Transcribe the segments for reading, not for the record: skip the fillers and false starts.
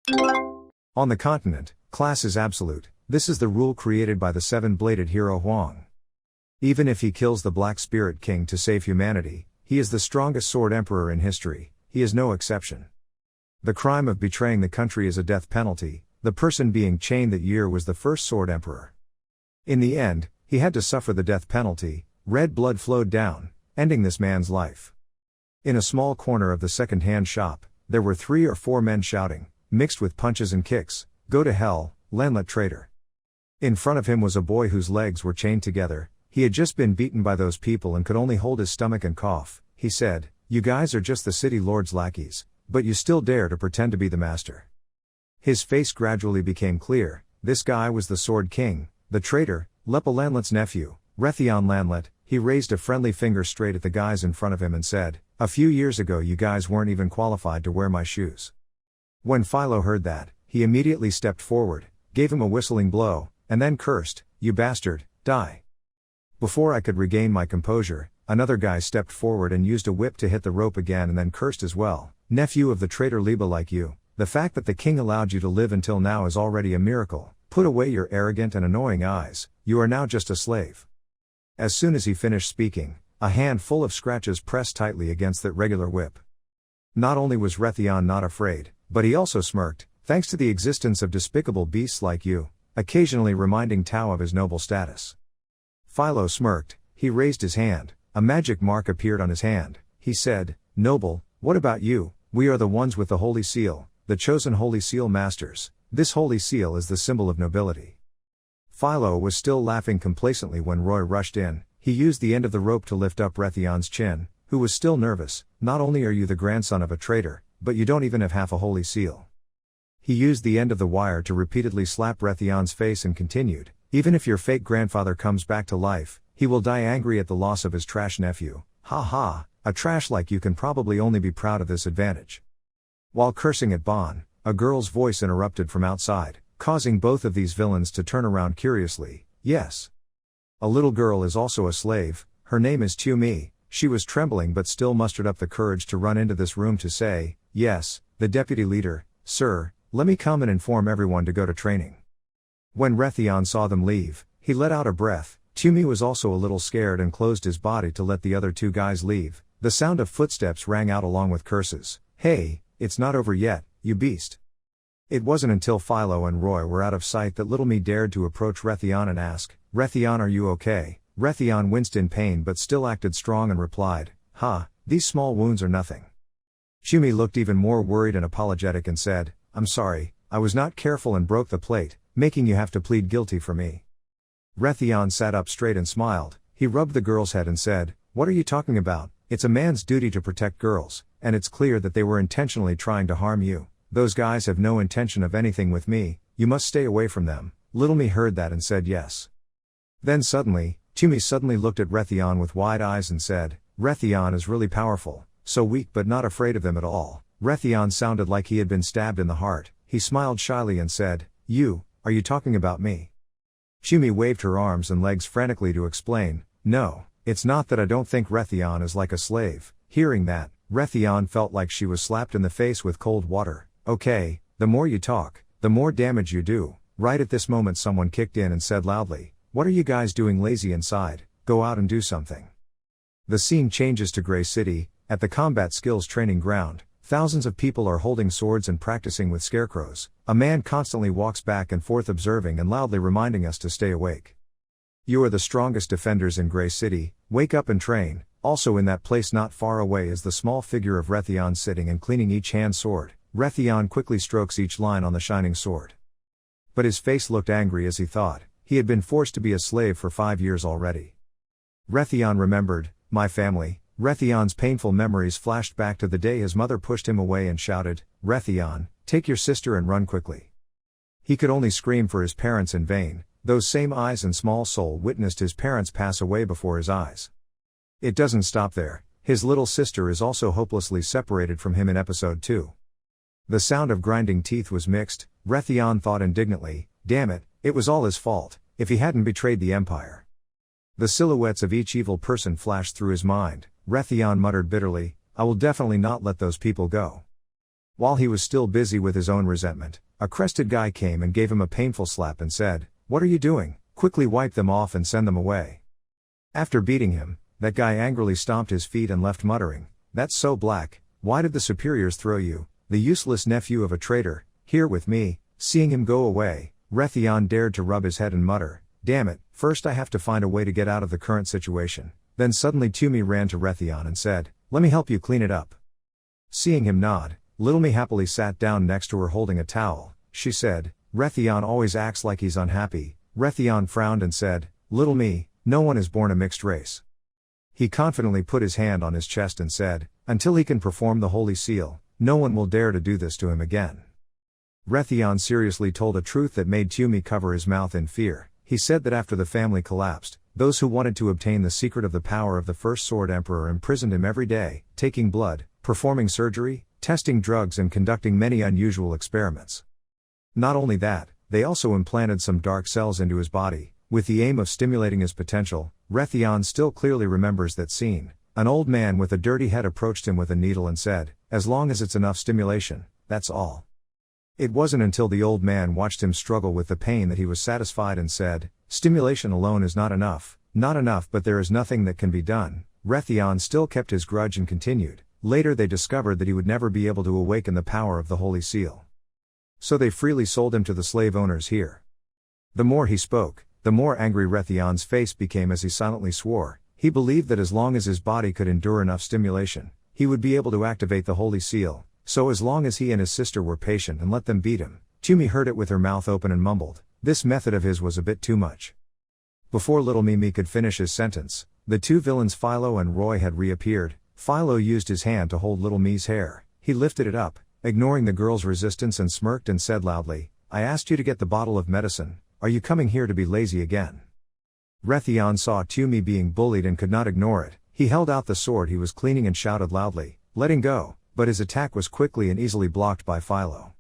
On the continent, class is absolute. This is the rule created by the seven-bladed hero Huang. Even if he kills the Black Spirit King to save humanity, he is the strongest sword emperor in history, he is no exception. The crime of betraying the country is a death penalty, the person being chained that year was the first sword emperor. In the end, he had to suffer the death penalty, red blood flowed down, ending this man's life. In a small corner of the second-hand shop, there were 3 or 4 men shouting, mixed with punches and kicks, "Go to hell, landlet traitor." In front of him was a boy whose legs were chained together. He had just been beaten by those people and could only hold his stomach and cough. He said, "You guys are just the city lord's lackeys, but you still dare to pretend to be the master." His face gradually became clear. This guy was the Sword King, the traitor, Lepa Landlet's nephew, Rethon Landlet. He raised a friendly finger straight at the guys in front of him and said, "A few years ago you guys weren't even qualified to wear my shoes." When Philo heard that, he immediately stepped forward, gave him a whistling blow, and then cursed, "You bastard, die." Before I could regain my composure, another guy stepped forward and used a whip to hit the rope again and then cursed as well, "Nephew of the traitor Liba like you, the fact that the king allowed you to live until now is already a miracle. Put away your arrogant and annoying eyes, you are now just a slave." As soon as he finished speaking, a hand full of scratches pressed tightly against that regular whip. Not only was Rethon not afraid, but he also smirked, thanks to the existence of despicable beasts like you, occasionally reminding Tao of his noble status. Philo smirked, he raised his hand, a magic mark appeared on his hand. He said, "Noble, what about you? We are the ones with the Holy Seal, the chosen Holy Seal masters. This Holy Seal is the symbol of nobility." Philo was still laughing complacently when Roy rushed in. He used the end of the rope to lift up Rethon's chin, who was still nervous. "Not only are you the grandson of a traitor, but you don't even have half a Holy Seal." He used the end of the wire to repeatedly slap Rethon's face and continued, "Even if your fake grandfather comes back to life, he will die angry at the loss of his trash nephew. Ha ha, a trash like you can probably only be proud of this advantage." While cursing at Bon, a girl's voice interrupted from outside, causing both of these villains to turn around curiously. "Yes. A little girl is also a slave, her name is Tumi." She was trembling but still mustered up the courage to run into this room to say, "Yes, the deputy leader, sir, let me come and inform everyone to go to training." When Rethon saw them leave, he let out a breath. Tumi was also a little scared and closed his body to let the other 2 guys leave. The sound of footsteps rang out along with curses. "Hey, it's not over yet, you beast." It wasn't until Philo and Roy were out of sight that Little Me dared to approach Rethon and ask, "Rethon, are you okay?" Rethon winced in pain but still acted strong and replied, These small wounds are nothing." Tumi looked even more worried and apologetic and said, "I'm sorry, I was not careful and broke the plate, making you have to plead guilty for me." Rethon sat up straight and smiled. He rubbed the girl's head and said, "What are you talking about? It's a man's duty to protect girls, and it's clear that they were intentionally trying to harm you. Those guys have no intention of anything with me, you must stay away from them." Little Me heard that and said yes. Then suddenly, Tumi suddenly looked at Rethon with wide eyes and said, "Rethon is really powerful, so weak but not afraid of them at all." Rethon sounded like he had been stabbed in the heart. He smiled shyly and said, Are you talking about me?" Tumi waved her arms and legs frantically to explain, "No, it's not that I don't think Rethon is like a slave." Hearing that, Rethon felt like she was slapped in the face with cold water. "Okay, the more you talk, the more damage you do." Right at this moment someone kicked in and said loudly, "What are you guys doing lazy inside? Go out and do something." The scene changes to Gray City, at the combat skills training ground. Thousands of people are holding swords and practicing with scarecrows. A man constantly walks back and forth observing and loudly reminding us to stay awake. "You are the strongest defenders in Gray City, wake up and train." Also in that place not far away is the small figure of Rethon sitting and cleaning each hand sword. Rethon quickly strokes each line on the shining sword. But his face looked angry as he thought, he had been forced to be a slave for 5 years already. Rethon remembered, "My family." Rethon's painful memories flashed back to the day his mother pushed him away and shouted, "Rethon, take your sister and run quickly." He could only scream for his parents in vain. Those same eyes and small soul witnessed his parents pass away before his eyes. It doesn't stop there, his little sister is also hopelessly separated from him in episode 2. The sound of grinding teeth was mixed. Rethon thought indignantly, damn it, it was all his fault, if he hadn't betrayed the Empire. The silhouettes of each evil person flashed through his mind. Rethon muttered bitterly, "I will definitely not let those people go." While he was still busy with his own resentment, a crested guy came and gave him a painful slap and said, "What are you doing? Quickly wipe them off and send them away." After beating him, that guy angrily stomped his feet and left muttering, "That's so black, why did the superiors throw you, the useless nephew of a traitor, here with me?" Seeing him go away, Rethon dared to rub his head and mutter, "Damn it, first I have to find a way to get out of the current situation." Then suddenly Tumi ran to Rethon and said, "Let me help you clean it up." Seeing him nod, Little Me happily sat down next to her holding a towel. She said, "Rethon always acts like he's unhappy." Rethon frowned and said, "Little Me, no one is born a mixed race." He confidently put his hand on his chest and said, "Until he can perform the holy seal, no one will dare to do this to him again." Rethon seriously told a truth that made Tumi cover his mouth in fear. He said that after the family collapsed, those who wanted to obtain the secret of the power of the first Sword Emperor imprisoned him every day, taking blood, performing surgery, testing drugs and conducting many unusual experiments. Not only that, they also implanted some dark cells into his body, with the aim of stimulating his potential. Rethon still clearly remembers that scene. An old man with a dirty head approached him with a needle and said, "As long as it's enough stimulation, that's all." It wasn't until the old man watched him struggle with the pain that he was satisfied and said, "Stimulation alone is not enough, but there is nothing that can be done." Rethon still kept his grudge and continued. Later they discovered that he would never be able to awaken the power of the Holy Seal. So they freely sold him to the slave owners here. The more he spoke, the more angry Rethon's face became as he silently swore. He believed that as long as his body could endure enough stimulation, he would be able to activate the Holy Seal, so as long as he and his sister were patient and let them beat him. Tumi heard it with her mouth open and mumbled, "This method of his was a bit too much." Before little Mimi could finish his sentence, the two villains Philo and Roy had reappeared. Philo used his hand to hold little Mi's hair. He lifted it up, ignoring the girl's resistance, and smirked and said loudly, "I asked you to get the bottle of medicine, are you coming here to be lazy again?" Rethon saw Tumi being bullied and could not ignore it. He held out the sword he was cleaning and shouted loudly, letting go, but his attack was quickly and easily blocked by Philo.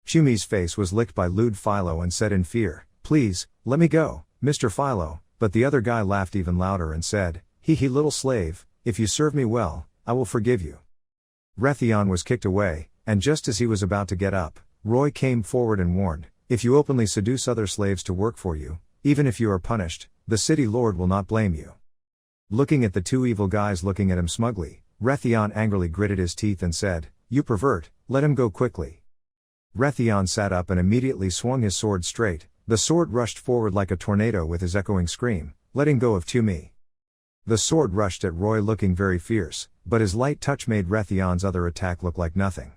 Tumi's face was licked by lewd Philo and said in fear, "Please, let me go, Mr. Philo," but the other guy laughed even louder and said, He little slave, if you serve me well, I will forgive you." Rethon was kicked away, and just as he was about to get up, Roy came forward and warned, "If you openly seduce other slaves to work for you, even if you are punished, the city lord will not blame you." Looking at the two evil guys looking at him smugly, Rethon angrily gritted his teeth and said, "You pervert, let him go quickly." Rethon sat up and immediately swung his sword straight. The sword rushed forward like a tornado with his echoing scream, letting go of Tumi. The sword rushed at Roy looking very fierce, but his light touch made Rethon's other attack look like nothing.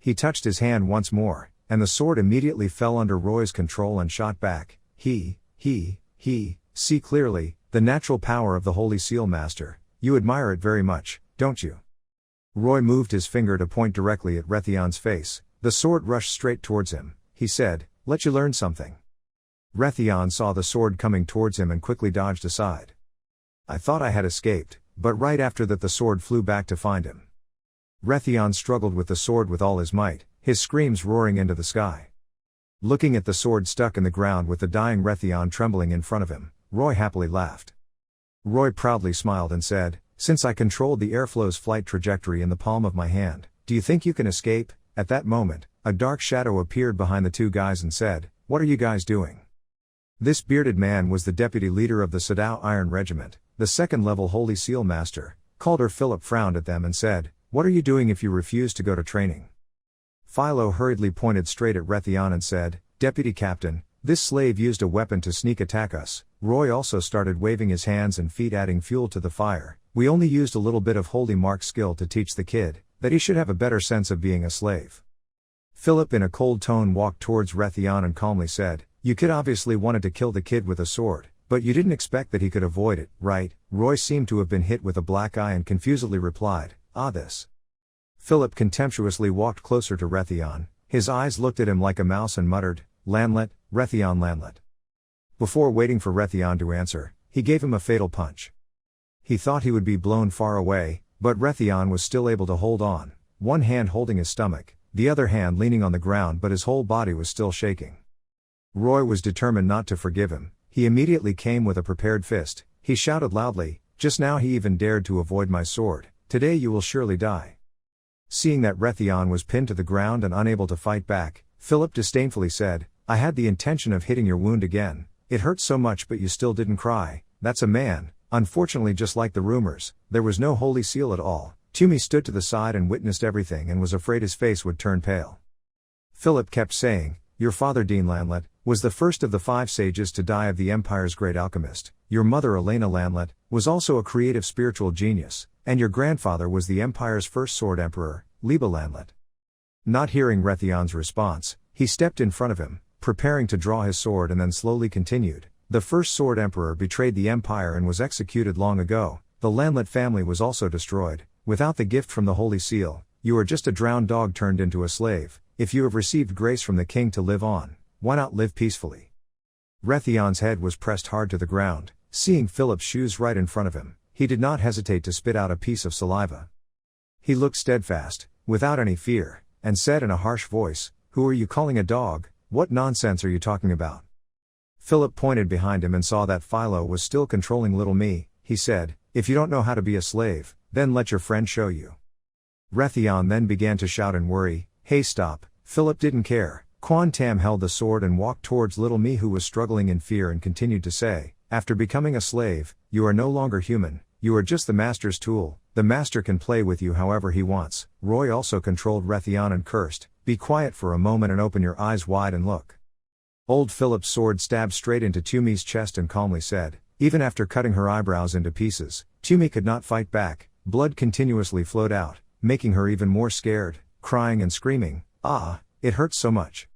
He touched his hand once more, and the sword immediately fell under Roy's control and shot back. See clearly, the natural power of the Holy Seal Master. You admire it very much, don't you?" Roy moved his finger to point directly at Rethon's face. The sword rushed straight towards him. He said, "Let you learn something." Rethon saw the sword coming towards him and quickly dodged aside. "I thought I had escaped," but right after that the sword flew back to find him. Rethon struggled with the sword with all his might, his screams roaring into the sky. Looking at the sword stuck in the ground with the dying Rethon trembling in front of him, Roy happily laughed. Roy proudly smiled and said, "Since I controlled the airflow's flight trajectory in the palm of my hand, do you think you can escape?" At that moment, a dark shadow appeared behind the two guys and said, "What are you guys doing?" This bearded man was the deputy leader of the Sadao Iron Regiment, the second-level Holy Seal Master. Calder Philip frowned at them and said, "What are you doing if you refuse to go to training?" Philo hurriedly pointed straight at Rethon and said, "Deputy Captain, this slave used a weapon to sneak attack us." Roy also started waving his hands and feet, adding fuel to the fire. "We only used a little bit of holy mark skill to teach the kid that he should have a better sense of being a slave." Philip in a cold tone walked towards Rethon and calmly said, "You kid obviously wanted to kill the kid with a sword, but you didn't expect that he could avoid it, right?" Roy seemed to have been hit with a black eye and confusedly replied, this." Philip contemptuously walked closer to Rethon. His eyes looked at him like a mouse and muttered, "Landlet, Rethon Landlet." Before waiting for Rethon to answer, he gave him a fatal punch. He thought he would be blown far away, but Rethon was still able to hold on, one hand holding his stomach, the other hand leaning on the ground, but his whole body was still shaking. Roy was determined not to forgive him. He immediately came with a prepared fist. He shouted loudly, "Just now he even dared to avoid my sword. Today you will surely die." Seeing that Rethon was pinned to the ground and unable to fight back, Philip disdainfully said, I had the intention of hitting your wound again. It hurt so much but you still didn't cry. That's a man. Unfortunately, just like the rumors, there was no holy seal at all. Tumi stood to the side and witnessed everything and was afraid his face would turn pale. Philip kept saying, your father Dean Lanlet was the first of the 5 sages to die of the Empire's great alchemist. Your mother Elena Lanlet was also a creative spiritual genius, and your grandfather was the Empire's first sword emperor, Liba Lanlet. Not hearing Rethon's response, he stepped in front of him, preparing to draw his sword, and then slowly continued. The first sword emperor betrayed the Empire and was executed long ago. The Lanlet family was also destroyed. Without the gift from the Holy Seal, you are just a drowned dog turned into a slave. If you have received grace from the king to live on, why not live peacefully? Rethon's head was pressed hard to the ground. Seeing Philip's shoes right in front of him, he did not hesitate to spit out a piece of saliva. He looked steadfast, without any fear, and said in a harsh voice, who are you calling a dog? What nonsense are you talking about? Philip pointed behind him and saw that Philo was still controlling little me. He said, if you don't know how to be a slave, then let your friend show you. Rethon then began to shout in worry, hey stop. Philip didn't care. Quan Tam held the sword and walked towards little me, who was struggling in fear, and continued to say, after becoming a slave, you are no longer human, you are just the master's tool. The master can play with you however he wants. Roy also controlled Rethon and cursed, be quiet for a moment and open your eyes wide and look. Old Philip's sword stabbed straight into Tumi's chest and calmly said, even after cutting her eyebrows into pieces, Tumi could not fight back. Blood continuously flowed out, making her even more scared, crying and screaming, ah, it hurts so much.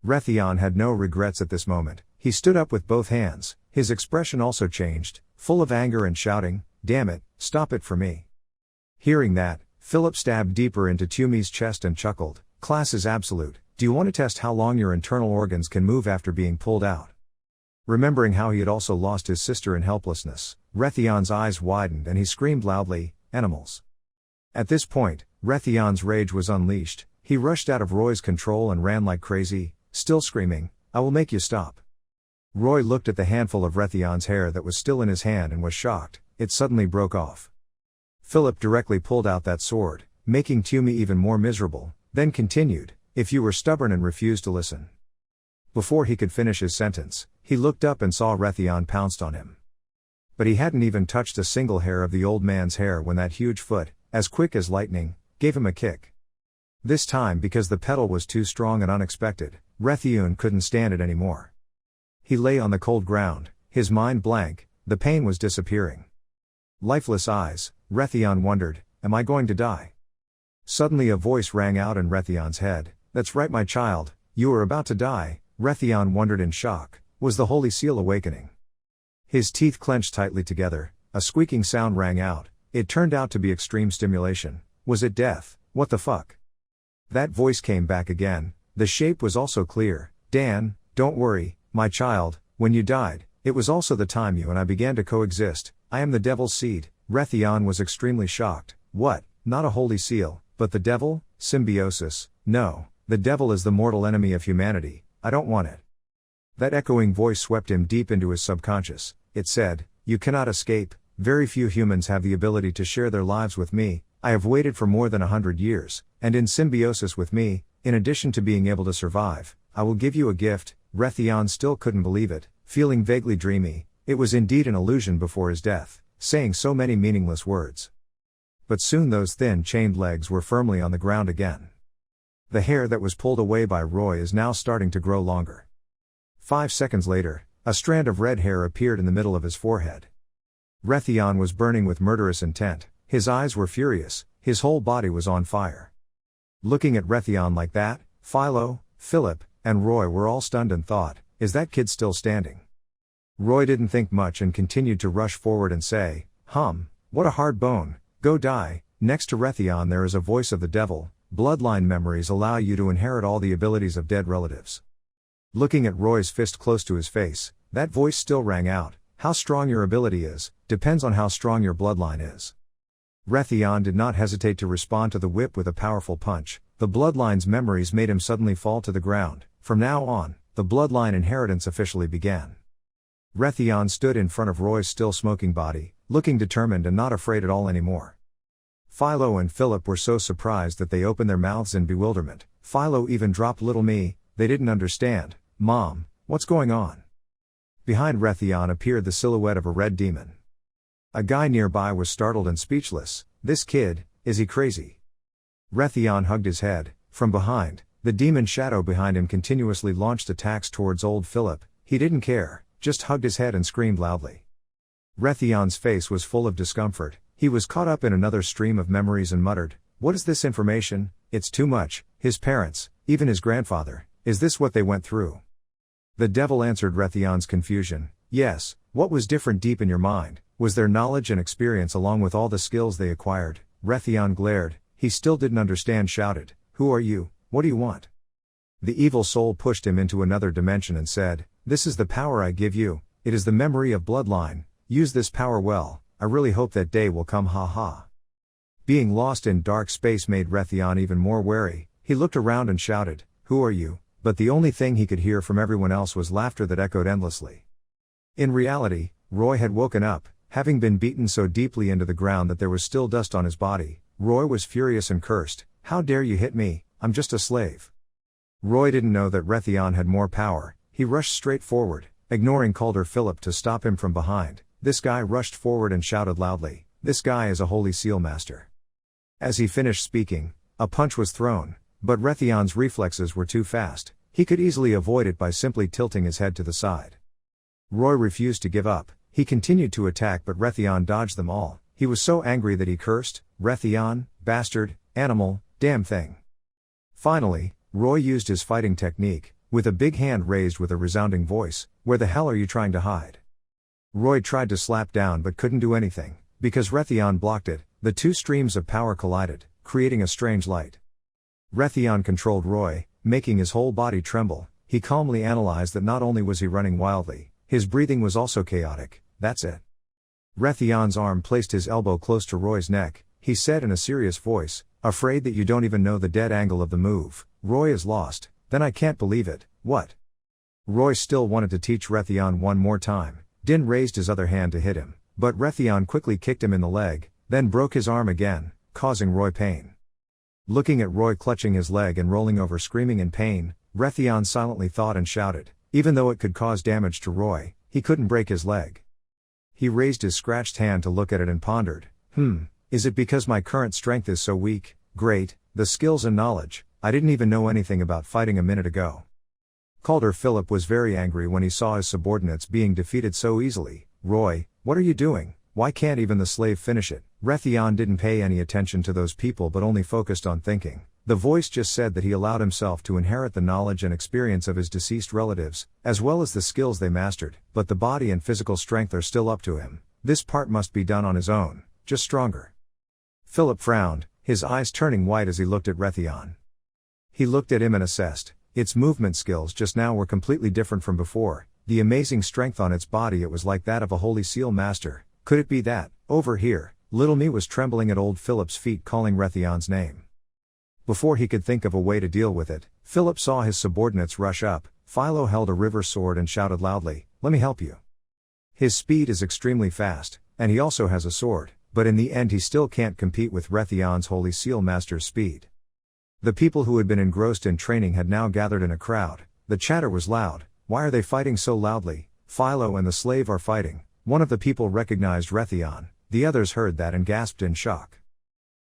Rethon had no regrets at this moment. He stood up with both hands. His expression also changed, full of anger and shouting, damn it, stop it for me. Hearing that, Philip stabbed deeper into Tumi's chest and chuckled, class is absolute. Do you want to test how long your internal organs can move after being pulled out? Remembering how he had also lost his sister in helplessness, Rethon's eyes widened and he screamed loudly, animals. At this point, Rethon's rage was unleashed. He rushed out of Roy's control and ran like crazy, still screaming, I will make you stop. Roy looked at the handful of Rethon's hair that was still in his hand and was shocked. It suddenly broke off. Philip directly pulled out that sword, making Tumi even more miserable, then continued, if you were stubborn and refused to listen. Before he could finish his sentence, he looked up and saw Rethon pounced on him. But he hadn't even touched a single hair of the old man's hair when that huge foot, as quick as lightning, gave him a kick. This time, because the pedal was too strong and unexpected, Rethon couldn't stand it anymore. He lay on the cold ground, his mind blank. The pain was disappearing. Lifeless eyes, Rethon wondered, am I going to die? Suddenly a voice rang out in Rethon's head, that's right my child, you are about to die. Rethon wondered in shock, was the Holy Seal awakening? His teeth clenched tightly together, a squeaking sound rang out. It turned out to be extreme stimulation. Was it death? What the fuck? That voice came back again. The shape was also clear. Dan, don't worry, my child, when you died, it was also the time you and I began to coexist. I am the devil's seed. Rethon was extremely shocked. What? Not a holy seal, but the devil? Symbiosis? No, the devil is the mortal enemy of humanity. I don't want it. That echoing voice swept him deep into his subconscious. It said, you cannot escape. Very few humans have the ability to share their lives with me. I have waited for more than 100 years, and in symbiosis with me, in addition to being able to survive, I will give you a gift. Rethon still couldn't believe it, feeling vaguely dreamy. It was indeed an illusion before his death, saying so many meaningless words. But soon those thin chained legs were firmly on the ground again. The hair that was pulled away by Roy is now starting to grow longer. 5 seconds later, a strand of red hair appeared in the middle of his forehead. Rethon was burning with murderous intent, his eyes were furious, his whole body was on fire. Looking at Rethon like that, Philo, Philip, and Roy were all stunned and thought, is that kid still standing? Roy didn't think much and continued to rush forward and say, what a hard bone, go die. Next to Rethon there is a voice of the devil. Bloodline memories allow you to inherit all the abilities of dead relatives. Looking at Roy's fist close to his face, that voice still rang out, how strong your ability is, depends on how strong your bloodline is. Rethon did not hesitate to respond to the whip with a powerful punch. The bloodline's memories made him suddenly fall to the ground. From now on, the bloodline inheritance officially began. Rethon stood in front of Roy's still smoking body, looking determined and not afraid at all anymore. Philo and Philip were so surprised that they opened their mouths in bewilderment. Philo even dropped little me. They didn't understand. Mom, what's going on? Behind Rethon appeared the silhouette of a red demon. A guy nearby was startled and speechless. This kid, is he crazy? Rethon hugged his head. From behind, the demon shadow behind him continuously launched attacks towards old Philip. He didn't care, just hugged his head and screamed loudly. Rethon's face was full of discomfort. He was caught up in another stream of memories and muttered, "What is this information? It's too much. His parents, even his grandfather, is this what they went through?" The devil answered Rethon's confusion. Yes. What was different deep in your mind? Was their knowledge and experience along with all the skills they acquired? Rethon glared. He still didn't understand, shouted, "Who are you? What do you want?" The evil soul pushed him into another dimension and said, "This is the power I give you. It is the memory of bloodline. Use this power well. I really hope that day will come, ha ha." Being lost in dark space made Rethon even more wary. He looked around and shouted, "Who are you?" But the only thing he could hear from everyone else was laughter that echoed endlessly. In reality, Roy had woken up, having been beaten so deeply into the ground that there was still dust on his body. Roy was furious and cursed, "How dare you hit me? I'm just a slave." Roy didn't know that Rethon had more power. He rushed straight forward, ignoring Calder Philip to stop him from behind. This guy rushed forward and shouted loudly, "This guy is a Holy Seal Master." As he finished speaking, a punch was thrown, but Rethon's reflexes were too fast. He could easily avoid it by simply tilting his head to the side. Roy refused to give up. He continued to attack, but Rethon dodged them all. He was so angry that he cursed, "Rethon, bastard, animal, damn thing." Finally, Roy used his fighting technique, with a big hand raised with a resounding voice, "Where the hell are you trying to hide?" Roy tried to slap down but couldn't do anything, because Rethon blocked it. The two streams of power collided, creating a strange light. Rethon controlled Roy, making his whole body tremble. He calmly analyzed that not only was he running wildly, his breathing was also chaotic. "That's it." Rethon's arm placed his elbow close to Roy's neck. He said in a serious voice, "Afraid that you don't even know the dead angle of the move. Roy is lost. Then I can't believe it. What?" Roy still wanted to teach Rethon one more time. Din raised his other hand to hit him, but Rethon quickly kicked him in the leg, then broke his arm again, causing Roy pain. Looking at Roy clutching his leg and rolling over screaming in pain, Rethon silently thought and shouted. Even though it could cause damage to Roy, he couldn't break his leg. He raised his scratched hand to look at it and pondered, is it because my current strength is so weak? Great, the skills and knowledge, I didn't even know anything about fighting a minute ago." Calder Philip was very angry when he saw his subordinates being defeated so easily. "Roy, what are you doing? Why can't even the slave finish it?" Rethon didn't pay any attention to those people but only focused on thinking. The voice just said that he allowed himself to inherit the knowledge and experience of his deceased relatives, as well as the skills they mastered, but the body and physical strength are still up to him. This part must be done on his own, just stronger. Philip frowned, his eyes turning white as he looked at Rethon. He looked at him and assessed. Its movement skills just now were completely different from before. The amazing strength on its body, it was like that of a Holy Seal Master. Could it be that, over here, little me was trembling at old Philip's feet calling Rethon's name? Before he could think of a way to deal with it, Philip saw his subordinates rush up. Philo held a river sword and shouted loudly, "Let me help you." His speed is extremely fast, and he also has a sword, but in the end he still can't compete with Rethon's Holy Seal Master's speed. The people who had been engrossed in training had now gathered in a crowd. The chatter was loud. "Why are they fighting so loudly? Philo and the slave are fighting." One of the people recognized Rethon. The others heard that and gasped in shock.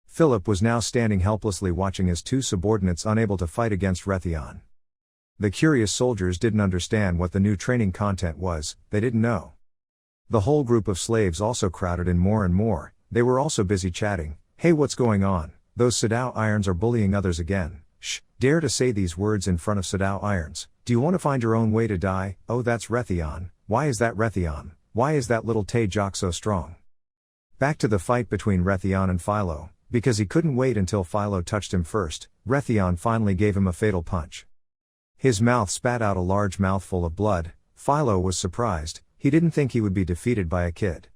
Philip was now standing helplessly watching his two subordinates unable to fight against Rethon. The curious soldiers didn't understand what the new training content was. They didn't know. The whole group of slaves also crowded in more and more. They were also busy chatting. "Hey, what's going on? Those Sadao irons are bullying others again." "Shh, dare to say these words in front of Sadao irons. Do you want to find your own way to die?" "Oh, that's Rethon. Why is that Rethon? Why is that little Tae Jock so strong?" Back to the fight between Rethon and Philo. Because he couldn't wait until Philo touched him first, Rethon finally gave him a fatal punch. His mouth spat out a large mouthful of blood. Philo was surprised. He didn't think he would be defeated by a kid.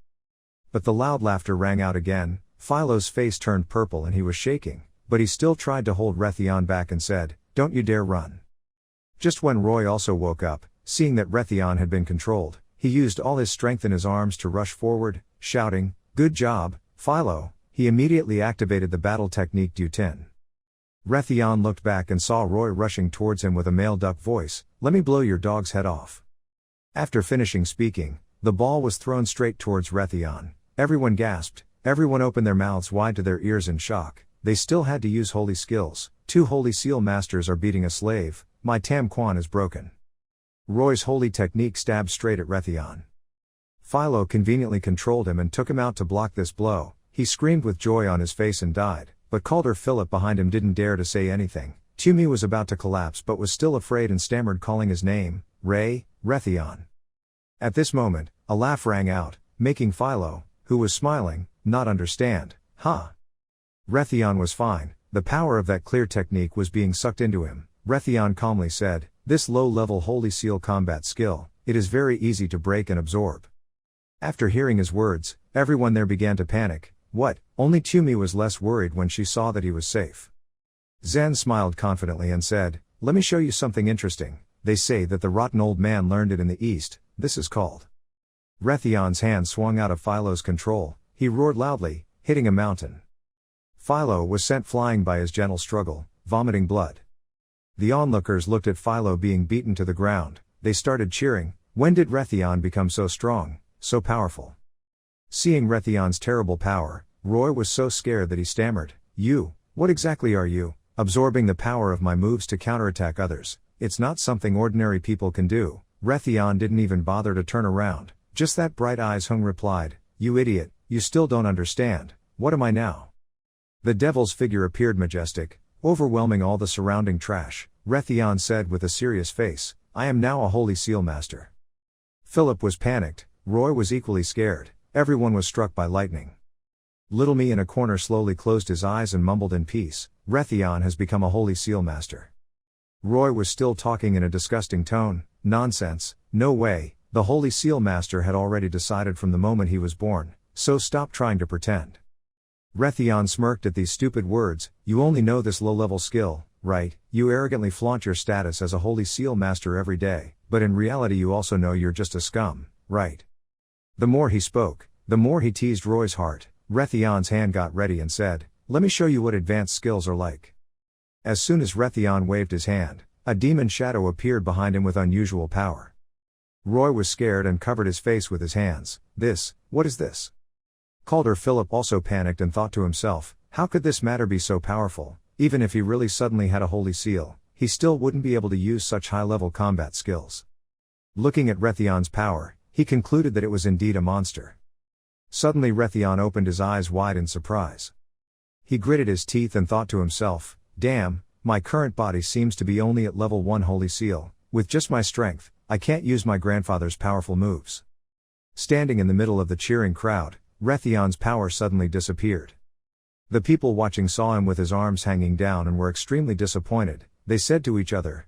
But the loud laughter rang out again. Philo's face turned purple and he was shaking, but he still tried to hold Rethon back and said, "Don't you dare run." Just when Roy also woke up, seeing that Rethon had been controlled, he used all his strength in his arms to rush forward, shouting, "Good job, Philo." he immediately activated the battle technique Duel. Rethon looked back and saw Roy rushing towards him with a male duck voice, "Let me blow your dog's head off." After finishing speaking, the ball was thrown straight towards Rethon. Everyone gasped, everyone opened their mouths wide to their ears in shock. They still had to use holy skills. 2 holy seal masters are beating a slave, my Tam Quan is broken. Roy's holy technique stabbed straight at Rethon. Philo conveniently controlled him and took him out to block this blow. He screamed with joy on his face and died, but Calder Philip behind him didn't dare to say anything. Tumi was about to collapse but was still afraid and stammered calling his name, Rethon. At this moment, a laugh rang out, making Philo, who was smiling, not understand. Rethon was fine, the power of that clear technique was being sucked into him. Rethon calmly said, "This low-level Holy Seal combat skill, it is very easy to break and absorb." After hearing his words, everyone there began to panic. What? Only Tumi was less worried when she saw that he was safe. Zen smiled confidently and said, "Let me show you something interesting. They say that the rotten old man learned it in the East, this is called." Rethon's hand swung out of Philo's control, he roared loudly, hitting a mountain. Philo was sent flying by his gentle struggle, vomiting blood. The onlookers looked at Philo being beaten to the ground, they started cheering. When did Rethon become so strong, so powerful? Seeing Rethon's terrible power, Roy was so scared that he stammered, What exactly are you? Absorbing the power of my moves to counterattack others, it's not something ordinary people can do." Rethon didn't even bother to turn around, just that bright eyes Hung replied, "You idiot, you still don't understand, what am I now?" The devil's figure appeared majestic, overwhelming all the surrounding trash. Rethon said with a serious face, "I am now a Holy Seal Master." Philip was panicked, Roy was equally scared, everyone was struck by lightning. Little me in a corner slowly closed his eyes and mumbled in peace, "Rethon has become a Holy Seal Master." Roy was still talking in a disgusting tone, "Nonsense, no way, the Holy Seal Master had already decided from the moment he was born, so stop trying to pretend." Rethon smirked at these stupid words, "You only know this low-level skill, right? You arrogantly flaunt your status as a Holy Seal Master every day, but in reality you also know you're just a scum, right?" The more he spoke, the more he teased Roy's heart. Rethon's hand got ready and said, "Let me show you what advanced skills are like." As soon as Rethon waved his hand, a demon shadow appeared behind him with unusual power. Roy was scared and covered his face with his hands. What is this? Calder Philip also panicked and thought to himself, how could this matter be so powerful? Even if he really suddenly had a holy seal, he still wouldn't be able to use such high-level combat skills. Looking at Rethon's power, he concluded that it was indeed a monster. Suddenly Rethon opened his eyes wide in surprise. He gritted his teeth and thought to himself, damn, my current body seems to be only at level 1 holy seal, with just my strength, I can't use my grandfather's powerful moves. Standing in the middle of the cheering crowd, Rethon's power suddenly disappeared. The people watching saw him with his arms hanging down and were extremely disappointed. They said to each other,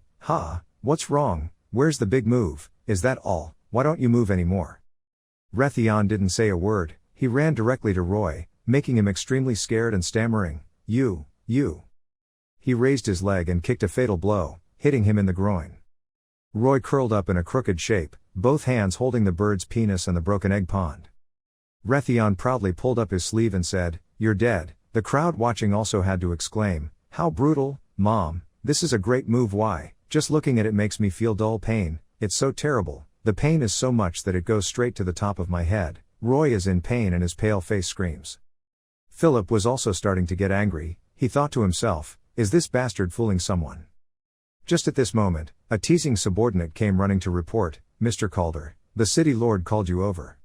what's wrong, where's the big move, is that all, why don't you move anymore? Rethon didn't say a word, he ran directly to Roy, making him extremely scared and stammering, you. He raised his leg and kicked a fatal blow, hitting him in the groin. Roy curled up in a crooked shape, both hands holding the bird's penis and the broken egg pond. Rethon proudly pulled up his sleeve and said, you're dead. The crowd watching also had to exclaim, how brutal, Mom, this is a great move. Why, just looking at it makes me feel dull pain, it's so terrible, the pain is so much that it goes straight to the top of my head. Roy is in pain and his pale face screams. Philip was also starting to get angry, he thought to himself, is this bastard fooling someone? Just at this moment, a teasing subordinate came running to report, Mr. Calder, the city lord called you over.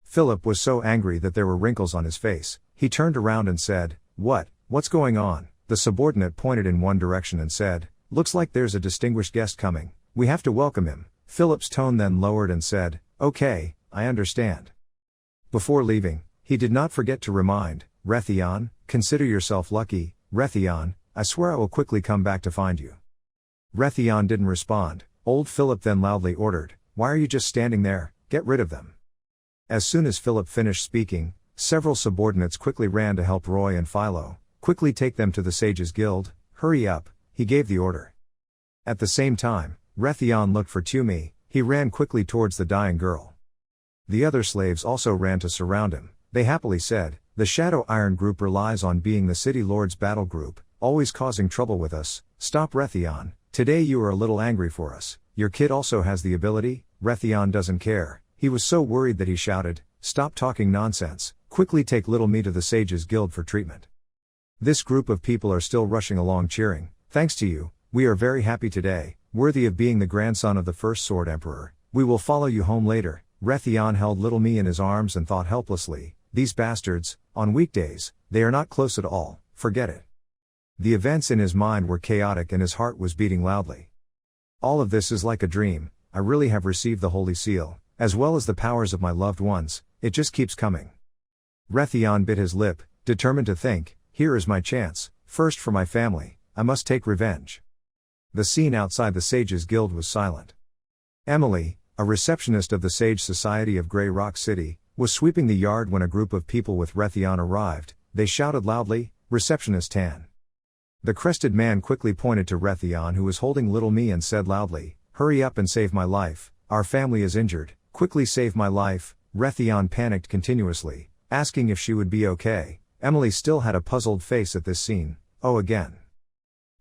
Philip was so angry that there were wrinkles on his face, he turned around and said, what's going on? The subordinate pointed in one direction and said, looks like there's a distinguished guest coming, we have to welcome him. Philip's tone then lowered and said, okay, I understand. Before leaving, he did not forget to remind, Rethon, consider yourself lucky, Rethon, I swear I will quickly come back to find you. Rethon didn't respond. Old Philip then loudly ordered, why are you just standing there, get rid of them. As soon as Philip finished speaking, several subordinates quickly ran to help Roy and Philo, quickly take them to the Sages Guild, hurry up, he gave the order. At the same time, Rethon looked for Tumi, he ran quickly towards the dying girl. The other slaves also ran to surround him, they happily said, The Shadow Iron group relies on being the City Lord's battle group, always causing trouble with us. Stop Rethon, today you are a little angry for us. Your kid also has the ability. Rethon doesn't care. He was so worried that he shouted, stop talking nonsense, quickly take little me to the Sages Guild for treatment. This group of people are still rushing along cheering, thanks to you, we are very happy today, worthy of being the grandson of the first Sword Emperor. We will follow you home later. Rethon held little me in his arms and thought helplessly, these bastards, on weekdays, they are not close at all, forget it. The events in his mind were chaotic and his heart was beating loudly. All of this is like a dream. I really have received the Holy Seal, as well as the powers of my loved ones, it just keeps coming. Rethon bit his lip, determined to think, here is my chance, first for my family, I must take revenge. The scene outside the Sages Guild was silent. Emily, a receptionist of the Sage Society of Grey Rock City, was sweeping the yard when a group of people with Rethon arrived. They shouted loudly, Receptionist Tan. The crested man quickly pointed to Rethon, who was holding little me, and said loudly, hurry up and save my life, our family is injured, quickly save my life. Rethon panicked continuously, asking if she would be okay. Emily still had a puzzled face at this scene. Oh, again.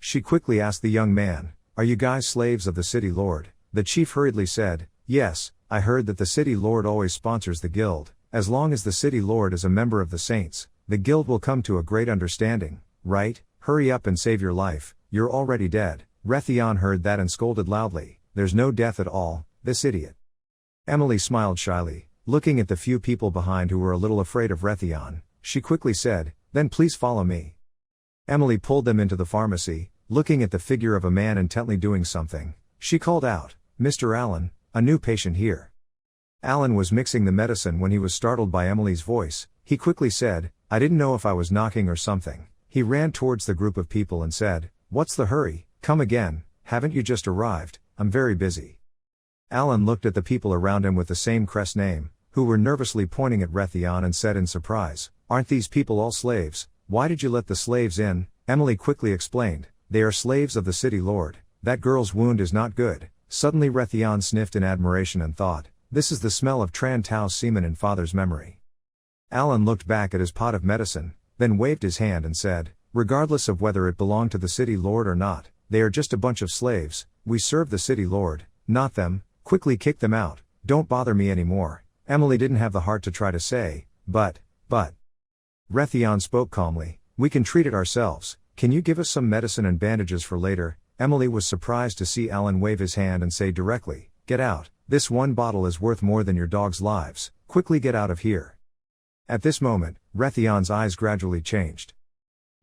She quickly asked the young man, are you guys slaves of the City Lord? The chief hurriedly said, yes, I heard that the City Lord always sponsors the guild. As long as the City Lord is a member of the Saints, the guild will come to a great understanding, right? Hurry up and save your life, you're already dead. Rethon heard that and scolded loudly, there's no death at all, this idiot. Emily smiled shyly, looking at the few people behind who were a little afraid of Rethon. She quickly said, then please follow me. Emily pulled them into the pharmacy, looking at the figure of a man intently doing something. She called out, Mr. Allen, a new patient here. Allen was mixing the medicine when he was startled by Emily's voice. He quickly said, I didn't know if I was knocking or something. He ran towards the group of people and said, what's the hurry, come again, haven't you just arrived, I'm very busy. Allen looked at the people around him with the same crest name, who were nervously pointing at Rethon, and said in surprise, aren't these people all slaves? Why did you let the slaves in? Emily quickly explained, they are slaves of the City Lord. That girl's wound is not good. Suddenly Rethon sniffed in admiration and thought, this is the smell of Tran Tao's semen in father's memory. Allen looked back at his pot of medicine, then waved his hand and said, regardless of whether it belonged to the City Lord or not, they are just a bunch of slaves. We serve the City Lord, not them. Quickly kick them out, don't bother me anymore. Emily didn't have the heart to try to say, but. Rethon spoke calmly, we can treat it ourselves, can you give us some medicine and bandages for later? Emily was surprised to see Allen wave his hand and say directly, get out, this one bottle is worth more than your dog's lives, quickly get out of here. At this moment, Rethon's eyes gradually changed.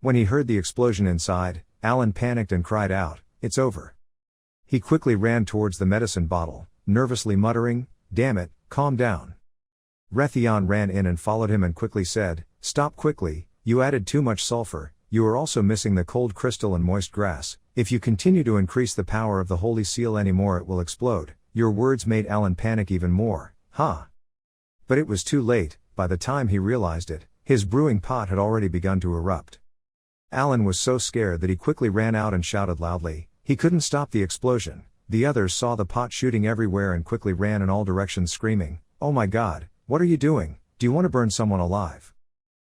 When he heard the explosion inside, Allen panicked and cried out, it's over. He quickly ran towards the medicine bottle, nervously muttering, damn it, calm down. Rethon ran in and followed him and quickly said, stop quickly, you added too much sulfur, you are also missing the cold crystal and moist grass, if you continue to increase the power of the Holy Seal anymore it will explode. Your words made Allen panic even more, huh? But it was too late, by the time he realized it, his brewing pot had already begun to erupt. Allen was so scared that he quickly ran out and shouted loudly, he couldn't stop the explosion. The others saw the pot shooting everywhere and quickly ran in all directions screaming, oh my god, what are you doing? Do you want to burn someone alive?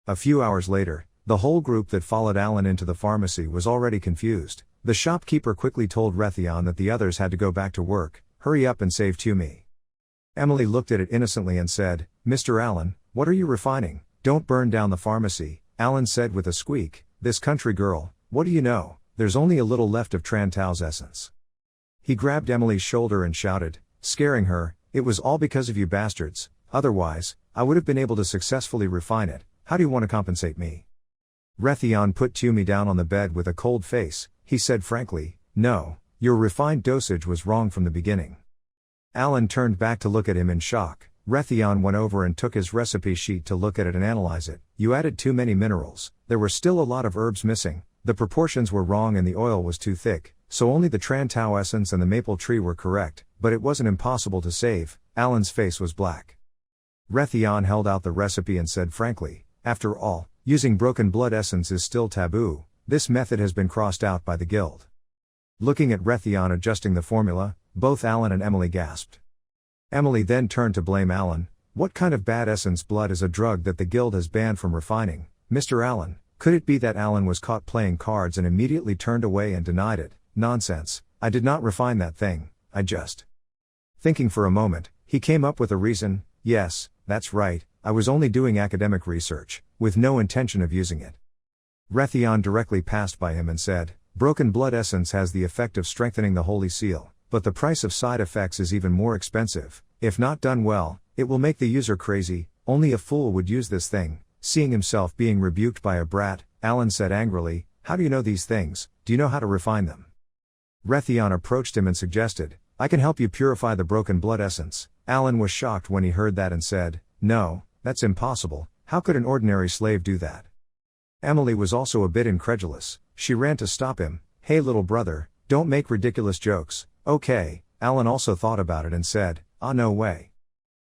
A few hours later, the whole group that followed Allen into the pharmacy was already confused. The shopkeeper quickly told Rethon that the others had to go back to work, hurry up and save Tumi. Emily looked at it innocently and said, Mr. Allen, what are you refining? Don't burn down the pharmacy. Allen said with a squeak, this country girl, what do you know? There's only a little left of Tran Tao's essence. He grabbed Emily's shoulder and shouted, scaring her, it was all because of you bastards, otherwise, I would have been able to successfully refine it. How do you want to compensate me? Rethon put Tumi down on the bed with a cold face. He said frankly, no, your refined dosage was wrong from the beginning. Allen turned back to look at him in shock. Rethon went over and took his recipe sheet to look at it and analyze it. You added too many minerals, there were still a lot of herbs missing, the proportions were wrong and the oil was too thick, so only the Tran Tao essence and the maple tree were correct, but it wasn't impossible to save. Allen's face was black. Rethon held out the recipe and said frankly, after all, using broken blood essence is still taboo, this method has been crossed out by the guild. Looking at Rethon adjusting the formula, both Allen and Emily gasped. Emily then turned to blame Allen, What kind of bad essence blood is a drug that the guild has banned from refining, Mr. Allen? Could it be that Allen was caught playing cards and immediately turned away and denied it? Nonsense, I did not refine that thing, I just. Thinking for a moment, he came up with a reason. Yes, that's right, I was only doing academic research, with no intention of using it. Rethon directly passed by him and said, broken blood essence has the effect of strengthening the holy seal, but the price of side effects is even more expensive. If not done well, it will make the user crazy. Only a fool would use this thing. Seeing himself being rebuked by a brat, Allen said angrily, how do you know these things? Do you know how to refine them? Rethon approached him and suggested, I can help you purify the broken blood essence. Allen was shocked when he heard that and said, no, that's impossible. How could an ordinary slave do that? Emily was also a bit incredulous. She ran to stop him. Hey little brother, don't make ridiculous jokes. Okay. Allen also thought about it and said, no way.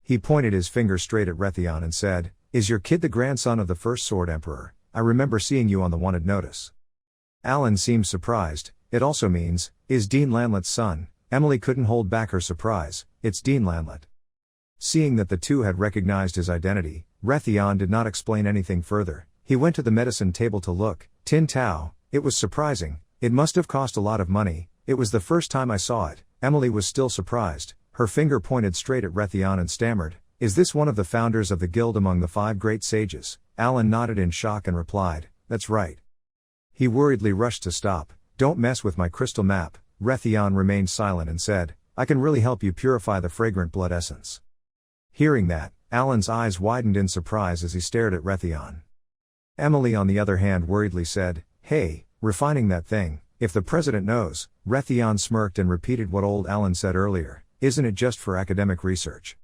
He pointed his finger straight at Rethon and said, is your kid the grandson of the first Sword Emperor? I remember seeing you on the wanted notice. Allen seemed surprised. It also means, is Dean Lanlet's son? Emily couldn't hold back her surprise. It's Dean Lanlet. Seeing that the two had recognized his identity, Rethon did not explain anything further. He went to the medicine table to look. Tin Tao. It was surprising. It must have cost a lot of money. It was the first time I saw it. Emily was still surprised. Her finger pointed straight at Rethon and stammered, is this one of the founders of the guild among the 5 great sages? Allen nodded in shock and replied, that's right. He worriedly rushed to stop. Don't mess with my crystal map. Rethon remained silent and said, I can really help you purify the fragrant blood essence. Hearing that, Allen's eyes widened in surprise as he stared at Rethon. Emily on the other hand worriedly said, hey, refining that thing, if the president knows. Rethon smirked and repeated what old Allen said earlier, isn't it just for academic research?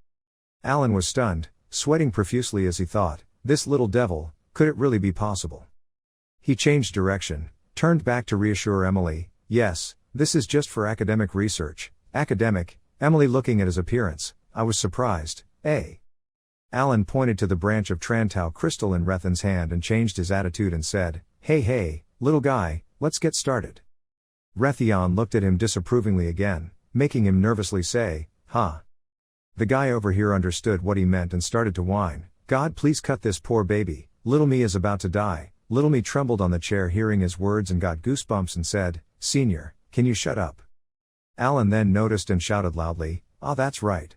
Allen was stunned, sweating profusely as he thought, this little devil, could it really be possible? He changed direction, turned back to reassure Emily, yes, this is just for academic research. Academic? Emily looking at his appearance, I was surprised, eh? Allen pointed to the branch of Trantau crystal in Rethon's hand and changed his attitude and said, hey, little guy, let's get started. Rethon looked at him disapprovingly again, making him nervously say, huh? The guy over here understood what he meant and started to whine, God please cut this poor baby, little me is about to die. Little me trembled on the chair hearing his words and got goosebumps and said, Senior, can you shut up? Allen then noticed and shouted loudly, that's right.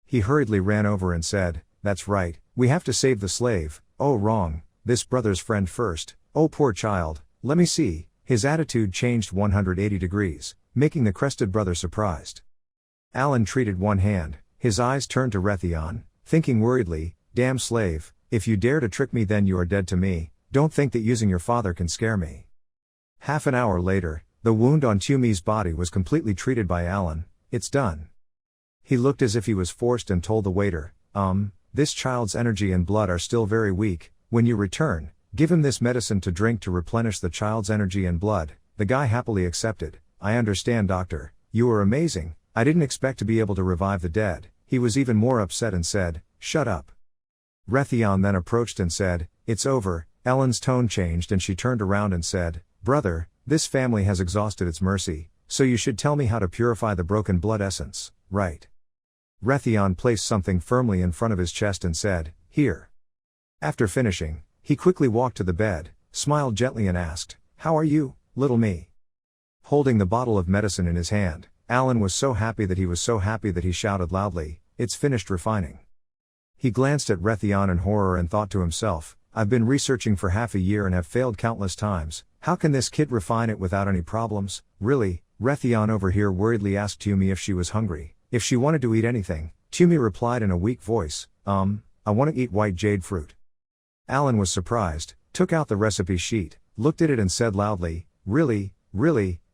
He hurriedly ran over and said, that's right, we have to save the slave. Oh wrong, this brother's friend first. Oh poor child, let me see. His attitude changed 180 degrees, making the crested brother surprised. Allen treated one hand, his eyes turned to Rethon, thinking worriedly, damn slave, if you dare to trick me then you are dead to me. Don't think that using your father can scare me. Half an hour later, the wound on Tumi's body was completely treated by Allen. It's done. He looked as if he was forced and told the waiter, this child's energy and blood are still very weak. When you return, give him this medicine to drink to replenish the child's energy and blood. The guy happily accepted. I understand, doctor. You are amazing. I didn't expect to be able to revive the dead. He was even more upset and said, shut up. Rethon then approached and said, it's over. Ellen's tone changed and she turned around and said, brother, this family has exhausted its mercy, so you should tell me how to purify the broken blood essence, right? Rethon placed something firmly in front of his chest and said, here. After finishing, he quickly walked to the bed, smiled gently and asked, how are you, little me? Holding the bottle of medicine in his hand, Allen was so happy that he shouted loudly, it's finished refining. He glanced at Rethon in horror and thought to himself, I've been researching for half a year and have failed countless times. How can this kid refine it without any problems? Really? Rethon over here worriedly asked Tumi if she was hungry, if she wanted to eat anything. Tumi replied in a weak voice, I want to eat white jade fruit. Allen was surprised, took out the recipe sheet, looked at it and said loudly, really,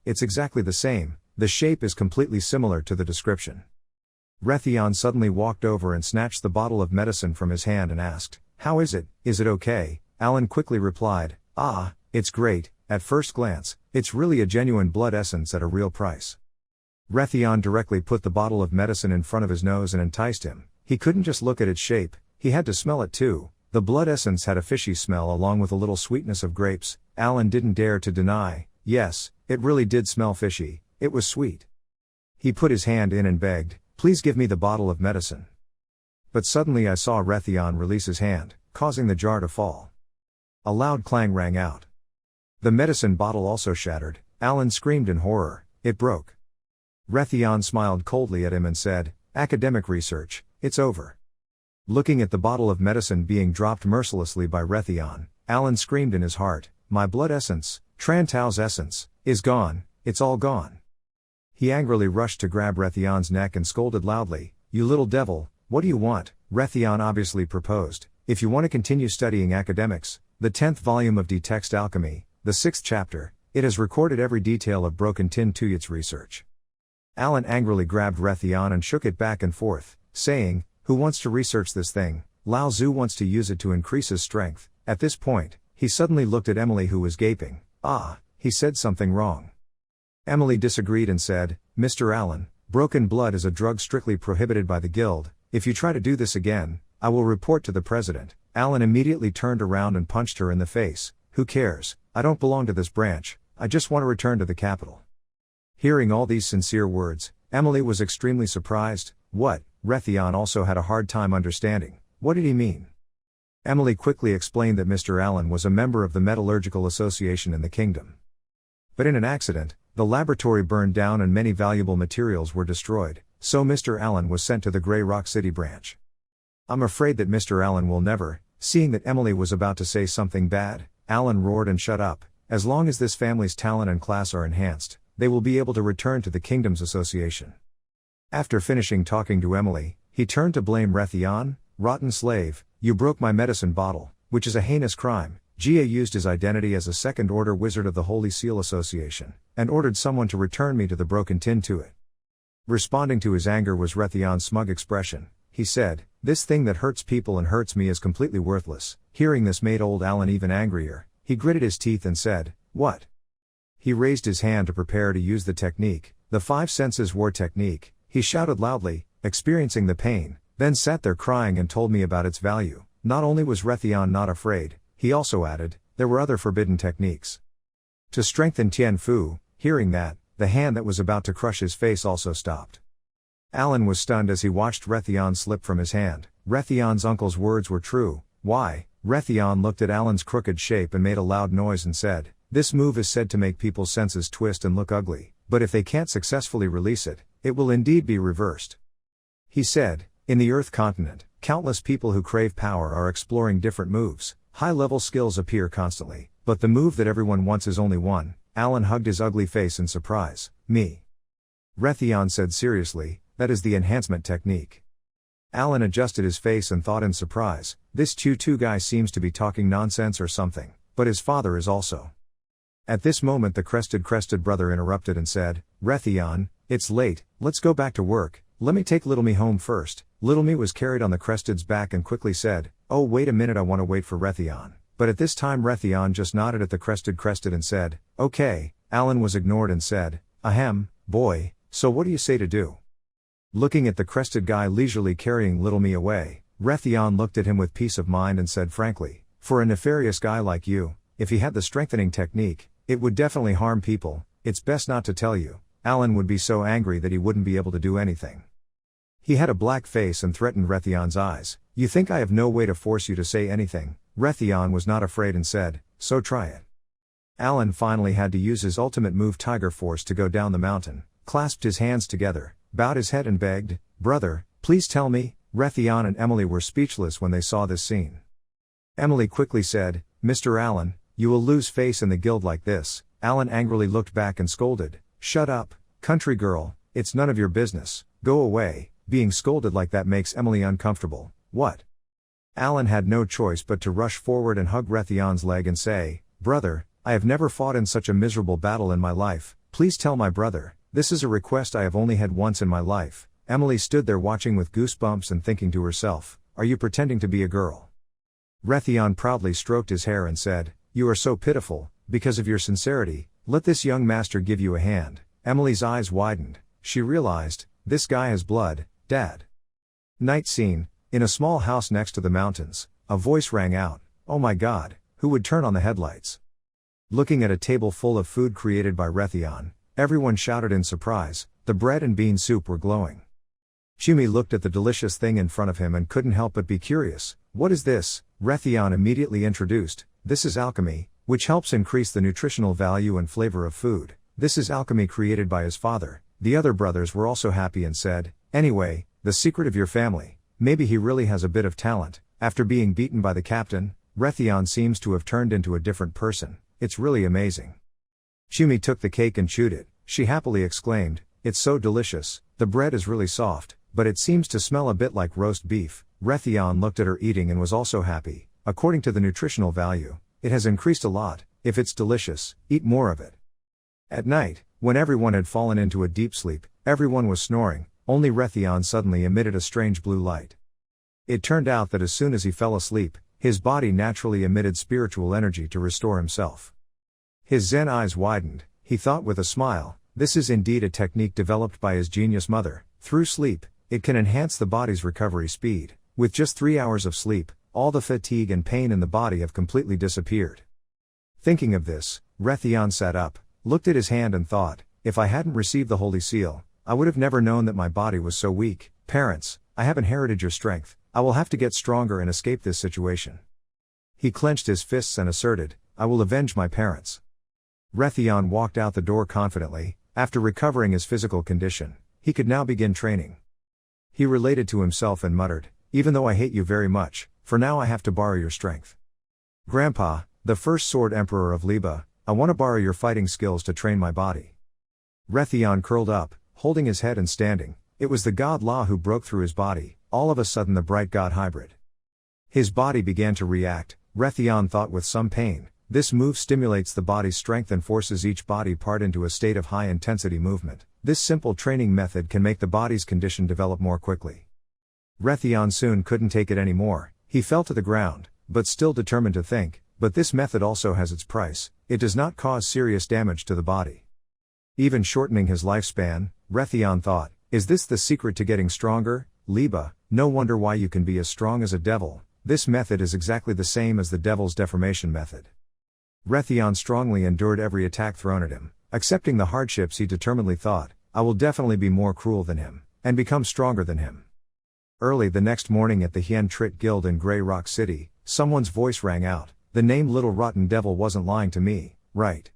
it's exactly the same, the shape is completely similar to the description. Rethon suddenly walked over and snatched the bottle of medicine from his hand and asked, how is it? Is it okay? Allen quickly replied, it's great. At first glance, it's really a genuine blood essence at a real price. Rethon directly put the bottle of medicine in front of his nose and enticed him. He couldn't just look at its shape, he had to smell it too. The blood essence had a fishy smell along with a little sweetness of grapes. Allen didn't dare to deny, yes, it really did smell fishy, it was sweet. He put his hand in and begged, please give me the bottle of medicine. but suddenly I saw Rethon release his hand, causing the jar to fall. A loud clang rang out. The medicine bottle also shattered. Alan screamed in horror. It broke. Rethon smiled coldly at him and said, "Academic research, it's over." Looking at the bottle of medicine being dropped mercilessly by Rethon, Alan screamed in his heart, "My blood essence, Trantao's essence, is gone, it's all gone." He angrily rushed to grab Rethon's neck and scolded loudly, "You little devil, what do you want?" Rethon obviously proposed, "If you want to continue studying academics, the 10th volume of Text Alchemy, the 6th chapter, it has recorded every detail of Broken Tin Tuyet's research." Alan angrily grabbed Rethon and shook it back and forth, saying, "Who wants to research this thing? Lao Tzu wants to use it to increase his strength." At this point, he suddenly looked at Emily, who was gaping. He said something wrong. Emily disagreed and said, "Mr. Allen, broken blood is a drug strictly prohibited by the guild. If you try to do this again, I will report to the president." Alan immediately turned around and punched her in the face. "Who cares? I don't belong to this branch, I just want to return to the capital." Hearing all these sincere words, Emily was extremely surprised. What? Rethon also had a hard time understanding. What did he mean? Emily quickly explained that Mr. Allen was a member of the Metallurgical Association in the kingdom. But in an accident, the laboratory burned down and many valuable materials were destroyed, so Mr. Allen was sent to the Grey Rock City branch. "I'm afraid that Mr. Allen will never," seeing that Emily was about to say something bad, Allen roared and shut up. "As long as this family's talent and class are enhanced, they will be able to return to the kingdom's association." After finishing talking to Emily, he turned to blame Rethon. "Rotten slave, you broke my medicine bottle, which is a heinous crime." Jia used his identity as a second-order wizard of the Holy Seal Association, and ordered someone to return me to the Broken Tin Tuyet. Responding to his anger was Rethon's smug expression. He said, "This thing that hurts people and hurts me is completely worthless." Hearing this made old Allen even angrier. He gritted his teeth and said, "What?" He raised his hand to prepare to use the technique, the 5 senses war technique. He shouted loudly, experiencing the pain, then sat there crying and told me about its value. Not only was Rethon not afraid, he also added, there were other forbidden techniques to strengthen Tian Fu. Hearing that, the hand that was about to crush his face also stopped. Alan was stunned as he watched Rethon slip from his hand. Rethon's uncle's words were true. Why? Rethon looked at Alan's crooked shape and made a loud noise and said, "This move is said to make people's senses twist and look ugly, but if they can't successfully release it, it will indeed be reversed." He said, "In the Earth continent, countless people who crave power are exploring different moves. High-level skills appear constantly, but the move that everyone wants is only one." Alan hugged his ugly face in surprise. "Me?" Rethon said seriously, "That is the enhancement technique." Alan adjusted his face and thought in surprise, this Tutu guy seems to be talking nonsense or something, but his father is also. At this moment the crested brother interrupted and said, "Rethon, it's late, let's go back to work, let me take Little Me home first." Little Me was carried on the crested's back and quickly said, "Oh wait a minute, I want to wait for Rethon." But at this time Rethon just nodded at the crested and said, "Okay." Alan was ignored and said, "Ahem, boy, so what do you say to do?" Looking at the crested guy leisurely carrying Little Me away, Rethon looked at him with peace of mind and said frankly, "For a nefarious guy like you, if he had the strengthening technique, it would definitely harm people. It's best not to tell you." Alan would be so angry that he wouldn't be able to do anything. He had a black face and threatened Rethon's eyes. "You think I have no way to force you to say anything?" Rethon was not afraid and said, "So try it." Alan finally had to use his ultimate move Tiger Force to go down the mountain, clasped his hands together, bowed his head and begged, "Brother, please tell me." Rethon and Emily were speechless when they saw this scene. Emily quickly said, "Mr. Allen, you will lose face in the guild like this." Alan angrily looked back and scolded, "Shut up, country girl, it's none of your business, go away." Being scolded like that makes Emily uncomfortable. "What?" Alan had no choice but to rush forward and hug Rethon's leg and say, "Brother, I have never fought in such a miserable battle in my life, please tell my brother, this is a request I have only had once in my life." Emily stood there watching with goosebumps and thinking to herself, "Are you pretending to be a girl?" Rethon proudly stroked his hair and said, "You are so pitiful, because of your sincerity, let this young master give you a hand." Emily's eyes widened, she realized, this guy has blood, Dad. Night scene. In a small house next to the mountains, a voice rang out, "Oh my God, who would turn on the headlights?" Looking at a table full of food created by Rethon, everyone shouted in surprise. The bread and bean soup were glowing. Tumi looked at the delicious thing in front of him and couldn't help but be curious. What is this? Rethon immediately introduced. This is alchemy, which helps increase the nutritional value and flavor of food. This is alchemy created by his father. The other brothers were also happy and said, anyway, the secret of your family. Maybe he really has a bit of talent. After being beaten by the captain, Rethon seems to have turned into a different person. It's really amazing. Tumi took the cake and chewed it. She happily exclaimed, it's so delicious. The bread is really soft, but it seems to smell a bit like roast beef. Rethon looked at her eating and was also happy. According to the nutritional value, it has increased a lot. If it's delicious, eat more of it. At night, when everyone had fallen into a deep sleep, everyone was snoring, only Rethon suddenly emitted a strange blue light. It turned out that as soon as he fell asleep, his body naturally emitted spiritual energy to restore himself. His Zen eyes widened. He thought with a smile, this is indeed a technique developed by his genius mother. Through sleep, it can enhance the body's recovery speed. With just 3 hours of sleep, all the fatigue and pain in the body have completely disappeared. Thinking of this, Rethon sat up, looked at his hand and thought, if I hadn't received the Holy Seal, I would have never known that my body was so weak. Parents, I have inherited your strength. I will have to get stronger and escape this situation. He clenched his fists and asserted, I will avenge my parents. Rethon walked out the door confidently. After recovering his physical condition, he could now begin training. He related to himself and muttered, even though I hate you very much, for now I have to borrow your strength. Grandpa, the first sword emperor of Liba, I want to borrow your fighting skills to train my body. Rethon curled up, holding his head and standing. It was the god La who broke through his body, all of a sudden the bright god hybrid. His body began to react. Rethon thought with some pain. This move stimulates the body's strength and forces each body part into a state of high-intensity movement. This simple training method can make the body's condition develop more quickly. Rethon soon couldn't take it anymore. He fell to the ground, but still determined to think, but this method also has its price. It does not cause serious damage to the body, even shortening his lifespan. Rethon thought, is this the secret to getting stronger? Liba, no wonder why you can be as strong as a devil. This method is exactly the same as the devil's deformation method. Rethon strongly endured every attack thrown at him. Accepting the hardships, he determinedly thought, I will definitely be more cruel than him, and become stronger than him. Early the next morning at the Hien Trit Guild in Grey Rock City, someone's voice rang out. The name Little Rotten Devil wasn't lying to me, right?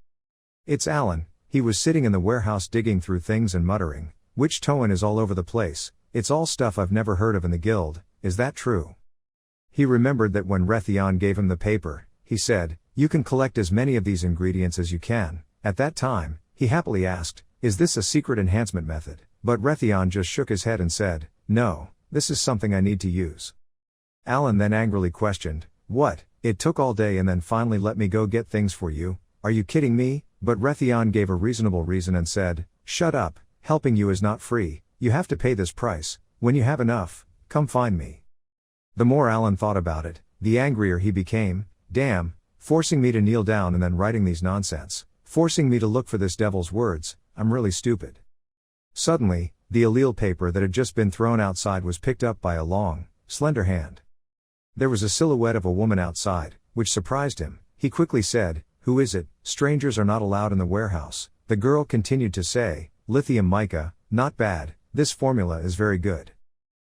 It's Alan. He was sitting in the warehouse digging through things and muttering, Witch Toan is all over the place. It's all stuff I've never heard of in the guild. Is that true? He remembered that when Rethon gave him the paper, he said, you can collect as many of these ingredients as you can. At that time, he happily asked, is this a secret enhancement method? But Rethon just shook his head and said, no, this is something I need to use. Alan then angrily questioned, what? It took all day and then finally let me go get things for you? Are you kidding me? But Rethon gave a reasonable reason and said, shut up, helping you is not free, you have to pay this price. When you have enough, come find me. The more Alan thought about it, the angrier he became. Damn, forcing me to kneel down and then writing these nonsense, forcing me to look for this devil's words, I'm really stupid. Suddenly, the allele paper that had just been thrown outside was picked up by a long, slender hand. There was a silhouette of a woman outside, which surprised him. He quickly said, who is it? Strangers are not allowed in the warehouse. The girl continued to say, lithium mica, not bad, this formula is very good.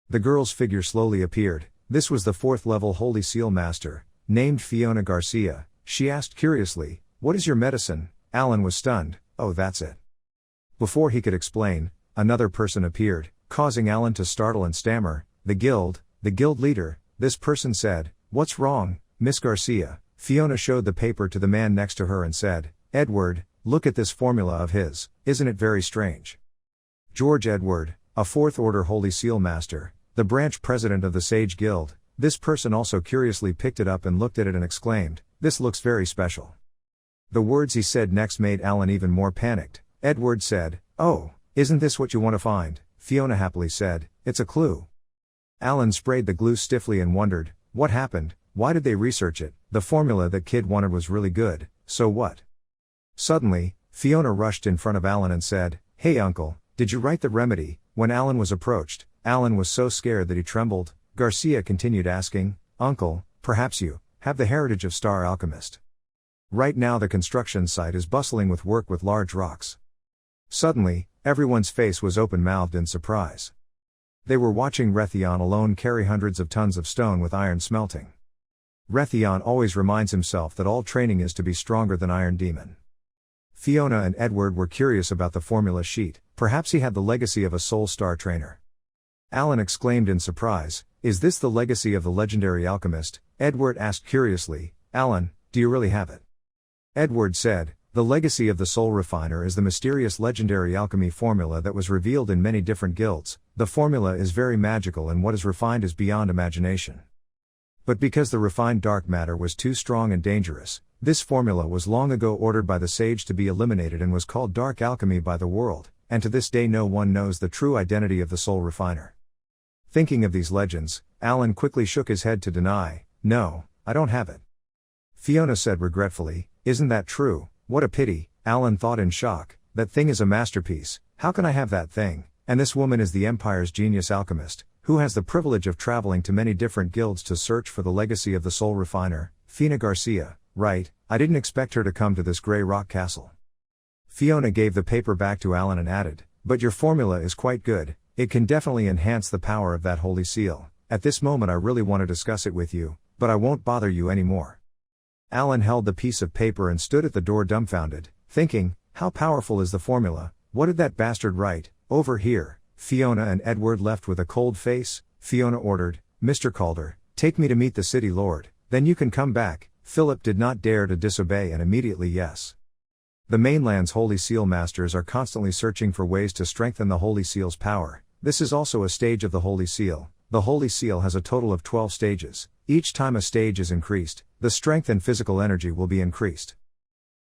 The girl's figure slowly appeared. This was the 4th level Holy Seal Master, named Fiona Garcia. She asked curiously, what is your medicine? Alan was stunned. Oh, that's it. Before he could explain, another person appeared, causing Alan to startle and stammer, the guild leader. This person said, what's wrong, Miss Garcia? Fiona showed the paper to the man next to her and said, Edward, look at this formula of his, isn't it very strange? George Edward, a 4th Order Holy Seal Master, the branch president of the Sage Guild. This person also curiously picked it up and looked at it and exclaimed, this looks very special. The words he said next made Alan even more panicked. Edward said, oh, isn't this what you want to find? Fiona happily said, it's a clue. Alan sprayed the glue stiffly and wondered, what happened? Why did they research it? The formula that kid wanted was really good, so what? Suddenly, Fiona rushed in front of Alan and said, hey uncle, did you write the remedy? When Alan was approached, Alan was so scared that he trembled. Garcia continued asking, uncle, perhaps you have the heritage of Star Alchemist. Right now the construction site is bustling with work with large rocks. Suddenly, everyone's face was open-mouthed in surprise. They were watching Rethon alone carry hundreds of tons of stone with iron smelting. Rethon always reminds himself that all training is to be stronger than Iron Demon. Fiona and Edward were curious about the formula sheet. Perhaps he had the legacy of a Soul Star trainer. Alan exclaimed in surprise, "Is this the legacy of the legendary alchemist?" Edward asked curiously, "Alan, do you really have it?" Edward said, "The legacy of the Soul Refiner is the mysterious legendary alchemy formula that was revealed in many different guilds. The formula is very magical and what is refined is beyond imagination. But because the refined dark matter was too strong and dangerous, this formula was long ago ordered by the sage to be eliminated and was called dark alchemy by the world, and to this day no one knows the true identity of the Soul Refiner." Thinking of these legends, Alan quickly shook his head to deny, "No, I don't have it." Fiona said regretfully, "Isn't that true? What a pity." Alan thought in shock, "That thing is a masterpiece, how can I have that thing? And this woman is the Empire's genius alchemist, who has the privilege of traveling to many different guilds to search for the legacy of the Soul Refiner, Fina Garcia, right? I didn't expect her to come to this grey rock castle." Fiona gave the paper back to Alan and added, "But your formula is quite good, it can definitely enhance the power of that holy seal. At this moment I really want to discuss it with you, but I won't bother you anymore." Alan held the piece of paper and stood at the door dumbfounded, thinking, how powerful is the formula? What did that bastard write? "Over here." Fiona and Edward left with a cold face. Fiona ordered, "Mr. Calder, take me to meet the city lord, then you can come back." Philip did not dare to disobey and immediately yes. The mainland's Holy Seal masters are constantly searching for ways to strengthen the Holy Seal's power. This is also a stage of the Holy Seal. The Holy Seal has a total of 12 stages. Each time a stage is increased, the strength and physical energy will be increased.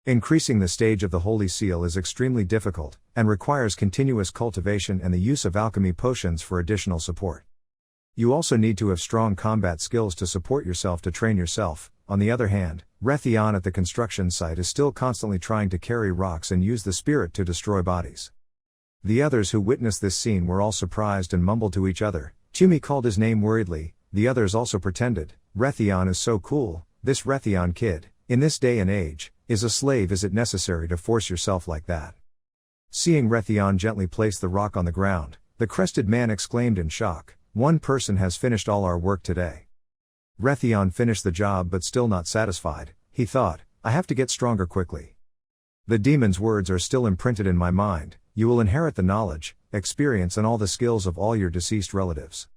Increasing the stage of the Holy Seal is extremely difficult, and requires continuous cultivation and the use of alchemy potions for additional support. You also need to have strong combat skills to support yourself to train yourself. On the other hand, Rethon at the construction site is still constantly trying to carry rocks and use the spirit to destroy bodies. The others who witnessed this scene were all surprised and mumbled to each other. Tumi called his name worriedly, the others also pretended, "Rethon is so cool, this Rethon kid, in this day and age, is a slave. Is it necessary to force yourself like that?" Seeing Rethon gently place the rock on the ground, the crested man exclaimed in shock, "One person has finished all our work today." Rethon finished the job but still not satisfied. He thought, "I have to get stronger quickly. The demon's words are still imprinted in my mind. You will inherit the knowledge, experience and all the skills of all your deceased relatives."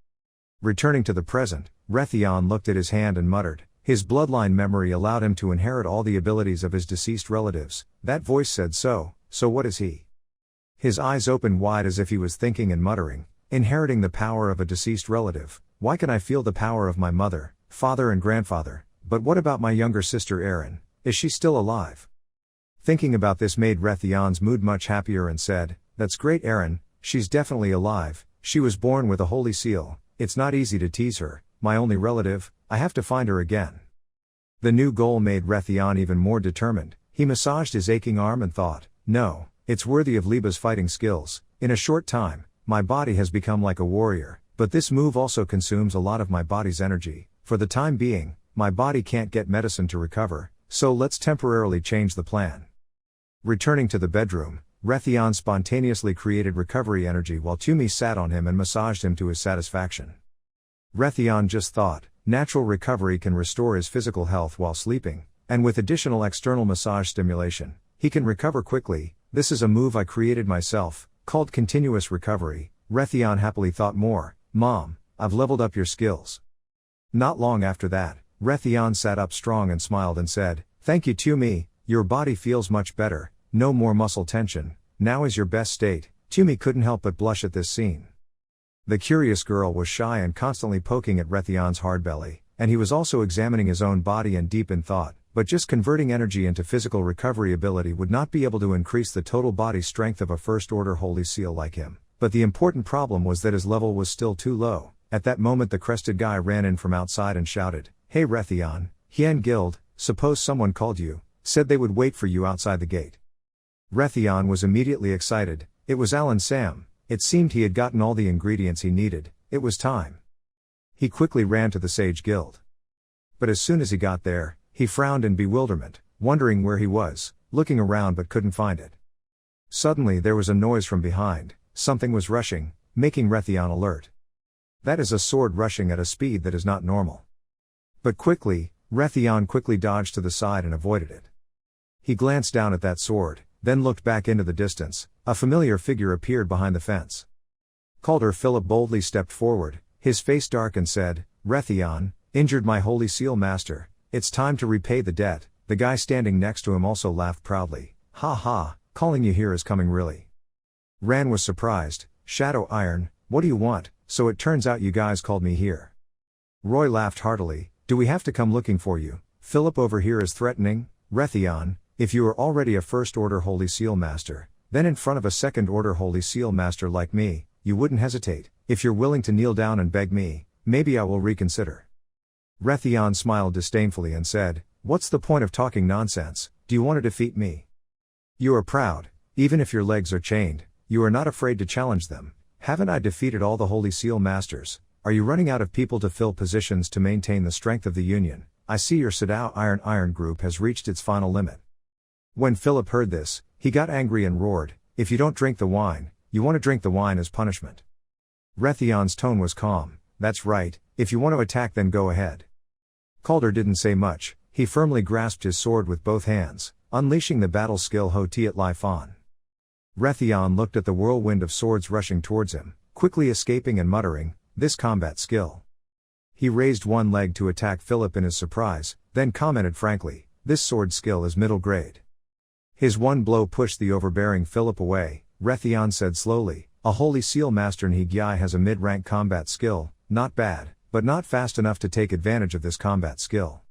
Returning to the present, Rethon looked at his hand and muttered. His bloodline memory allowed him to inherit all the abilities of his deceased relatives. That voice said so what is he? His eyes opened wide as if he was thinking and muttering, "Inheriting the power of a deceased relative. Why can I feel the power of my mother, father and grandfather, but what about my younger sister Erin? Is she still alive?" Thinking about this made Rethon's mood much happier and said, "That's great Erin, she's definitely alive, she was born with a holy seal, it's not easy to tease her, my only relative, I have to find her again." The new goal made Rethon even more determined. He massaged his aching arm and thought, "No, it's worthy of Liba's fighting skills. In a short time, my body has become like a warrior, but this move also consumes a lot of my body's energy. For the time being, my body can't get medicine to recover, so let's temporarily change the plan." Returning to the bedroom, Rethon spontaneously created recovery energy while Tumi sat on him and massaged him to his satisfaction. Rethon just thought, natural recovery can restore his physical health while sleeping, and with additional external massage stimulation, he can recover quickly. This is a move I created myself, called continuous recovery. Rethon happily thought more, "Mom, I've leveled up your skills." Not long after that, Rethon sat up strong and smiled and said, "Thank you Tumi, your body feels much better, no more muscle tension, now is your best state." Tumi couldn't help but blush at this scene. The curious girl was shy and constantly poking at Rethon's hard belly, and he was also examining his own body and deep in thought, but just converting energy into physical recovery ability would not be able to increase the total body strength of a first-order Holy Seal like him. But the important problem was that his level was still too low. At that moment the crested guy ran in from outside and shouted, "Hey Rethon, Hien Guild, suppose someone called you, said they would wait for you outside the gate." Rethon was immediately excited. It was Alan Sam. It seemed he had gotten all the ingredients he needed. It was time. He quickly ran to the Sage Guild. But as soon as he got there, he frowned in bewilderment, wondering where he was, looking around but couldn't find it. Suddenly there was a noise from behind. Something was rushing, making Rethon alert. That is a sword rushing at a speed that is not normal. But quickly, Rethon quickly dodged to the side and avoided it. He glanced down at that sword, then looked back into the distance. A familiar figure appeared behind the fence. Calder Philip boldly stepped forward, his face dark, and said, "Rethon, injured my holy seal master, it's time to repay the debt." The guy standing next to him also laughed proudly. "Ha ha, calling you here is coming really." Ran was surprised. "Shadow Iron, what do you want? So it turns out you guys called me here." Roy laughed heartily. "Do we have to come looking for you? Philip over here is threatening." "Rethon, if you are already a First Order Holy Seal Master, then in front of a Second Order Holy Seal Master like me, you wouldn't hesitate. If you're willing to kneel down and beg me, maybe I will reconsider." Rethon smiled disdainfully and said, "What's the point of talking nonsense? Do you want to defeat me? You are proud, even if your legs are chained, you are not afraid to challenge them. Haven't I defeated all the Holy Seal Masters? Are you running out of people to fill positions to maintain the strength of the Union? I see your Shadow Iron group has reached its final limit." When Philip heard this, he got angry and roared, "If you don't drink the wine, you want to drink the wine as punishment." Rethon's tone was calm. "That's right, if you want to attack then go ahead." Calder didn't say much. He firmly grasped his sword with both hands, unleashing the battle skill Hotiat Lifon. Rethon looked at the whirlwind of swords rushing towards him, quickly escaping and muttering, "This combat skill." He raised one leg to attack Philip in his surprise, then commented frankly, "This sword skill is middle grade." His one blow pushed the overbearing Philip away. Rethon said slowly, "A Holy Seal Master Nhigyai has a mid-rank combat skill, not bad, but not fast enough to take advantage of this combat skill."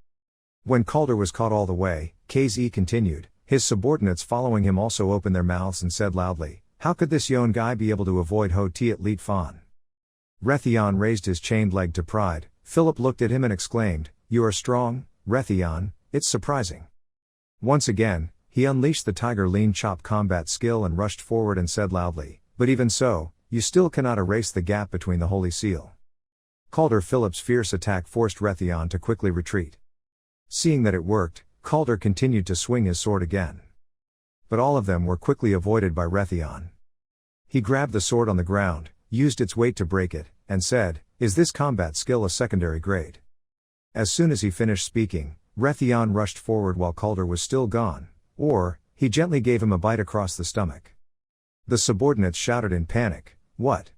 When Calder was caught all the way, KZ continued, his subordinates following him also opened their mouths and said loudly, "How could this Yon guy be able to avoid Hotiat Lifon?" Rethon raised his chained leg to pride. Philip looked at him and exclaimed, "You are strong, Rethon, it's surprising." Once again, he unleashed the Tiger Lean Chop combat skill and rushed forward and said loudly, "But even so, you still cannot erase the gap between the Holy Seal." Calder Philip's fierce attack forced Rethon to quickly retreat. Seeing that it worked, Calder continued to swing his sword again. But all of them were quickly avoided by Rethon. He grabbed the sword on the ground, used its weight to break it, and said, "Is this combat skill a secondary grade?" As soon as he finished speaking, Rethon rushed forward while Calder was still gone, or, he gently gave him a bite across the stomach. The subordinates shouted in panic, "What?"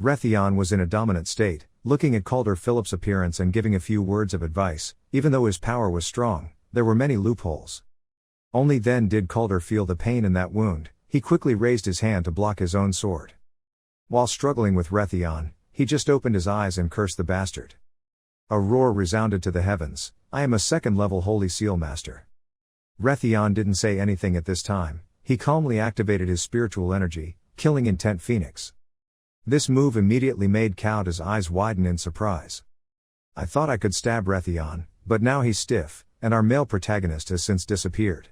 Rethon was in a dominant state, looking at Calder Philip's appearance and giving a few words of advice. Even though his power was strong, there were many loopholes. Only then did Calder feel the pain in that wound. He quickly raised his hand to block his own sword. While struggling with Rethon, he just opened his eyes and cursed the bastard. A roar resounded to the heavens, "I am a second-level Holy Seal Master." Rethon didn't say anything at this time. He calmly activated his spiritual energy, killing Intent Phoenix. This move immediately made Cowda's eyes widen in surprise. "I thought I could stab Rethon, but now he's stiff, and our male protagonist has since disappeared."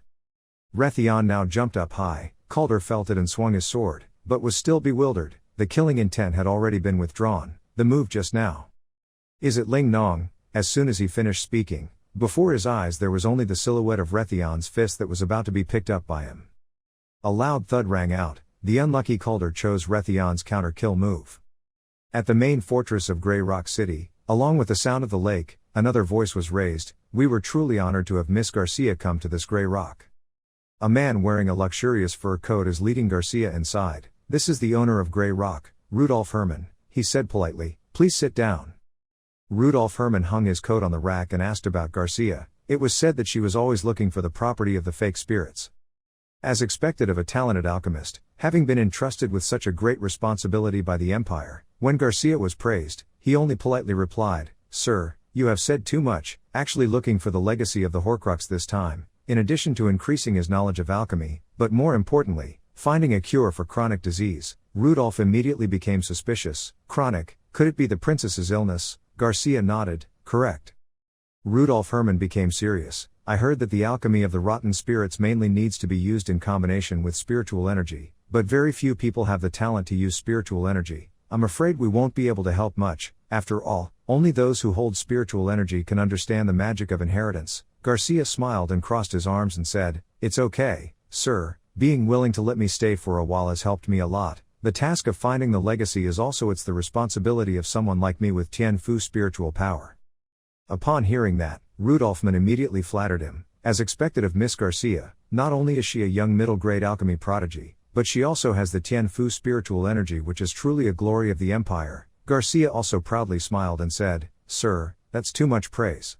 Rethon now jumped up high. Calder felt it and swung his sword, but was still bewildered. The killing intent had already been withdrawn, the move just now. "Is it Ling Nong?" As soon as he finished speaking, before his eyes there was only the silhouette of Rethon's fist that was about to be picked up by him. A loud thud rang out. The unlucky Calder chose Rethon's counter-kill move. At the main fortress of Grey Rock City, along with the sound of the lake, another voice was raised. "We were truly honored to have Miss Garcia come to this Grey Rock." A man wearing a luxurious fur coat is leading Garcia inside. "This is the owner of Grey Rock, Rudolf Herman," he said politely. "Please sit down." Rudolf Herman hung his coat on the rack and asked about Garcia. It was said that she was always looking for the property of the fake spirits. As expected of a talented alchemist, having been entrusted with such a great responsibility by the Empire, when Garcia was praised, he only politely replied, "Sir, you have said too much," actually looking for the legacy of the Horcrux this time, in addition to increasing his knowledge of alchemy, but more importantly, finding a cure for chronic disease. Rudolf immediately became suspicious. "Chronic, could it be the princess's illness?" Garcia nodded, "Correct." Rudolf Herman became serious. "I heard that the alchemy of the rotten spirits mainly needs to be used in combination with spiritual energy, but very few people have the talent to use spiritual energy. I'm afraid we won't be able to help much. After all, only those who hold spiritual energy can understand the magic of inheritance." Garcia smiled and crossed his arms and said, "It's okay, sir, being willing to let me stay for a while has helped me a lot. The task of finding the legacy is also the responsibility of someone like me with Tianfu spiritual power. Upon hearing that, Rudolphman immediately flattered him. As expected of Miss Garcia, not only is she a young middle-grade alchemy prodigy, but she also has the Tianfu spiritual energy, which is truly a glory of the empire. Garcia also proudly smiled and said, "Sir, that's too much praise."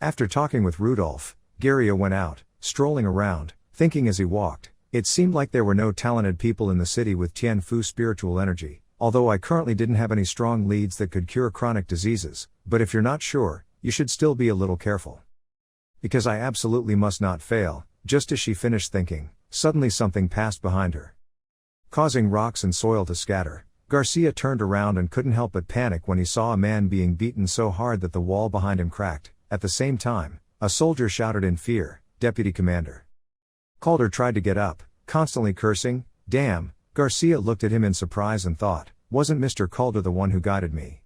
After talking with Rudolph, Garia went out, strolling around, thinking as he walked, it seemed like there were no talented people in the city with Tianfu spiritual energy, although I currently didn't have any strong leads that could cure chronic diseases, but if you're not sure, you should still be a little careful. Because I absolutely must not fail. Just as she finished thinking, suddenly something passed behind her, causing rocks and soil to scatter. Garcia turned around and couldn't help but panic when he saw a man being beaten so hard that the wall behind him cracked. At the same time, a soldier shouted in fear, "Deputy Commander." Calder tried to get up, constantly cursing, "Damn." Garcia looked at him in surprise and thought, wasn't Mr. Calder the one who guided me?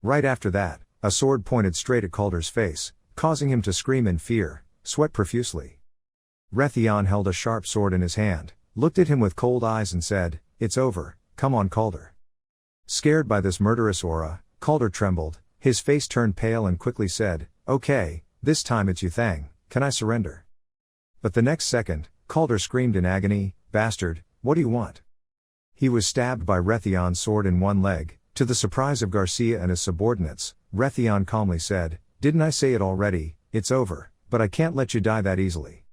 Right after that, a sword pointed straight at Calder's face, causing him to scream in fear, sweat profusely. Rethon held a sharp sword in his hand, looked at him with cold eyes and said, "It's over, come on Calder." Scared by this murderous aura, Calder trembled, his face turned pale and quickly said, "Okay, this time it's you Thang, can I surrender?" But the next second, Calder screamed in agony, "Bastard, what do you want?" He was stabbed by Rethon's sword in one leg. To the surprise of Garcia and his subordinates, Rethon calmly said, "Didn't I say it already, it's over, but I can't let you die that easily."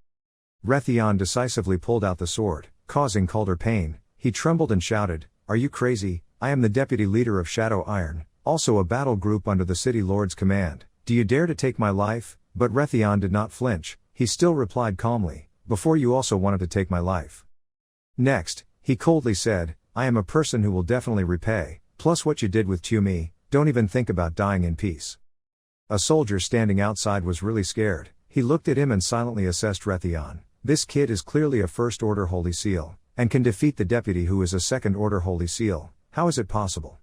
Rethon decisively pulled out the sword, causing Calder pain. He trembled and shouted, "Are you crazy? I am the deputy leader of Shadow Iron, also a battle group under the city lord's command. Do you dare to take my life?" But Rethon did not flinch, he still replied calmly, "Before you also wanted to take my life." Next, he coldly said, "I am a person who will definitely repay, plus what you did with Tumi, don't even think about dying in peace." A soldier standing outside was really scared. He looked at him and silently assessed Rethon. This kid is clearly a first-order Holy Seal, and can defeat the deputy who is a second-order Holy Seal. How is it possible?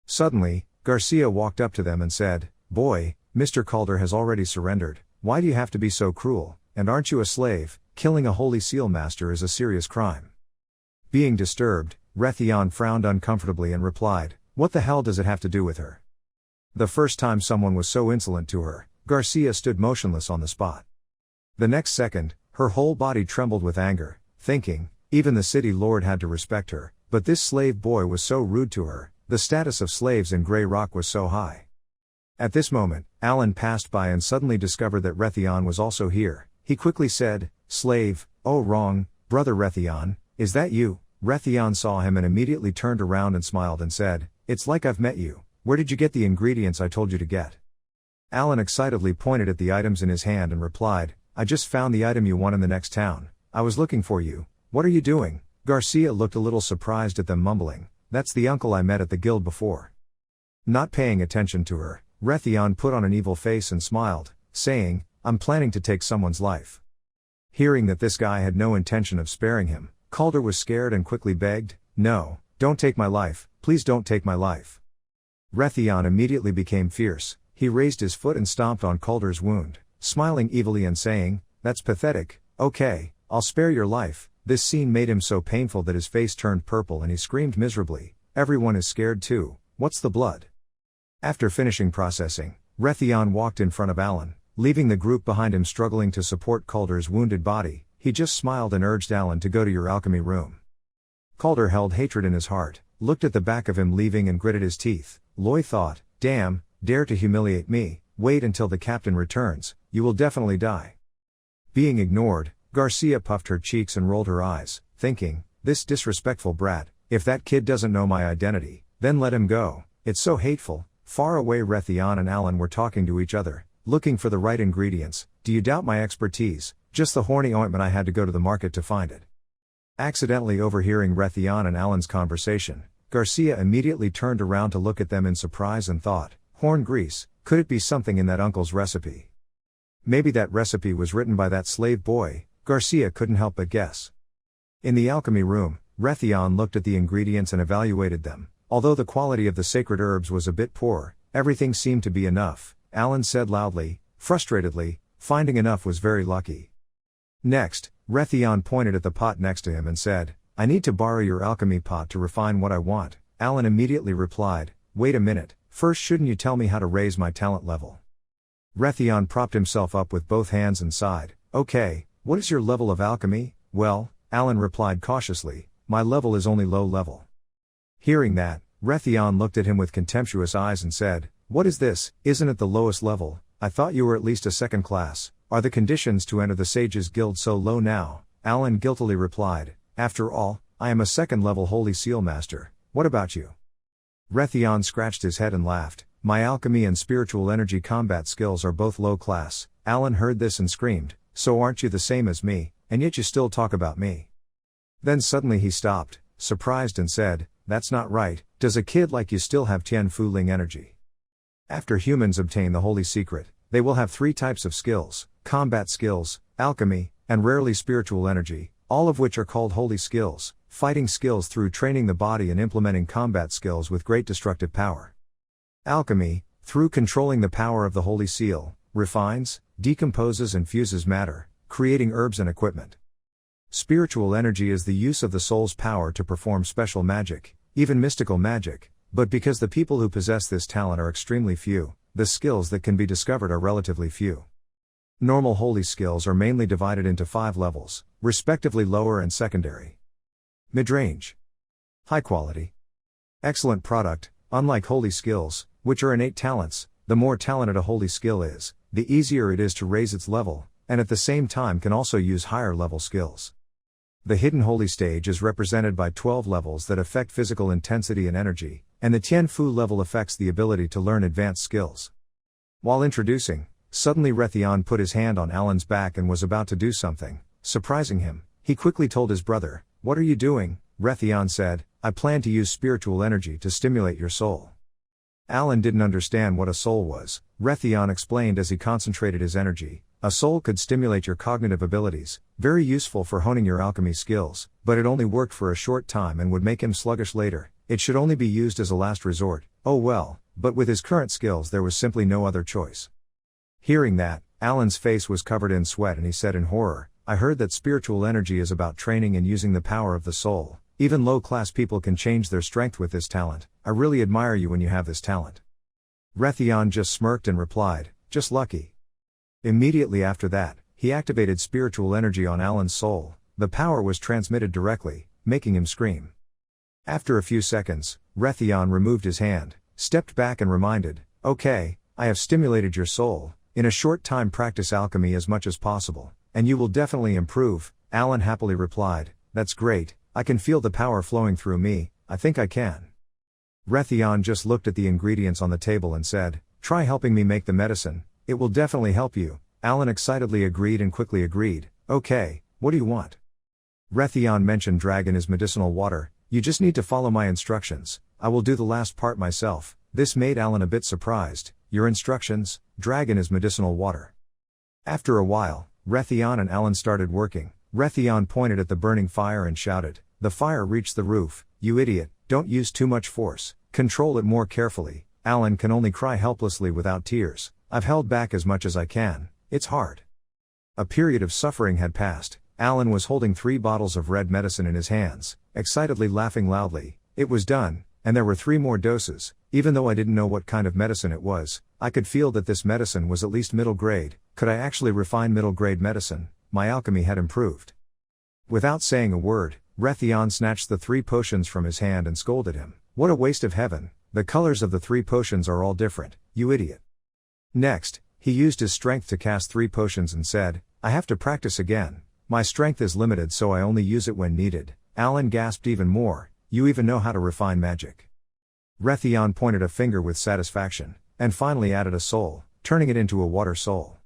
Suddenly, Garcia walked up to them and said, "Boy, Mr. Calder has already surrendered. Why do you have to be so cruel, and aren't you a slave? Killing a Holy Seal master is a serious crime." Being disturbed, Rethon frowned uncomfortably and replied, "What the hell does it have to do with her?" The first time someone was so insolent to her, Garcia stood motionless on the spot. The next second, her whole body trembled with anger, thinking, even the city lord had to respect her, but this slave boy was so rude to her, the status of slaves in Grey Rock was so high. At this moment, Alan passed by and suddenly discovered that Rethon was also here. He quickly said, "Slave, oh wrong, brother Rethon, is that you?" Rethon saw him and immediately turned around and smiled and said, "It's like I've met you. Where did you get the ingredients I told you to get?" Alan excitedly pointed at the items in his hand and replied, "I just found the item you want in the next town. I was looking for you. What are you doing?" Garcia looked a little surprised at them, mumbling, "That's the uncle I met at the guild before." Not paying attention to her, Rethon put on an evil face and smiled, saying, "I'm planning to take someone's life." Hearing that this guy had no intention of sparing him, Calder was scared and quickly begged, "No, don't take my life, please don't take my life." Rethon immediately became fierce. He raised his foot and stomped on Calder's wound, smiling evilly and saying, "That's pathetic. Okay, I'll spare your life." This scene made him so painful that his face turned purple and he screamed miserably, "Everyone is scared too, what's the blood?" After finishing processing, Rethon walked in front of Alan, leaving the group behind him struggling to support Calder's wounded body. He just smiled and urged Alan to go to your alchemy room. Calder held hatred in his heart, looked at the back of him leaving and gritted his teeth. Loy thought, "Damn, dare to humiliate me, wait until the captain returns, you will definitely die." Being ignored, Garcia puffed her cheeks and rolled her eyes, thinking, "This disrespectful brat, if that kid doesn't know my identity, then let him go, it's so hateful." Far away, Rethon and Alan were talking to each other, looking for the right ingredients. "Do you doubt my expertise? Just the horny ointment, I had to go to the market to find it." Accidentally overhearing Rethon and Alan's conversation, Garcia immediately turned around to look at them in surprise and thought, "Horn grease, could it be something in that uncle's recipe? Maybe that recipe was written by that slave boy." Garcia couldn't help but guess. In the alchemy room, Rethon looked at the ingredients and evaluated them. Although the quality of the sacred herbs was a bit poor, everything seemed to be enough. Alan said loudly, frustratedly, finding enough was very lucky. Next, Rethon pointed at the pot next to him and said, I need to borrow your alchemy pot to refine what I want. Alan immediately replied, wait a minute, first shouldn't you tell me how to raise my talent level? Rethon propped himself up with both hands and sighed, okay, what is your level of alchemy? Well, Alan replied cautiously, my level is only low level. Hearing that, Rethon looked at him with contemptuous eyes and said, what is this, isn't it the lowest level? I thought you were at least a second class. Are the conditions to enter the Sages Guild so low now? Alan guiltily replied, after all, I am a second level Holy Seal Master. What about you? Rethon scratched his head and laughed, my alchemy and spiritual energy combat skills are both low class. Alan heard this and screamed, so aren't you the same as me, and yet you still talk about me? Then suddenly he stopped, surprised and said, that's not right, does a kid like you still have Tian Fu Ling energy? After humans obtain the holy secret, they will have 3 types of skills, combat skills, alchemy, and rarely spiritual energy, all of which are called holy skills, fighting skills through training the body and implementing combat skills with great destructive power. Alchemy, through controlling the power of the holy seal, refines, decomposes and fuses matter, creating herbs and equipment. Spiritual energy is the use of the soul's power to perform special magic, even mystical magic, but because the people who possess this talent are extremely few, the skills that can be discovered are relatively few. Normal holy skills are mainly divided into 5 levels, respectively lower and secondary. Mid-range. High quality. Excellent product. Unlike holy skills, which are innate talents, the more talented a holy skill is, the easier it is to raise its level, and at the same time can also use higher level skills. The hidden holy stage is represented by 12 levels that affect physical intensity and energy, and the Tian Fu level affects the ability to learn advanced skills. While introducing, suddenly Rethon put his hand on Alan's back and was about to do something, surprising him. He quickly told his brother, what are you doing? Rethon said, I plan to use spiritual energy to stimulate your soul. Alan didn't understand what a soul was. Rethon explained as he concentrated his energy, a soul could stimulate your cognitive abilities, very useful for honing your alchemy skills, but it only worked for a short time and would make him sluggish later. It should only be used as a last resort. Oh well, but with his current skills there was simply no other choice. Hearing that, Alan's face was covered in sweat and he said in horror, I heard that spiritual energy is about training and using the power of the soul. Even low-class people can change their strength with this talent. I really admire you when you have this talent. Rethon just smirked and replied, just lucky. Immediately after that, he activated spiritual energy on Alan's soul. The power was transmitted directly, making him scream. After a few seconds, Rethon removed his hand, stepped back and reminded, okay, I have stimulated your soul. In a short time practice alchemy as much as possible, and you will definitely improve. Alan happily replied, that's great, I can feel the power flowing through me, I think I can. Rethon just looked at the ingredients on the table and said, try helping me make the medicine, it will definitely help you. Alan excitedly agreed and quickly agreed, okay, what do you want? Rethon mentioned dragon is medicinal water, you just need to follow my instructions, I will do the last part myself. This made Alan a bit surprised, your instructions, dragon is medicinal water. After a while, Rethon and Alan started working. Rethon pointed at the burning fire and shouted, the fire reached the roof, you idiot, don't use too much force, control it more carefully. Alan can only cry helplessly without tears, I've held back as much as I can, it's hard. A period of suffering had passed. Alan was holding 3 bottles of red medicine in his hands, excitedly laughing loudly. It was done, and there were 3 more doses. Even though I didn't know what kind of medicine it was, I could feel that this medicine was at least middle grade. Could I actually refine middle grade medicine? My alchemy had improved. Without saying a word, Rethon snatched the 3 potions from his hand and scolded him. What a waste of heaven, the colors of the 3 potions are all different, you idiot. Next, he used his strength to cast 3 potions and said, I have to practice again. My strength is limited so I only use it when needed. Alan gasped even more, you even know how to refine magic. Rethon pointed a finger with satisfaction, and finally added a soul, turning it into a water soul.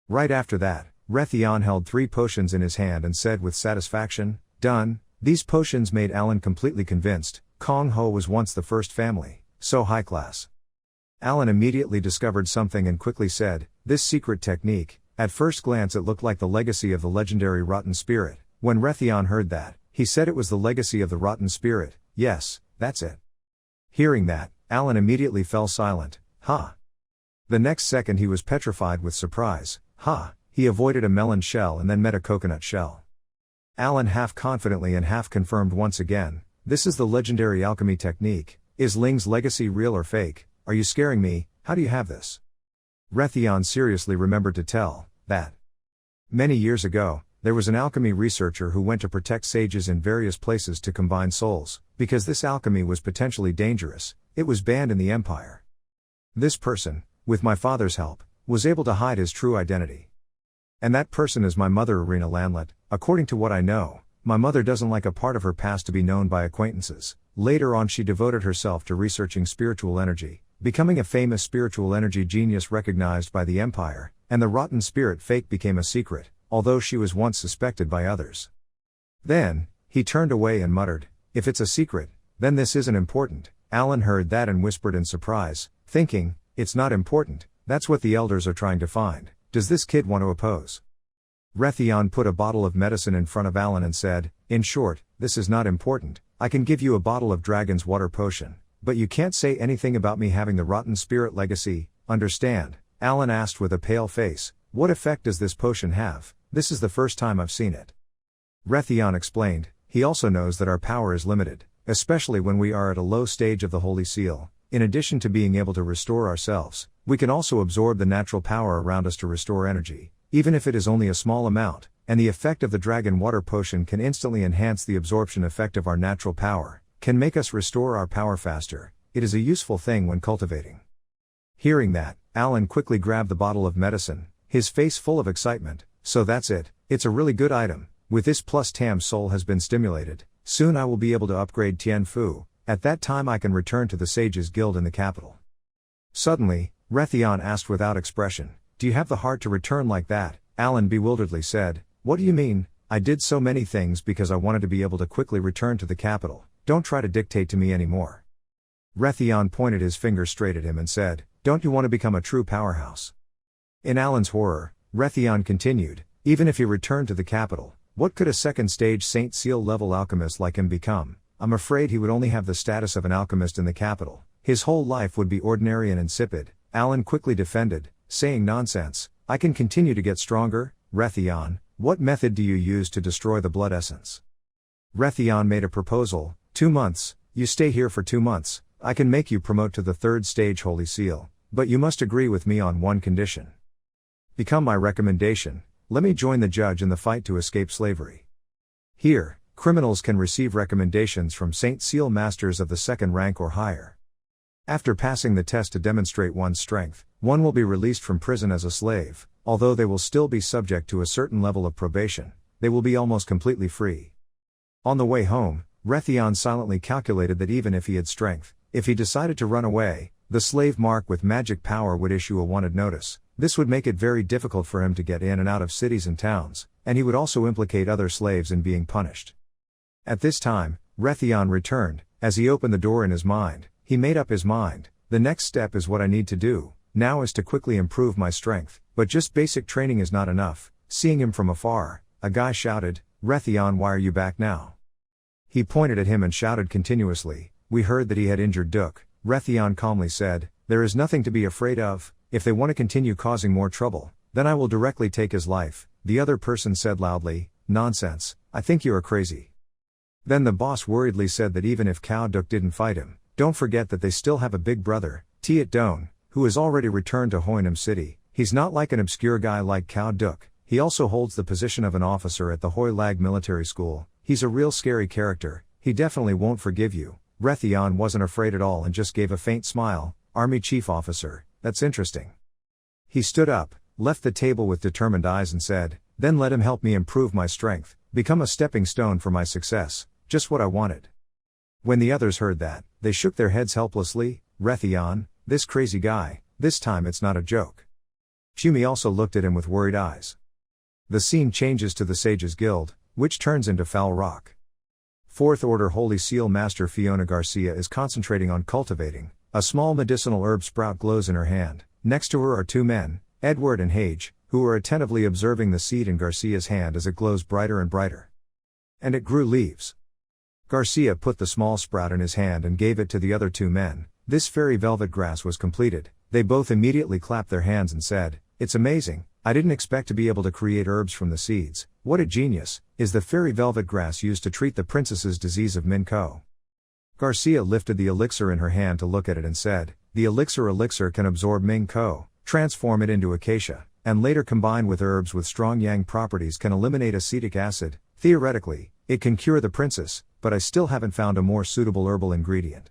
Right after that, Rethon held 3 potions in his hand and said with satisfaction, done. These potions made Alan completely convinced, Kong Ho was once the first family, so high class. Alan immediately discovered something and quickly said, this secret technique, at first glance it looked like the legacy of the legendary rotten spirit. When Rethon heard that, he said it was the legacy of the rotten spirit. Yes, that's it. Hearing that, Alan immediately fell silent. Ha! The next second he was petrified with surprise. Ha! He avoided a melon shell and then met a coconut shell. Alan half confidently and half confirmed once again, this is the legendary alchemy technique. Is Ling's legacy real or fake? Are you scaring me? How do you have this? Rethon seriously remembered to tell, that many years ago, there was an alchemy researcher who went to protect sages in various places to combine souls, because this alchemy was potentially dangerous. It was banned in the Empire. This person, with my father's help, was able to hide his true identity. And that person is my mother, Irina Landlet. According to what I know, my mother doesn't like a part of her past to be known by acquaintances. Later on, she devoted herself to researching spiritual energy, becoming a famous spiritual energy genius recognized by the Empire, and the rotten spirit fake became a secret, although she was once suspected by others. Then, he turned away and muttered, if it's a secret, then this isn't important. Alan heard that and whispered in surprise, thinking, it's not important, that's what the elders are trying to find. Does this kid want to oppose? Rethon put a bottle of medicine in front of Alan and said, in short, this is not important. I can give you a bottle of dragon's water potion, but you can't say anything about me having the rotten spirit legacy, understand? Alan asked with a pale face, what effect does this potion have? This is the first time I've seen it. Rethon explained, he also knows that our power is limited, especially when we are at a low stage of the Holy Seal. In addition to being able to restore ourselves, we can also absorb the natural power around us to restore energy, even if it is only a small amount, and the effect of the dragon water potion can instantly enhance the absorption effect of our natural power, can make us restore our power faster. It is a useful thing when cultivating. Hearing that, Alan quickly grabbed the bottle of medicine, his face full of excitement. So that's it, it's a really good item. With this plus Tam's soul has been stimulated, soon I will be able to upgrade Tian Fu. At that time I can return to the Sages Guild in the capital. Suddenly, Rethon asked without expression, do you have the heart to return like that? Alan bewilderedly said, what do you mean? I did so many things because I wanted to be able to quickly return to the capital. Don't try to dictate to me anymore. Rethon pointed his finger straight at him and said, don't you want to become a true powerhouse? In Alan's horror, Rethon continued, even if he returned to the capital, what could a second stage Saint Seal level alchemist like him become? I'm afraid he would only have the status of an alchemist in the capital. His whole life would be ordinary and insipid. Alan quickly defended, saying nonsense, I can continue to get stronger. Rethon, what method do you use to destroy the blood essence? Rethon made a proposal, 2 months, you stay here for 2 months, I can make you promote to the 3rd stage Holy Seal, but you must agree with me on one condition. Become my recommendation, let me join the judge in the fight to escape slavery. Here, criminals can receive recommendations from Saint Seal masters of the 2nd rank or higher. After passing the test to demonstrate one's strength, one will be released from prison as a slave. Although they will still be subject to a certain level of probation, they will be almost completely free. On the way home, Rethon silently calculated that even if he had strength, if he decided to run away, the slave mark with magic power would issue a wanted notice. This would make it very difficult for him to get in and out of cities and towns, and he would also implicate other slaves in being punished. At this time, Rethon returned. As he opened the door in his mind, he made up his mind, the next step is what I need to do, now is to quickly improve my strength, but just basic training is not enough. Seeing him from afar, a guy shouted, Rethon, why are you back now? He pointed at him and shouted continuously, we heard that he had injured Duke. Rethon calmly said, there is nothing to be afraid of, if they want to continue causing more trouble, then I will directly take his life. The other person said loudly, nonsense, I think you are crazy. Then the boss worriedly said that even if Cao Duke didn't fight him, don't forget that they still have a big brother, Tiat Don, who has already returned to Hoinam City. He's not like an obscure guy like Cao Duke, he also holds the position of an officer at the Hoi Lag military school. He's a real scary character, he definitely won't forgive you. Rethon wasn't afraid at all and just gave a faint smile, Army Chief Officer, that's interesting. He stood up, left the table with determined eyes and said, then let him help me improve my strength, become a stepping stone for my success, just what I wanted. When the others heard that, they shook their heads helplessly. Rethon, this crazy guy, this time it's not a joke. Tumi also looked at him with worried eyes. The scene changes to the Sages Guild, which turns into Foul Rock. 4th Order Holy Seal Master Fiona Garcia is concentrating on cultivating. A small medicinal herb sprout glows in her hand. Next to her are 2 men, Edward and Hage, who are attentively observing the seed in Garcia's hand as it glows brighter and brighter. And it grew leaves. Garcia put the small sprout in his hand and gave it to the other 2 men. This fairy velvet grass was completed. They both immediately clapped their hands and said, it's amazing, I didn't expect to be able to create herbs from the seeds. What a genius, is the fairy velvet grass used to treat the princess's disease of Minko. Garcia lifted the elixir in her hand to look at it and said, the elixir can absorb Minko, transform it into acacia, and later combine with herbs with strong yang properties can eliminate acetic acid. Theoretically, it can cure the princess, but I still haven't found a more suitable herbal ingredient.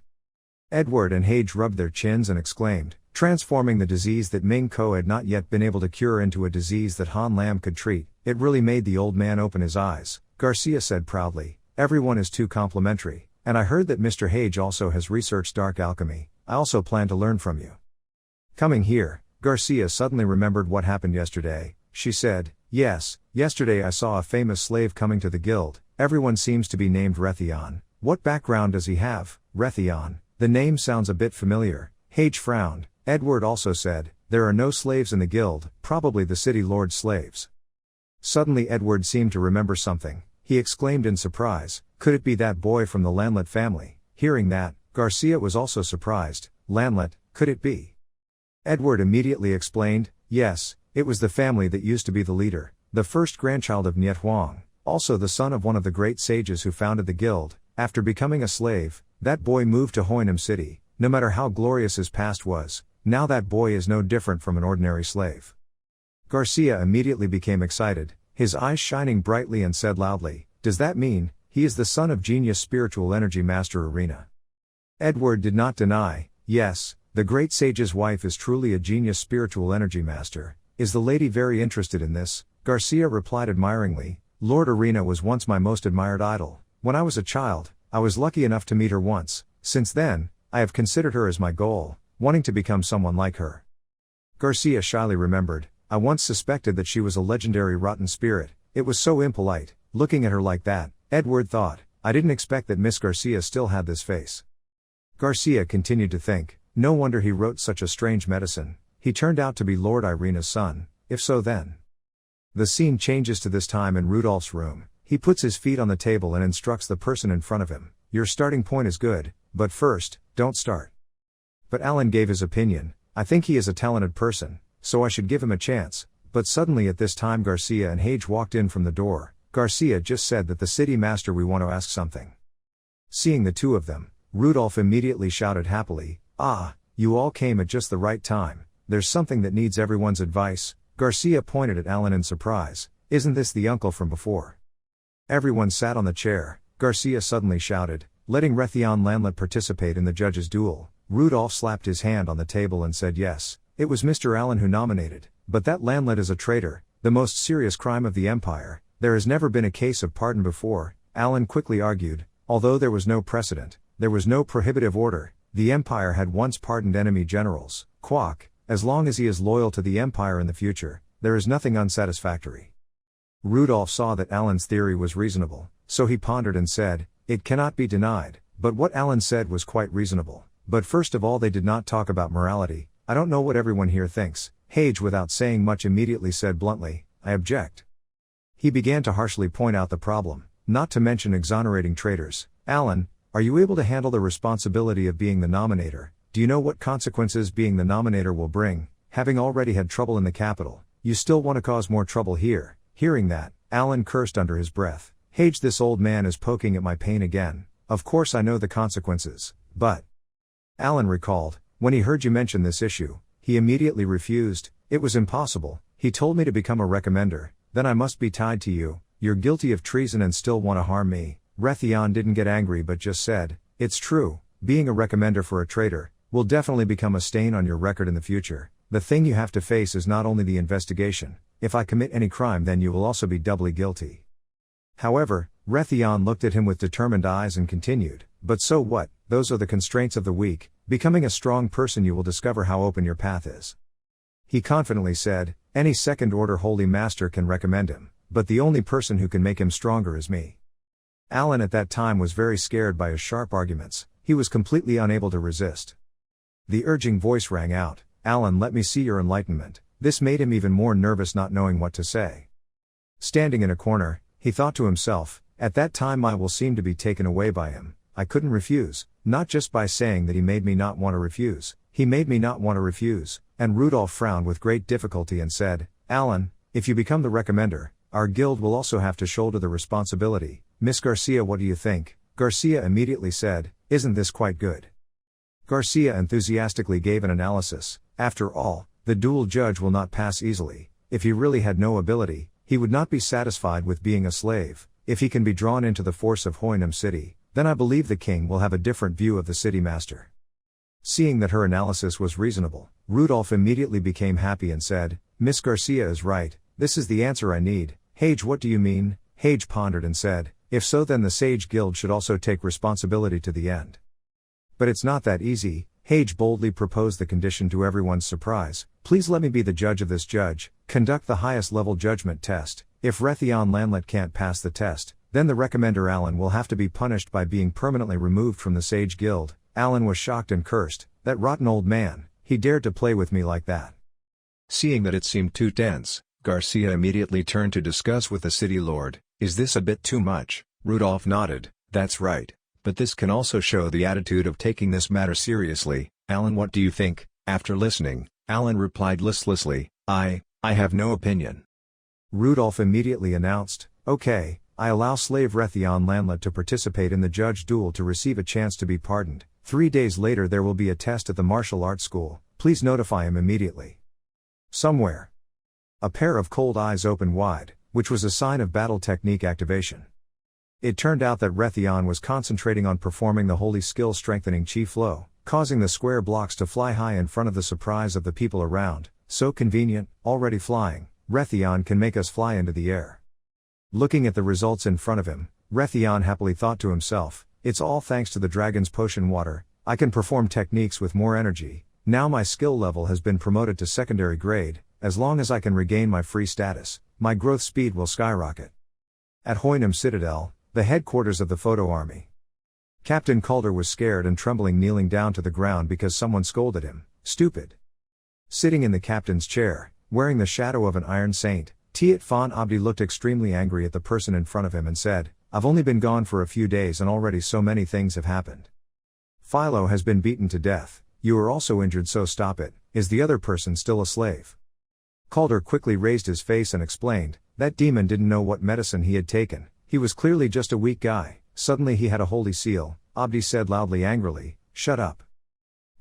Edward and Hage rubbed their chins and exclaimed, transforming the disease that Minko had not yet been able to cure into a disease that Han Lam could treat. It really made the old man open his eyes. Garcia said proudly, everyone is too complimentary, and I heard that Mr. Hage also has researched dark alchemy. I also plan to learn from you. Coming here, Garcia suddenly remembered what happened yesterday. She said, yes, yesterday I saw a famous slave coming to the guild. Everyone seems to be named Rethon. What background does he have? Rethon. The name sounds a bit familiar. Hage frowned. Edward also said, there are no slaves in the guild, probably the city lord's slaves. Suddenly Edward seemed to remember something. He exclaimed in surprise, could it be that boy from the Landlet family? Hearing that, Garcia was also surprised. Landlet, could it be? Edward immediately explained, yes, it was the family that used to be the leader, the first grandchild of Niet Huang, also the son of one of the great sages who founded the guild. After becoming a slave, that boy moved to Hoinim City. No matter how glorious his past was, now that boy is no different from an ordinary slave. Garcia immediately became excited, his eyes shining brightly, and said loudly, does that mean, he is the son of genius spiritual energy master Arena? Edward did not deny, yes, the great sage's wife is truly a genius spiritual energy master. Is the lady very interested in this? Garcia replied admiringly, Lord Arena was once my most admired idol. When I was a child, I was lucky enough to meet her once. Since then, I have considered her as my goal, wanting to become someone like her. Garcia shyly remembered, I once suspected that she was a legendary rotten spirit. It was so impolite, looking at her like that. Edward thought, I didn't expect that Miss Garcia still had this face. Garcia continued to think, no wonder he wrote such a strange medicine. He turned out to be Lord Irena's son. If so, then. The scene changes to this time in Rudolph's room. He puts his feet on the table and instructs the person in front of him. Your starting point is good, but first, don't start. But Alan gave his opinion. I think he is a talented person, so I should give him a chance. But suddenly at this time Garcia and Hage walked in from the door. Garcia just said that the city master, we want to ask something. Seeing the two of them, Rudolph immediately shouted happily, ah, you all came at just the right time. There's something that needs everyone's advice. Garcia pointed at Alan in surprise. Isn't this the uncle from before? Everyone sat on the chair. Garcia suddenly shouted, letting Rethon Landlet participate in the judge's duel. Rudolph slapped his hand on the table and said yes, it was Mr. Allen who nominated, but that Landlet is a traitor, the most serious crime of the empire. There has never been a case of pardon before, Allen quickly argued. Although there was no precedent, there was no prohibitive order. The empire had once pardoned enemy generals. Quack, as long as he is loyal to the empire in the future, there is nothing unsatisfactory. Rudolph saw that Allen's theory was reasonable, so he pondered and said, it cannot be denied, but what Allen said was quite reasonable. But first of all, they did not talk about morality. I don't know what everyone here thinks. Hage, without saying much, immediately said bluntly, I object. He began to harshly point out the problem, not to mention exonerating traitors. Allen, are you able to handle the responsibility of being the nominator? Do you know what consequences being the nominator will bring? Having already had trouble in the capital, you still want to cause more trouble here. Hearing that, Allen cursed under his breath. Hage, this old man is poking at my pain again. Of course I know the consequences, but... Allen recalled, when he heard you mention this issue, he immediately refused. It was impossible. He told me to become a recommender, then I must be tied to you. You're guilty of treason and still want to harm me. Rethon didn't get angry but just said, it's true, being a recommender for a traitor will definitely become a stain on your record in the future. The thing you have to face is not only the investigation. If I commit any crime, then you will also be doubly guilty. However, Rethon looked at him with determined eyes and continued, but so what? Those are the constraints of the weak. Becoming a strong person, you will discover how open your path is. He confidently said, any second-order holy master can recommend him, but the only person who can make him stronger is me. Allen at that time was very scared by his sharp arguments. He was completely unable to resist. The urging voice rang out, Allen, let me see your enlightenment. This made him even more nervous, not knowing what to say. Standing in a corner, he thought to himself, at that time I will seem to be taken away by him. I couldn't refuse, not just by saying that he made me not want to refuse. He made me not want to refuse. And Rudolph frowned with great difficulty and said, Allen, if you become the recommender, our guild will also have to shoulder the responsibility. Miss Garcia, what do you think? Garcia immediately said, isn't this quite good? Garcia enthusiastically gave an analysis. After all, the duel judge will not pass easily. If he really had no ability, he would not be satisfied with being a slave. If he can be drawn into the force of Hoinam City, then I believe the king will have a different view of the city master. Seeing that her analysis was reasonable, Rudolph immediately became happy and said, Miss Garcia is right, this is the answer I need. Hage, what do you mean? Hage pondered and said, if so, then the Sage Guild should also take responsibility to the end. But it's not that easy. Hage boldly proposed the condition to everyone's surprise. Please let me be the judge of this judge, conduct the highest level judgment test. If Rethon Landlet can't pass the test, then the recommender Alan will have to be punished by being permanently removed from the Sage Guild. Alan was shocked and cursed, that rotten old man, he dared to play with me like that. Seeing that it seemed too tense, Garcia immediately turned to discuss with the city lord, is this a bit too much? Rudolph nodded, that's right, but this can also show the attitude of taking this matter seriously. Alan, what do you think? After listening, Alan replied listlessly, I have no opinion. Rudolph immediately announced, okay, I allow slave Rethon Landlet to participate in the judge duel to receive a chance to be pardoned. 3 days later there will be a test at the martial arts school, please notify him immediately. Somewhere. A pair of cold eyes opened wide, which was a sign of battle technique activation. It turned out that Rethon was concentrating on performing the holy skill strengthening chi flow, causing the square blocks to fly high in front of the surprise of the people around. So convenient, already flying, Rethon can make us fly into the air. Looking at the results in front of him, Rethon happily thought to himself, it's all thanks to the dragon's potion water, I can perform techniques with more energy. Now my skill level has been promoted to secondary grade, as long as I can regain my free status, my growth speed will skyrocket. At Hoinam Citadel, the headquarters of the photo army. Captain Calder was scared and trembling, kneeling down to the ground because someone scolded him, stupid. Sitting in the captain's chair, wearing the shadow of an iron saint, Tiet Fan Abdi looked extremely angry at the person in front of him and said, I've only been gone for a few days and already so many things have happened. Philo has been beaten to death, you are also injured, so stop it. Is the other person still a slave? Calder quickly raised his face and explained, that demon didn't know what medicine he had taken, he was clearly just a weak guy. Suddenly he had a holy seal, Abdi said loudly angrily, shut up.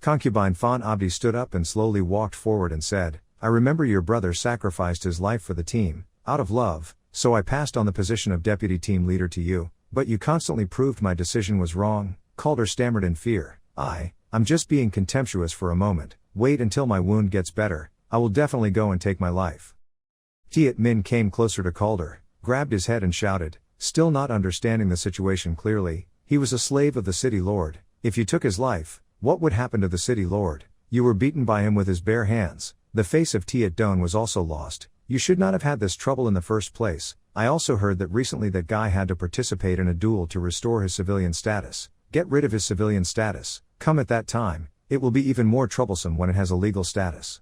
Concubine Fan Abdi stood up and slowly walked forward and said, I remember your brother sacrificed his life for the team, out of love, so I passed on the position of deputy team leader to you, but you constantly proved my decision was wrong. Calder stammered in fear, I'm just being contemptuous for a moment, wait until my wound gets better, I will definitely go and take my life. Tiet Min came closer to Calder, grabbed his head and shouted, still not understanding the situation clearly, he was a slave of the city lord, if you took his life, what would happen to the city lord? You were beaten by him with his bare hands. The face of Tiet Don was also lost. You should not have had this trouble in the first place. I also heard that recently that guy had to participate in a duel to restore his civilian status. Get rid of his civilian status. Come at that time, it will be even more troublesome when it has a legal status.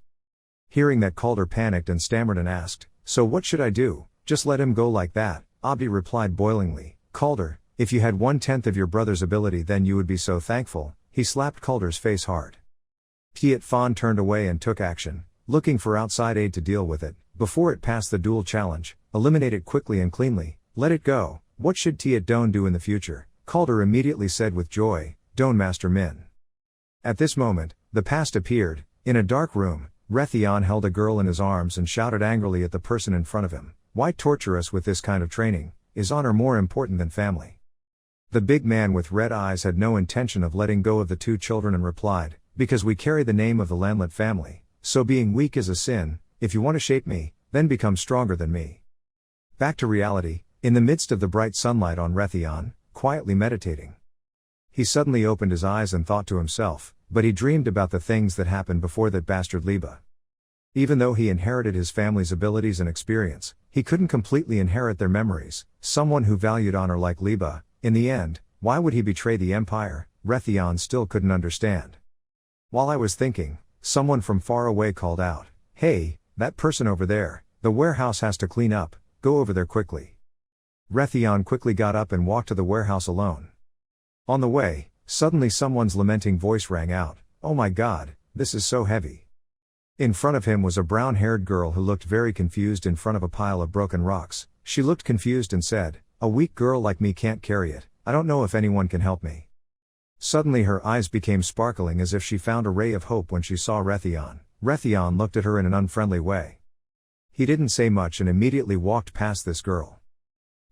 Hearing that, Calder panicked and stammered and asked, so what should I do? Just let him go like that? Abdi replied boilingly, Calder, if you had 1/10 of your brother's ability then you would be so thankful. He slapped Calder's face hard. Tiet Fan turned away and took action, looking for outside aid to deal with it, before it passed the duel challenge. Eliminate it quickly and cleanly, let it go. What should Tiet Don do in the future? Calder immediately said with joy, Don Master Min. At this moment, the past appeared. In a dark room, Rethon held a girl in his arms and shouted angrily at the person in front of him, why torture us with this kind of training? Is honor more important than family? The big man with red eyes had no intention of letting go of the two children and replied, because we carry the name of the Landlet family, so being weak is a sin. If you want to shape me, then become stronger than me. Back to reality, in the midst of the bright sunlight on Rethon, quietly meditating. He suddenly opened his eyes and thought to himself, but he dreamed about the things that happened before that bastard Liba. Even though he inherited his family's abilities and experience, he couldn't completely inherit their memories. Someone who valued honor like Liba, in the end, why would he betray the empire? Rethon still couldn't understand. While I was thinking, someone from far away called out, hey, that person over there, the warehouse has to clean up, go over there quickly. Rethon quickly got up and walked to the warehouse alone. On the way, suddenly someone's lamenting voice rang out, oh my god, this is so heavy. In front of him was a brown-haired girl who looked very confused in front of a pile of broken rocks. She looked confused and said, "A weak girl like me can't carry it, I don't know if anyone can help me." Suddenly her eyes became sparkling as if she found a ray of hope when she saw Rethon. Rethon looked at her in an unfriendly way. He didn't say much and immediately walked past this girl.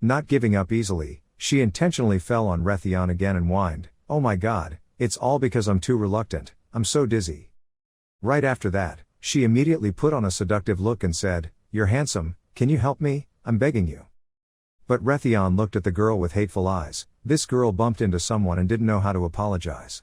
Not giving up easily, she intentionally fell on Rethon again and whined, "Oh my god, it's all because I'm too reluctant, I'm so dizzy." Right after that, she immediately put on a seductive look and said, "You're handsome, can you help me, I'm begging you." But Rethon looked at the girl with hateful eyes. This girl bumped into someone and didn't know how to apologize.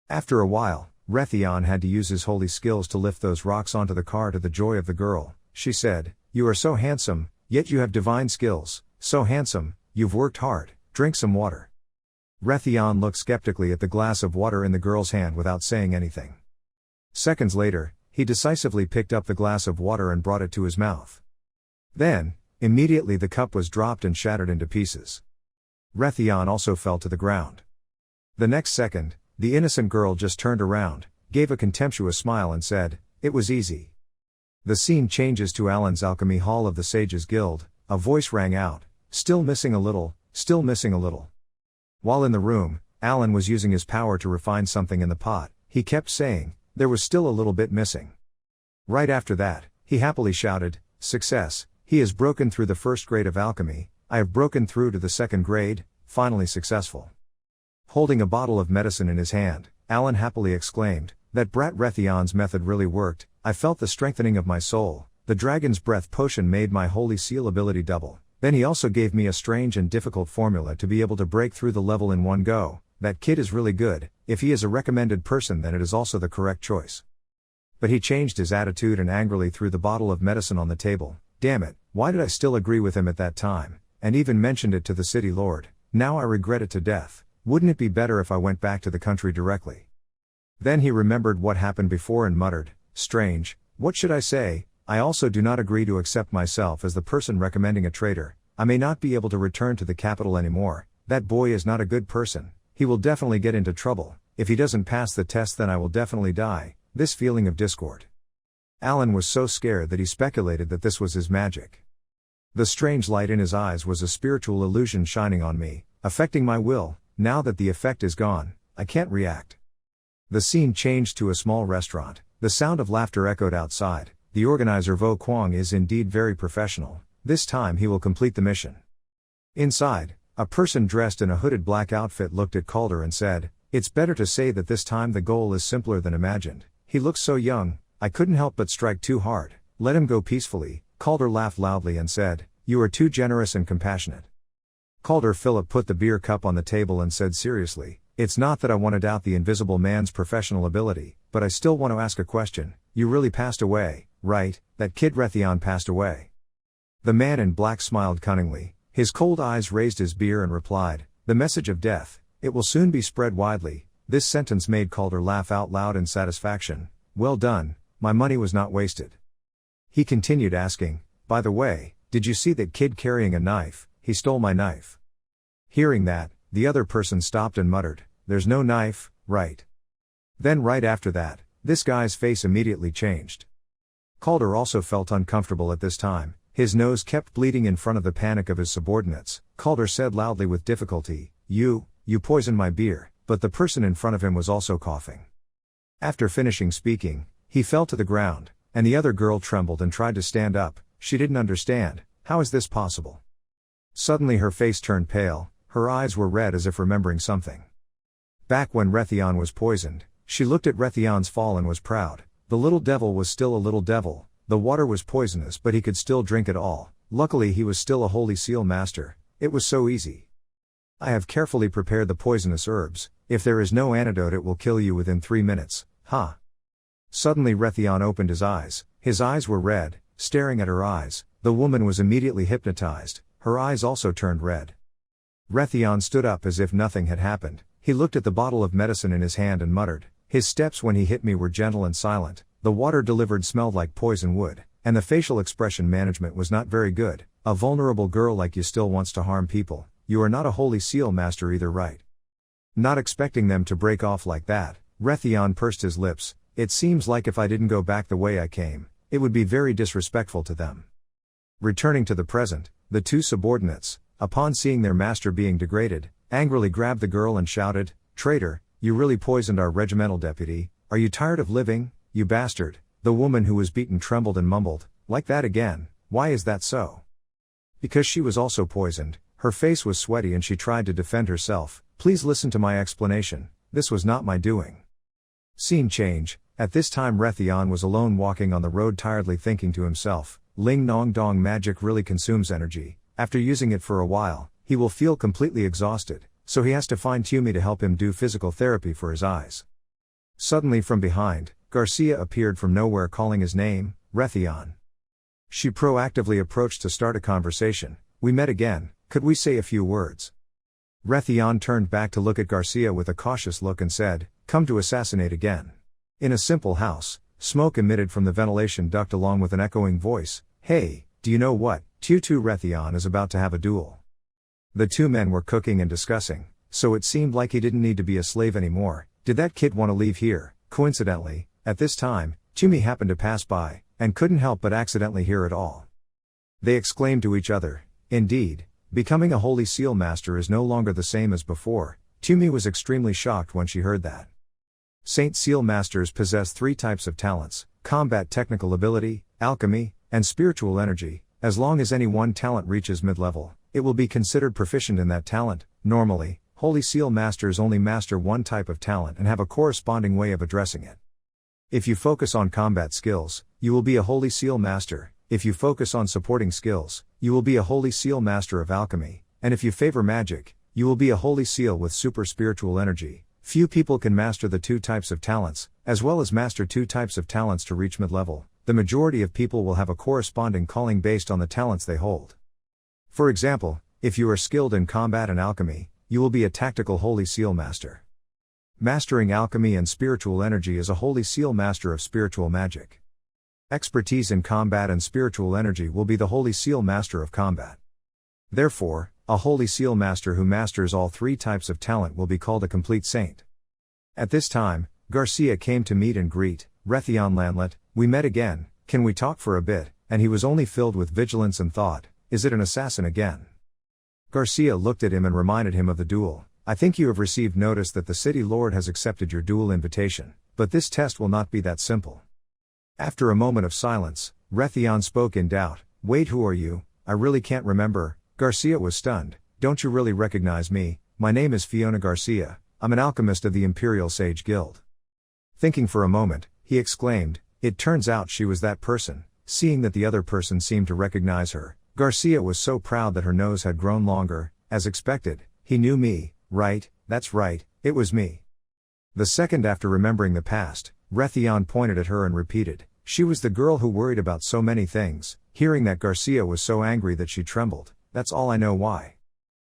After a while, Rethon had to use his holy skills to lift those rocks onto the car to the joy of the girl. She said, "You are so handsome, yet you have divine skills, so handsome, you've worked hard, drink some water." Rethon looked skeptically at the glass of water in the girl's hand without saying anything. Seconds later, he decisively picked up the glass of water and brought it to his mouth. Then, immediately the cup was dropped and shattered into pieces. Rethon also fell to the ground. The next second, the innocent girl just turned around, gave a contemptuous smile and said, "It was easy." The scene changes to Alan's alchemy hall of the Sages Guild. A voice rang out, "Still missing a little, still missing a little." While in the room, Alan was using his power to refine something in the pot. He kept saying, "There was still a little bit missing." Right after that, he happily shouted, "Success, he has broken through the first grade of alchemy, I have broken through to the second grade, finally successful." Holding a bottle of medicine in his hand, Alan happily exclaimed, "That brat Rethon's method really worked, I felt the strengthening of my soul, the dragon's breath potion made my holy seal ability double, then he also gave me a strange and difficult formula to be able to break through the level in one go, that kid is really good, if he is a recommended person then it is also the correct choice." But he changed his attitude and angrily threw the bottle of medicine on the table. "Damn it, why did I still agree with him at that time, and even mentioned it to the city lord, now I regret it to death, wouldn't it be better if I went back to the country directly?" Then he remembered what happened before and muttered, "Strange, what should I say? I also do not agree to accept myself as the person recommending a traitor, I may not be able to return to the capital anymore, that boy is not a good person, he will definitely get into trouble, if he doesn't pass the test then I will definitely die," this feeling of discord. Alan was so scared that he speculated that this was his magic. "The strange light in his eyes was a spiritual illusion shining on me, affecting my will, now that the effect is gone, I can't react." The scene changed to a small restaurant, the sound of laughter echoed outside. The organizer Vo Kwang is indeed very professional, this time he will complete the mission. Inside, a person dressed in a hooded black outfit looked at Calder and said, "It's better to say that this time the goal is simpler than imagined, he looks so young, I couldn't help but strike too hard, let him go peacefully." Calder laughed loudly and said, "You are too generous and compassionate." Calder Philip put the beer cup on the table and said seriously, "It's not that I want to doubt the invisible man's professional ability, but I still want to ask a question, you really passed away, right, that kid Rethon passed away?" The man in black smiled cunningly, his cold eyes raised his beer and replied, "The message of death, it will soon be spread widely." This sentence made Calder laugh out loud in satisfaction. "Well done, my money was not wasted." He continued asking, "By the way, did you see that kid carrying a knife? He stole my knife." Hearing that, the other person stopped and muttered, "There's no knife, right?" Then right after that, this guy's face immediately changed. Calder also felt uncomfortable at this time, his nose kept bleeding in front of the panic of his subordinates. Calder said loudly with difficulty, You poisoned my beer," but the person in front of him was also coughing. After finishing speaking, he fell to the ground, and the other girl trembled and tried to stand up. She didn't understand, how is this possible? Suddenly her face turned pale, her eyes were red as if remembering something. Back when Rethon was poisoned, she looked at Rethon's fall and was proud. The little devil was still a little devil, the water was poisonous but he could still drink it all, luckily he was still a holy seal master, it was so easy. "I have carefully prepared the poisonous herbs, if there is no antidote it will kill you within 3 minutes, ha." Suddenly Rethon opened his eyes were red, staring at her eyes, the woman was immediately hypnotized, her eyes also turned red. Rethon stood up as if nothing had happened, he looked at the bottle of medicine in his hand and muttered, "His steps when he hit me were gentle and silent, the water delivered smelled like poison wood, and the facial expression management was not very good. A vulnerable girl like you still wants to harm people, you are not a holy seal master either, right?" Not expecting them to break off like that, Rethon pursed his lips, "It seems like if I didn't go back the way I came, it would be very disrespectful to them." Returning to the present, the two subordinates, upon seeing their master being degraded, angrily grabbed the girl and shouted, "Traitor, you really poisoned our regimental deputy, are you tired of living, you bastard?" The woman who was beaten trembled and mumbled, "Like that again, why is that so?" Because she was also poisoned, her face was sweaty and she tried to defend herself. "Please listen to my explanation, this was not my doing." Scene change. At this time Rethon was alone walking on the road tiredly thinking to himself, Ling Nong Dong magic really consumes energy, after using it for a while, he will feel completely exhausted, so he has to find Tumi to help him do physical therapy for his eyes. Suddenly from behind, Garcia appeared from nowhere calling his name, Rethon. She proactively approached to start a conversation. "We met again, could we say a few words?" Rethon turned back to look at Garcia with a cautious look and said, "Come to assassinate again." In a simple house, smoke emitted from the ventilation duct along with an echoing voice, "Hey, do you know what, Tutu Rethon is about to have a duel." The two men were cooking and discussing, so it seemed like he didn't need to be a slave anymore. Did that kid want to leave here? Coincidentally, at this time, Tumi happened to pass by, and couldn't help but accidentally hear it all. They exclaimed to each other, "Indeed, becoming a Holy Seal Master is no longer the same as before." Tumi was extremely shocked when she heard that. Saint Seal Masters possess three types of talents: combat technical ability, alchemy, and spiritual energy. As long as any one talent reaches mid-level, it will be considered proficient in that talent. Normally, Holy Seal Masters only master one type of talent and have a corresponding way of addressing it. If you focus on combat skills, you will be a Holy Seal Master. If you focus on supporting skills, you will be a Holy Seal Master of Alchemy, and if you favor magic, you will be a Holy Seal with super spiritual energy. Few people can master the two types of talents, as well as master two types of talents to reach mid-level. The majority of people will have a corresponding calling based on the talents they hold. For example, if you are skilled in combat and alchemy, you will be a tactical Holy Seal Master. Mastering alchemy and spiritual energy is a Holy Seal Master of spiritual magic. Expertise in combat and spiritual energy will be the Holy Seal Master of combat. Therefore, a Holy Seal Master who masters all three types of talent will be called a complete saint. At this time, Garcia came to meet and greet Rethon Landlet. "We met again, can we talk for a bit?" And he was only filled with vigilance and thought, "Is it an assassin again?" Garcia looked at him and reminded him of the duel. "I think you have received notice that the city lord has accepted your duel invitation, but this test will not be that simple." After a moment of silence, Rethon spoke in doubt, "Wait, who are you? I really can't remember." Garcia was stunned. "Don't you really recognize me? My name is Fiona Garcia, I'm an alchemist of the Imperial Sage Guild." Thinking for a moment, he exclaimed, "It turns out she was that person." Seeing that the other person seemed to recognize her, Garcia was so proud that her nose had grown longer. As expected, "He knew me, right? That's right, it was me." The second after remembering the past, Rethon pointed at her and repeated, "She was the girl who worried about so many things." Hearing that, Garcia was so angry that she trembled. "That's all I know why."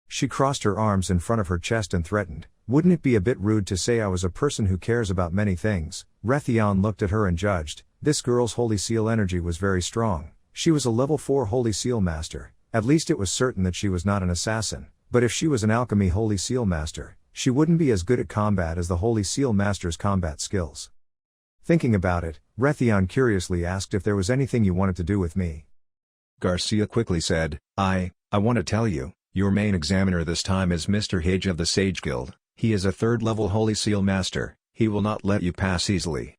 She crossed her arms in front of her chest and threatened, "Wouldn't it be a bit rude to say I was a person who cares about many things?" Rethon looked at her and judged. This girl's Holy Seal energy was very strong. She was a level 4 Holy Seal Master. At least it was certain that she was not an assassin. But if she was an alchemy Holy Seal Master, she wouldn't be as good at combat as the Holy Seal Master's combat skills. Thinking about it, Rethon curiously asked if there was anything you wanted to do with me. Garcia quickly said, I want to tell you, your main examiner this time is Mr. Hage of the Sage Guild. He is a 3rd level Holy Seal Master, he will not let you pass easily."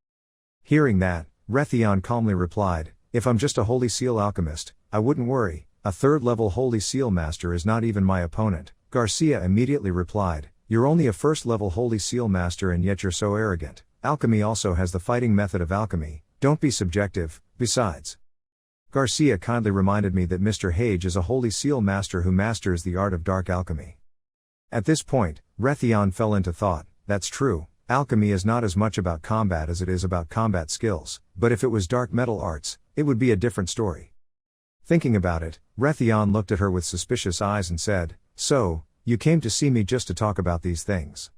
Hearing that, Rethon calmly replied, "If I'm just a Holy Seal alchemist, I wouldn't worry. A 3rd level Holy Seal Master is not even my opponent." Garcia immediately replied, "You're only a 1st level Holy Seal Master and yet you're so arrogant. Alchemy also has the fighting method of alchemy, don't be subjective. Besides, Garcia kindly reminded me that Mr. Hage is a Holy Seal Master who masters the art of dark alchemy." At this point, Rethon fell into thought. That's true, alchemy is not as much about combat as it is about combat skills, but if it was dark metal arts, it would be a different story. Thinking about it, Rethon looked at her with suspicious eyes and said, "So, you came to see me just to talk about these things?"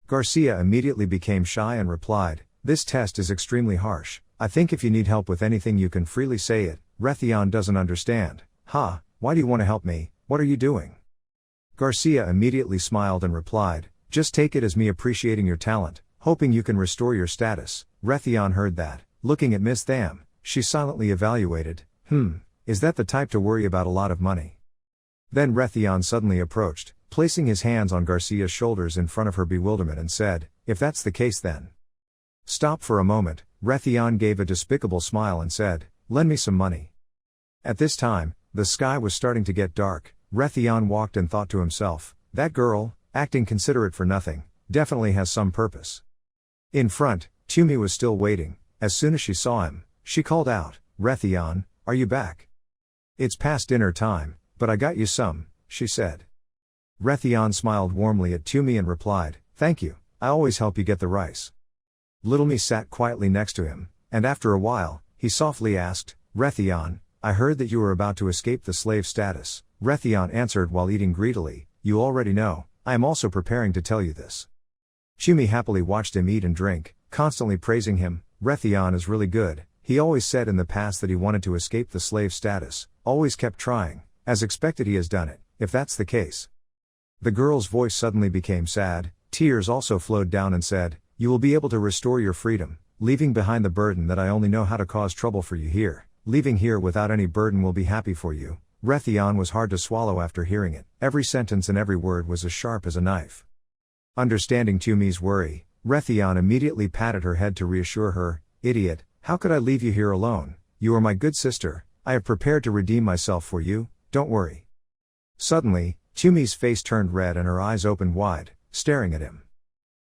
Garcia immediately became shy and replied, "This test is extremely harsh. I think if you need help with anything you can freely say it." Rethon doesn't understand. Why do you want to help me, what are you doing?" Garcia immediately smiled and replied, "Just take it as me appreciating your talent, hoping you can restore your status." Rethon heard that. Looking at Miss Tham, she silently evaluated, is that the type to worry about a lot of money? Then Rethon suddenly approached, placing his hands on Garcia's shoulders in front of her bewilderment and said, if that's the case then. Stop for a moment, Rethon gave a despicable smile and said, lend me some money. At this time, the sky was starting to get dark. Rethon walked and thought to himself, that girl, acting considerate for nothing, definitely has some purpose. In front, Tumi was still waiting. As soon as she saw him, she called out, Rethon, are you back? It's past dinner time, but I got you some, she said. Rethon smiled warmly at Tumi and replied, thank you, I always help you get the rice. Little Me sat quietly next to him, and after a while, he softly asked, Rethon, I heard that you were about to escape the slave status. Rethon answered while eating greedily, you already know, I am also preparing to tell you this. Tumi happily watched him eat and drink, constantly praising him. Rethon is really good. He always said in the past that he wanted to escape the slave status, always kept trying. As expected he has done it, if that's the case. The girl's voice suddenly became sad, tears also flowed down and said, you will be able to restore your freedom, leaving behind the burden that I only know how to cause trouble for you here. Leaving here without any burden will be happy for you. Rethon was hard to swallow after hearing it. Every sentence and every word was as sharp as a knife. Understanding Tumi's worry, Rethon immediately patted her head to reassure her, idiot, how could I leave you here alone? You are my good sister, I have prepared to redeem myself for you, don't worry. Suddenly, Tumi's face turned red and her eyes opened wide, staring at him.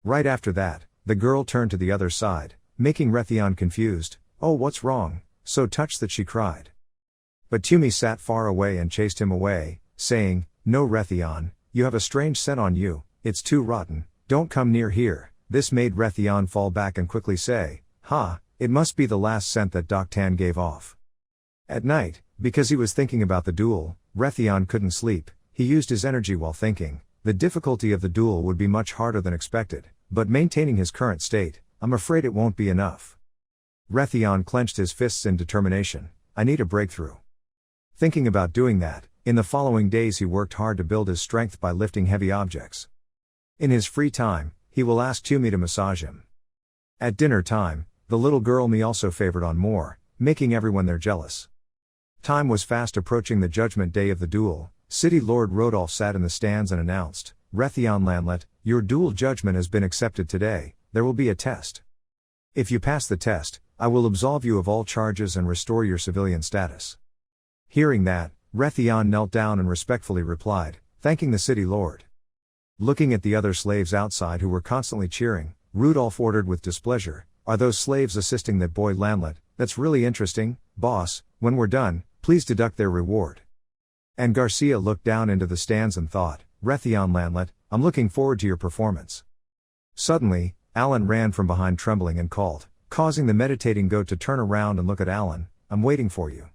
Right after that, the girl turned to the other side, making Rethon confused, oh what's wrong, so touched that she cried. But Tumi sat far away and chased him away, saying, no Rethon, you have a strange scent on you, it's too rotten, don't come near here. This made Rethon fall back and quickly say, it must be the last scent that Doctan gave off. At night, because he was thinking about the duel, Rethon couldn't sleep. He used his energy while thinking. The difficulty of the duel would be much harder than expected, but maintaining his current state, I'm afraid it won't be enough. Rethon clenched his fists in determination. I need a breakthrough. Thinking about doing that, in the following days he worked hard to build his strength by lifting heavy objects. In his free time, he will ask Tumi to massage him. At dinner time, the little girl Me also favored on more, making everyone there jealous. Time was fast approaching the judgment day of the duel. City Lord Rodolph sat in the stands and announced, Rethon Landlet, your duel judgment has been accepted today, there will be a test. If you pass the test, I will absolve you of all charges and restore your civilian status. Hearing that, Rethon knelt down and respectfully replied, thanking the city lord. Looking at the other slaves outside who were constantly cheering, Rudolph ordered with displeasure, are those slaves assisting that boy Landlet? That's really interesting, boss, when we're done, please deduct their reward. And Garcia looked down into the stands and thought, Rethon Landlet, I'm looking forward to your performance. Suddenly, Alan ran from behind trembling and called, causing the meditating goat to turn around and look at Alan, I'm waiting for you.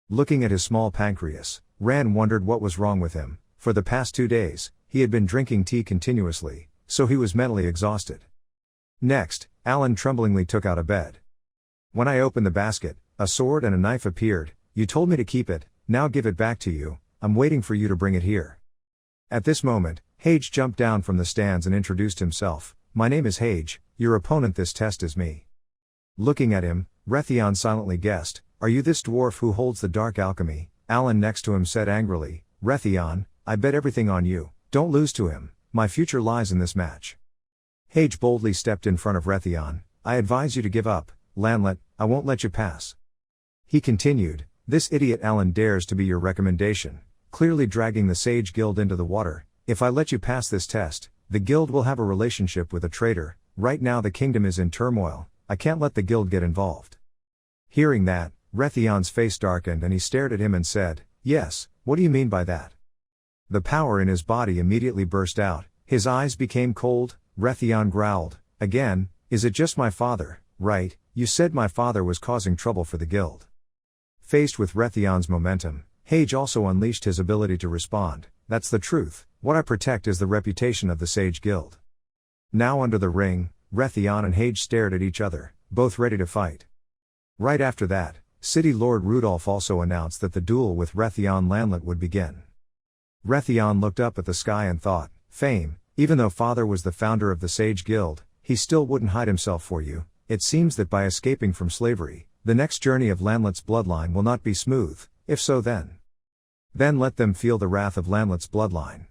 Looking at his small pancreas, Ran wondered what was wrong with him. For the past 2 days, he had been drinking tea continuously, so he was mentally exhausted. Next, Alan tremblingly took out a bed. When I opened the basket, a sword and a knife appeared. You told me to keep it, now give it back to you, I'm waiting for you to bring it here. At this moment, Hage jumped down from the stands and introduced himself. My name is Hage, your opponent this test is me. Looking at him, Rethon silently guessed, are you this dwarf who holds the dark alchemy? Alan next to him said angrily, Rethon, I bet everything on you, don't lose to him, my future lies in this match. Hage boldly stepped in front of Rethon, I advise you to give up, Landlet, I won't let you pass. He continued, this idiot Alan dares to be your recommendation, clearly dragging the Sage Guild into the water. If I let you pass this test, the guild will have a relationship with a traitor. Right now the kingdom is in turmoil, I can't let the guild get involved. Hearing that, Rethon's face darkened and he stared at him and said, yes, what do you mean by that? The power in his body immediately burst out, his eyes became cold. Rethon growled, again, is it just my father, right? You said my father was causing trouble for the guild. Faced with Rethon's momentum, Hage also unleashed his ability to respond, that's the truth, what I protect is the reputation of the Sage Guild. Now under the ring, Rethon and Hage stared at each other, both ready to fight. Right after that, City Lord Rudolph also announced that the duel with Rethon Landlet would begin. Rethon looked up at the sky and thought, fame, even though father was the founder of the Sage Guild, he still wouldn't hide himself for you. It seems that by escaping from slavery, the next journey of Landlet's bloodline will not be smooth. If so then let them feel the wrath of Lanlet's bloodline.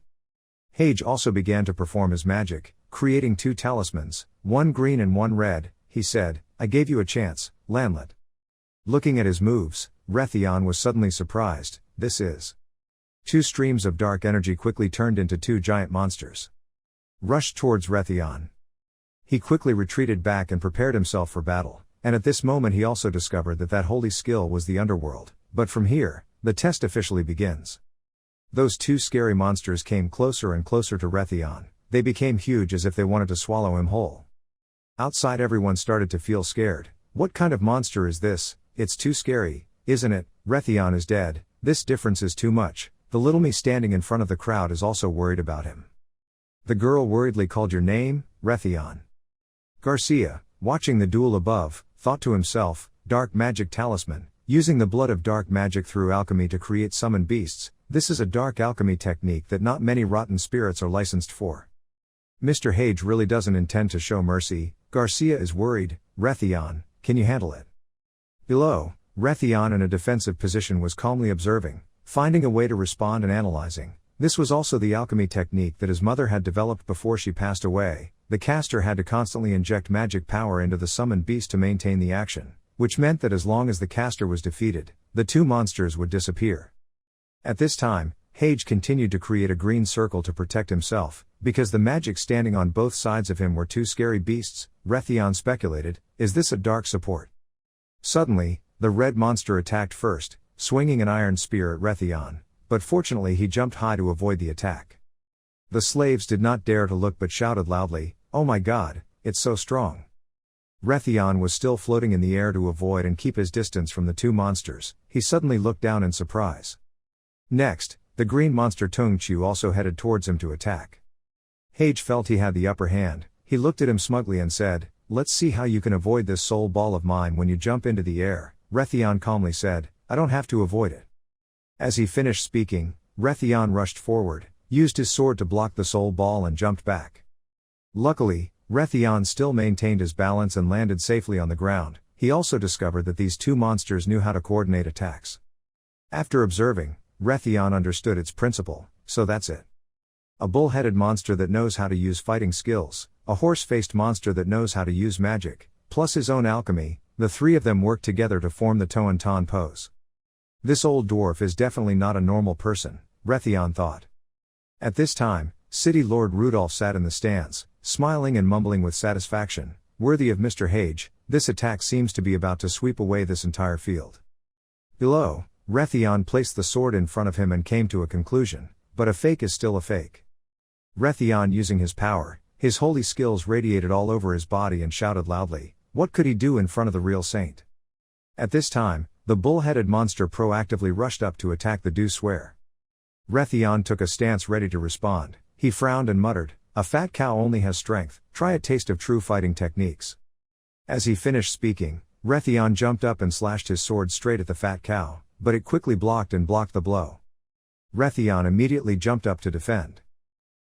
Hage also began to perform his magic, creating 2 talismans, one green and one red. He said, I gave you a chance, Lanlet. Looking at his moves, Rethon was suddenly surprised. This is 2 streams of dark energy quickly turned into 2 giant monsters. Rushed towards Rethon. He quickly retreated back and prepared himself for battle, and at this moment he also discovered that holy skill was the underworld, but from here, the test officially begins. Those 2 scary monsters came closer and closer to Rethon. They became huge as if they wanted to swallow him whole. Outside everyone started to feel scared. What kind of monster is this? It's too scary, isn't it? Rethon is dead. This difference is too much. The little me standing in front of the crowd is also worried about him. The girl worriedly called, your name, Rethon. Garcia, watching the duel above, thought to himself, dark magic talisman, using the blood of dark magic through alchemy to create summon beasts. This is a dark alchemy technique that not many rotten spirits are licensed for. Mr. Hage really doesn't intend to show mercy. Garcia is worried. Rethon, can you handle it? Below, Rethon in a defensive position was calmly observing, finding a way to respond and analyzing. This was also the alchemy technique that his mother had developed before she passed away. The caster had to constantly inject magic power into the summoned beast to maintain the action, which meant that as long as the caster was defeated, the 2 monsters would disappear. At this time, Hage continued to create a green circle to protect himself, because the magic standing on both sides of him were 2 scary beasts. Rethon speculated, is this a dark support? Suddenly, the red monster attacked first, swinging an iron spear at Rethon, but fortunately he jumped high to avoid the attack. The slaves did not dare to look but shouted loudly, oh my god, it's so strong. Rethon was still floating in the air to avoid and keep his distance from the 2 monsters. He suddenly looked down in surprise. Next, the green monster Tongchu also headed towards him to attack. Hage felt he had the upper hand. He looked at him smugly and said, let's see how you can avoid this soul ball of mine when you jump into the air. Rethon calmly said, I don't have to avoid it. As he finished speaking, Rethon rushed forward, used his sword to block the soul ball and jumped back. Luckily, Rethon still maintained his balance and landed safely on the ground. He also discovered that these 2 monsters knew how to coordinate attacks. After observing, Rethon understood its principle, so that's it. A bull-headed monster that knows how to use fighting skills, a horse-faced monster that knows how to use magic, plus his own alchemy, the 3 of them work together to form the Toan pose. This old dwarf is definitely not a normal person, Rethon thought. At this time, City Lord Rudolph sat in the stands, smiling and mumbling with satisfaction, worthy of Mr. Hage. This attack seems to be about to sweep away this entire field. Below, Rethon placed the sword in front of him and came to a conclusion, but a fake is still a fake. Rethon, using his power, his holy skills radiated all over his body and shouted loudly, what could he do in front of the real saint? At this time, the bull-headed monster proactively rushed up to attack the do swear. Rethon took a stance ready to respond. He frowned and muttered, a fat cow only has strength, try a taste of true fighting techniques. As he finished speaking, Rethon jumped up and slashed his sword straight at the fat cow, but it quickly blocked the blow. Rethon immediately jumped up to defend.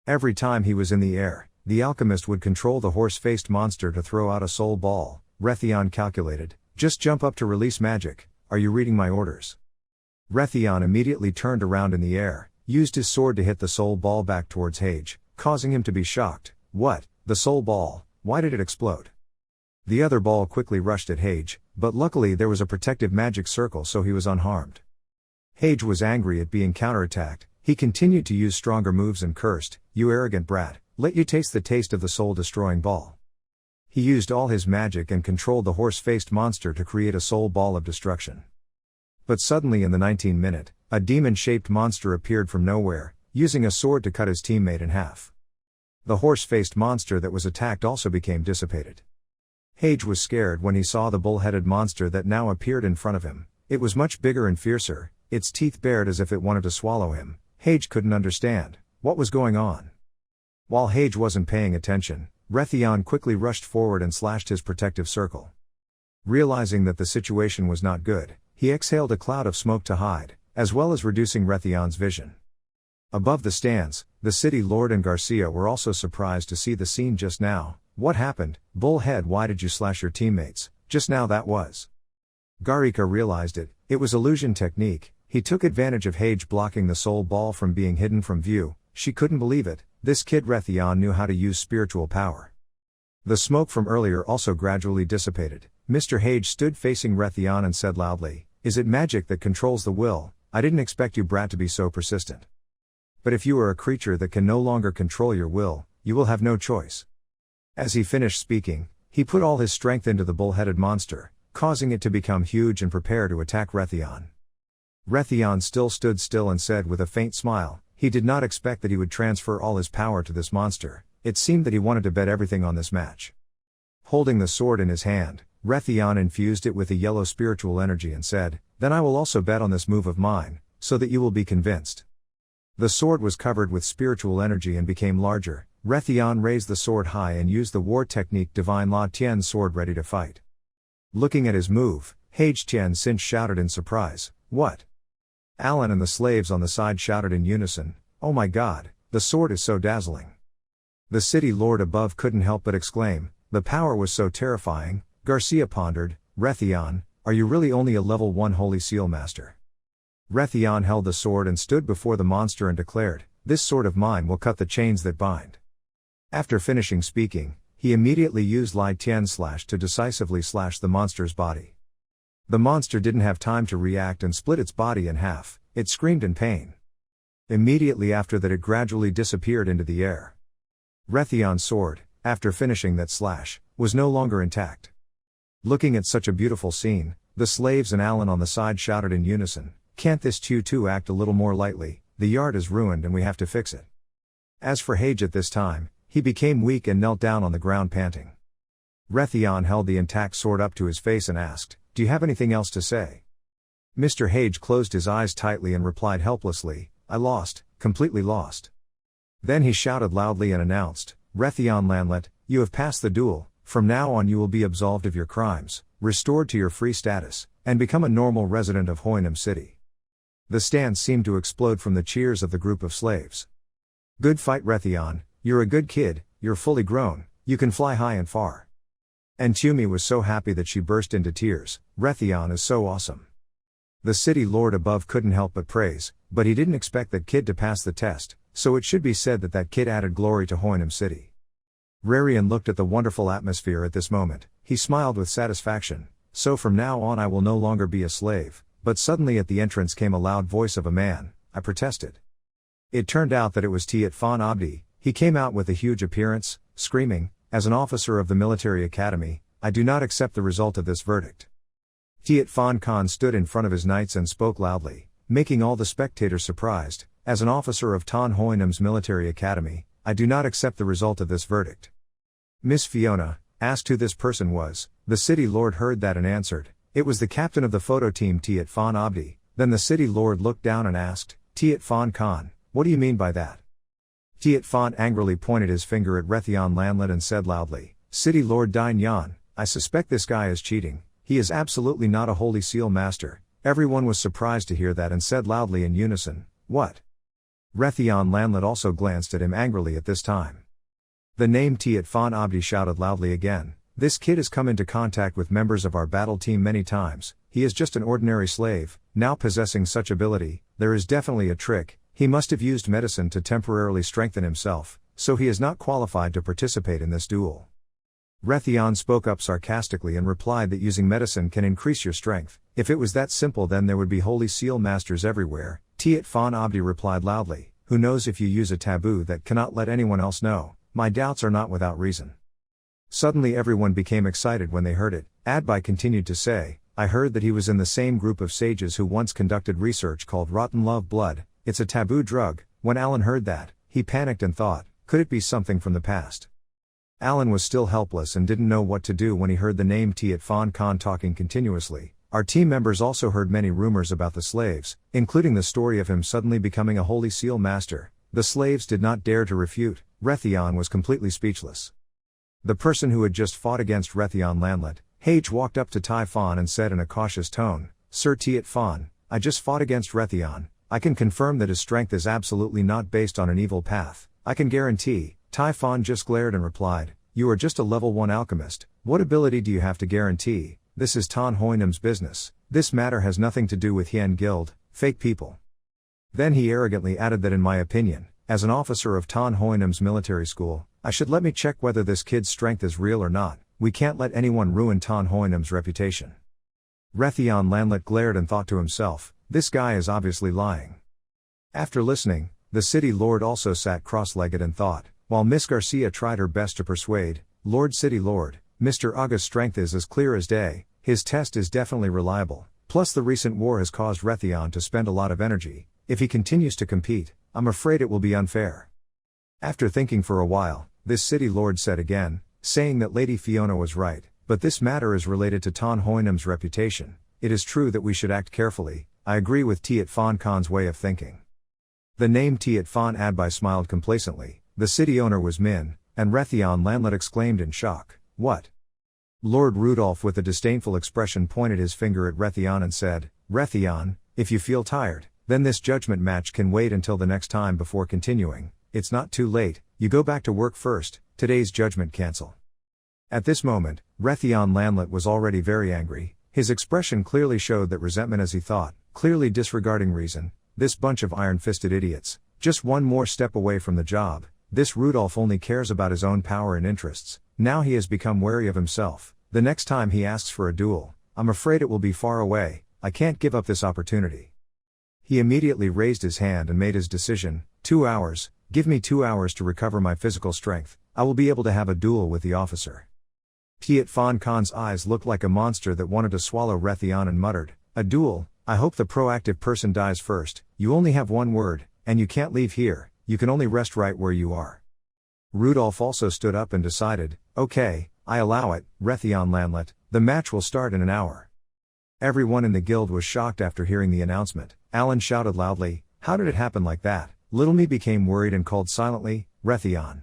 Every time he was in the air, the alchemist would control the horse-faced monster to throw out a soul ball. Rethon calculated, just jump up to release magic, are you reading my orders? Rethon immediately turned around in the air, used his sword to hit the soul ball back towards Hage, causing him to be shocked. What? The soul ball, why did it explode? The other ball quickly rushed at Hage, but luckily there was a protective magic circle so he was unharmed. Hage was angry at being counterattacked. He continued to use stronger moves and cursed, you arrogant brat, let you taste the taste of the soul-destroying ball. He used all his magic and controlled the horse-faced monster to create a soul ball of destruction. But suddenly in the 19th minute, a demon-shaped monster appeared from nowhere, using a sword to cut his teammate in half. The horse-faced monster that was attacked also became dissipated. Hage was scared when he saw the bull-headed monster that now appeared in front of him. It was much bigger and fiercer, its teeth bared as if it wanted to swallow him. Hage couldn't understand what was going on. While Hage wasn't paying attention, Rethon quickly rushed forward and slashed his protective circle. Realizing that the situation was not good, he exhaled a cloud of smoke to hide, as well as reducing Rethon's vision. Above the stands, the city lord and Garcia were also surprised to see the scene just now. What happened, Bullhead? Why did you slash your teammates? Just now that was. Garika realized it was illusion technique. He took advantage of Hage blocking the soul ball from being hidden from view. She couldn't believe it, this kid Rethon knew how to use spiritual power. The smoke from earlier also gradually dissipated. Mr. Hage stood facing Rethon and said loudly, "Is it magic that controls the will? I didn't expect you brat to be so persistent. But if you are a creature that can no longer control your will, you will have no choice." As he finished speaking, he put all his strength into the bull-headed monster, causing it to become huge and prepare to attack Rethon. Rethon still stood still and said with a faint smile, he did not expect that he would transfer all his power to this monster. It seemed that he wanted to bet everything on this match. Holding the sword in his hand, Rethon infused it with a yellow spiritual energy and said, "Then I will also bet on this move of mine, so that you will be convinced." The sword was covered with spiritual energy and became larger. Rethon raised the sword high and used the war technique Divine La Tien's sword ready to fight. Looking at his move, Hage Tian Sinch shouted in surprise, "What?" Alan and the slaves on the side shouted in unison, "Oh my god, the sword is so dazzling." The city lord above couldn't help but exclaim, the power was so terrifying. Garcia pondered, "Rethon, are you really only a level 1 Holy Seal Master?" Rethon held the sword and stood before the monster and declared, "This sword of mine will cut the chains that bind." After finishing speaking, he immediately used Lai Tian Slash to decisively slash the monster's body. The monster didn't have time to react and split its body in half. It screamed in pain. Immediately after that, it gradually disappeared into the air. Rethon's sword, after finishing that slash, was no longer intact. Looking at such a beautiful scene, the slaves and Alan on the side shouted in unison, "Can't this Chu act a little more lightly? The yard is ruined and we have to fix it." As for Hage at this time, he became weak and knelt down on the ground panting. Rethon held the intact sword up to his face and asked, "Do you have anything else to say?" Mr. Hage closed his eyes tightly and replied helplessly, "I lost, completely lost." Then he shouted loudly and announced, "Rethon Lanlet, you have passed the duel. From now on you will be absolved of your crimes, restored to your free status, and become a normal resident of Hoinam City." The stand seemed to explode from the cheers of the group of slaves. "Good fight, Rethon, you're a good kid, you're fully grown, you can fly high and far." And Tumi was so happy that she burst into tears. "Rethon is so awesome." The city lord above couldn't help but praise, but he didn't expect that kid to pass the test, so it should be said that that kid added glory to Hoinam City. Rarian looked at the wonderful atmosphere at this moment. He smiled with satisfaction. "So from now on I will no longer be a slave." But suddenly at the entrance came a loud voice of a man. I protested. It turned out that it was Tiat Fan Abdi. He came out with a huge appearance, screaming, "As an officer of the military academy, I do not accept the result of this verdict." Tiat Fan Khan stood in front of his knights and spoke loudly, making all the spectators surprised. "As an officer of Tan Hoinam's military academy, I do not accept the result of this verdict." Miss Fiona asked who this person was. The city lord heard that and answered, "It was the captain of the photo team, Tiat Fan Abdi." Then the city lord looked down and asked, "Tiat Fan Khan, what do you mean by that?" Tiat Fan angrily pointed his finger at Rethon Lanlet and said loudly, "City Lord Dine Yan, I suspect this guy is cheating. He is absolutely not a Holy Seal Master." Everyone was surprised to hear that and said loudly in unison, "What?" Rethon Lanlet also glanced at him angrily at this time. The name Tiat Fan Abdi shouted loudly again, "This kid has come into contact with members of our battle team many times. He is just an ordinary slave, now possessing such ability. There is definitely a trick. He must have used medicine to temporarily strengthen himself, so he is not qualified to participate in this duel." Rethon spoke up sarcastically and replied that using medicine can increase your strength. "If it was that simple, then there would be Holy Seal Masters everywhere." Tiat Fan Abdi replied loudly, "Who knows if you use a taboo that cannot let anyone else know? My doubts are not without reason." Suddenly everyone became excited when they heard it. Adbai continued to say, "I heard that he was in the same group of sages who once conducted research called Rotten Love Blood. It's a taboo drug." When Alan heard that, he panicked and thought, could it be something from the past? Alan was still helpless and didn't know what to do when he heard the name Tiat Fan Khan talking continuously. Our team members also heard many rumors about the slaves, including the story of him suddenly becoming a Holy Seal Master. The slaves did not dare to refute. Rethon was completely speechless. The person who had just fought against Rethon Lanlet, Hage, walked up to Tai Fan and said in a cautious tone, "Sir Tiat Fan, I just fought against Rethon. I can confirm that his strength is absolutely not based on an evil path. I can guarantee." Tai Fan just glared and replied, "You are just a level 1 alchemist. What ability do you have to guarantee? This is Tan Hoinam's business. This matter has nothing to do with Hien Guild. fake people. Then he arrogantly added that in my opinion, as an officer of Tan Hoinam's military school, I should let me check whether this kid's strength is real or not. We can't let anyone ruin Tan Hoinam's reputation. Rethon Lanlet glared and thought to himself, this guy is obviously lying. After listening, the city lord also sat cross-legged and thought, while Miss Garcia tried her best to persuade, Lord City Lord, Mr. Aga's strength is as clear as day, his test is definitely reliable, plus the recent war has caused Rethon to spend a lot of energy. If he continues to compete, I'm afraid it will be unfair. After thinking for a while, this city lord said again, saying that Lady Fiona was right, but this matter is related to Tan Hoinam's reputation. It is true that we should act carefully. I agree with Tiat Fan Khan's way of thinking. The name Tiat Fan Adbai smiled complacently. The city owner was Min, and Rethon Lanlet exclaimed in shock, what? Lord Rudolph with a disdainful expression pointed his finger at Rethon and said, Rethon, if you feel tired, then this judgment match can wait until the next time before continuing. It's not too late, you go back to work first, today's judgment cancel. At this moment, Rethon Lanlet was already very angry. His expression clearly showed that resentment as he thought, clearly disregarding reason, this bunch of iron-fisted idiots, just one more step away from the job, this Rudolph only cares about his own power and interests, now he has become wary of himself, the next time he asks for a duel, I'm afraid it will be far away, I can't give up this opportunity. He immediately raised his hand and made his decision, 2 hours, give me 2 hours to recover my physical strength, I will be able to have a duel with the officer. Tiat Fan Khan's eyes looked like a monster that wanted to swallow Rethon and muttered, a duel, I hope the proactive person dies first, you only have one word, and you can't leave here, you can only rest right where you are. Rudolph also stood up and decided, okay, I allow it, Rethon Lanlet, the match will start in an hour. Everyone in the guild was shocked after hearing the announcement. Alan shouted loudly, how did it happen like that? Little Me became worried and called silently, Rethon.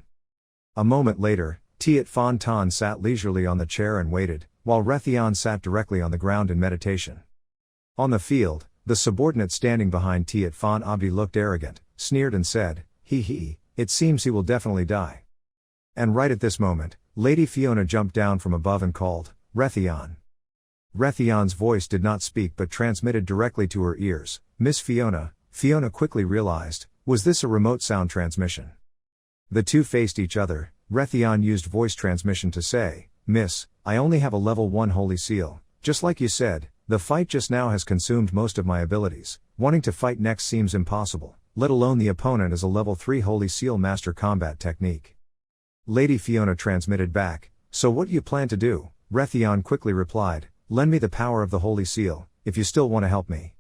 A moment later, Tiat Fan Tan sat leisurely on the chair and waited, while Rethon sat directly on the ground in meditation. On the field, the subordinate standing behind Tiat Fan Abdi looked arrogant, sneered and said, he, it seems he will definitely die. And right at this moment, Lady Fiona jumped down from above and called, Rethon. Rethon's voice did not speak but transmitted directly to her ears, Miss Fiona. Fiona quickly realized, was this a remote sound transmission? The two faced each other. Rethon used voice transmission to say, Miss, I only have a level 1 holy seal, just like you said, the fight just now has consumed most of my abilities, wanting to fight next seems impossible, let alone the opponent is a level 3 holy seal master combat technique. Lady Fiona transmitted back, so what do you plan to do? Rethon quickly replied, lend me the power of the holy seal, if you still want to help me.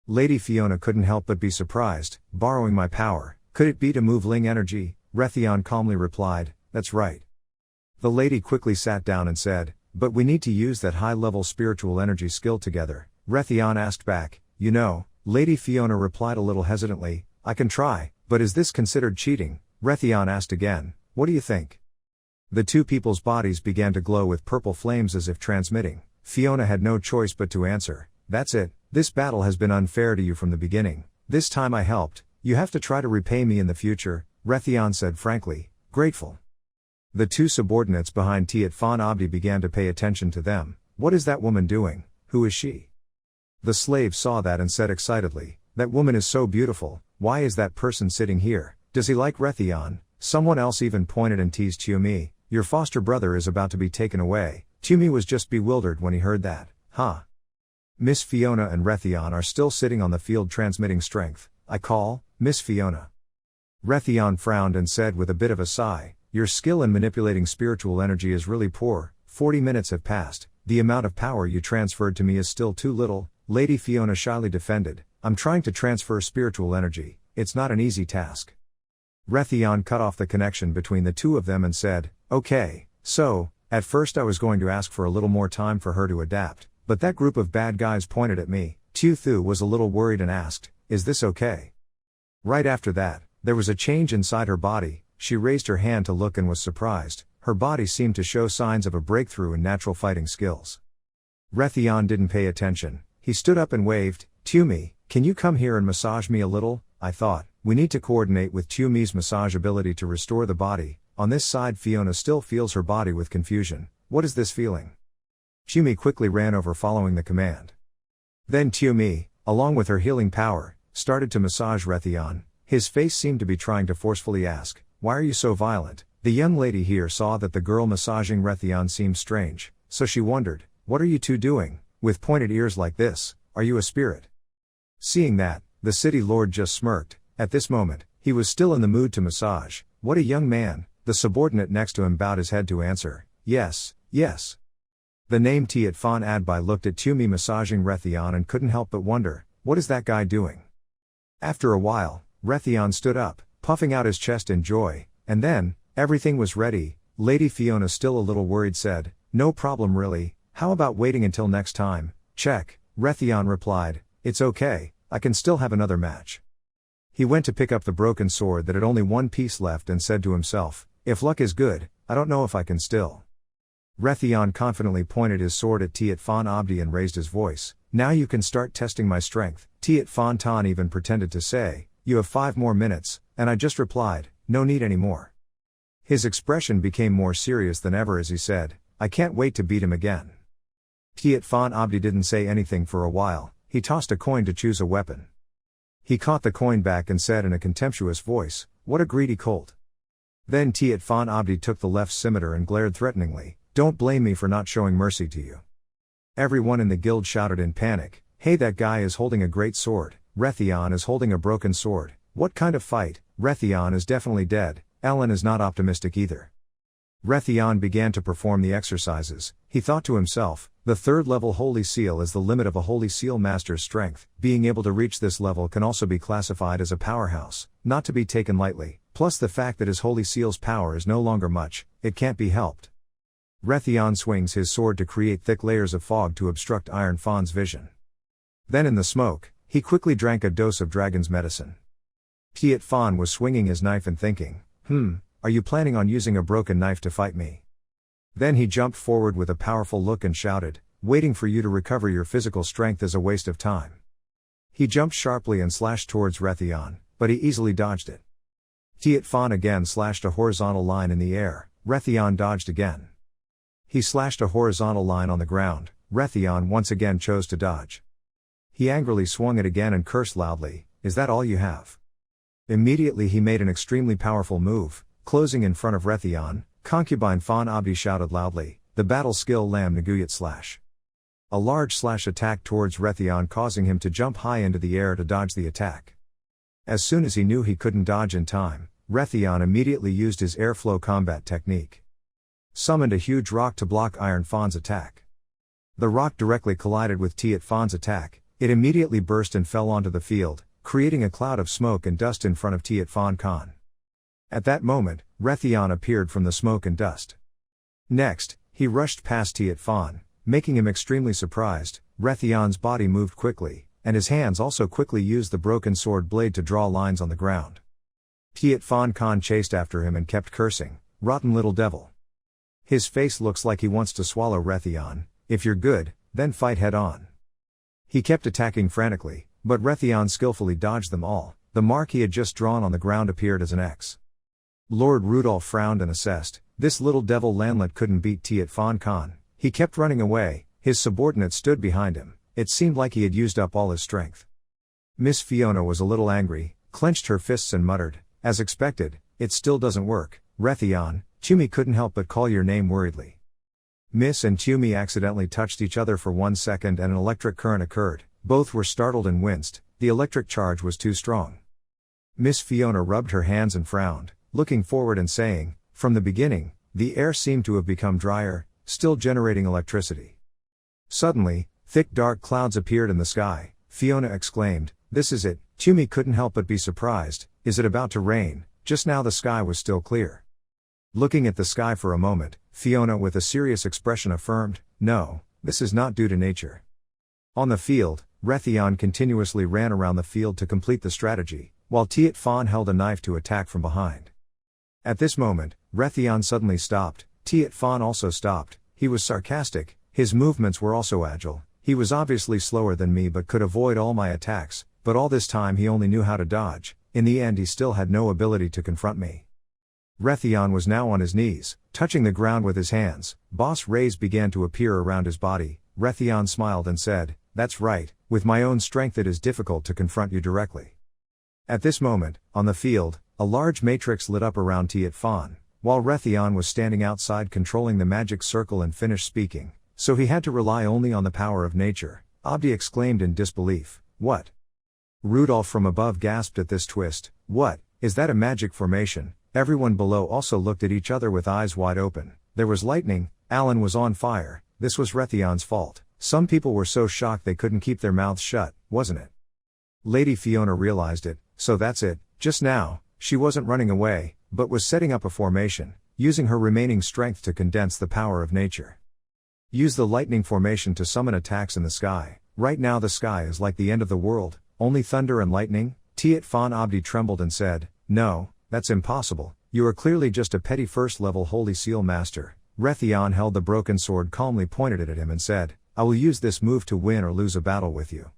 Lady Fiona couldn't help but be surprised, borrowing my power, could it be to move Ling energy? Rethon calmly replied, that's right. The lady quickly sat down and said, but we need to use that high-level spiritual energy skill together. Rethon asked back, you know, Lady Fiona replied a little hesitantly, I can try, but is this considered cheating? Rethon asked again, what do you think? The two people's bodies began to glow with purple flames as if transmitting. Fiona had no choice but to answer, that's it, this battle has been unfair to you from the beginning, this time I helped, you have to try to repay me in the future, Rethon said frankly, grateful. The two subordinates behind Tiat Fan Abdi began to pay attention to them, what is that woman doing, who is she? The slave saw that and said excitedly, that woman is so beautiful, why is that person sitting here, does he like Rethon? Someone else even pointed and teased Tumi, your foster brother is about to be taken away. Tumi was just bewildered when he heard that, huh? Miss Fiona and Rethon are still sitting on the field transmitting strength, I call, Miss Fiona. Rethon frowned and said with a bit of a sigh, your skill in manipulating spiritual energy is really poor, 40 minutes have passed, the amount of power you transferred to me is still too little, Lady Fiona shyly defended, I'm trying to transfer spiritual energy, it's not an easy task. Rethon cut off the connection between the two of them and said, okay, so, at first I was going to ask for a little more time for her to adapt, but that group of bad guys pointed at me, Tu Thu was a little worried and asked, is this okay? Right after that, there was a change inside her body, she raised her hand to look and was surprised, her body seemed to show signs of a breakthrough in natural fighting skills. Rethon didn't pay attention, he stood up and waved, Tumi, can you come here and massage me a little? I thought, we need to coordinate with Tumi's massage ability to restore the body. On this side Fiona still feels her body with confusion, what is this feeling? Tumi quickly ran over following the command. Then Tumi, along with her healing power, started to massage Rethon. His face seemed to be trying to forcefully ask, "Why are you so violent?" The young lady here saw that the girl massaging Rethon seemed strange, so she wondered, "What are you two doing, with pointed ears like this? Are you a spirit?" Seeing that, the city lord just smirked. At this moment, he was still in the mood to massage. "What a young man," the subordinate next to him bowed his head to answer, "Yes, yes." The name Tiat Fan Adbai looked at Tumi massaging Rethon and couldn't help but wonder, what is that guy doing? After a while, Rethon stood up, puffing out his chest in joy, and then, everything was ready. Lady Fiona, still a little worried, said, "No problem really, how about waiting until next time?" "Check," Rethon replied, "it's okay, I can still have another match." He went to pick up the broken sword that had only one piece left and said to himself, "If luck is good, I don't know if I can still." Rethon confidently pointed his sword at Tiat Fan Abdi and raised his voice, "Now you can start testing my strength." Tiat Fan Tan even pretended to say, "You have 5 more minutes," and I just replied, "No need anymore." His expression became more serious than ever as he said, "I can't wait to beat him again." Tiat Fan Abdi didn't say anything for a while. He tossed a coin to choose a weapon. He caught the coin back and said in a contemptuous voice, "What a greedy colt." Then Tiat Fan Abdi took the left scimitar and glared threateningly, "Don't blame me for not showing mercy to you." Everyone in the guild shouted in panic, "Hey, that guy is holding a great sword, Rethon is holding a broken sword, what kind of fight? Rethon is definitely dead." Ellen is not optimistic either. Rethon began to perform the exercises. He thought to himself, the 3rd level Holy Seal is the limit of a Holy Seal master's strength. Being able to reach this level can also be classified as a powerhouse, not to be taken lightly, plus the fact that his Holy Seal's power is no longer much, it can't be helped. Rethon swings his sword to create thick layers of fog to obstruct Iron Fawn's vision. Then in the smoke, he quickly drank a dose of dragon's medicine. Tiat Fan was swinging his knife and thinking, "Are you planning on using a broken knife to fight me?" Then he jumped forward with a powerful look and shouted, "Waiting for you to recover your physical strength is a waste of time." He jumped sharply and slashed towards Rethon, but he easily dodged it. Tiat Fan again slashed a horizontal line in the air. Rethon dodged again. He slashed a horizontal line on the ground. Rethon once again chose to dodge. He angrily swung it again and cursed loudly, "Is that all you have?" Immediately he made an extremely powerful move, closing in front of Rethon. Concubine Fan Abdi shouted loudly, "The battle skill Lam Naguyat slash." A large slash attacked towards Rethon, causing him to jump high into the air to dodge the attack. As soon as he knew he couldn't dodge in time, Rethon immediately used his airflow combat technique. Summoned a huge rock to block Iron Fawn's attack. The rock directly collided with Tiat Fan's attack. It immediately burst and fell onto the field, creating a cloud of smoke and dust in front of Tiat Fan Khan. At that moment, Rethon appeared from the smoke and dust. Next, he rushed past Tiat Fan, making him extremely surprised. Rethon's body moved quickly, and his hands also quickly used the broken sword blade to draw lines on the ground. Tiat Fan Khan chased after him and kept cursing, "Rotten little devil. His face looks like he wants to swallow Rethon. If you're good, then fight head on." He kept attacking frantically, but Rethon skillfully dodged them all. The mark he had just drawn on the ground appeared as an X. Lord Rudolph frowned and assessed, this little devil Landlet couldn't beat Tiat Fan Khan. He kept running away. His subordinate stood behind him. It seemed like he had used up all his strength. Miss Fiona was a little angry, clenched her fists and muttered, "As expected, it still doesn't work. Rethon." Tumi couldn't help but call your name worriedly. Miss and Tumi accidentally touched each other for 1 second and an electric current occurred. Both were startled and winced. The electric charge was too strong. Miss Fiona rubbed her hands and frowned, looking forward and saying, "From the beginning, the air seemed to have become drier, still generating electricity." Suddenly, thick dark clouds appeared in the sky. Fiona exclaimed, "This is it." Tumi couldn't help but be surprised. "Is it about to rain?" Just now the sky was still clear. Looking at the sky for a moment, Fiona with a serious expression affirmed, "No, this is not due to nature." On the field, Rethon continuously ran around the field to complete the strategy, while Tiat Fan held a knife to attack from behind. At this moment, Rethon suddenly stopped. Tiat Fan also stopped. He was sarcastic. His movements were also agile. He was obviously slower than me but could avoid all my attacks, but all this time he only knew how to dodge. In the end he still had no ability to confront me. Rethon was now on his knees, touching the ground with his hands. Boss rays began to appear around his body. Rethon smiled and said, "That's right, with my own strength it is difficult to confront you directly. At this moment, on the field, a large matrix lit up around Tiet Fan, while Rethon was standing outside controlling the magic circle and finished speaking, so he had to rely only on the power of nature. Abdi exclaimed in disbelief, "What?" Rudolph from above gasped at this twist. "What, is that a magic formation?" Everyone below also looked at each other with eyes wide open. There was lightning, Alan was on fire, this was Rethon's fault. Some people were so shocked they couldn't keep their mouths shut, wasn't it? Lady Fiona realized it, so that's it. Just now, she wasn't running away, but was setting up a formation, using her remaining strength to condense the power of nature. Use the lightning formation to summon attacks in the sky. Right now the sky is like the end of the world, only thunder and lightning. Tiet Fan Abdi trembled and said, "No, that's impossible, you are clearly just a petty first-level Holy Seal master." Rethon held the broken sword calmly, pointed it at him and said, "I will use this move to win or lose a battle with you."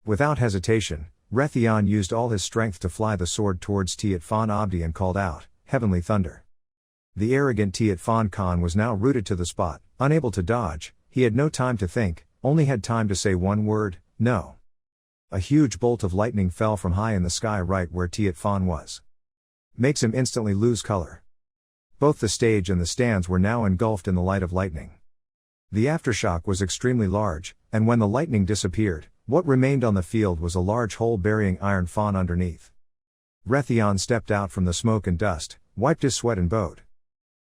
Without hesitation, Rethon used all his strength to fly the sword towards Tiet Fan Abdi and called out, "Heavenly Thunder." The arrogant Tiet Fan Khan was now rooted to the spot, unable to dodge. He had no time to think, only had time to say one word, "No." A huge bolt of lightning fell from high in the sky right where Tiet Fan was. Makes him instantly lose color. Both the stage and the stands were now engulfed in the light of lightning. The aftershock was extremely large, and when the lightning disappeared, what remained on the field was a large hole burying Iron Fawn underneath. Rethon stepped out from the smoke and dust, wiped his sweat and bowed.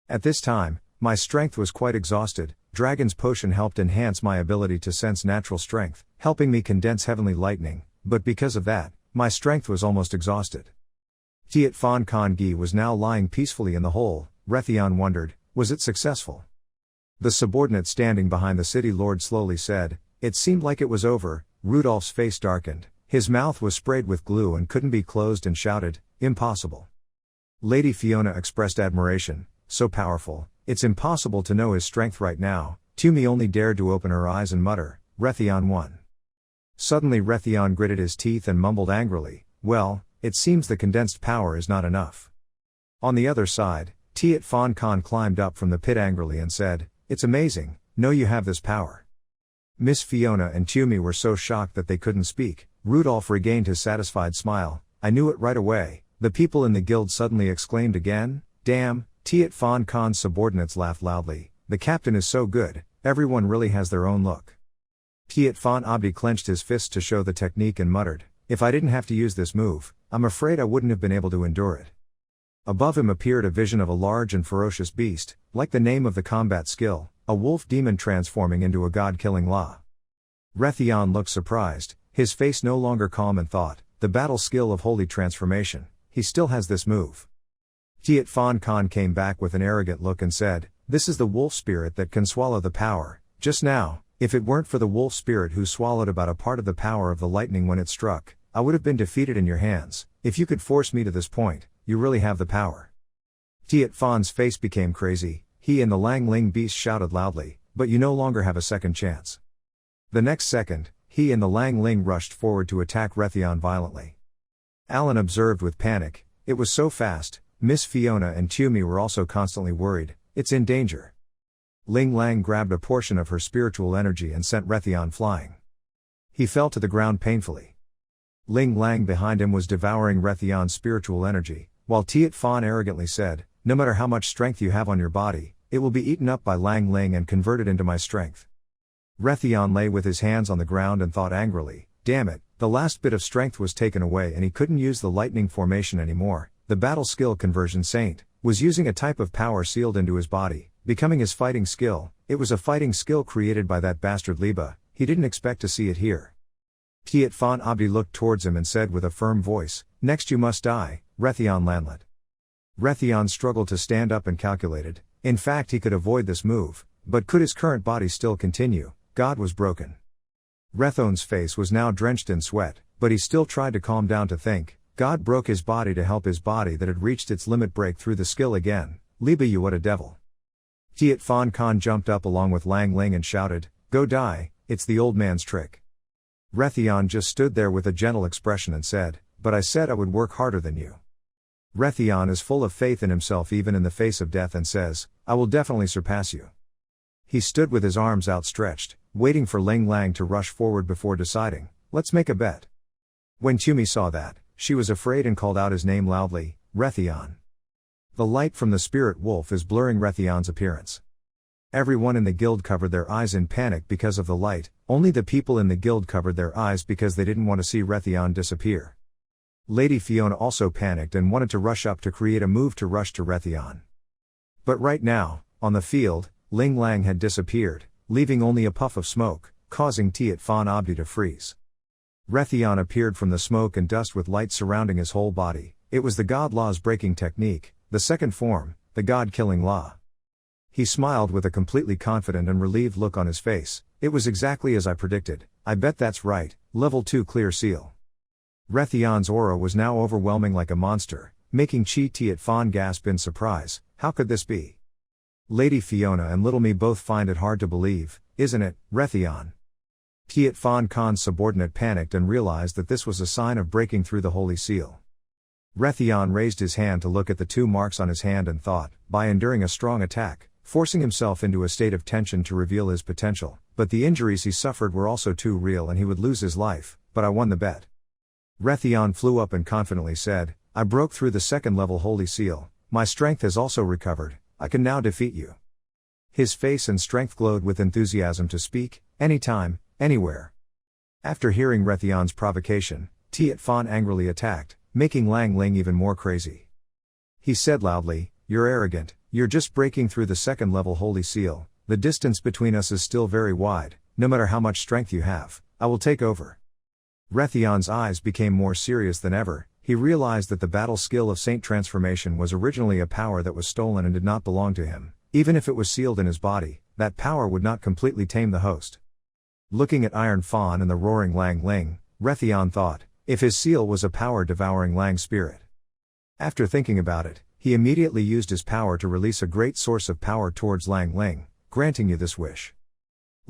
At this time, my strength was quite exhausted. Dragon's Potion helped enhance my ability to sense natural strength, helping me condense heavenly lightning, but because of that, my strength was almost exhausted. Tiet Fan Khan Gi was now lying peacefully in the hole. Rethon wondered, was it successful? The subordinate standing behind the city lord slowly said, "It seemed like it was over." Rudolph's face darkened, his mouth was sprayed with glue and couldn't be closed, and shouted, "Impossible." Lady Fiona expressed admiration, "So powerful, it's impossible to know his strength right now." Tumi only dared to open her eyes and mutter, "Rethon won." Suddenly Rethon gritted his teeth and mumbled angrily, "Well, it seems the condensed power is not enough." On the other side, Tiet Fan Khan climbed up from the pit angrily and said, "It's amazing, know you have this power." Miss Fiona and Tumi were so shocked that they couldn't speak. Rudolph regained his satisfied smile, "I knew it right away." The people in the guild suddenly exclaimed again, "Damn." Tiet Fan Khan's subordinates laughed loudly, "The captain is so good, everyone really has their own look." Tiet Fan Abdi clenched his fists to show the technique and muttered, "If I didn't have to use this move, I'm afraid I wouldn't have been able to endure it." Above him appeared a vision of a large and ferocious beast, like the name of the combat skill, a wolf demon transforming into a god-killing La. Rethon looked surprised, his face no longer calm, and thought, the battle skill of holy transformation, he still has this move. Tiet Fan Khan came back with an arrogant look and said, "This is the wolf spirit that can swallow the power." Just now, if it weren't for the wolf spirit who swallowed about a part of the power of the lightning when it struck, I would have been defeated in your hands. If you could force me to this point, you really have the power. Tiet Fan's face became crazy. He and the Lang Ling beast shouted loudly, "But you no longer have a second chance." The next second, he and the Lang Ling rushed forward to attack Rethon violently. Alan observed with panic, it was so fast. Miss Fiona and Tumi were also constantly worried, it's in danger. Ling Lang grabbed a portion of her spiritual energy and sent Rethon flying. He fell to the ground painfully. Ling Lang behind him was devouring Rethon's spiritual energy, while Tiet Fan arrogantly said, "No matter how much strength you have on your body, it will be eaten up by Lang Ling and converted into my strength." Rethon lay with his hands on the ground and thought angrily, "Damn it, the last bit of strength was taken away and he couldn't use the lightning formation anymore." The battle skill conversion saint was using a type of power sealed into his body, becoming his fighting skill. It was a fighting skill created by that bastard Liba. He didn't expect to see it here. Tiet Fan Abdi looked towards him and said with a firm voice, "Next you must die, Rethon Lanlet." Rethon struggled to stand up and calculated. In fact, he could avoid this move, but could his current body still continue? God was broken. Rethon's face was now drenched in sweat, but he still tried to calm down to think. God broke his body to help his body that had reached its limit break through the skill again. Liba, you what a devil. Tiet Fan Khan jumped up along with Lang Ling and shouted, "Go die, it's the old man's trick." Rethon just stood there with a gentle expression and said, "But I said I would work harder than you." Rethon is full of faith in himself even in the face of death and says, "I will definitely surpass you." He stood with his arms outstretched. waiting for Ling Lang to rush forward before deciding, let's make a bet. When Tumi saw that, she was afraid and called out his name loudly, Rethon. The light from the spirit wolf is blurring Rethon's appearance. Everyone in the guild covered their eyes in panic because of the light, only the people in the guild covered their eyes because they didn't want to see Rethon disappear. Lady Fiona also panicked and wanted to rush up to create a move to rush to Rethon. But right now, on the field, Ling Lang had disappeared, leaving only a puff of smoke, causing Tiat Fan Abdi to freeze. Rethon appeared from the smoke and dust with light surrounding his whole body. It was the God Law's breaking technique, the second form, the God-killing Law. He smiled with a completely confident and relieved look on his face. It was exactly as I predicted. I bet that's right, level 2 clear seal. Rethon's aura was now overwhelming like a monster, making Chi Tiat Fan gasp in surprise. How could this be? Lady Fiona and Little Me both find it hard to believe, isn't it, Rethon? Tiat Fan Khan's subordinate panicked and realized that this was a sign of breaking through the holy seal. Rethon raised his hand to look at the 2 marks on his hand and thought, by enduring a strong attack, forcing himself into a state of tension to reveal his potential, but the injuries he suffered were also too real and he would lose his life, but I won the bet. Rethon flew up and confidently said, I broke through the 2nd level holy seal, my strength has also recovered, I can now defeat you. His face and strength glowed with enthusiasm to speak, anytime, anywhere. After hearing Rethon's provocation, Tiat Fan angrily attacked, making Lang Ling even more crazy. He said loudly, you're arrogant, you're just breaking through the 2nd level holy seal, the distance between us is still very wide, no matter how much strength you have, I will take over. Rethon's eyes became more serious than ever. He realized that the battle skill of Saint Transformation was originally a power that was stolen and did not belong to him. Even if it was sealed in his body, that power would not completely tame the host. Looking at Iron Fawn and the roaring Lang Ling, Rethon thought, if his seal was a power devouring Lang spirit. After thinking about it, he immediately used his power to release a great source of power towards Lang Ling, granting you this wish.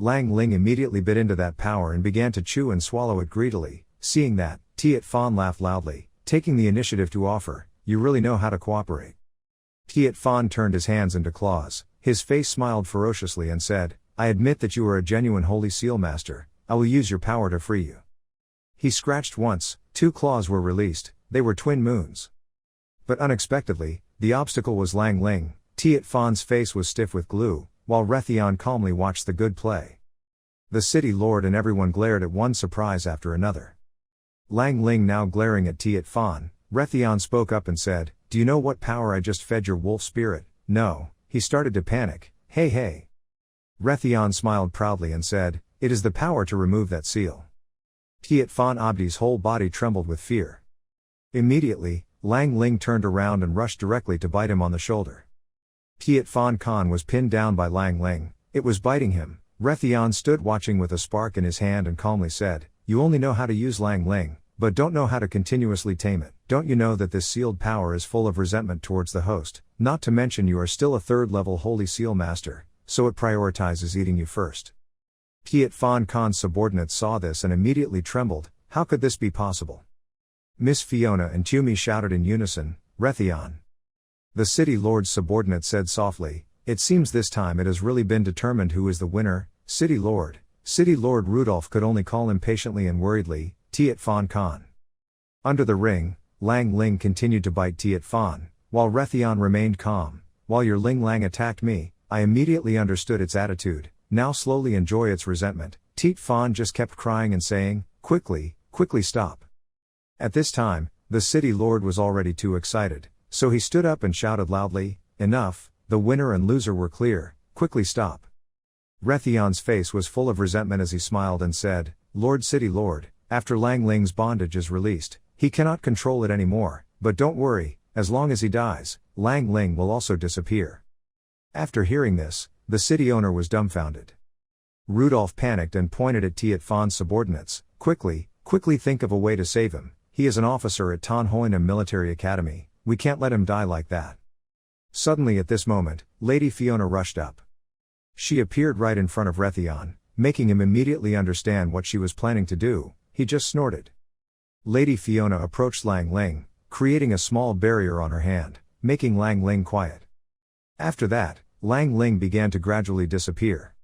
Lang Ling immediately bit into that power and began to chew and swallow it greedily. Seeing that, Tiat Fan laughed loudly, taking the initiative to offer, you really know how to cooperate. Tiat Fan turned his hands into claws, his face smiled ferociously and said, I admit that you are a genuine holy seal master, I will use your power to free you. He scratched once, 2 claws were released, they were twin moons. But unexpectedly, the obstacle was Lang Ling. Tiat Fan's face was stiff with glue, while Rethon calmly watched the good play. The city lord and everyone glared at one surprise after another. Lang Ling now glaring at Tiat Fan, Rethon spoke up and said, do you know what power I just fed your wolf spirit? No, he started to panic, hey. Rethon smiled proudly and said, it is the power to remove that seal. Tiat Fan Abdi's whole body trembled with fear. Immediately, Lang Ling turned around and rushed directly to bite him on the shoulder. Tiat Fan Khan was pinned down by Lang Ling, it was biting him. Rethon stood watching with a spark in his hand and calmly said, you only know how to use Lang Ling, but don't know how to continuously tame it. Don't you know that this sealed power is full of resentment towards the host, not to mention you are still a 3rd level holy seal master, so it prioritizes eating you first. Tiat Fan Khan's subordinates saw this and immediately trembled, how could this be possible? Miss Fiona and Tumi shouted in unison, Rethon. The city lord's subordinate said softly, it seems this time it has really been determined who is the winner, City Lord. City Lord Rudolph could only call impatiently and worriedly, Tiat Fan Khan. Under the ring, Lang Ling continued to bite Tiat Fan, while Rethon remained calm. While your Ling Lang attacked me, I immediately understood its attitude, now slowly enjoy its resentment. Tiat Fan just kept crying and saying, quickly stop. At this time, the city lord was already too excited, so he stood up and shouted loudly, enough, the winner and loser were clear, quickly stop. Rethon's face was full of resentment as he smiled and said, Lord City Lord, after Lang Ling's bondage is released, he cannot control it anymore, but don't worry, as long as he dies, Lang Ling will also disappear. After hearing this, the city owner was dumbfounded. Rudolph panicked and pointed at Tiat Fan's subordinates, quickly think of a way to save him, he is an officer at Tan Hoinam Military Academy, we can't let him die like that. Suddenly at this moment, Lady Fiona rushed up. She appeared right in front of Rethon, making him immediately understand what she was planning to do. He just snorted. Lady Fiona approached Lang Ling, creating a small barrier on her hand, making Lang Ling quiet. After that, Lang Ling began to gradually disappear.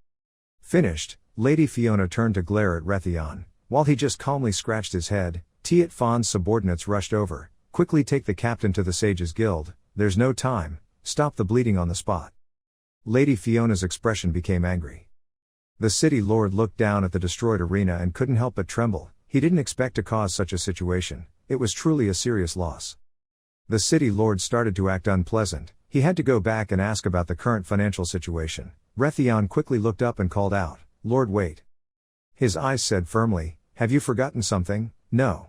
Finished, Lady Fiona turned to glare at Rethon. While he just calmly scratched his head, Tiet Fon's subordinates rushed over. Quickly take the captain to the Sages Guild, there's no time, stop the bleeding on the spot. Lady Fiona's expression became angry. The city lord looked down at the destroyed arena and couldn't help but tremble. He didn't expect to cause such a situation, it was truly a serious loss. The city lord started to act unpleasant, he had to go back and ask about the current financial situation. Rethon quickly looked up and called out, "Lord, wait." His eyes said firmly, "Have you forgotten something?" "No."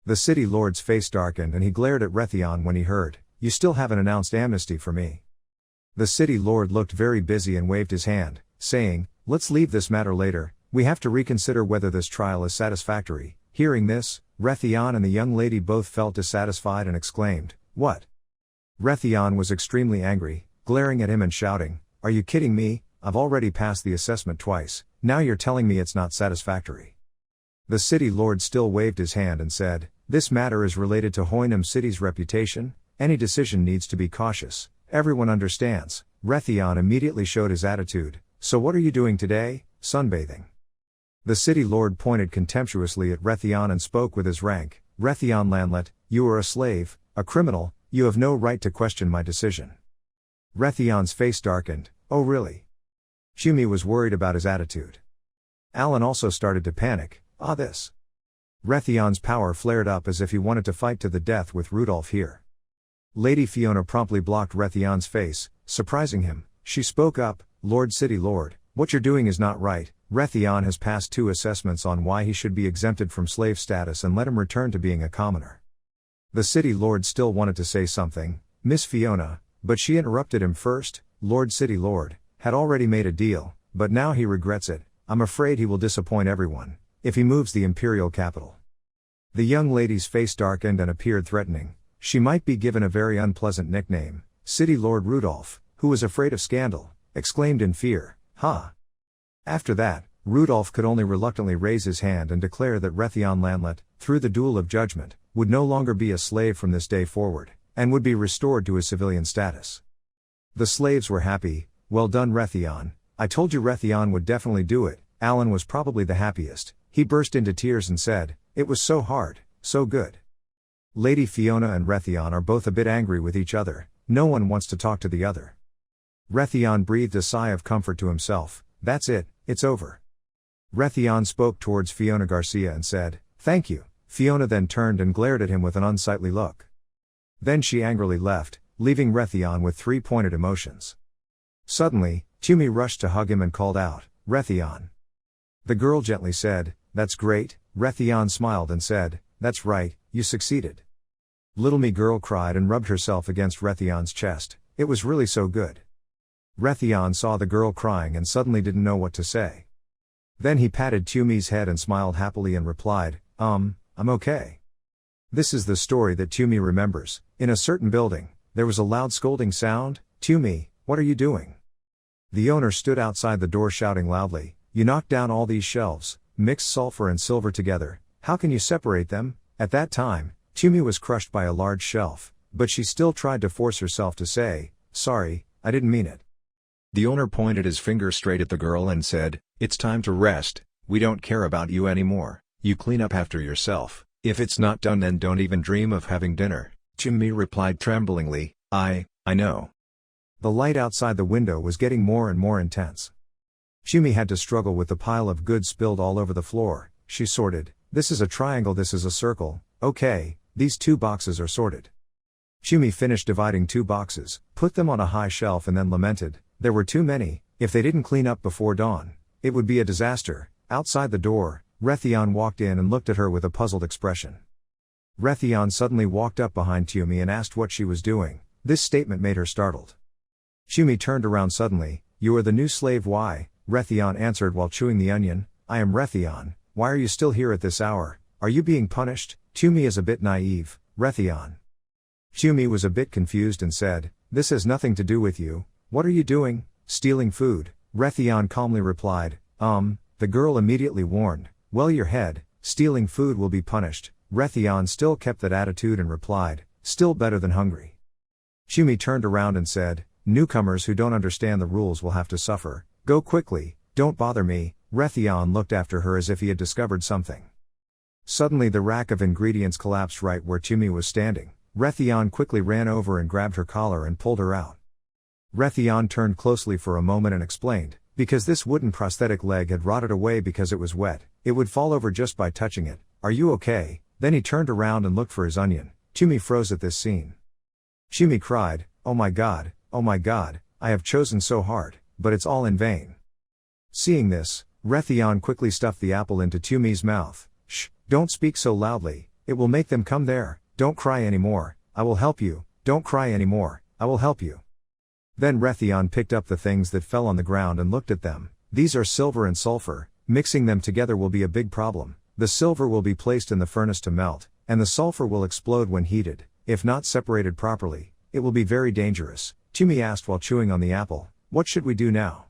The city lord's face darkened and he glared at Rethon when he heard, "You still haven't announced amnesty for me." The city lord looked very busy and waved his hand, saying, "Let's leave this matter later, we have to reconsider whether this trial is satisfactory." Hearing this, Rethon and the young lady both felt dissatisfied and exclaimed, "What?" Rethon was extremely angry, glaring at him and shouting, "Are you kidding me? I've already passed the assessment twice, now you're telling me it's not satisfactory." The city lord still waved his hand and said, "This matter is related to Hoinam City's reputation, any decision needs to be cautious, everyone understands." Rethon immediately showed his attitude, "So what are you doing today, sunbathing?" The city lord pointed contemptuously at Rethon and spoke with his rank, "Rethon Landlet, you are a slave, a criminal, you have no right to question my decision." Rethon's face darkened, "Oh really?" Tumi was worried about his attitude. Alan also started to panic, this. Rethon's power flared up as if he wanted to fight to the death with Rudolph here. Lady Fiona promptly blocked Rethon's face, surprising him. She spoke up, "Lord City Lord, what you're doing is not right. Rethon has passed 2 assessments on why he should be exempted from slave status and let him return to being a commoner." The city lord still wanted to say something, Miss Fiona, but she interrupted him first. "Lord City Lord had already made a deal, but now he regrets it. I'm afraid he will disappoint everyone if he moves the imperial capital." The young lady's face darkened and appeared threatening. She might be given a very unpleasant nickname. City Lord Rudolph, who was afraid of scandal, exclaimed in fear, "Ha!" After that, Rudolph could only reluctantly raise his hand and declare that Rethon Landlet, through the Duel of Judgment, would no longer be a slave from this day forward, and would be restored to his civilian status. The slaves were happy. "Well done Rethon, I told you Rethon would definitely do it." Alan was probably the happiest, he burst into tears and said, "It was so hard, so good." Lady Fiona and Rethon are both a bit angry with each other, no one wants to talk to the other. Rethon breathed a sigh of comfort to himself, "That's it, it's over." Rethon spoke towards Fiona Garcia and said, "Thank you." Fiona then turned and glared at him with an unsightly look. Then she angrily left, leaving Rethon with 3 pointed emotions. Suddenly, Tumi rushed to hug him and called out, "Rethon." The girl gently said, "That's great." Rethon smiled and said, "That's right, you succeeded." Little me girl cried and rubbed herself against Rethon's chest, "It was really so good." Rethon saw the girl crying and suddenly didn't know what to say. Then he patted Tumi's head and smiled happily and replied, I'm okay." This is the story that Tumi remembers. In a certain building, there was a loud scolding sound. "Tumi, what are you doing?" The owner stood outside the door shouting loudly, "You knocked down all these shelves, mixed sulfur and silver together, how can you separate them?" At that time, Tumi was crushed by a large shelf, but she still tried to force herself to say, "Sorry, I didn't mean it." The owner pointed his finger straight at the girl and said, "It's time to rest, we don't care about you anymore, you clean up after yourself, if it's not done then don't even dream of having dinner." Tumi replied tremblingly, I know." The light outside the window was getting more and more intense. Tumi had to struggle with the pile of goods spilled all over the floor. She sorted, "This is a triangle, this is a circle, okay, these 2 boxes are sorted." Tumi finished dividing 2 boxes, put them on a high shelf and then lamented, "There were too many, if they didn't clean up before dawn, it would be a disaster." Outside the door, Rethon walked in and looked at her with a puzzled expression. Rethon suddenly walked up behind Tumi and asked what she was doing. This statement made her startled. Tumi turned around suddenly, "You are the new slave, why?" Rethon answered while chewing the onion, "I am Rethon, why are you still here at this hour? Are you being punished?" Tumi is a bit naive, Rethon. Tumi was a bit confused and said, "This has nothing to do with you, what are you doing? Stealing food?" Rethon calmly replied, The girl immediately warned, "Well your head, stealing food will be punished." Rethon still kept that attitude and replied, "Still better than hungry." Tumi turned around and said, "Newcomers who don't understand the rules will have to suffer, go quickly, don't bother me." Rethon looked after her as if he had discovered something. Suddenly the rack of ingredients collapsed right where Tumi was standing. Rethon quickly ran over and grabbed her collar and pulled her out. Rethon turned closely for a moment and explained, because this wooden prosthetic leg had rotted away because it was wet, it would fall over just by touching it. Are you okay? Then he turned around and looked for his onion. Tumi froze at this scene. Tumi cried, oh my god, I have chosen so hard, but it's all in vain. Seeing this, Rethon quickly stuffed the apple into Tumi's mouth. Shh, don't speak so loudly, it will make them come there, don't cry anymore, I will help you, don't cry anymore, I will help you. Then Rethon picked up the things that fell on the ground and looked at them. These are silver and sulfur, mixing them together will be a big problem. The silver will be placed in the furnace to melt, and the sulfur will explode when heated. If not separated properly, it will be very dangerous. Tumi asked while chewing on the apple, what should we do now?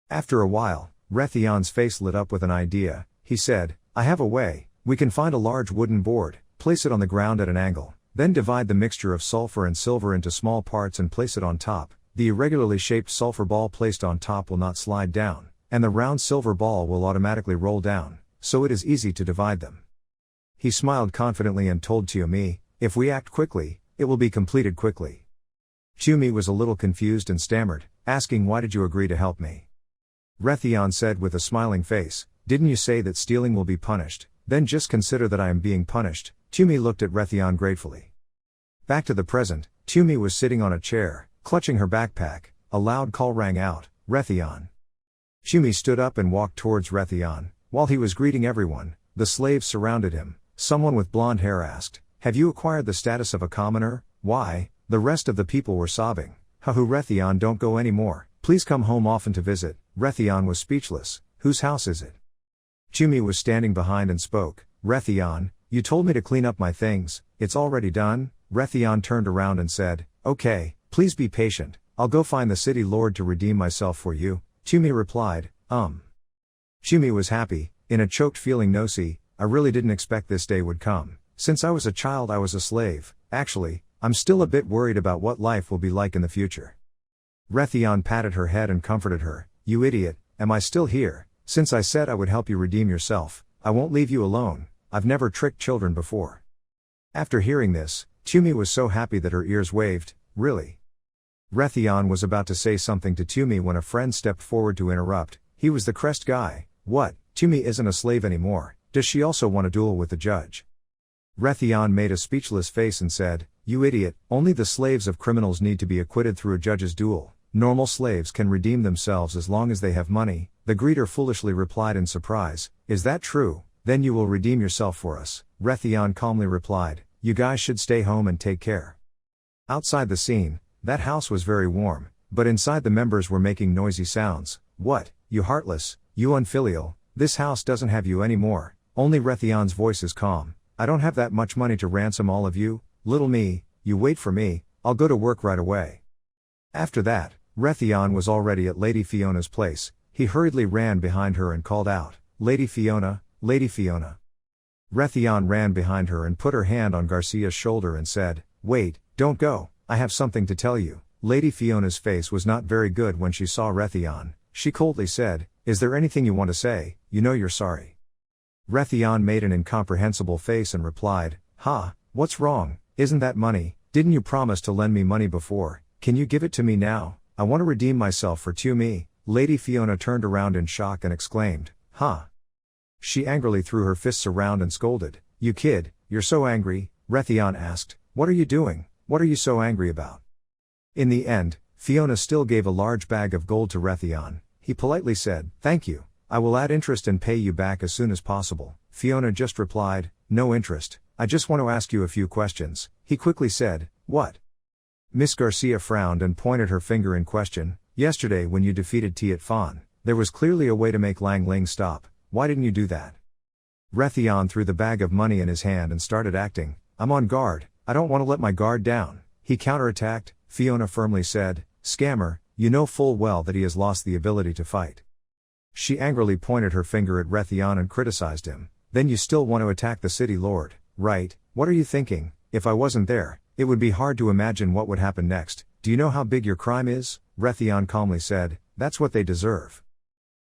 After a while, Rethon's face lit up with an idea. He said, I have a way, we can find a large wooden board, place it on the ground at an angle, then divide the mixture of sulfur and silver into small parts and place it on top. The irregularly shaped sulfur ball placed on top will not slide down, and the round silver ball will automatically roll down, so it is easy to divide them. He smiled confidently and told Tumi, if we act quickly, it will be completed quickly. Tumi was a little confused and stammered, asking why did you agree to help me? Rethon said with a smiling face, didn't you say that stealing will be punished, then just consider that I am being punished. Tumi looked at Rethon gratefully. Back to the present, Tumi was sitting on a chair, clutching her backpack. A loud call rang out, Rethon. Tumi stood up and walked towards Rethon. While he was greeting everyone, the slaves surrounded him. Someone with blonde hair asked, have you acquired the status of a commoner? Why? The rest of the people were sobbing. Hahu Rethon, don't go anymore, please come home often to visit. Rethon was speechless. Whose house is it? Tumi was standing behind and spoke, Rethon, you told me to clean up my things, it's already done? Rethon turned around and said, okay, please be patient, I'll go find the city lord to redeem myself for you. Tumi replied, Tumi was happy, in a choked feeling. No, see, I really didn't expect this day would come. Since I was a child I was a slave. Actually, I'm still a bit worried about what life will be like in the future. Rethon patted her head and comforted her, you idiot, am I still here? Since I said I would help you redeem yourself, I won't leave you alone, I've never tricked children before. After hearing this, Tumi was so happy that her ears waved, really? Rethon was about to say something to Tumi when a friend stepped forward to interrupt. He was the crest guy. What, Tumi isn't a slave anymore, does she also want a duel with the judge? Rethon made a speechless face and said, you idiot, only the slaves of criminals need to be acquitted through a judge's duel. Normal slaves can redeem themselves as long as they have money. The greeter foolishly replied in surprise, is that true? Then you will redeem yourself for us. Rethon calmly replied, you guys should stay home and take care. Outside the scene, that house was very warm, but inside the members were making noisy sounds. What, you heartless, you unfilial, this house doesn't have you anymore. Only Rethon's voice is calm. I don't have that much money to ransom all of you, little me, you wait for me, I'll go to work right away. After that, Rethon was already at Lady Fiona's place. He hurriedly ran behind her and called out, Lady Fiona, Lady Fiona. Rethon ran behind her and put her hand on Garcia's shoulder and said, wait, don't go, I have something to tell you. Lady Fiona's face was not very good when she saw Rethon. She coldly said, is there anything you want to say? You know you're sorry. Rethon made an incomprehensible face and replied, what's wrong? Isn't that money? Didn't you promise to lend me money before? Can you give it to me now? I want to redeem myself for Tumi. Lady Fiona turned around in shock and exclaimed, She angrily threw her fists around and scolded, you kid, you're so angry. Rethon asked, what are you doing? What are you so angry about? In the end, Fiona still gave a large bag of gold to Rethon. He politely said, thank you, I will add interest and pay you back as soon as possible. Fiona just replied, no interest, I just want to ask you a few questions. He quickly said, what? Miss Garcia frowned and pointed her finger in question. Yesterday when you defeated Tiet Fan, there was clearly a way to make Lang Ling stop. Why didn't you do that? Rethon threw the bag of money in his hand and started acting. I'm on guard, I don't want to let my guard down. He counterattacked. Fiona firmly said, scammer, you know full well that he has lost the ability to fight. She angrily pointed her finger at Rethon and criticized him. Then you still want to attack the city lord, right? What are you thinking? If I wasn't there, it would be hard to imagine what would happen next. Do you know how big your crime is? Rethon calmly said, that's what they deserve.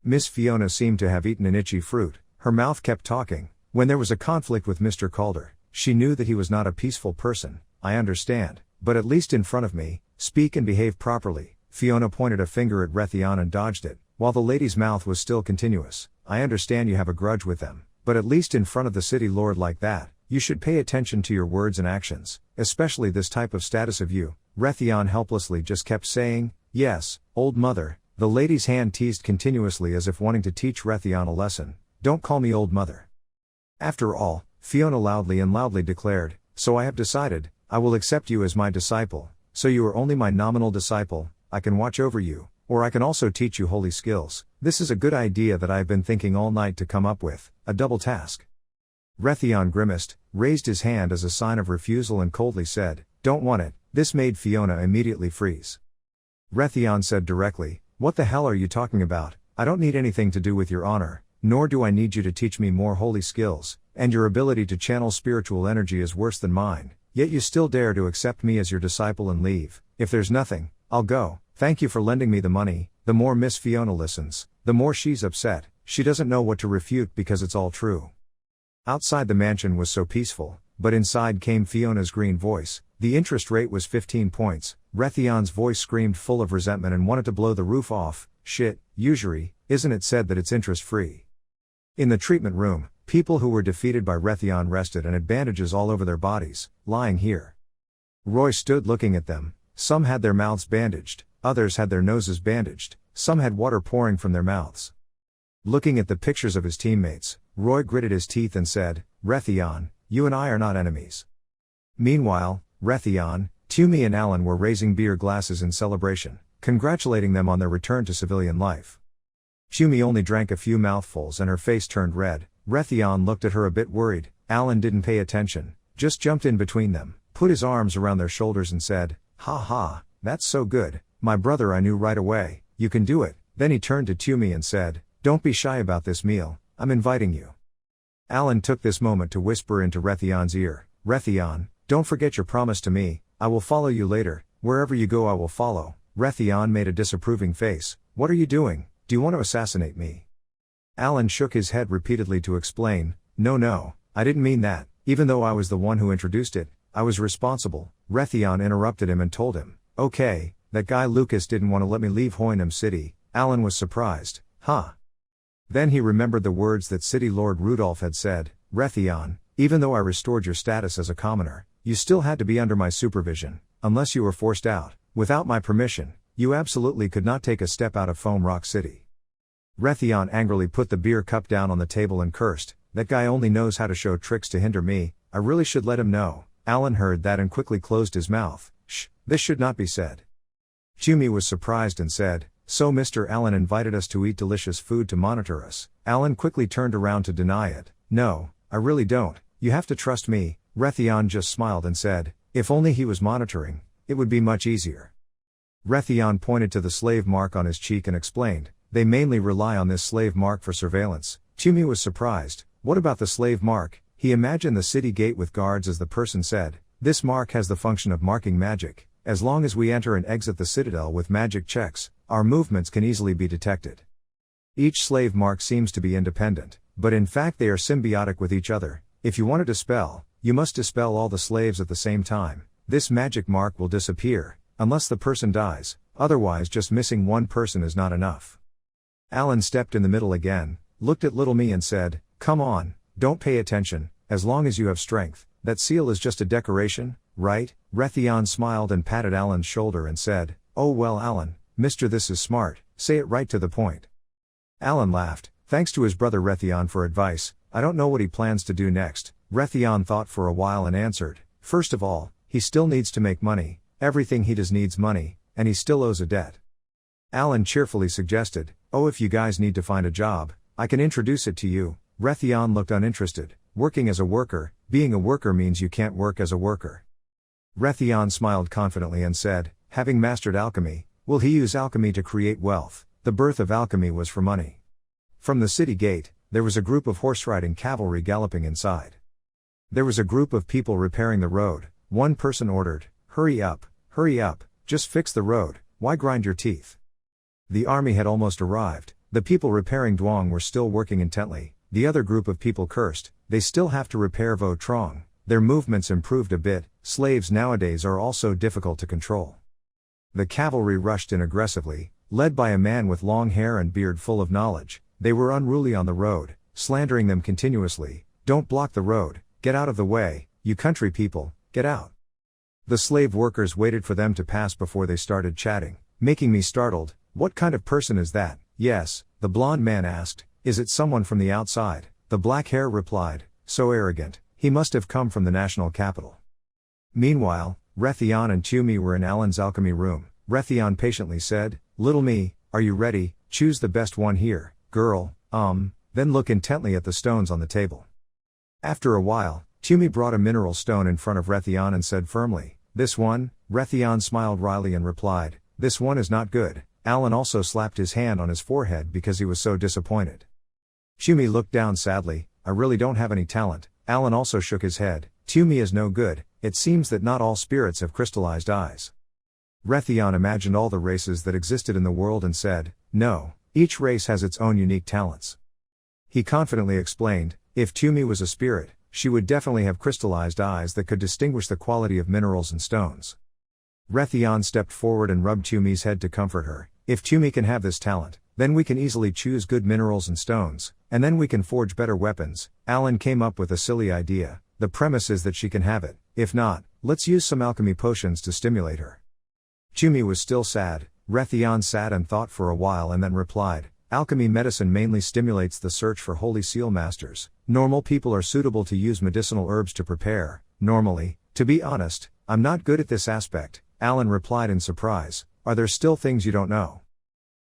Miss Fiona seemed to have eaten an itchy fruit, her mouth kept talking. When there was a conflict with Mr. Calder, she knew that he was not a peaceful person. I understand, but at least in front of me, speak and behave properly. Fiona pointed a finger at Rethon and dodged it, while the lady's mouth was still continuous. I understand you have a grudge with them, but at least in front of the city lord like that, you should pay attention to your words and actions, especially this type of status of you. Rethon helplessly just kept saying, yes, old mother. The lady's hand teased continuously as if wanting to teach Rethon a lesson. Don't call me old mother. After all, Fiona loudly declared, so I have decided, I will accept you as my disciple. So you are only my nominal disciple. I can watch over you, or I can also teach you holy skills. This is a good idea that I have been thinking all night to come up with, a double task. Rethon grimaced, raised his hand as a sign of refusal and coldly said, don't want it. This made Fiona immediately freeze. Rethon said directly, what the hell are you talking about? I don't need anything to do with your honor, nor do I need you to teach me more holy skills, and your ability to channel spiritual energy is worse than mine, yet you still dare to accept me as your disciple and leave. If there's nothing, I'll go. Thank you for lending me the money. The more Miss Fiona listens, the more she's upset. She doesn't know what to refute because it's all true. Outside the mansion was so peaceful, but inside came Fiona's green voice. The interest rate was 15 points. Rethon's voice screamed full of resentment and wanted to blow the roof off. Shit, usury, isn't it said that it's interest free? In the treatment room, people who were defeated by Rethon rested and had bandages all over their bodies, lying here. Roy stood looking at them. Some had their mouths bandaged, others had their noses bandaged, some had water pouring from their mouths. Looking at the pictures of his teammates, Roy gritted his teeth and said, Rethon, you and I are not enemies. Meanwhile, Rethon, Tumi and Alan were raising beer glasses in celebration, congratulating them on their return to civilian life. Tumi only drank a few mouthfuls and her face turned red. Rethon looked at her a bit worried. Alan didn't pay attention, just jumped in between them, put his arms around their shoulders and said, ha ha, that's so good, my brother, I knew right away, you can do it. Then he turned to Tumi and said, don't be shy about this meal, I'm inviting you. Alan took this moment to whisper into Rethon's ear, Rethon, don't forget your promise to me, I will follow you later, wherever you go I will follow. Rethon made a disapproving face, what are you doing, do you want to assassinate me? Alan shook his head repeatedly to explain, no, I didn't mean that, even though I was the one who introduced it, I was responsible. Rethon interrupted him and told him, okay, that guy Lucas didn't want to let me leave Hoynham City. Alan was surprised, huh? Then he remembered the words that City Lord Rudolph had said, Rethon, even though I restored your status as a commoner, you still had to be under my supervision, unless you were forced out, without my permission, you absolutely could not take a step out of Foam Rock City. Rethon angrily put the beer cup down on the table and cursed, that guy only knows how to show tricks to hinder me, I really should let him know. Alan heard that and quickly closed his mouth. Shh, this should not be said. Tumi was surprised and said, so Mr. Allen invited us to eat delicious food to monitor us. Alan quickly turned around to deny it. No, I really don't, you have to trust me. Rethon just smiled and said, if only he was monitoring, it would be much easier. Rethon pointed to the slave mark on his cheek and explained, they mainly rely on this slave mark for surveillance. Tumi was surprised, what about the slave mark? He imagined the city gate with guards as the person said, this mark has the function of marking magic. As long as we enter and exit the citadel with magic checks, our movements can easily be detected. Each slave mark seems to be independent, but in fact they are symbiotic with each other. If you want to dispel, you must dispel all the slaves at the same time. This magic mark will disappear, unless the person dies, otherwise just missing one person is not enough. Alan stepped in the middle again, looked at little me and said, come on, don't pay attention, as long as you have strength, that seal is just a decoration, right? Rethon smiled and patted Alan's shoulder and said, oh well Alan, mister this is smart, say it right to the point. Alan laughed, thanks to his brother Rethon for advice, I don't know what he plans to do next. Rethon thought for a while and answered, first of all, he still needs to make money, everything he does needs money, and he still owes a debt. Alan cheerfully suggested, oh if you guys need to find a job, I can introduce it to you. Rethon looked uninterested, working as a worker, being a worker means you can't work as a worker. Rethon smiled confidently and said, having mastered alchemy, will he use alchemy to create wealth? The birth of alchemy was for money. From the city gate, there was a group of horse-riding cavalry galloping inside. There was a group of people repairing the road. One person ordered, hurry up, just fix the road, why grind your teeth? The army had almost arrived. The people repairing Duong were still working intently. The other group of people cursed, they still have to repair Vo Trong. Their movements improved a bit. Slaves nowadays are also difficult to control. The cavalry rushed in aggressively, led by a man with long hair and beard full of knowledge. They were unruly on the road, slandering them continuously. Don't block the road, get out of the way, you country people, get out. The slave workers waited for them to pass before they started chatting, making me startled. What kind of person is that? Yes, the blonde man asked. Is it someone from the outside? The black hair replied, so arrogant, he must have come from the national capital. Meanwhile, Rethon and Tumi were in Alan's alchemy room. Rethon patiently said, Little me, are you ready? Choose the best one here, girl, then look intently at the stones on the table. After a while, Tumi brought a mineral stone in front of Rethon and said firmly, This one? Rethon smiled wryly and replied, This one is not good. Alan also slapped his hand on his forehead because he was so disappointed. Tumi looked down sadly, I really don't have any talent. Alan also shook his head, Tumi is no good, it seems that not all spirits have crystallized eyes. Rethon imagined all the races that existed in the world and said, No, each race has its own unique talents. He confidently explained, if Tumi was a spirit, she would definitely have crystallized eyes that could distinguish the quality of minerals and stones. Rethon stepped forward and rubbed Tumi's head to comfort her. If Tumi can have this talent, then we can easily choose good minerals and stones, and then we can forge better weapons. Alan came up with a silly idea. The premise is that she can have it. If not, let's use some alchemy potions to stimulate her. Tumi was still sad. Rethon sat and thought for a while and then replied, Alchemy medicine mainly stimulates the search for holy seal masters. Normal people are suitable to use medicinal herbs to prepare. Normally, to be honest, I'm not good at this aspect. Alan replied in surprise, Are there still things you don't know?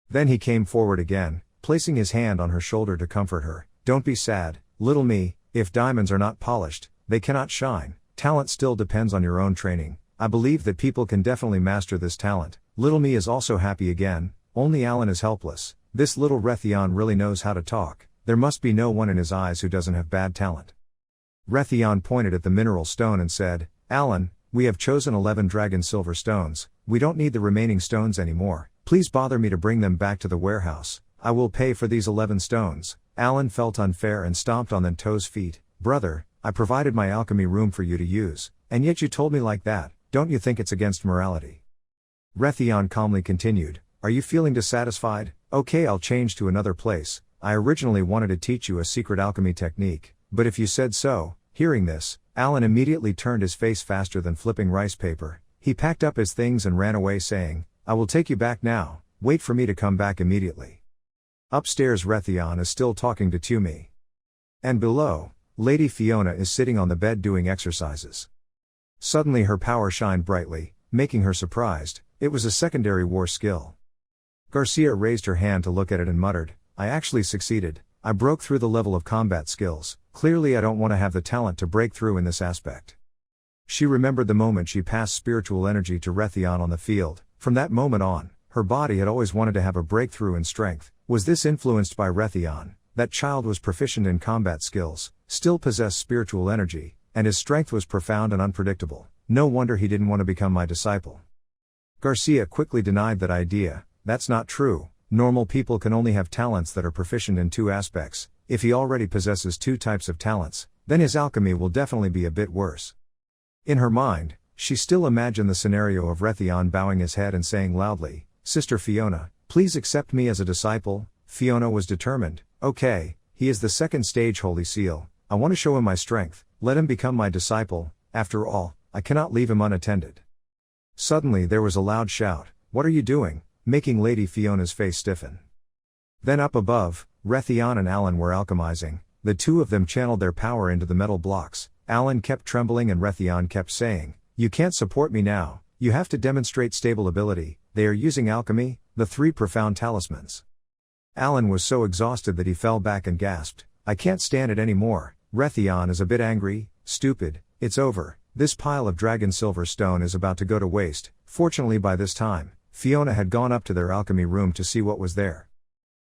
Then he came forward again, placing his hand on her shoulder to comfort her. Don't be sad, little me, if diamonds are not polished, they cannot shine. Talent still depends on your own training. I believe that people can definitely master this talent. Little me is also happy again, only Alan is helpless. This little Rethon really knows how to talk. There must be no one in his eyes who doesn't have bad talent. Rethon pointed at the mineral stone and said, Alan, we have chosen 11 dragon silver stones. We don't need the remaining stones anymore. Please bother me to bring them back to the warehouse. I will pay for these 11 stones. Alan felt unfair and stomped on the toes' feet. Brother, I provided my alchemy room for you to use, and yet you told me like that. Don't you think it's against morality? Rethon calmly continued, Are you feeling dissatisfied? Okay, I'll change to another place. I originally wanted to teach you a secret alchemy technique, but if you said so. Hearing this, Alan immediately turned his face faster than flipping rice paper. He packed up his things and ran away saying, I will take you back now, wait for me to come back immediately. Upstairs Rethon is still talking to Tumi. And below, Lady Fiona is sitting on the bed doing exercises. Suddenly her power shined brightly, making her surprised. It was a secondary war skill. Garcia raised her hand to look at it and muttered, I actually succeeded. I broke through the level of combat skills. Clearly I don't want to have the talent to break through in this aspect. She remembered the moment she passed spiritual energy to Rethon on the field. From that moment on, her body had always wanted to have a breakthrough in strength. Was this influenced by Rethon? That child was proficient in combat skills, still possessed spiritual energy, and his strength was profound and unpredictable. No wonder he didn't want to become my disciple. Garcia quickly denied that idea. That's not true. Normal people can only have talents that are proficient in 2 aspects. If he already possesses 2 types of talents, then his alchemy will definitely be a bit worse. In her mind, she still imagined the scenario of Rethon bowing his head and saying loudly, Sister Fiona, please accept me as a disciple. Fiona was determined. Okay, he is the 2nd stage holy seal. I want to show him my strength. Let him become my disciple. After all, I cannot leave him unattended. Suddenly there was a loud shout. What are you doing? Making Lady Fiona's face stiffen. Then up above, Rethon and Alan were alchemizing. The 2 of them channeled their power into the metal blocks. Alan kept trembling and Rethon kept saying, You can't support me now. You have to demonstrate stable ability. They are using alchemy, the 3 profound talismans. Alan was so exhausted that he fell back and gasped, I can't stand it anymore. Rethon is a bit angry. Stupid, it's over. This pile of dragon silver stone is about to go to waste. Fortunately by this time, Fiona had gone up to their alchemy room to see what was there.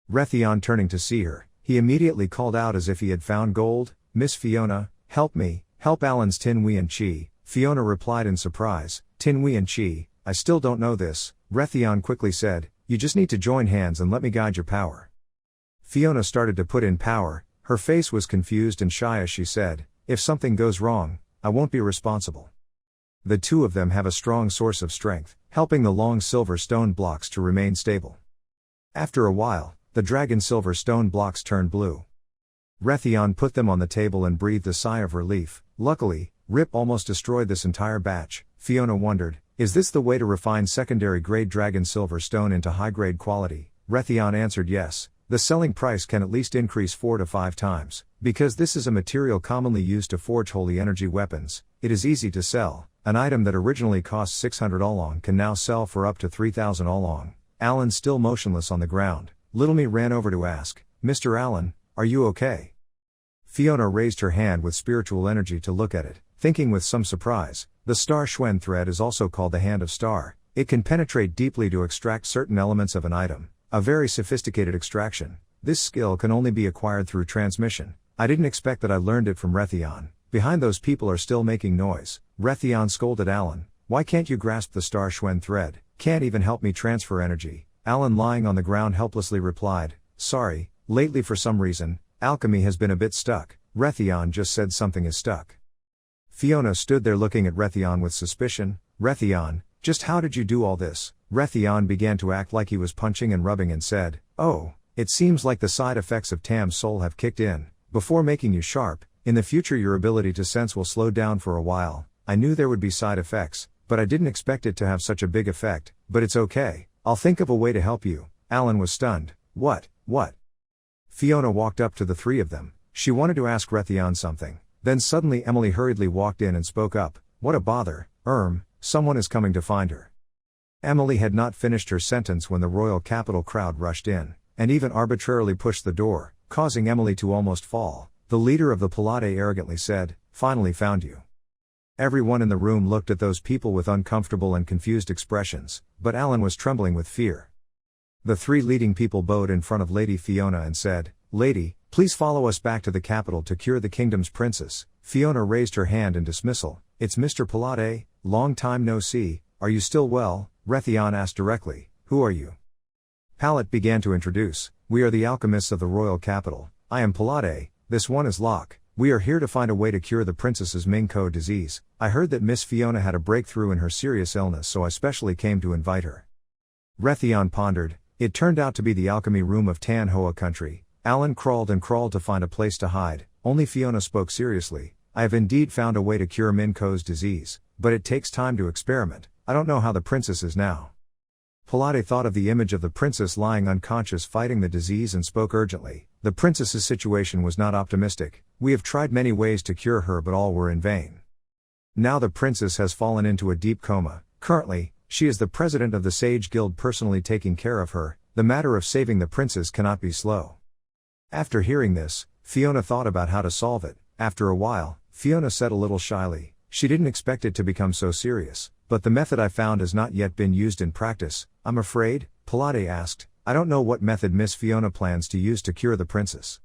Rethon turning to see her, he immediately called out as if he had found gold, Miss Fiona, help me, help Alan's Tin Wei and Chi. Fiona replied in surprise, Tin Wei and Chi, I still don't know this. Rethon quickly said, You just need to join hands and let me guide your power. Fiona started to put in power. Her face was confused and shy as she said, "If something goes wrong, I won't be responsible." The two of them have a strong source of strength, helping the long silver stone blocks to remain stable. After a while, the dragon silver stone blocks turned blue. Rethon put them on the table and breathed a sigh of relief. Luckily, Rip almost destroyed this entire batch. Fiona wondered, is this the way to refine secondary grade dragon silver stone into high grade quality? Rethon answered yes. The selling price can at least increase 4 to 5 times. Because this is a material commonly used to forge holy energy weapons, it is easy to sell. An item that originally cost 600 oolong can now sell for up to 3,000 oolong. Alan still motionless on the ground. Little Me ran over to ask, "Mr. Allen, are you okay?" Fiona raised her hand with spiritual energy to look at it, thinking with some surprise. The Star Schwen thread is also called the Hand of Star. It can penetrate deeply to extract certain elements of an item. A very sophisticated extraction. This skill can only be acquired through transmission. I didn't expect that. I learned it from Rethon. Behind those people are still making noise. Rethon scolded Alan. "Why can't you grasp the Star Schwen thread? Can't even help me transfer energy?" Alan, lying on the ground helplessly, replied, "Sorry, lately for some reason, alchemy has been a bit stuck." Rethon just said something is stuck. Fiona stood there looking at Rethon with suspicion. "Rethon, just how did you do all this?" Rethon began to act like he was punching and rubbing and said, "Oh, it seems like the side effects of Tam's soul have kicked in. Before making you sharp, in the future your ability to sense will slow down for a while. I knew there would be side effects, but I didn't expect it to have such a big effect, but it's okay. I'll think of a way to help you." Alan was stunned. What? Fiona walked up to the three of them. She wanted to ask Rethon something. Then suddenly Emily hurriedly walked in and spoke up. "What a bother, someone is coming to find her." Emily had not finished her sentence when the royal capital crowd rushed in, and even arbitrarily pushed the door, causing Emily to almost fall. The leader of the BULLIED arrogantly said, "Finally found you." Everyone in the room looked at those people with uncomfortable and confused expressions, but Alan was trembling with fear. The three leading people bowed in front of Lady Fiona and said, "Lady, please follow us back to the capital to cure the kingdom's princess." Fiona raised her hand in dismissal. "It's Mr. BULLIED, long time no see, are you still well?" Rethon asked directly, "Who are you?" Pallet began to introduce, "We are the alchemists of the royal capital. I am BULLIED, this one is Locke. We are here to find a way to cure the princess's Mingko disease. I heard that Miss Fiona had a breakthrough in her serious illness, so I specially came to invite her." Rethon pondered. It turned out to be the alchemy room of Manhwa country. Alan crawled and crawled to find a place to hide. Only Fiona spoke seriously. "I have indeed found a way to cure Minko's disease, but it takes time to experiment. I don't know how the princess is now." Palade thought of the image of the princess lying unconscious fighting the disease and spoke urgently. "The princess's situation was not optimistic. We have tried many ways to cure her, but all were in vain. Now the princess has fallen into a deep coma. Currently, she is the president of the Sage Guild personally taking care of her. The matter of saving the princess cannot be slow." After hearing this, Fiona thought about how to solve it. After a while, Fiona said a little shyly, she didn't expect it to become so serious, "But the method I found has not yet been used in practice, I'm afraid." Palade asked, "I don't know what method Miss Fiona plans to use to cure the princess."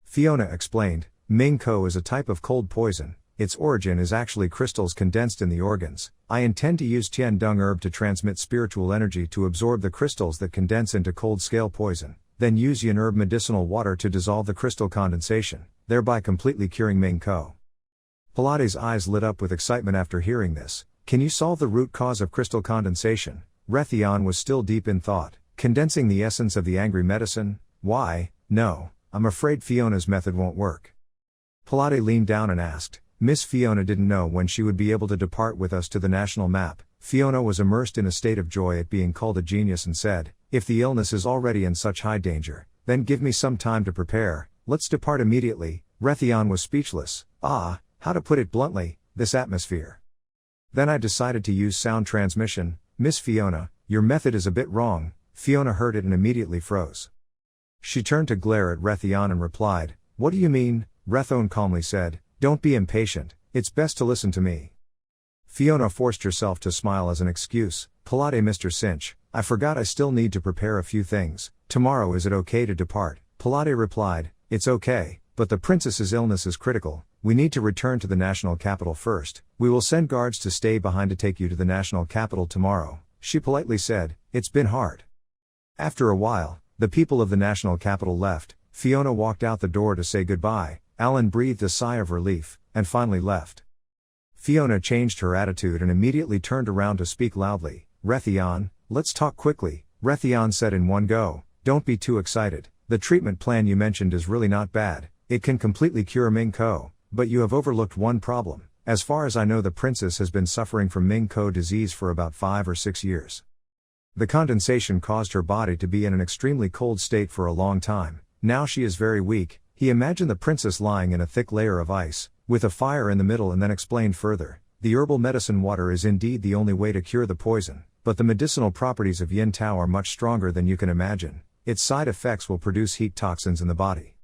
Fiona explained, "Mingko is a type of cold poison. Its origin is actually crystals condensed in the organs. I intend to use Tian Dung herb to transmit spiritual energy to absorb the crystals that condense into cold scale poison, then use Yin herb medicinal water to dissolve the crystal condensation, thereby completely curing Mingko." Palade's eyes lit up with excitement after hearing this. "Can you solve the root cause of crystal condensation?" Rethon was still deep in thought. "Condensing the essence of the angry medicine? Why, no, I'm afraid Fiona's method won't work." Palade leaned down and asked, "Miss Fiona didn't know when she would be able to depart with us to the national map." Fiona was immersed in a state of joy at being called a genius and said, "If the illness is already in such high danger, then give me some time to prepare. Let's depart immediately." Rethon was speechless. How to put it bluntly, this atmosphere. "Then I decided to use sound transmission. Miss Fiona, your method is a bit wrong." Fiona heard it and immediately froze. She turned to glare at Rethon and replied, "What do you mean?" Rethon calmly said, "Don't be impatient, it's best to listen to me." Fiona forced herself to smile as an excuse. "Palade, Mr. Cinch, I forgot I still need to prepare a few things. Tomorrow is it okay to depart?" Palade replied, "It's okay, but the princess's illness is critical. We need to return to the national capital first. We will send guards to stay behind to take you to the national capital tomorrow." She politely said, "It's been hard." After a while, The people of the national capital left. Fiona walked out the door to say goodbye. Alan breathed a sigh of relief, and finally left. Fiona changed her attitude and immediately turned around to speak loudly. Rethon, let's talk quickly, Rethon said in one go. Don't be too excited. The treatment plan you mentioned is really not bad. It can completely cure Ming-Ko, but you have overlooked one problem. As far as I know, the princess has been suffering from Ming-Ko disease for about 5 or 6 years. The condensation caused her body to be in an extremely cold state for a long time. Now she is very weak. He imagined the princess lying in a thick layer of ice, with a fire in the middle, and then explained further. The herbal medicine water is indeed the only way to cure the poison, but the medicinal properties of Yin Tao are much stronger than you can imagine. Its side effects will produce heat toxins in the body.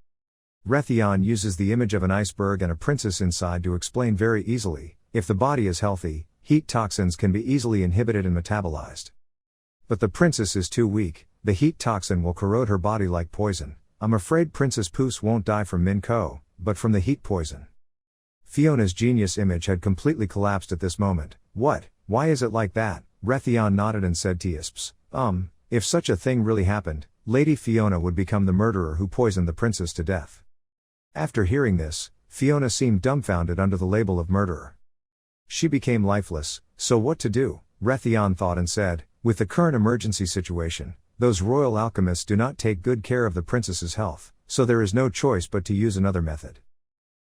Rethon uses the image of an iceberg and a princess inside to explain very easily. If the body is healthy, heat toxins can be easily inhibited and metabolized. But the princess is too weak. The heat toxin will corrode her body like poison. I'm afraid Princess Puss won't die from Ming-Ko, but from the heat poison. Fiona's genius image had completely collapsed at this moment. What? Why is it like that? Rethon nodded and said Tiasps. If such a thing really happened, Lady Fiona would become the murderer who poisoned the princess to death. After hearing this, Fiona seemed dumbfounded under the label of murderer. She became lifeless. So what to do? Rethon thought and said, with the current emergency situation, those royal alchemists do not take good care of the princess's health, so there is no choice but to use another method.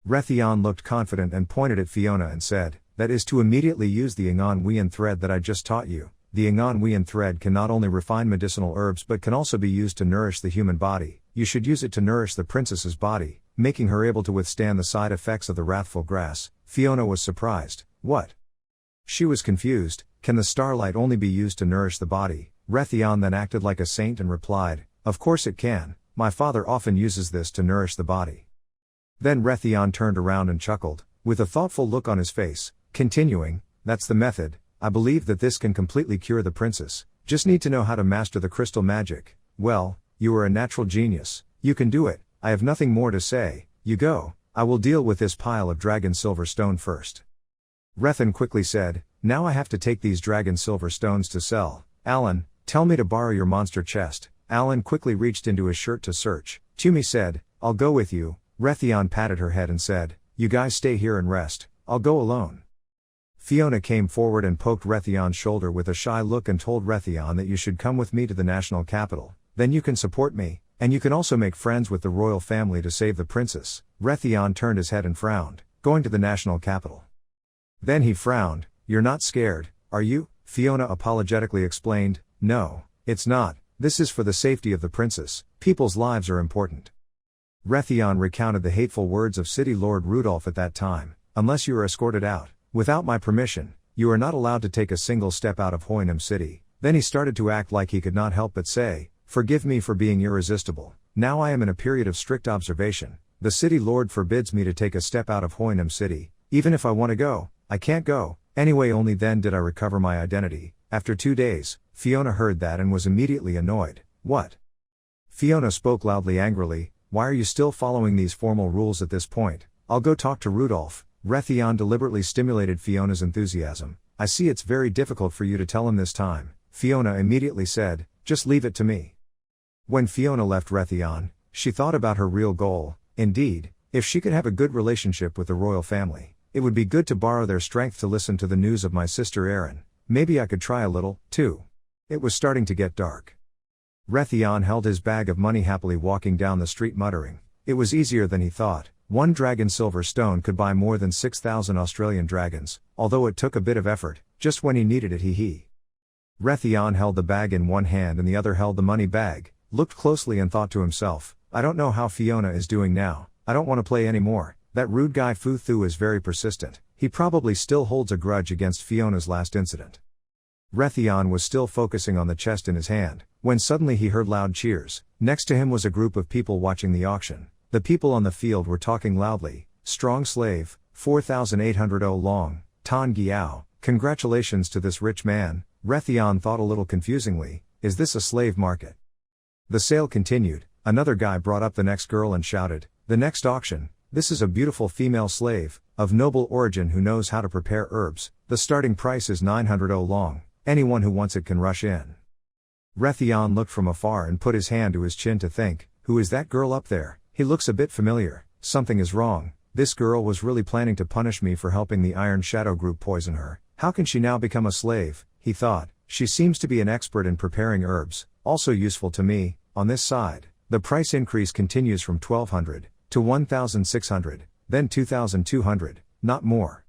Rethon looked confident and pointed at Fiona and said, that is to immediately use the Ingon Wian thread that I just taught you. The Ingon Wian thread can not only refine medicinal herbs but can also be used to nourish the human body. You should use it to nourish the princess's body, making her able to withstand the side effects of the wrathful grass. Fiona was surprised. What? She was confused. Can the starlight only be used to nourish the body? Rethon then acted like a saint and replied, of course it can. My father often uses this to nourish the body. Then Rethon turned around and chuckled, with a thoughtful look on his face, continuing, that's the method. I believe that this can completely cure the princess. Just need to know how to master the crystal magic. Well, you are a natural genius. You can do it. I have nothing more to say. You go. I will deal with this pile of dragon silver stone first. Rethon quickly said, now I have to take these dragon silver stones to sell. Alan, tell me to borrow your monster chest. Alan quickly reached into his shirt to search. Tumi said, I'll go with you. Rethon patted her head and said, you guys stay here and rest. I'll go alone. Fiona came forward and poked Rethon's shoulder with a shy look and told Rethon that you should come with me to the national capital. Then you can support me, and you can also make friends with the royal family to save the princess. Rethon turned his head and frowned. Going to the national capital. Then he frowned. You're not scared, are you? Fiona apologetically explained, no, it's not. This is for the safety of the princess. People's lives are important. Rethon recounted the hateful words of City Lord Rudolph at that time. Unless you are escorted out, without my permission, you are not allowed to take a single step out of Hoinem City. Then he started to act like he could not help but say, forgive me for being irresistible. Now I am in a period of strict observation. The City Lord forbids me to take a step out of Hoinem City. Even if I want to go, I can't go. Anyway, only then did I recover my identity. After 2 days, Fiona heard that and was immediately annoyed. What? Fiona spoke loudly angrily, why are you still following these formal rules at this point? I'll go talk to Rudolph. Rethon deliberately stimulated Fiona's enthusiasm. I see it's very difficult for you to tell him this time. Fiona immediately said, just leave it to me. When Fiona left Rethon, she thought about her real goal. Indeed, if she could have a good relationship with the royal family, it would be good to borrow their strength to listen to the news of my sister Erin. Maybe I could try a little, too. It was starting to get dark. Rethon held his bag of money happily walking down the street muttering. It was easier than he thought. 1 dragon silver stone could buy more than 6,000 Australian dragons, although it took a bit of effort, just when he needed it he. Rethon held the bag in one hand and the other held the money bag, looked closely and thought to himself, I don't know how Fiona is doing now. I don't want to play anymore. That rude guy Fu Thu is very persistent. He probably still holds a grudge against Fiona's last incident. Rethon was still focusing on the chest in his hand, when suddenly he heard loud cheers. Next to him was a group of people watching the auction. The people on the field were talking loudly. Strong slave, 4,800 long, Tan Giao, congratulations to this rich man. Rethon thought a little confusingly, is this a slave market? The sale continued. Another guy brought up the next girl and shouted, the next auction. This is a beautiful female slave, of noble origin who knows how to prepare herbs. The starting price is 900 long. Anyone who wants it can rush in. Rethon looked from afar and put his hand to his chin to think, who is that girl up there? He looks a bit familiar, something is wrong, this girl was really planning to punish me for helping the Iron Shadow group poison her, how can she now become a slave, he thought, she seems to be an expert in preparing herbs, also useful to me, on this side. The price increase continues from 1200 to 1600, then 2200, not more.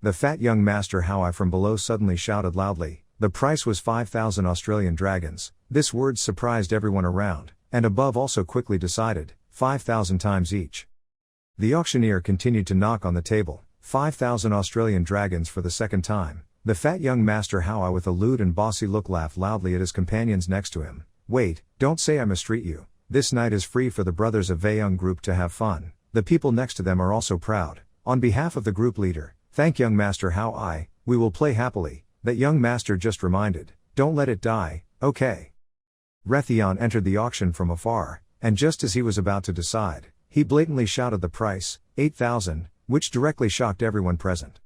The fat young master Howie from below suddenly shouted loudly, the price was 5,000 Australian dragons, this word surprised everyone around, and above also quickly decided, 5,000 times each. The auctioneer continued to knock on the table, 5,000 Australian dragons for the second time. The fat young master Howie with a lewd and bossy look laughed loudly at his companions next to him. Wait, don't say I mistreat you. This night is free for the brothers of Vaeyoung group to have fun. The people next to them are also proud. On behalf of the group leader, thank young master Howie, we will play happily. That young master just reminded, don't let it die, okay. Rethon entered the auction from afar, and just as he was about to decide, he blatantly shouted the price, 8,000, which directly shocked everyone present.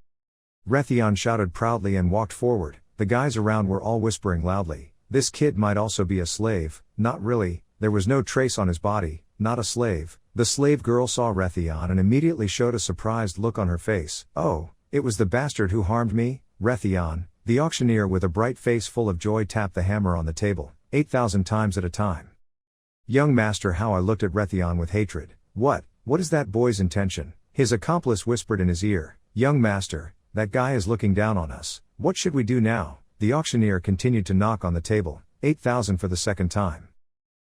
Rethon shouted proudly and walked forward, the guys around were all whispering loudly, this kid might also be a slave, not really, there was no trace on his body, not a slave. The slave girl saw Rethon and immediately showed a surprised look on her face, oh, it was the bastard who harmed me, Rethon. The auctioneer with a bright face full of joy tapped the hammer on the table, 8,000 times at a time. Young master Howie looked at Rethon with hatred, what is that boy's intention? His accomplice whispered in his ear, young master, that guy is looking down on us, what should we do now? The auctioneer continued to knock on the table, 8,000 for the second time.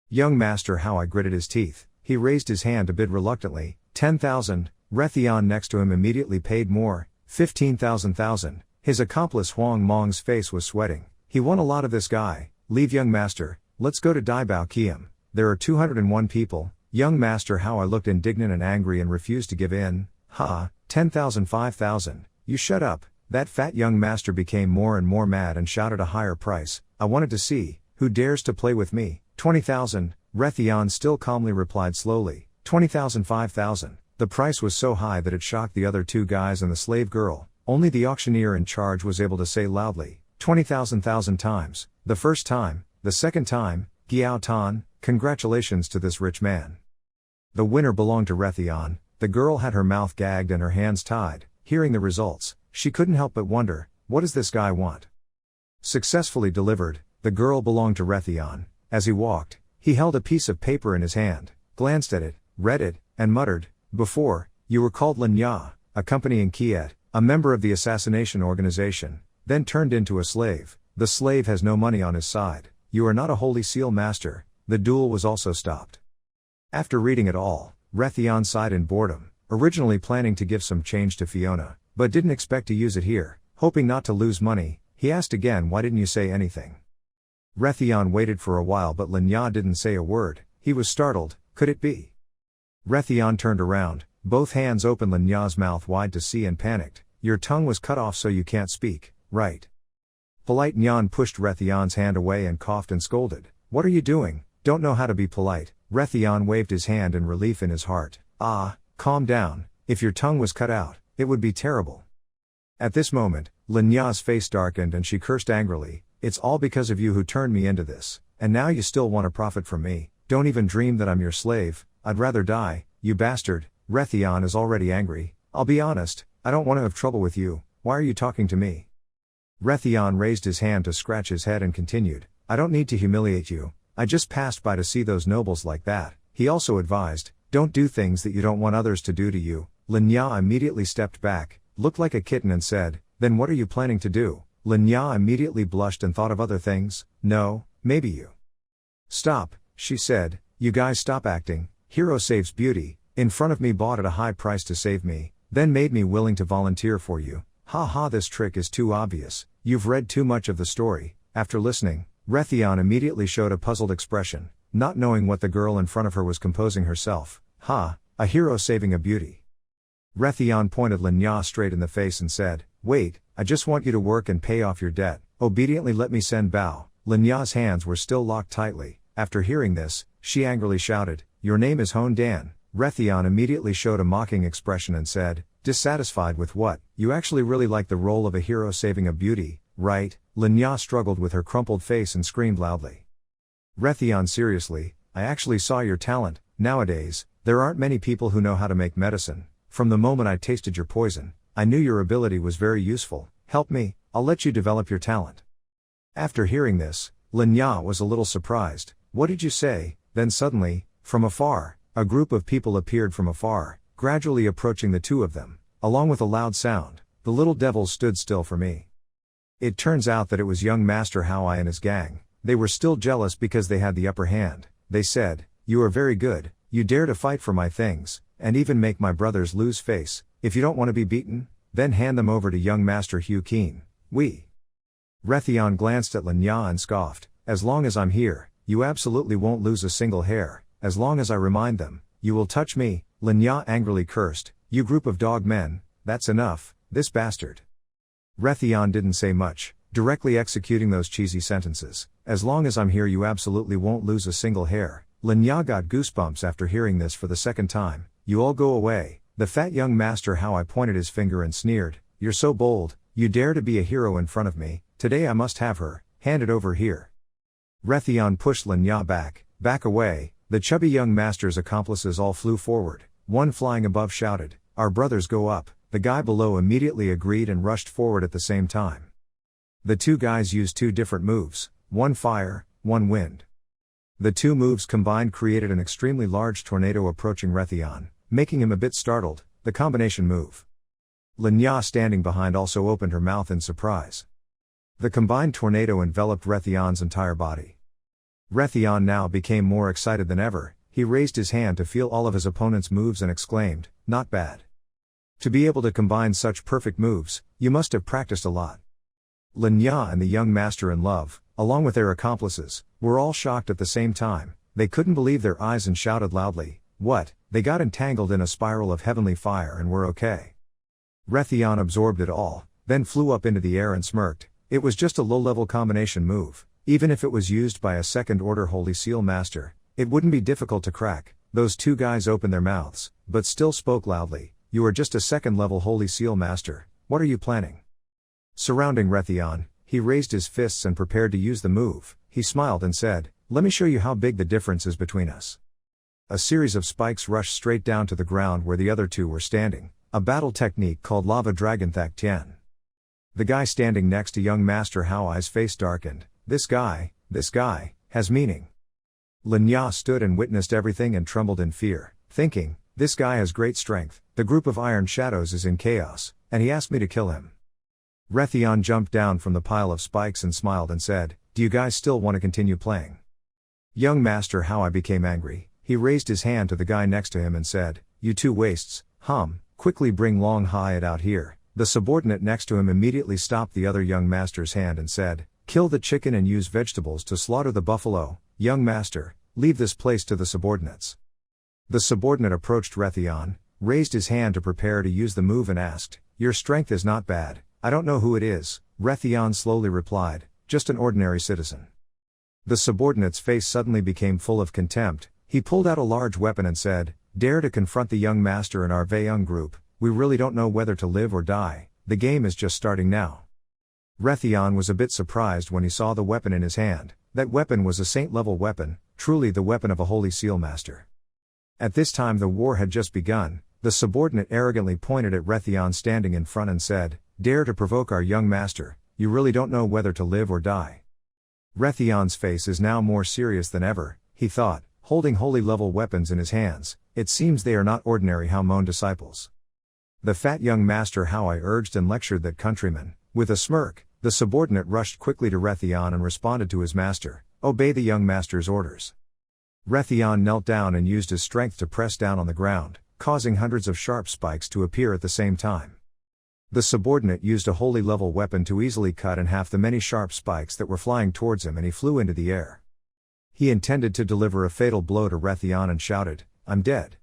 Young master Howie gritted his teeth, he raised his hand to bid reluctantly, 10,000, Rethon next to him immediately paid more, 15,000. His accomplice Huang Mong's face was sweating, he won a lot of this guy, leave young master, let's go to Dai Bao Kiem, there are 201 people, young master Howie looked indignant and angry and refused to give in, 10,000 5,000, you shut up, that fat young master became more and more mad and shouted a higher price, I wanted to see, who dares to play with me, 20,000, Rethon still calmly replied slowly, 20,000 5,000, the price was so high that it shocked the other two guys and the slave girl. Only the auctioneer in charge was able to say loudly, 20,000 times, the first time, the second time, Giao Tan, congratulations to this rich man. The winner belonged to Rethon, the girl had her mouth gagged and her hands tied, hearing the results, she couldn't help but wonder, what does this guy want? Successfully delivered, the girl belonged to Rethon. As he walked, he held a piece of paper in his hand, glanced at it, read it, and muttered, before, you were called Lenya, accompanying Kiet, a member of the assassination organization, then turned into a slave, the slave has no money on his side, you are not a holy seal master, the duel was also stopped. After reading it all, Rethon sighed in boredom, originally planning to give some change to Fiona, but didn't expect to use it here, hoping not to lose money, he asked again why didn't you say anything? Rethon waited for a while but Lenya didn't say a word, he was startled, could it be? Rethon turned around, both hands open Lenya's mouth wide to see and panicked, your tongue was cut off so you can't speak, right? Polite Nyan pushed Rethon's hand away and coughed and scolded, what are you doing, don't know how to be polite, Rethon waved his hand in relief in his heart, calm down, if your tongue was cut out, it would be terrible. At this moment, Lenya's face darkened and she cursed angrily, it's all because of you who turned me into this, and now you still want to profit from me, don't even dream that I'm your slave, I'd rather die, you bastard. Rethon is already angry, I'll be honest, I don't want to have trouble with you, why are you talking to me? Rethon raised his hand to scratch his head and continued, I don't need to humiliate you, I just passed by to see those nobles like that, he also advised, don't do things that you don't want others to do to you. Lenya immediately stepped back, looked like a kitten and said, then what are you planning to do? Lenya immediately blushed and thought of other things, no, maybe you. Stop, she said, you guys stop acting, hero saves beauty, in front of me bought at a high price to save me, then made me willing to volunteer for you, this trick is too obvious, you've read too much of the story. After listening, Rethon immediately showed a puzzled expression, not knowing what the girl in front of her was composing herself, a hero saving a beauty. Rethon pointed Lenya straight in the face and said, wait, I just want you to work and pay off your debt, obediently let me send Bao. Lenya's hands were still locked tightly, after hearing this, she angrily shouted, your name is Hon Dan. Rethon immediately showed a mocking expression and said, dissatisfied with what, you actually really like the role of a hero saving a beauty, right? Lenya struggled with her crumpled face and screamed loudly. Rethon, seriously, I actually saw your talent. Nowadays, there aren't many people who know how to make medicine. From the moment I tasted your poison, I knew your ability was very useful. Help me, I'll let you develop your talent. After hearing this, Lenya was a little surprised. What did you say? Then suddenly, from afar, a group of people appeared from afar, gradually approaching the two of them. Along with a loud sound, the little devils stood still for me. It turns out that it was young Master Howai and his gang. They were still jealous because they had the upper hand. They said, "You are very good, you dare to fight for my things, and even make my brothers lose face. If you don't want to be beaten, then hand them over to young Master Hugh Keen." Rethon glanced at Lenya and scoffed, "As long as I'm here, you absolutely won't lose a single hair. As long as I remind them, you will touch me." Lenya angrily cursed, "You group of dog men, that's enough, this bastard." Rethon didn't say much, directly executing those cheesy sentences. "As long as I'm here, you absolutely won't lose a single hair." Lenya got goosebumps after hearing this for the second time. "You all go away." The fat young Master Howai pointed his finger and sneered, "You're so bold, you dare to be a hero in front of me. Today I must have her, hand it over here." Rethon pushed Lenya back away. The chubby young master's accomplices all flew forward. One flying above shouted, "Our brothers go up." The guy below immediately agreed and rushed forward at the same time. The two guys used two different moves, one fire, one wind. The two moves combined created an extremely large tornado approaching Rethon, making him a bit startled. The combination move. Lenya, standing behind, also opened her mouth in surprise. The combined tornado enveloped Rethon's entire body. Rethon now became more excited than ever. He raised his hand to feel all of his opponent's moves and exclaimed, "Not bad. To be able to combine such perfect moves, you must have practiced a lot." Lenya and the young master in love, along with their accomplices, were all shocked at the same time. They couldn't believe their eyes and shouted loudly, "What?" They got entangled in a spiral of heavenly fire and were okay. Rethon absorbed it all, then flew up into the air and smirked. It was just a low-level combination move. Even if it was used by a second-order Holy Seal master, it wouldn't be difficult to crack. Those two guys opened their mouths, but still spoke loudly. "You are just a second-level Holy Seal master. What are you planning?" Surrounding Rethon, he raised his fists and prepared to use the move. He smiled and said, "Let me show you how big the difference is between us." A series of spikes rushed straight down to the ground where the other two were standing, a battle technique called Lava Dragon Thak Tien. The guy standing next to young Master Howai's face darkened. This guy, has meaning." Lenya stood and witnessed everything and trembled in fear, thinking, "This guy has great strength, the group of Iron Shadows is in chaos, and he asked me to kill him." Rethon jumped down from the pile of spikes and smiled and said, "Do you guys still want to continue playing?" Young Master Howai became angry. He raised his hand to the guy next to him and said, "You two wastes, quickly bring Long Hyatt out here." The subordinate next to him immediately stopped the other young master's hand and said, "Kill the chicken and use vegetables to slaughter the buffalo." "Young master, leave this place to the subordinates." The subordinate approached Rethon, raised his hand to prepare to use the move and asked, "Your strength is not bad." "I don't know who it is," Rethon slowly replied, "just an ordinary citizen." The subordinate's face suddenly became full of contempt. He pulled out a large weapon and said, "Dare to confront the young master in our Vaeyoung group. We really don't know whether to live or die. The game is just starting now." Rethon was a bit surprised when he saw the weapon in his hand. That weapon was a saint-level weapon, truly the weapon of a Holy Seal master. At this time the war had just begun. The subordinate arrogantly pointed at Rethon standing in front and said, "Dare to provoke our young master, you really don't know whether to live or die." Rethon's face is now more serious than ever, he thought, holding holy-level weapons in his hands. It seems they are not ordinary Haumon disciples. The fat young Master Howai urged and lectured that countryman. With a smirk, the subordinate rushed quickly to Rethon and responded to his master, "Obey the young master's orders." Rethon knelt down and used his strength to press down on the ground, causing hundreds of sharp spikes to appear at the same time. The subordinate used a holy-level weapon to easily cut in half the many sharp spikes that were flying towards him, and he flew into the air. He intended to deliver a fatal blow to Rethon and shouted, "I'm dead."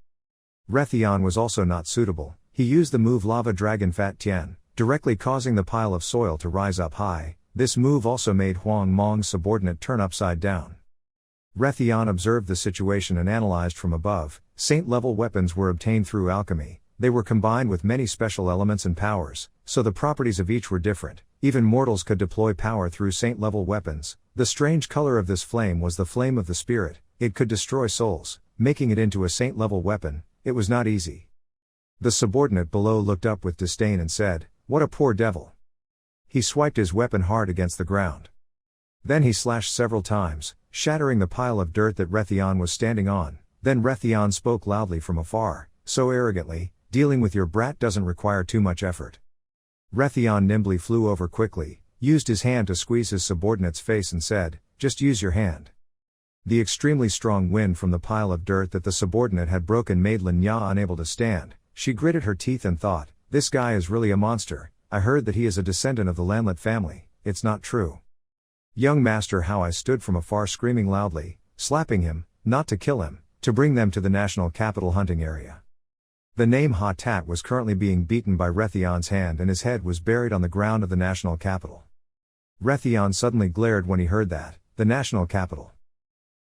Rethon was also not suitable. He used the move Lava Dragon Fat Tien, directly causing the pile of soil to rise up high. This move also made Huang Mong's subordinate turn upside down. Rethon observed the situation and analyzed from above. Saint-level weapons were obtained through alchemy. They were combined with many special elements and powers, so the properties of each were different. Even mortals could deploy power through saint-level weapons. The strange color of this flame was the flame of the spirit. It could destroy souls, making it into a saint-level weapon. It was not easy. The subordinate below looked up with disdain and said, "What a poor devil." He swiped his weapon hard against the ground. Then he slashed several times, shattering the pile of dirt that Rethon was standing on. Then Rethon spoke loudly from afar, so arrogantly, "Dealing with your brat doesn't require too much effort." Rethon nimbly flew over quickly, used his hand to squeeze his subordinate's face and said, "Just use your hand." The extremely strong wind from the pile of dirt that the subordinate had broken made Lenya unable to stand. She gritted her teeth and thought, "This guy is really a monster. I heard that he is a descendant of the Landlet family. It's not true." Young Master Hao stood from afar screaming loudly, slapping him, not to kill him, to bring them to the national capital hunting area. The name Ha Tat was currently being beaten by Rethon's hand and his head was buried on the ground of the national capital. Rethon suddenly glared when he heard that the national capital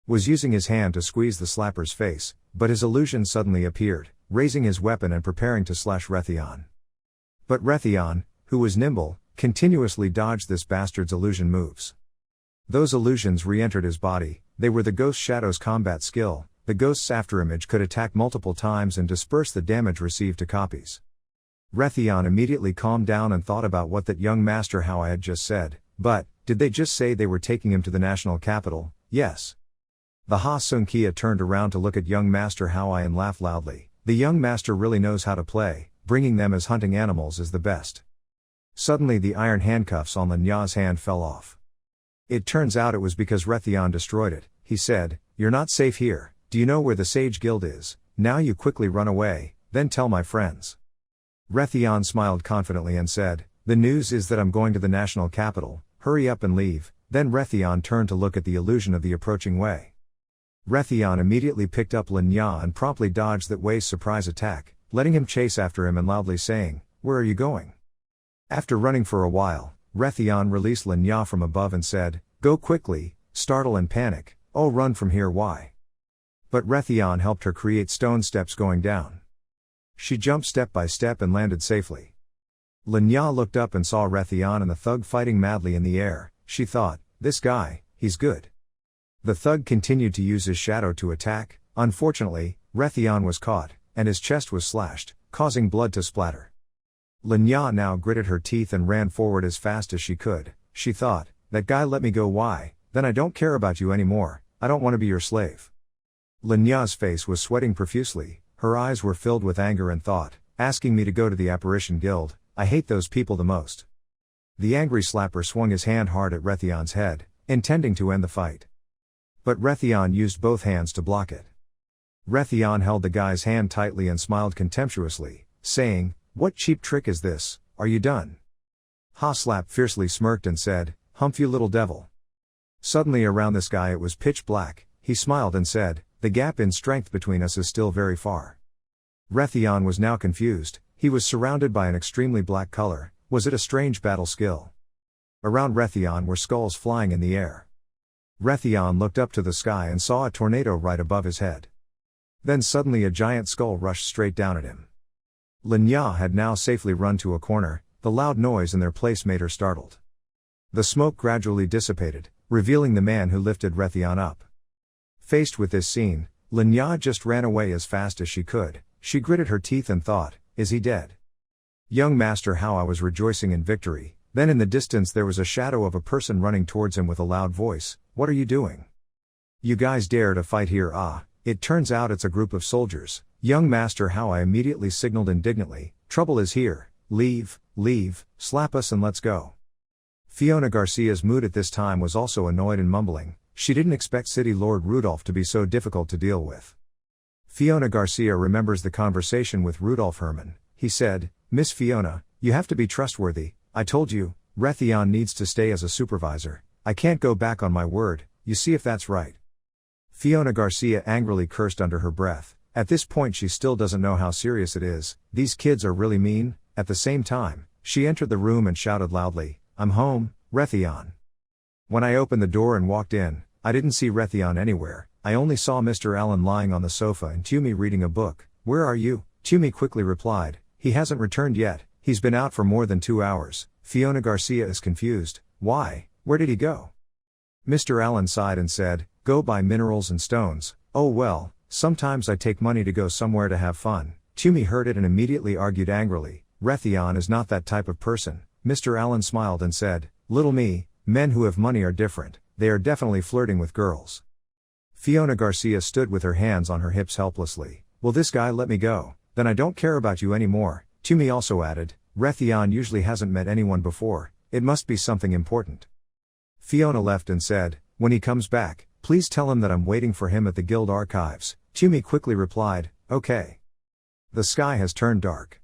was using his hand to squeeze the slapper's face, but his illusion suddenly appeared, raising his weapon and preparing to slash Rethon. But Rethon, who was nimble, continuously dodged this bastard's illusion moves. Those illusions re-entered his body. They were the Ghost Shadow's combat skill. The Ghost's afterimage could attack multiple times and disperse the damage received to copies. Rethon immediately calmed down and thought about what that young Master Hao had just said. But, did they just say they were taking him to the national capital? Yes. The Ha Sung Kia turned around to look at young Master Hao and laughed loudly. The young master really knows how to play. Bringing them as hunting animals is the best. Suddenly the iron handcuffs on Lenya's hand fell off. It turns out it was because Rethon destroyed it. He said, "You're not safe here. Do you know where the Sage Guild is? Now you quickly run away, then tell my friends." Rethon smiled confidently and said, "The news is that I'm going to the national capital. Hurry up and leave." Then Rethon turned to look at the illusion of the approaching Wei. Rethon immediately picked up Lenya and promptly dodged that Wei's surprise attack, letting him chase after him and loudly saying, "Where are you going?" After running for a while, Rethon released Lenya from above and said, "Go quickly, startle and panic. Oh, run from here, why?" But Rethon helped her create stone steps going down. She jumped step by step and landed safely. Lenya looked up and saw Rethon and the thug fighting madly in the air. She thought, "This guy, he's good." The thug continued to use his shadow to attack. Unfortunately, Rethon was caught, and his chest was slashed, causing blood to splatter. Lenya now gritted her teeth and ran forward as fast as she could. She thought, "That guy let me go, why? Then I don't care about you anymore. I don't want to be your slave." Lenya's face was sweating profusely. Her eyes were filled with anger and thought, "Asking me to go to the Apparition Guild, I hate those people the most." The angry slapper swung his hand hard at Rethon's head, intending to end the fight. But Rethon used both hands to block it. Rethon held the guy's hand tightly and smiled contemptuously, saying, "What cheap trick is this? Are you done?" Haslap fiercely smirked and said, "Humph, you little devil." Suddenly around this guy it was pitch black. He smiled and said, "The gap in strength between us is still very far." Rethon was now confused. He was surrounded by an extremely black color. Was it a strange battle skill? Around Rethon were skulls flying in the air. Rethon looked up to the sky and saw a tornado right above his head. Then suddenly a giant skull rushed straight down at him. Lenya had now safely run to a corner. The loud noise in their place made her startled. The smoke gradually dissipated, revealing the man who lifted Rethon up. Faced with this scene, Lenya just ran away as fast as she could. She gritted her teeth and thought, "Is he dead?" Young Master Hao was rejoicing in victory. Then in the distance there was a shadow of a person running towards him with a loud voice. "What are you doing? You guys dare to fight here? Ah, it turns out it's a group of soldiers." Young Master Hao immediately signaled indignantly, "Trouble is here. Leave, leave, slap us and let's go." Fiona Garcia's mood at this time was also annoyed and mumbling. She didn't expect City Lord Rudolph to be so difficult to deal with. Fiona Garcia remembers the conversation with Rudolph Herman. He said, "Miss Fiona, you have to be trustworthy. I told you, Rethon needs to stay as a supervisor. I can't go back on my word. You see if that's right." Fiona Garcia angrily cursed under her breath. At this point she still doesn't know how serious it is. These kids are really mean. At the same time, she entered the room and shouted loudly, "I'm home, Rethon." When I opened the door and walked in, I didn't see Rethon anywhere. I only saw Mr. Allen lying on the sofa and Tumi reading a book. "Where are you?" Tumi quickly replied, "He hasn't returned yet. He's been out for more than 2 hours. Fiona Garcia is confused. Why? Where did he go? Mr. Allen sighed and said, go buy minerals and stones. Oh well, sometimes I take money to go somewhere to have fun. Tumi heard it and immediately argued angrily, Rethon is not that type of person. Mr. Allen smiled and said, little me, men who have money are different, they are definitely flirting with girls. Fiona Garcia stood with her hands on her hips helplessly. Will this guy let me go? Then I don't care about you anymore. Tumi also added, Rethon usually hasn't met anyone before, it must be something important. Fiona left and said, when he comes back, please tell him that I'm waiting for him at the guild archives. Tumi quickly replied, okay. The sky has turned dark.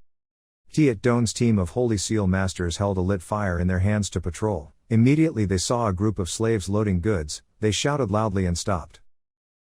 Tiet Doan's team of Holy Seal Masters held a lit fire in their hands to patrol. Immediately they saw a group of slaves loading goods, they shouted loudly and stopped.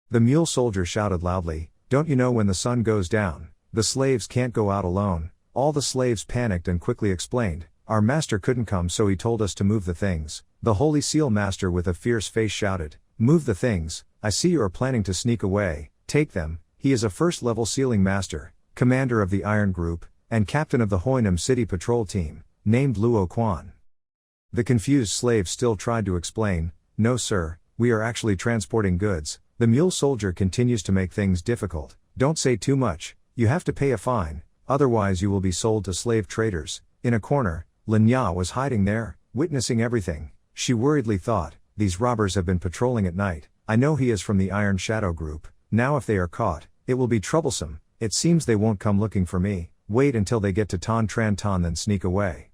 The mule soldier shouted loudly, don't you know when the sun goes down, the slaves can't go out alone. All the slaves panicked and quickly explained, our master couldn't come so he told us to move the things. The Holy Seal Master with a fierce face shouted, move the things, I see you are planning to sneak away, take them. He is a first-level sealing master, commander of the Iron Group, and captain of the Hoinam City Patrol Team, named Luo Quan. The confused slaves still tried to explain, no sir, we are actually transporting goods. The mule soldier continues to make things difficult, don't say too much, you have to pay a fine, otherwise you will be sold to slave traders. In a corner, Linya was hiding there, witnessing everything. She worriedly thought, these robbers have been patrolling at night, I know he is from the Iron Shadow Group, now if they are caught, it will be troublesome, it seems they won't come looking for me, wait until they get to Ton Tran Ton then sneak away.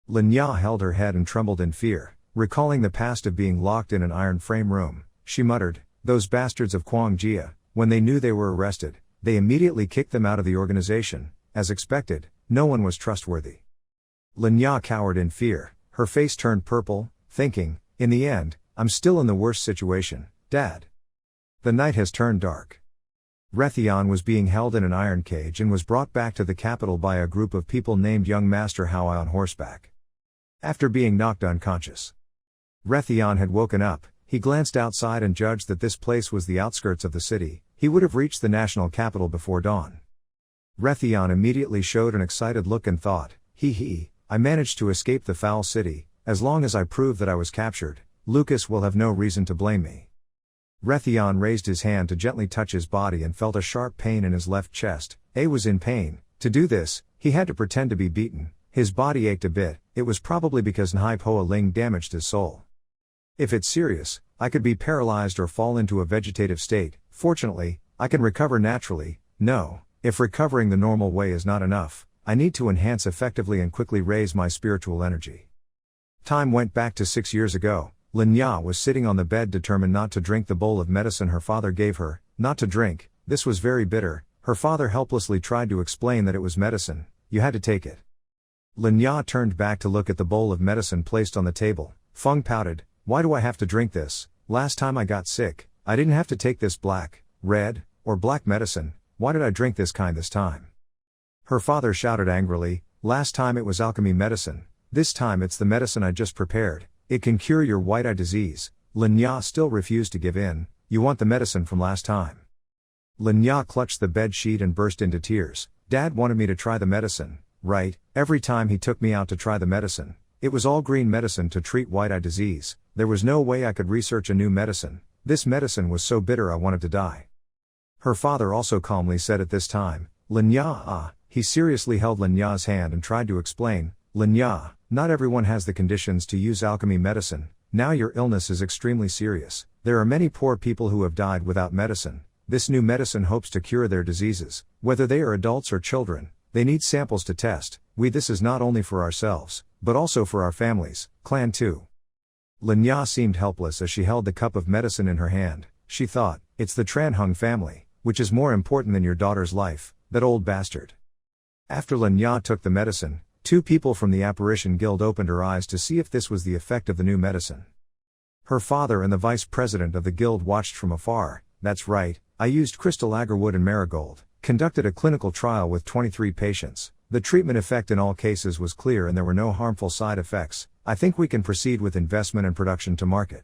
Linya held her head and trembled in fear, recalling the past of being locked in an iron frame room. She muttered, those bastards of Kwang Jia, when they knew they were arrested, they immediately kicked them out of the organization. As expected, no one was trustworthy. Linya cowered in fear, her face turned purple, thinking, in the end, I'm still in the worst situation, Dad. The night has turned dark. Rethon was being held in an iron cage and was brought back to the capital by a group of people named Young Master Howai on horseback. After being knocked unconscious, Rethon had woken up. He glanced outside and judged that this place was the outskirts of the city. He would have reached the national capital before dawn. Rethon immediately showed an excited look and thought, I managed to escape the foul city, as long as I prove that I was captured, Lucas will have no reason to blame me. Rethon raised his hand to gently touch his body and felt a sharp pain in his left chest. A was in pain. To do this, he had to pretend to be beaten. His body ached a bit, it was probably because Nhai Poa Ling damaged his soul. If it's serious, I could be paralyzed or fall into a vegetative state. Fortunately, I can recover naturally. No, if recovering the normal way is not enough, I need to enhance effectively and quickly raise my spiritual energy. Time went back to 6 years ago. Linya was sitting on the bed determined not to drink the bowl of medicine her father gave her. Not to drink, this was very bitter. Her father helplessly tried to explain that it was medicine, you had to take it. Linya turned back to look at the bowl of medicine placed on the table. Feng pouted, why do I have to drink this? Last time I got sick, I didn't have to take this black, red, or black medicine, why did I drink this kind this time? Her father shouted angrily, last time it was alchemy medicine, this time it's the medicine I just prepared, it can cure your white eye disease. Linya still refused to give in, you want the medicine from last time. Linya clutched the bed sheet and burst into tears, Dad wanted me to try the medicine, right, every time he took me out to try the medicine, it was all green medicine to treat white eye disease, there was no way I could research a new medicine, this medicine was so bitter I wanted to die. Her father also calmly said at this time, Linya he seriously held Linya's hand and tried to explain, Linya, not everyone has the conditions to use alchemy medicine, now your illness is extremely serious, there are many poor people who have died without medicine, this new medicine hopes to cure their diseases, whether they are adults or children, they need samples to test, this is not only for ourselves, but also for our families, clan too. Linya seemed helpless as she held the cup of medicine in her hand, she thought, it's the Tranhung family, which is more important than your daughter's life, that old bastard. After Linya took the medicine, 2 people from the Apparition Guild opened her eyes to see if this was the effect of the new medicine. Her father and the vice president of the guild watched from afar, that's right, I used crystal agarwood and marigold, conducted a clinical trial with 23 patients, the treatment effect in all cases was clear and there were no harmful side effects, I think we can proceed with investment and production to market.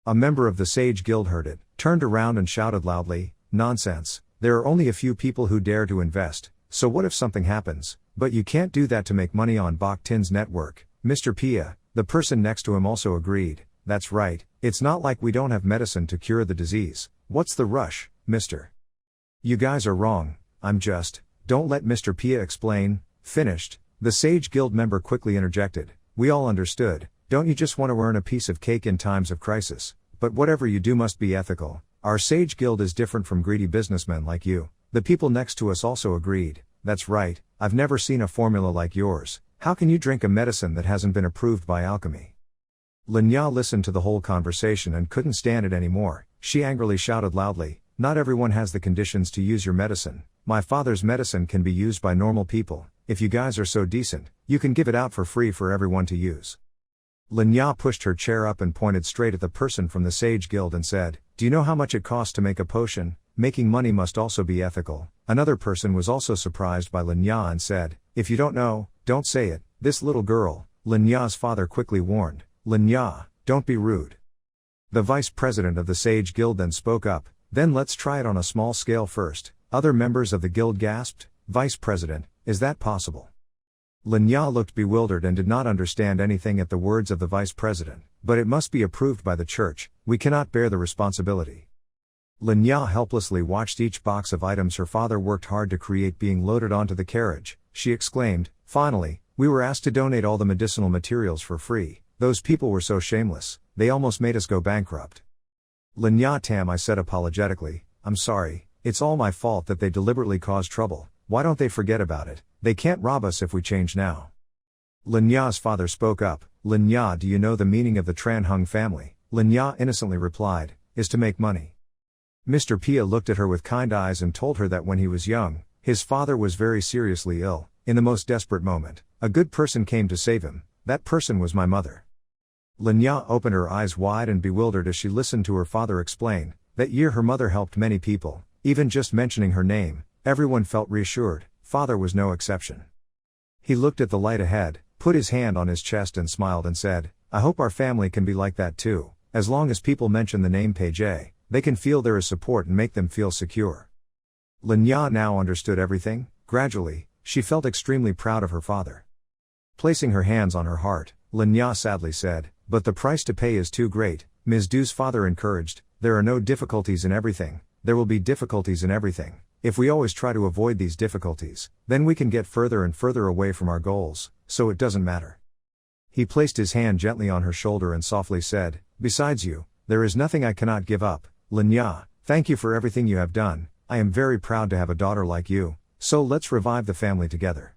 A member of the Sage Guild heard it, turned around and shouted loudly, nonsense, there are only a few people who dare to invest, so what if something happens, But you can't do that to make money on Bok Tin's network, Mr. Pia. The person next to him also agreed. That's right, it's not like we don't have medicine to cure the disease. What's the rush, mister? You guys are wrong, don't let Mr. Pia explain. Finished. The Sage Guild member quickly interjected. We all understood. Don't you just want to earn a piece of cake in times of crisis? But whatever you do must be ethical. Our Sage Guild is different from greedy businessmen like you. The people next to us also agreed. That's right, I've never seen a formula like yours. How can you drink a medicine that hasn't been approved by alchemy? Linya listened to the whole conversation and couldn't stand it anymore. She angrily shouted loudly, not everyone has the conditions to use your medicine. My father's medicine can be used by normal people. If you guys are so decent, you can give it out for free for everyone to use. Linya pushed her chair up and pointed straight at the person from the Sage Guild and said, do you know how much it costs to make a potion? Making money must also be ethical. Another person was also surprised by Linya and said, if you don't know, don't say it. This little girl, Linya's father quickly warned, Linya, don't be rude. The vice president of the Sage Guild then spoke up, then let's try it on a small scale first. Other members of the guild gasped, Vice President, is that possible? Linya looked bewildered and did not understand anything at the words of the vice president, but it must be approved by the church, we cannot bear the responsibility. Linya helplessly watched each box of items her father worked hard to create being loaded onto the carriage. She exclaimed, finally, we were asked to donate all the medicinal materials for free. Those people were so shameless, they almost made us go bankrupt. Linya Tam, I said apologetically, I'm sorry, it's all my fault that they deliberately caused trouble. Why don't they forget about it? They can't rob us if we change now. Linya's father spoke up, Linya, do you know the meaning of the Tran Hung family? Linya innocently replied, is to make money. Mr. Pia looked at her with kind eyes and told her that when he was young, his father was very seriously ill. In the most desperate moment, a good person came to save him. That person was my mother. Linya opened her eyes wide and bewildered as she listened to her father explain. That year her mother helped many people. Even just mentioning her name, everyone felt reassured. Father was no exception. He looked at the light ahead, put his hand on his chest and smiled and said, I hope our family can be like that too. As long as people mention the name Peje, they can feel there is support and make them feel secure. Linya now understood everything. Gradually, she felt extremely proud of her father. Placing her hands on her heart, Linya sadly said, but the price to pay is too great. Ms. Du's father encouraged, there are no difficulties in everything, there will be difficulties in everything. If we always try to avoid these difficulties, then we can get further and further away from our goals, so it doesn't matter. He placed his hand gently on her shoulder and softly said, besides you, there is nothing I cannot give up. Linya, thank you for everything you have done. I am very proud to have a daughter like you, so let's revive the family together.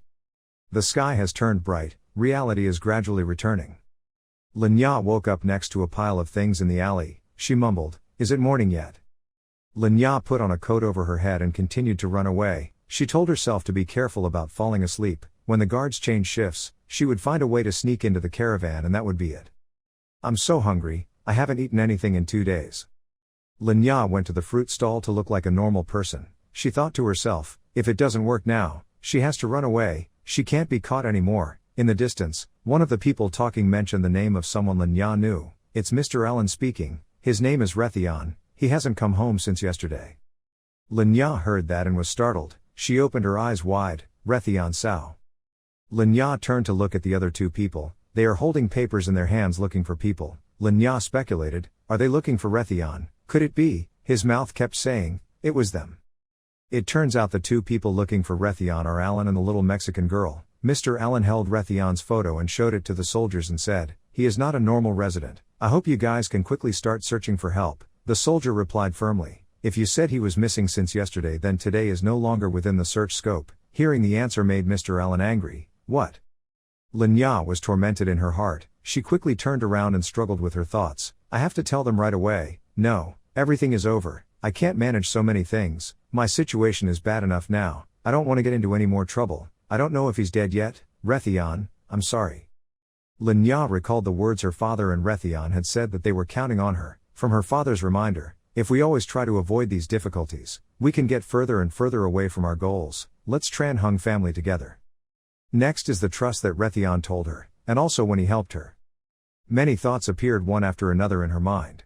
The sky has turned bright, reality is gradually returning. Linya woke up next to a pile of things in the alley. She mumbled, is it morning yet? Linya put on a coat over her head and continued to run away. She told herself to be careful about falling asleep. When the guards changed shifts, she would find a way to sneak into the caravan and that would be it. I'm so hungry, I haven't eaten anything in 2 days. Linya went to the fruit stall to look like a normal person. She thought to herself, if it doesn't work now, she has to run away, she can't be caught anymore. In the distance, one of the people talking mentioned the name of someone Linya knew. It's Mr. Allen speaking, his name is Rethon, he hasn't come home since yesterday. Linya heard that and was startled. She opened her eyes wide, Rethon Sao. Linya turned to look at the other two people, they are holding papers in their hands looking for people. Linya speculated, are they looking for Rethon? Could it be? His mouth kept saying, it was them. It turns out the two people looking for Rethon are Allen and the little Mexican girl. Mr. Allen held Rethon's photo and showed it to the soldiers and said, he is not a normal resident. I hope you guys can quickly start searching for help. The soldier replied firmly, if you said he was missing since yesterday then today is no longer within the search scope. Hearing the answer made Mr. Allen angry. What? Linya was tormented in her heart. She quickly turned around and struggled with her thoughts. I have to tell them right away. No, everything is over. I can't manage so many things. My situation is bad enough now. I don't want to get into any more trouble. I don't know if he's dead yet. Rethon, I'm sorry. Linya recalled the words her father and Rethon had said that they were counting on her. From her father's reminder, if we always try to avoid these difficulties, we can get further and further away from our goals. Let's Tran Hung family together. Next is the trust that Rethon told her, and also when he helped her. Many thoughts appeared one after another in her mind.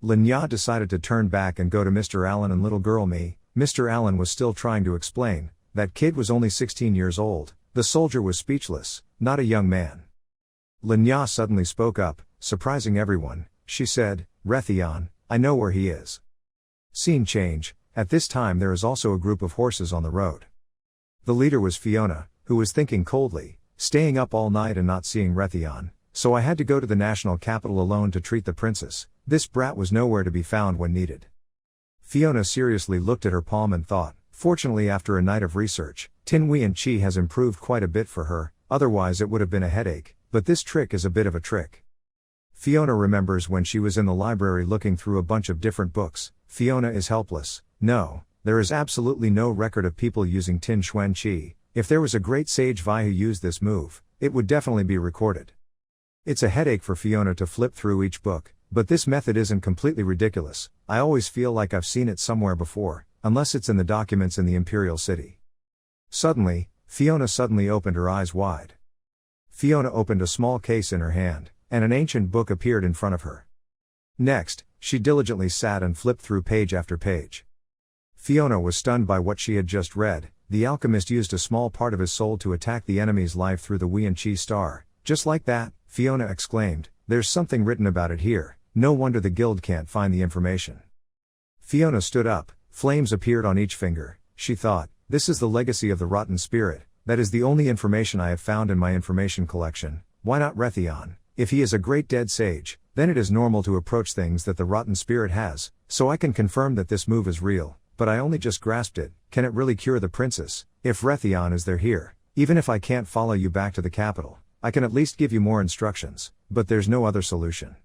Linya decided to turn back and go to Mr. Allen and little girl Me. Mr. Allen was still trying to explain, that kid was only 16 years old, The soldier was speechless, not a young man. Lenya suddenly spoke up, surprising everyone. She said, Rethon, I know where he is. Scene change. At this time there is also a group of horses on the road. The leader was Fiona, who was thinking coldly, staying up all night and not seeing Rethon, so I had to go to the national capital alone to treat the princess. This brat was nowhere to be found when needed. Fiona seriously looked at her palm and thought, fortunately after a night of research, Tumi and Chi has improved quite a bit for her, otherwise it would have been a headache, but this trick is a bit of a trick. Fiona remembers when she was in the library looking through a bunch of different books. Fiona is helpless. No, there is absolutely no record of people using Tin Xuan Qi. If there was a great sage Vi who used this move, it would definitely be recorded. It's a headache for Fiona to flip through each book, but this method isn't completely ridiculous. I always feel like I've seen it somewhere before, unless it's in the documents in the Imperial City. Suddenly, Fiona opened her eyes wide. Fiona opened a small case in her hand, and an ancient book appeared in front of her. Next, she diligently sat and flipped through page after page. Fiona was stunned by what she had just read. The alchemist used a small part of his soul to attack the enemy's life through the Wei and Qi star. Just like that, Fiona exclaimed, there's something written about it here, no wonder the guild can't find the information. Fiona stood up, flames appeared on each finger. She thought, this is the legacy of the rotten spirit, that is the only information I have found in my information collection. Why not Rethon? If he is a great dead sage, then it is normal to approach things that the rotten spirit has, so I can confirm that this move is real, but I only just grasped it. Can it really cure the princess? If Rethon is there here, even if I can't follow you back to the capital, I can at least give you more instructions, but there's no other solution.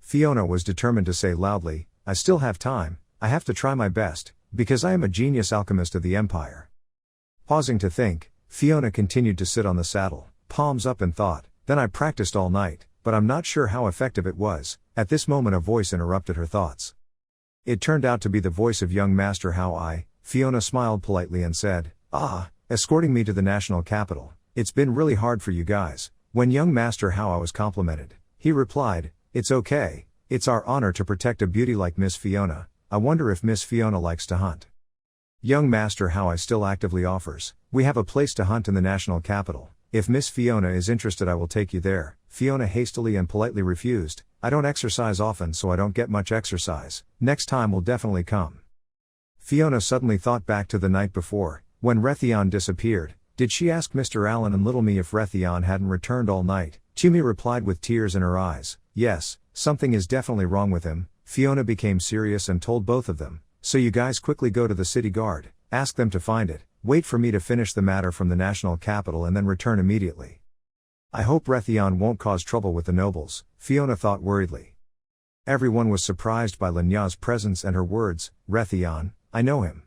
Fiona was determined to say loudly, I still have time, I have to try my best, because I am a genius alchemist of the empire. Pausing to think, Fiona continued to sit on the saddle, palms up and thought, then I practiced all night, but I'm not sure how effective it was. At this moment a voice interrupted her thoughts. It turned out to be the voice of young Master Hao. Fiona smiled politely and said, escorting me to the national capital. It's been really hard for you guys. When young Master Hao was complimented, he replied, it's okay, it's our honor to protect a beauty like Miss Fiona. I wonder if Miss Fiona likes to hunt. Young Master Hao still actively offers, we have a place to hunt in the national capital. If Miss Fiona is interested I will take you there. Fiona hastily and politely refused, I don't exercise often so I don't get much exercise, next time will definitely come. Fiona suddenly thought back to the night before, when Rethon disappeared. Did she ask Mr. Allen and Little Me if Rethon hadn't returned all night? Tumi replied with tears in her eyes, yes, something is definitely wrong with him. Fiona became serious and told both of them, so you guys quickly go to the city guard, ask them to find it, wait for me to finish the matter from the national capital and then return immediately. I hope Rethon won't cause trouble with the nobles, Fiona thought worriedly. Everyone was surprised by Lenya's presence and her words, Rethon, I know him.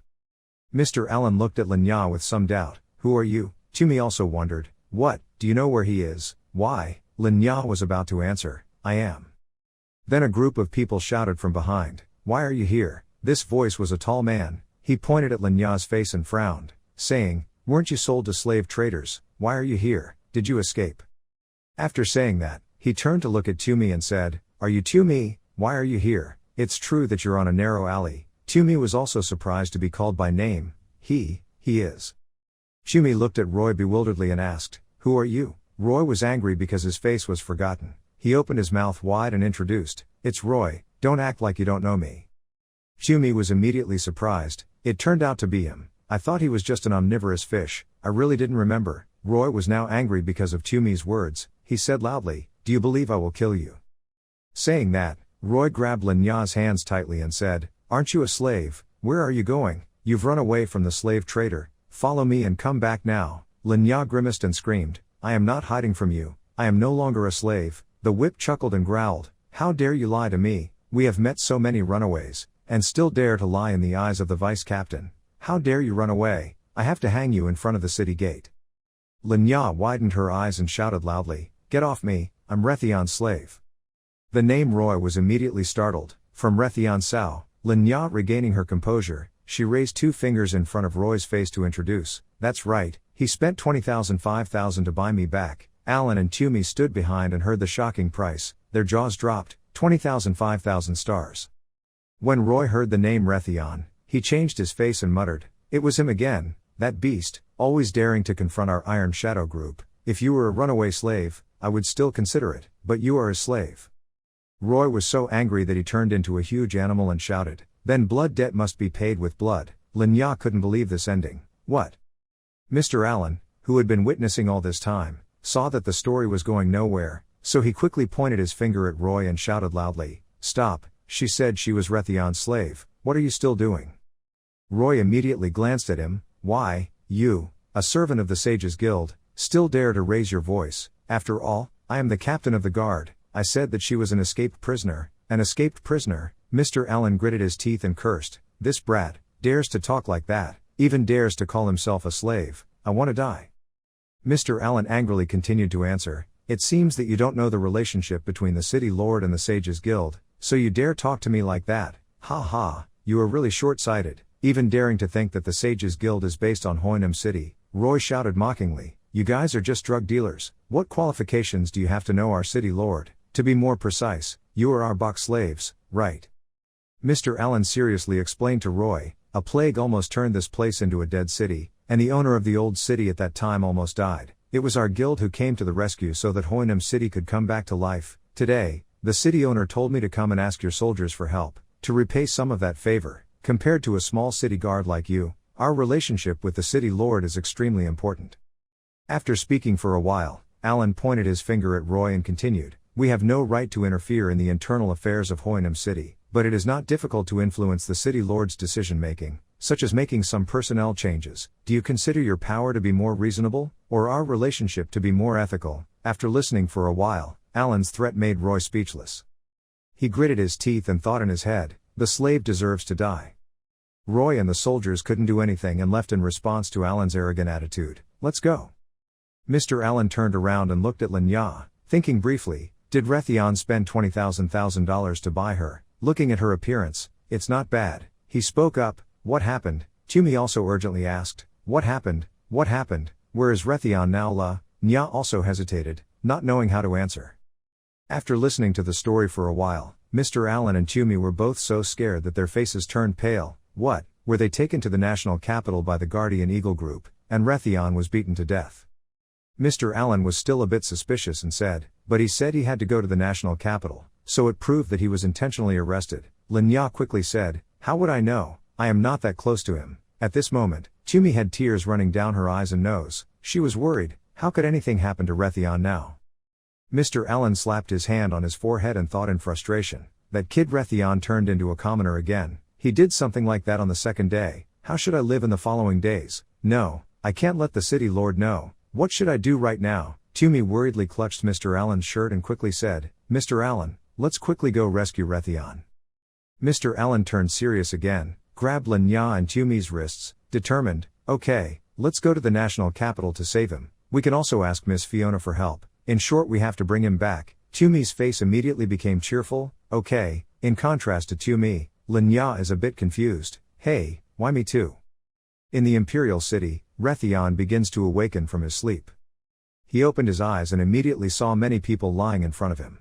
Mr. Allen looked at Lenya with some doubt. Who are you? Tumi also wondered, what, do you know where he is? Why? Lenya was about to answer, I am. Then a group of people shouted from behind, why are you here? This voice was a tall man. He pointed at Lenya's face and frowned, saying, weren't you sold to slave traders? Why are you here? Did you escape? After saying that, he turned to look at Tumi and said, are you Tumi? Why are you here? It's true that you're on a narrow alley. Tumi was also surprised to be called by name. He is. Tumi looked at Roy bewilderedly and asked, who are you? Roy was angry because his face was forgotten. He opened his mouth wide and introduced, it's Roy, don't act like you don't know me. Tumi was immediately surprised, it turned out to be him. I thought he was just an omnivorous fish, I really didn't remember. Roy was now angry because of Tumi's words. He said loudly, do you believe I will kill you? Saying that, Roy grabbed Lenya's hands tightly and said, aren't you a slave? Where are you going? You've run away from the slave trader. Follow me and come back now. Lenya grimaced and screamed, I am not hiding from you, I am no longer a slave. The whip chuckled and growled, how dare you lie to me? We have met so many runaways, and still dare to lie in the eyes of the vice captain. How dare you run away? I have to hang you in front of the city gate. Lenya widened her eyes and shouted loudly, get off me, I'm Rethon's slave. The name Roy was immediately startled, from Rethon Sao. Lenya regaining her composure, she raised two fingers in front of Roy's face to introduce, that's right, he spent 20,000 5,000 to buy me back. Alan and Tumi stood behind and heard the shocking price, their jaws dropped, 20,000 5,000 stars. When Roy heard the name Rethon, he changed his face and muttered, it was him again. that beast, always daring to confront our Iron Shadow group. If you were a runaway slave, I would still consider it, but you are a slave. Roy was so angry that he turned into a huge animal and shouted, then blood debt must be paid with blood. Lin couldn't believe this ending. What? Mr. Allen, who had been witnessing all this time, saw that the story was going nowhere, so he quickly pointed his finger at Roy and shouted loudly, stop, she said she was Rethon's slave, what are you still doing? Roy immediately glanced at him, why, you, a servant of the Sages Guild, still dare to raise your voice? After all, I am the captain of the guard. I said that she was an escaped prisoner. An escaped prisoner? Mr. Allen gritted his teeth and cursed, this brat, dares to talk like that, even dares to call himself a slave. I want to die. Mr. Allen angrily continued to answer, it seems that you don't know the relationship between the City Lord and the Sages Guild, so you dare talk to me like that. Ha ha, you are really short-sighted, even daring to think that the Sages Guild is based on Hoinem City. Roy shouted mockingly, you guys are just drug dealers. What qualifications do you have to know our City Lord? To be more precise, you are our box slaves, right? Mr. Allen seriously explained to Roy, a plague almost turned this place into a dead city, and the owner of the old city at that time almost died. It was our guild who came to the rescue so that Hoinem City could come back to life. Today, the city owner told me to come and ask your soldiers for help, to repay some of that favor. Compared to a small city guard like you, our relationship with the City Lord is extremely important. After speaking for a while, Allen pointed his finger at Roy and continued, we have no right to interfere in the internal affairs of Hoinem City, but it is not difficult to influence the City Lord's decision-making, such as making some personnel changes. Do you consider your power to be more reasonable, or our relationship to be more ethical? After listening for a while, Allen's threat made Roy speechless. He gritted his teeth and thought in his head, the slave deserves to die. Roy and the soldiers couldn't do anything and left in response to Allen's arrogant attitude. Let's go. Mr. Allen turned around and looked at Lin, thinking briefly, did Rethon spend $20,000 to buy her? Looking at her appearance, it's not bad. He spoke up, what happened? Tumi also urgently asked, what happened? What happened? Where is Rethon now? Nya also hesitated, not knowing how to answer. After listening to the story for a while, Mr. Allen and Tumi were both so scared that their faces turned pale. What? Were they taken to the national capital by the Guardian Eagle group, and Rethon was beaten to death? Mr. Allen was still a bit suspicious and said, but he said he had to go to the national capital, so it proved that he was intentionally arrested. Lin quickly said, how would I know? I am not that close to him. At this moment, Tumi had tears running down her eyes and nose. She was worried, how could anything happen to Rethon now? Mr. Allen slapped his hand on his forehead and thought in frustration, that kid Rethon turned into a commoner again. He did something like that on the second day. How should I live in the following days? No, I can't let the City Lord know. What should I do right now? Tumi worriedly clutched Mr. Allen's shirt and quickly said, Mr. Allen, let's quickly go rescue Rethon. Mr. Allen turned serious again, grabbed Lin and Tumi's wrists, determined, okay, let's go to the national capital to save him. We can also ask Miss Fiona for help. In short, we have to bring him back. Tumi's face immediately became cheerful. Okay, in contrast to Tumi, Lin is a bit confused. Hey, why me too? In the Imperial City, Rethon begins to awaken from his sleep. He opened his eyes and immediately saw many people lying in front of him.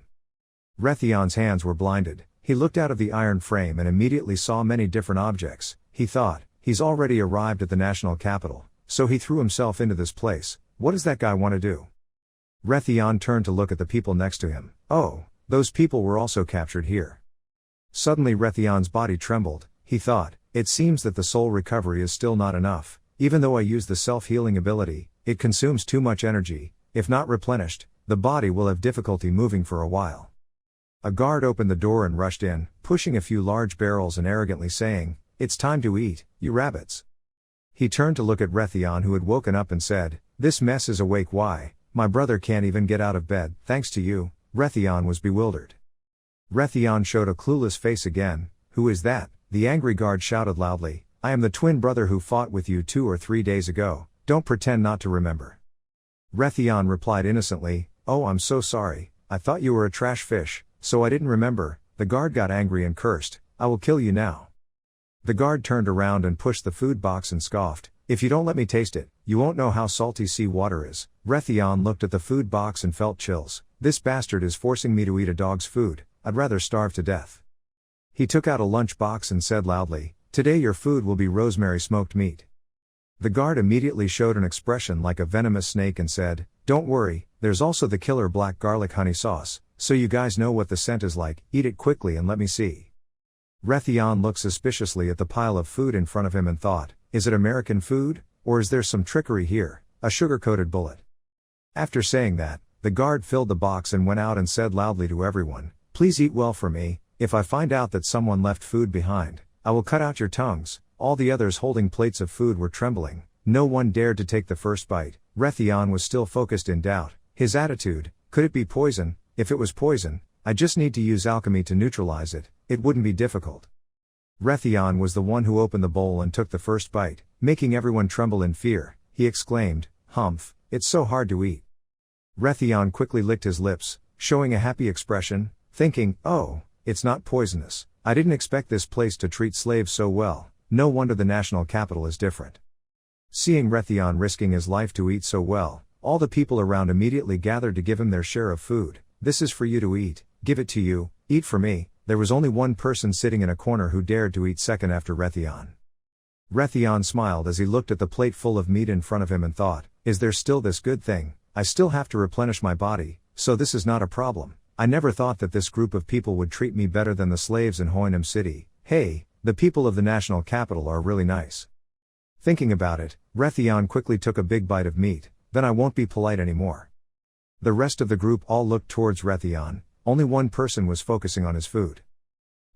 Rethon's hands were blinded. He looked out of the iron frame and immediately saw many different objects. He thought, he's already arrived at the national capital, so he threw himself into this place. What does that guy want to do? Rethon turned to look at the people next to him. Oh, those people were also captured here. Suddenly Rethon's body trembled. He thought, it seems that the soul recovery is still not enough. Even though I use the self-healing ability, it consumes too much energy. If not replenished, the body will have difficulty moving for a while. A guard opened the door and rushed in, pushing a few large barrels and arrogantly saying, it's time to eat, you rabbits. He turned to look at Rethon, who had woken up, and said, this mess is awake. Why? My brother can't even get out of bed, thanks to you. Rethon was bewildered. Rethon showed a clueless face again. Who is that? The angry guard shouted loudly, I am the twin brother who fought with you 2 or 3 days ago. Don't pretend not to remember. Rethon replied innocently, oh, I'm so sorry, I thought you were a trash fish, so I didn't remember. The guard got angry and cursed, I will kill you now. The guard turned around and pushed the food box and scoffed, if you don't let me taste it, you won't know how salty sea water is. Rethon looked at the food box and felt chills. This bastard is forcing me to eat a dog's food. I'd rather starve to death. He took out a lunch box and said loudly, today your food will be rosemary smoked meat. The guard immediately showed an expression like a venomous snake and said, "Don't worry, there's also the killer black garlic honey sauce, so you guys know what the scent is like, eat it quickly and let me see." Rethon looked suspiciously at the pile of food in front of him and thought, is it American food, or is there some trickery here, a sugar-coated bullet? After saying that, the guard filled the box and went out and said loudly to everyone, "Please eat well for me, if I find out that someone left food behind, I will cut out your tongues." All the others holding plates of food were trembling, no one dared to take the first bite. Rethon was still focused in doubt, his attitude, could it be poison? If it was poison, I just need to use alchemy to neutralize it, it wouldn't be difficult. Rethon was the one who opened the bowl and took the first bite, making everyone tremble in fear. He exclaimed, "Humph, it's so hard to eat." Rethon quickly licked his lips, showing a happy expression, thinking, "Oh, it's not poisonous. I didn't expect this place to treat slaves so well, no wonder the national capital is different." Seeing Rethon risking his life to eat so well, all the people around immediately gathered to give him their share of food. "This is for you to eat, give it to you, eat for me." There was only one person sitting in a corner who dared to eat second after Rethon. Rethon smiled as he looked at the plate full of meat in front of him and thought, is there still this good thing? I still have to replenish my body, so this is not a problem. I never thought that this group of people would treat me better than the slaves in Hoinim City. Hey, the people of the national capital are really nice. Thinking about it, Rethon quickly took a big bite of meat, then I won't be polite anymore. The rest of the group all looked towards Rethon, only one person was focusing on his food.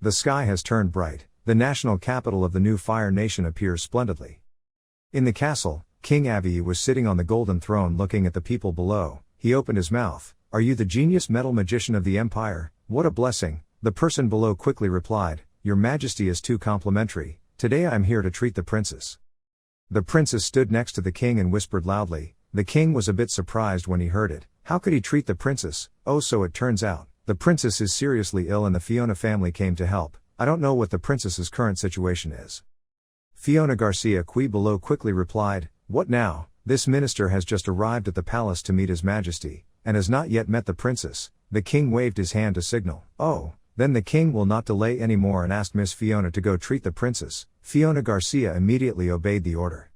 The sky has turned bright, the national capital of the new Fire Nation appears splendidly. In the castle, King Avi was sitting on the golden throne looking at the people below. He opened his mouth. "Are you the genius metal magician of the empire? What a blessing." The person below quickly replied, "Your Majesty is too complimentary, today I am here to treat the princess." The princess stood next to the king and whispered loudly. The king was a bit surprised when he heard it. How could he treat the princess? Oh, so it turns out, the princess is seriously ill and the Fiona family came to help. I don't know what the princess's current situation is. Fiona Garcia Qui below quickly replied, "What now? This minister has just arrived at the palace to meet his majesty, and has not yet met the princess." The king waved his hand to signal. "Oh, then the king will not delay any more and asked Miss Fiona to go treat the princess." Fiona Garcia immediately obeyed the order.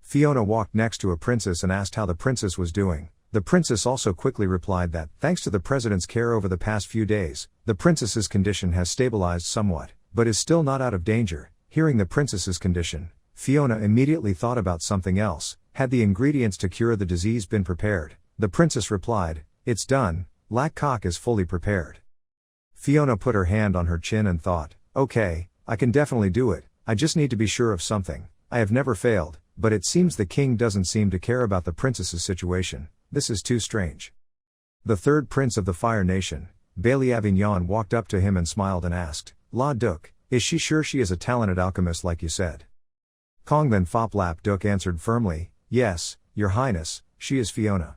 Fiona walked next to a princess and asked how the princess was doing. The princess also quickly replied that, thanks to the president's care over the past few days, the princess's condition has stabilized somewhat, but is still not out of danger. Hearing the princess's condition, Fiona immediately thought about something else. Had the ingredients to cure the disease been prepared? The princess replied, "It's done, Lac Cock is fully prepared." Fiona put her hand on her chin and thought, "Okay, I can definitely do it, I just need to be sure of something. I have never failed, but it seems the king doesn't seem to care about the princess's situation. This is too strange." The third prince of the Fire Nation, Bailey Avignon, walked up to him and smiled and asked, "La Duc, is she sure she is a talented alchemist like you said?" Kong then Fop Lap Duc answered firmly, "Yes, your highness, she is Fiona."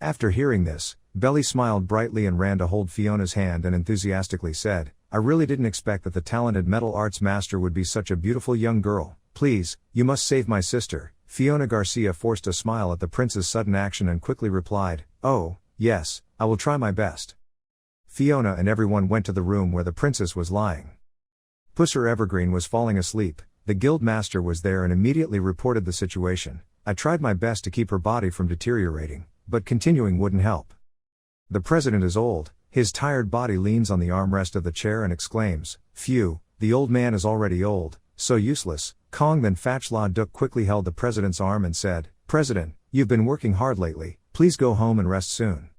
After hearing this, Belly smiled brightly and ran to hold Fiona's hand and enthusiastically said, "I really didn't expect that the talented metal arts master would be such a beautiful young girl. Please, you must save my sister." Fiona Garcia forced a smile at the prince's sudden action and quickly replied, "Oh, yes, I will try my best." Fiona and everyone went to the room where the princess was lying. Pusser Evergreen was falling asleep. The guild master was there and immediately reported the situation. "I tried my best to keep her body from deteriorating, but continuing wouldn't help. The president is old, his tired body leans on the armrest of the chair and exclaims, 'Phew, the old man is already old, so useless.'" Kong then Fatch La Duc quickly held the president's arm and said, "President, you've been working hard lately, please go home and rest soon."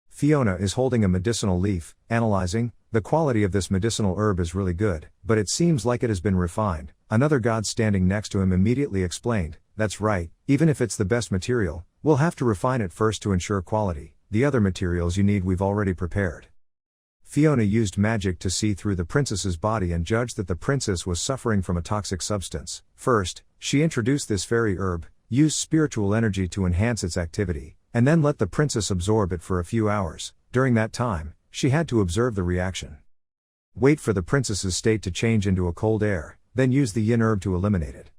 Fiona is holding a medicinal leaf, analyzing. The quality of this medicinal herb is really good, but it seems like it has been refined. Another god standing next to him immediately explained, "That's right, even if it's the best material, we'll have to refine it first to ensure quality. The other materials you need we've already prepared." Fiona used magic to see through the princess's body and judged that the princess was suffering from a toxic substance. First, she introduced this fairy herb, used spiritual energy to enhance its activity, and then let the princess absorb it for a few hours. During that time, she had to observe the reaction. Wait for the princess's state to change into a cold air, then use the yin herb to eliminate it.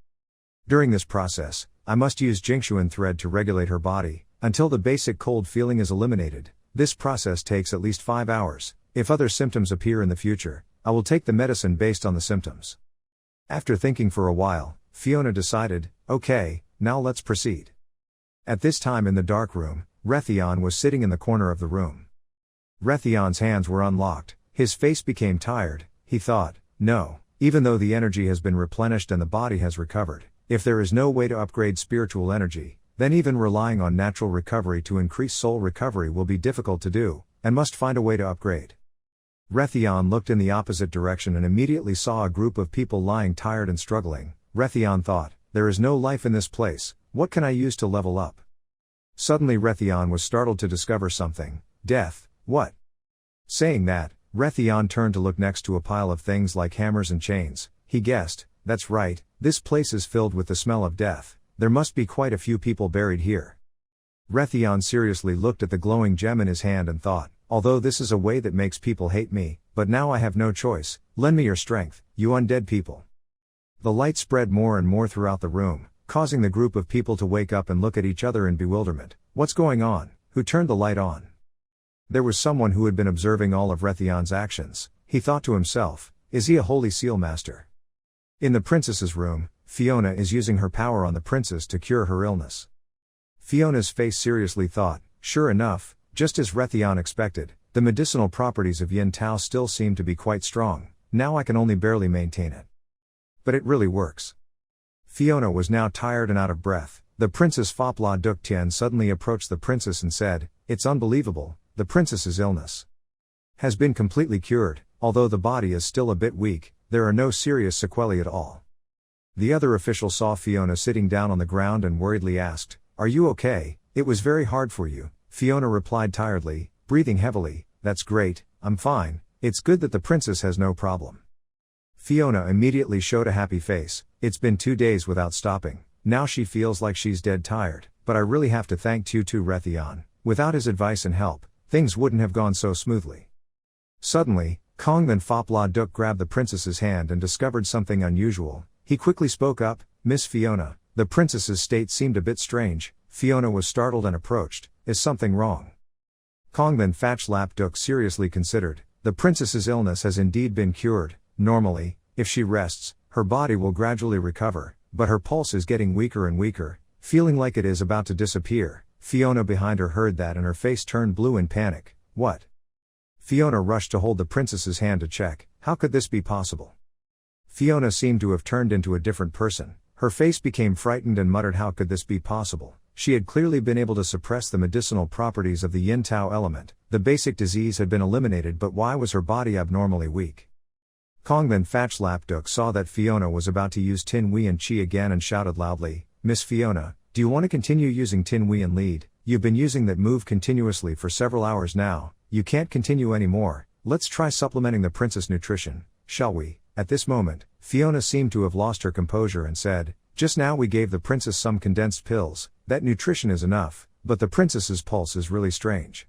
During this process, I must use Jingshuan thread to regulate her body, until the basic cold feeling is eliminated. This process takes at least 5 hours. If other symptoms appear in the future, I will take the medicine based on the symptoms. After thinking for a while, Fiona decided, okay, now let's proceed. At this time in the dark room, Rethon was sitting in the corner of the room. Rethon's hands were unlocked, his face became tired, he thought, no, even though the energy has been replenished and the body has recovered, if there is no way to upgrade spiritual energy, then even relying on natural recovery to increase soul recovery will be difficult to do, and must find a way to upgrade. Rethon looked in the opposite direction and immediately saw a group of people lying tired and struggling. Rethon thought, there is no life in this place, what can I use to level up? Suddenly Rethon was startled to discover something. Death, what? Saying that, Rethon turned to look next to a pile of things like hammers and chains. He guessed, that's right, this place is filled with the smell of death, there must be quite a few people buried here. Rethon seriously looked at the glowing gem in his hand and thought, although this is a way that makes people hate me, but now I have no choice, lend me your strength, you undead people. The light spread more and more throughout the room, causing the group of people to wake up and look at each other in bewilderment. What's going on? Who turned the light on? There was someone who had been observing all of Rethon's actions. He thought to himself, is he a holy seal master? In the princess's room, Fiona is using her power on the princess to cure her illness. Fiona's face seriously thought, sure enough, just as Rethon expected, the medicinal properties of Yin Tao still seem to be quite strong, now I can only barely maintain it. But it really works. Fiona was now tired and out of breath. The Princess Fopla Duk Tien suddenly approached the princess and said, it's unbelievable, the princess's illness has been completely cured, although the body is still a bit weak, there are no serious sequelae at all. The other official saw Fiona sitting down on the ground and worriedly asked, are you okay? It was very hard for you. Fiona replied tiredly, breathing heavily, that's great, I'm fine, it's good that the princess has no problem. Fiona immediately showed a happy face, it's been 2 days without stopping, now she feels like she's dead tired, but I really have to thank Tutu Rethon, without his advice and help, things wouldn't have gone so smoothly. Suddenly, Kongman Fopla Duk grabbed the princess's hand and discovered something unusual. He quickly spoke up, Miss Fiona, the princess's state seemed a bit strange. Fiona was startled and approached, is something wrong? Kongman Fatchlap Duk seriously considered, the princess's illness has indeed been cured, normally, if she rests, her body will gradually recover, but her pulse is getting weaker and weaker, feeling like it is about to disappear. Fiona behind her heard that and her face turned blue in panic. What? Fiona rushed to hold the princess's hand to check, how could this be possible? Fiona seemed to have turned into a different person, her face became frightened and muttered, how could this be possible? She had clearly been able to suppress the medicinal properties of the Yin Tao element, the basic disease had been eliminated, but why was her body abnormally weak? Kongman Fatchlapduk saw that Fiona was about to use Tin Wei and Qi again and shouted loudly, Miss Fiona, do you want to continue using Tin Wei and lead? You've been using that move continuously for several hours now, you can't continue anymore, let's try supplementing the princess nutrition, shall we? At this moment, Fiona seemed to have lost her composure and said, just now we gave the princess some condensed pills, that nutrition is enough, but the princess's pulse is really strange.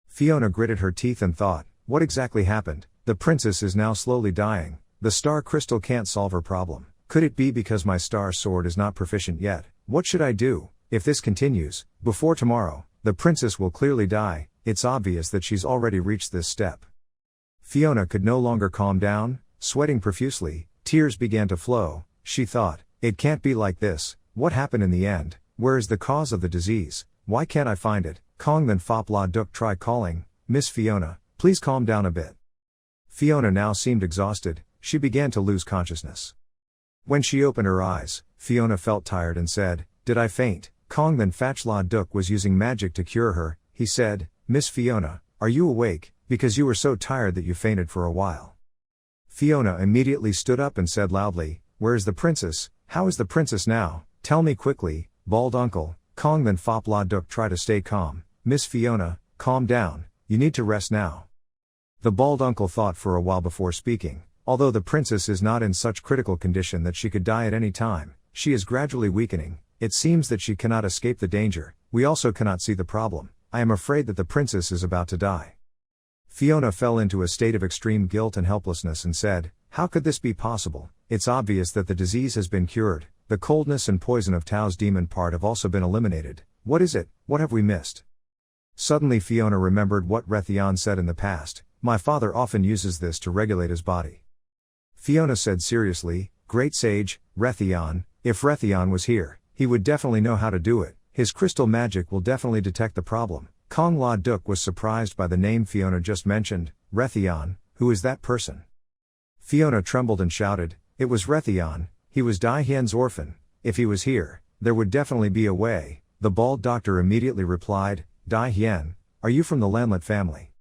Fiona gritted her teeth and thought, what exactly happened? The princess is now slowly dying, the star crystal can't solve her problem. Could it be because my star sword is not proficient yet? What should I do? If this continues, before tomorrow, the princess will clearly die, it's obvious that she's already reached this step. Fiona could no longer calm down, sweating profusely, tears began to flow, she thought, it can't be like this, what happened in the end, where is the cause of the disease, why can't I find it? Kongman Fopla Duk tried calling, Miss Fiona, please calm down a bit. Fiona now seemed exhausted, she began to lose consciousness. When she opened her eyes, Fiona felt tired and said, did I faint? Kongman Fatchla Duk was using magic to cure her, he said, Miss Fiona, are you awake, because you were so tired that you fainted for a while. Fiona immediately stood up and said loudly, where is the princess, how is the princess now, tell me quickly, bald uncle. Kongman Fopla Duk tried to stay calm, Miss Fiona, calm down, you need to rest now. The bald uncle thought for a while before speaking, although the princess is not in such critical condition that she could die at any time, she is gradually weakening, it seems that she cannot escape the danger, we also cannot see the problem, I am afraid that the princess is about to die. Fiona fell into a state of extreme guilt and helplessness and said, how could this be possible? It's obvious that the disease has been cured, the coldness and poison of Tao's demon part have also been eliminated, what is it, what have we missed? Suddenly Fiona remembered what Rethon said in the past, my father often uses this to regulate his body. Fiona said seriously, great sage, Rethon, If Rethon was here, he would definitely know how to do it. His crystal magic will definitely detect the problem. Kong La Duk was surprised by the name Fiona just mentioned. Rethon, who is that person? Fiona trembled and shouted, it was Rethon, he was Dai Hien's orphan. If he was here, there would definitely be a way. The bald doctor immediately replied, Dai Hien, are you from the Lanlet family?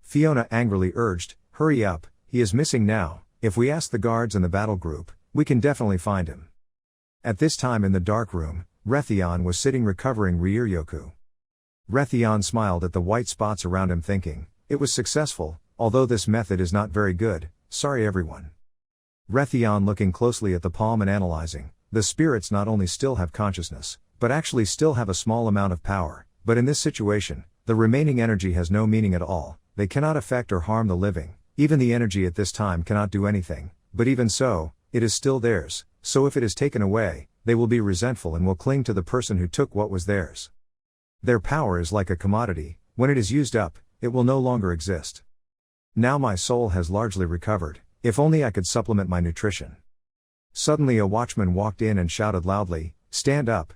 Fiona angrily urged, hurry up, he is missing now. If we ask the guards and the battle group, we can definitely find him. At this time in the dark room, Rethon was sitting recovering Ryuryoku. Rethon smiled at the white spots around him thinking, it was successful, although this method is not very good, sorry everyone. Rethon looking closely at the palm and analyzing, the spirits not only still have consciousness, but actually still have a small amount of power, but in this situation, the remaining energy has no meaning at all, they cannot affect or harm the living, even the energy at this time cannot do anything, but even so, it is still theirs, so if it is taken away, they will be resentful and will cling to the person who took what was theirs. Their power is like a commodity, when it is used up, it will no longer exist. Now my soul has largely recovered, if only I could supplement my nutrition. Suddenly a watchman walked in and shouted loudly, stand up,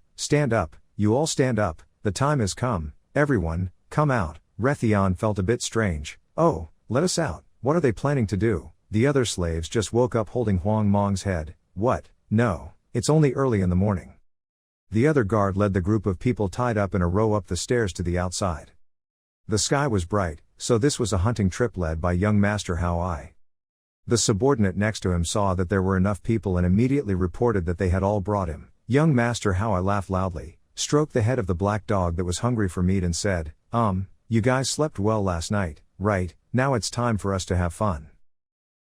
you all stand up, the time has come, everyone, come out. Rethon felt a bit strange, oh, let us out, what are they planning to do? The other slaves just woke up holding Huang Mong's head, what, no, it's only early in the morning. The other guard led the group of people tied up in a row up the stairs to the outside. The sky was bright, so this was a hunting trip led by young Master Hao Ai. The subordinate next to him saw that there were enough people and immediately reported that they had all brought him. Young Master Hao Ai laughed loudly, stroked the head of the black dog that was hungry for meat and said, you guys slept well last night, right? Now it's time for us to have fun.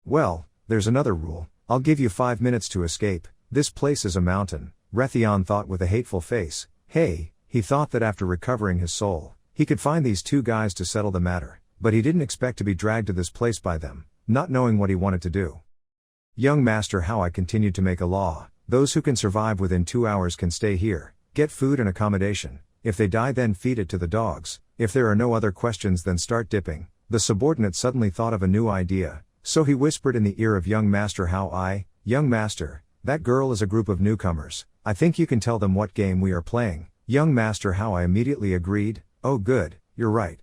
Well, there's another rule, I'll give you 5 minutes to escape, this place is a mountain, Rethon thought with a hateful face. Hey, he thought that after recovering his soul, he could find these two guys to settle the matter, but he didn't expect to be dragged to this place by them, not knowing what he wanted to do. Young Master Hao Ai continued to make a law, those who can survive within 2 hours can stay here, get food and accommodation, if they die then feed it to the dogs, if there are no other questions then start dipping. The subordinate suddenly thought of a new idea, so he whispered in the ear of young Master Hao Ai, young master, that girl is a group of newcomers, I think you can tell them what game we are playing. Young Master Hao Ai immediately agreed, oh good, you're right.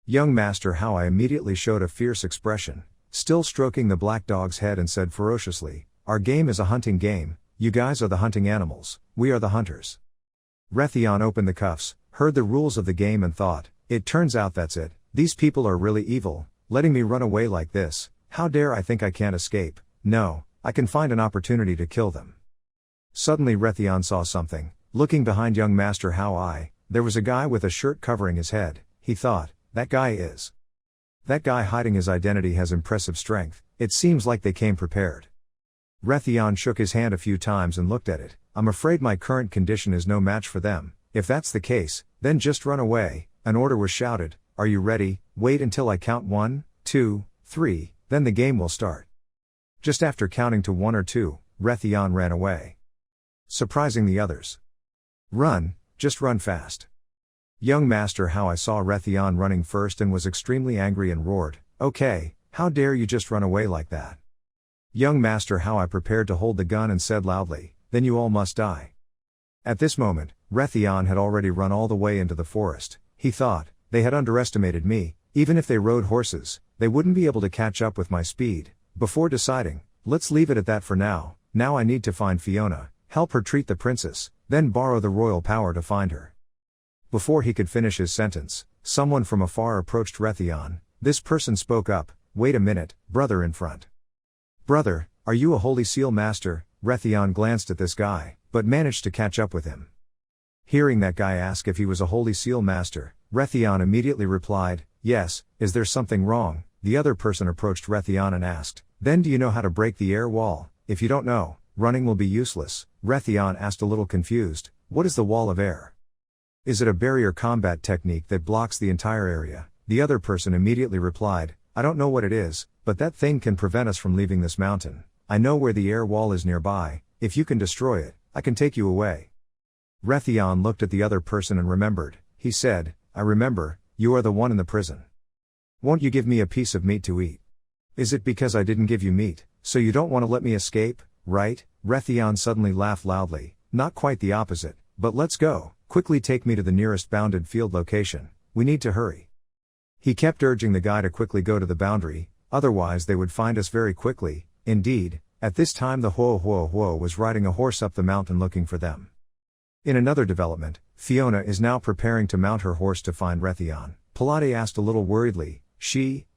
Young Master Hao Ai immediately showed a fierce expression, still stroking the black dog's head and said ferociously, our game is a hunting game, you guys are the hunting animals, we are the hunters. Rethon opened the cuffs, heard the rules of the game and thought, it turns out that's it, these people are really evil, letting me run away like this, how dare I think I can't escape, no, I can find an opportunity to kill them. Suddenly Rethon saw something, looking behind young Master Hao Ai, there was a guy with a shirt covering his head, he thought, that guy hiding his identity has impressive strength, it seems like they came prepared. Rethon shook his hand a few times and looked at it, I'm afraid my current condition is no match for them, if that's the case, then just run away. An order was shouted, are you ready? Wait until I count 1, 2, 3, then the game will start. Just after counting to 1 or 2, Rethon ran away, surprising the others. Run, just run fast. Young Master Hao Ai saw Rethon running first and was extremely angry and roared, okay, how dare you just run away like that? Young Master Hao Ai prepared to hold the gun and said loudly, then you all must die. At this moment, Rethon had already run all the way into the forest, he thought, they had underestimated me, even if they rode horses, they wouldn't be able to catch up with my speed. Before deciding, let's leave it at that for now I need to find Fiona, help her treat the princess, then borrow the royal power to find her. Before he could finish his sentence, someone from afar approached Rethon, this person spoke up, wait a minute, brother in front. Brother, are you a holy seal master? Rethon glanced at this guy, but managed to catch up with him. Hearing that guy ask if he was a holy seal master, Rethon immediately replied, yes, is there something wrong? The other person approached Rethon and asked, then do you know how to break the air wall? If you don't know, running will be useless. Rethon asked a little confused, what is the wall of air? Is it a barrier combat technique that blocks the entire area? The other person immediately replied, I don't know what it is, but that thing can prevent us from leaving this mountain. I know where the air wall is nearby, if you can destroy it, I can take you away. Rethon looked at the other person and remembered, he said, I remember, you are the one in the prison. Won't you give me a piece of meat to eat? Is it because I didn't give you meat, so you don't want to let me escape? right? Rethon suddenly laughed loudly. Not quite the opposite, but let's go. Quickly take me to the nearest bounded field location. We need to hurry. He kept urging the guy to quickly go to the boundary, otherwise they would find us very quickly. Indeed, at this time the Huo was riding a horse up the mountain looking for them. In another development, Fiona is now preparing to mount her horse to find Rethon. Pilate asked a little worriedly,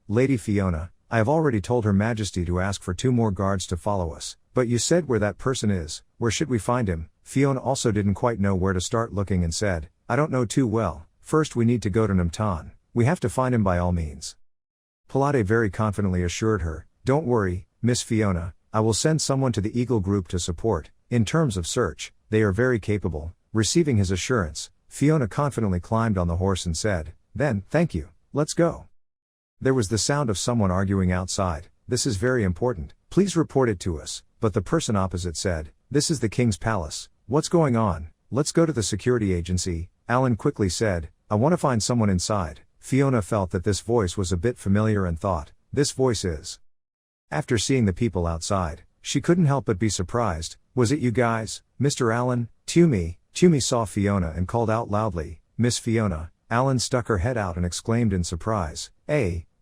Lady Fiona, I have already told Her Majesty to ask for 2 more guards to follow us, but you said where that person is, where should we find him? Fiona also didn't quite know where to start looking and said, I don't know too well, first we need to go to Namtan, we have to find him by all means. Pilate very confidently assured her, don't worry, Miss Fiona, I will send someone to the Eagle Group to support, in terms of search, they are very capable. Receiving his assurance, Fiona confidently climbed on the horse and said, then, thank you, let's go. There was the sound of someone arguing outside, this is very important, please report it to us, but the person opposite said, this is the King's Palace, what's going on, let's go to the security agency. Alan quickly said, I want to find someone inside. Fiona felt that this voice was a bit familiar and thought, this voice is. After seeing the people outside, she couldn't help but be surprised, was it you guys, Mr. Allen? Tumi saw Fiona and called out loudly, Miss Fiona. Alan stuck her head out and exclaimed in surprise,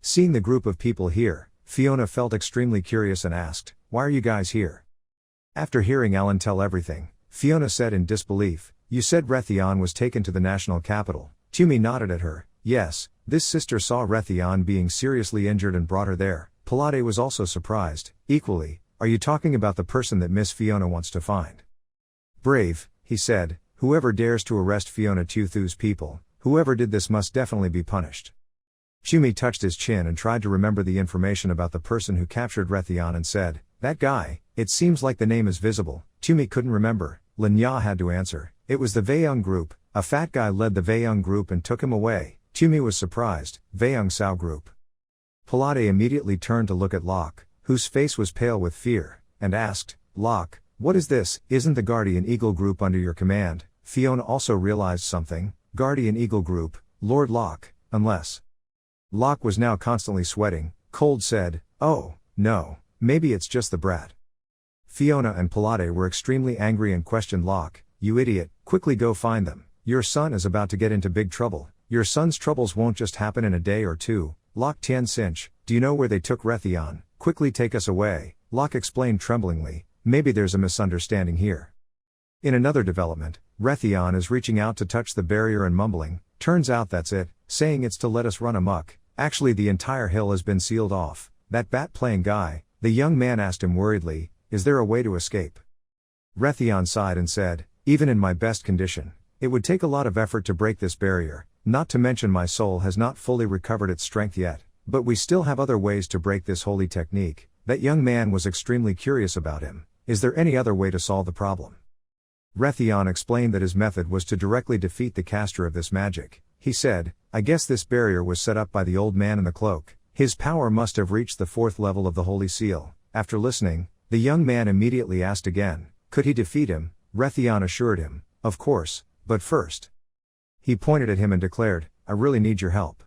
seeing the group of people here, Fiona felt extremely curious and asked, why are you guys here? After hearing Alan tell everything, Fiona said in disbelief, you said Rethon was taken to the national capital. Tumi nodded at her, yes, this sister saw Rethon being seriously injured and brought her there. Pilate was also surprised, equally, are you talking about the person that Miss Fiona wants to find? Brave, he said, whoever dares to arrest Fiona Tuthu's people, whoever did this must definitely be punished. Tumi touched his chin and tried to remember the information about the person who captured Rethon and said, that guy, it seems like the name is visible. Tumi couldn't remember. Linya had to answer, it was the Vaeyoung group, a fat guy led the Vaeyoung group and took him away. Tumi was surprised, Vaeyoung Sao group. Pilate immediately turned to look at Locke, whose face was pale with fear, and asked, Locke, what is this? Isn't the Guardian Eagle group under your command? Fiona also realized something, Guardian Eagle group, Lord Locke, unless. Locke was now constantly sweating, cold said, oh, no, maybe it's just the brat. Fiona and Pilate were extremely angry and questioned Locke, you idiot, quickly go find them, your son is about to get into big trouble, your son's troubles won't just happen in a day or two. Locke Tien Cinch, do you know where they took Rethon? Quickly take us away, Locke explained tremblingly, maybe there's a misunderstanding here. In another development, Rethon is reaching out to touch the barrier and mumbling, turns out that's it, saying it's to let us run amok, actually the entire hill has been sealed off, that bat-playing guy, the young man asked him worriedly, is there a way to escape? Rethon sighed and said, even in my best condition, it would take a lot of effort to break this barrier, not to mention my soul has not fully recovered its strength yet, but we still have other ways to break this holy technique. That young man was extremely curious about him, is there any other way to solve the problem? Rethon explained that his method was to directly defeat the caster of this magic. He said, I guess this barrier was set up by the old man in the cloak, his power must have reached the 4th level of the Holy Seal. After listening, the young man immediately asked again, could he defeat him? Rethon assured him, of course, but first. He pointed at him and declared, I really need your help.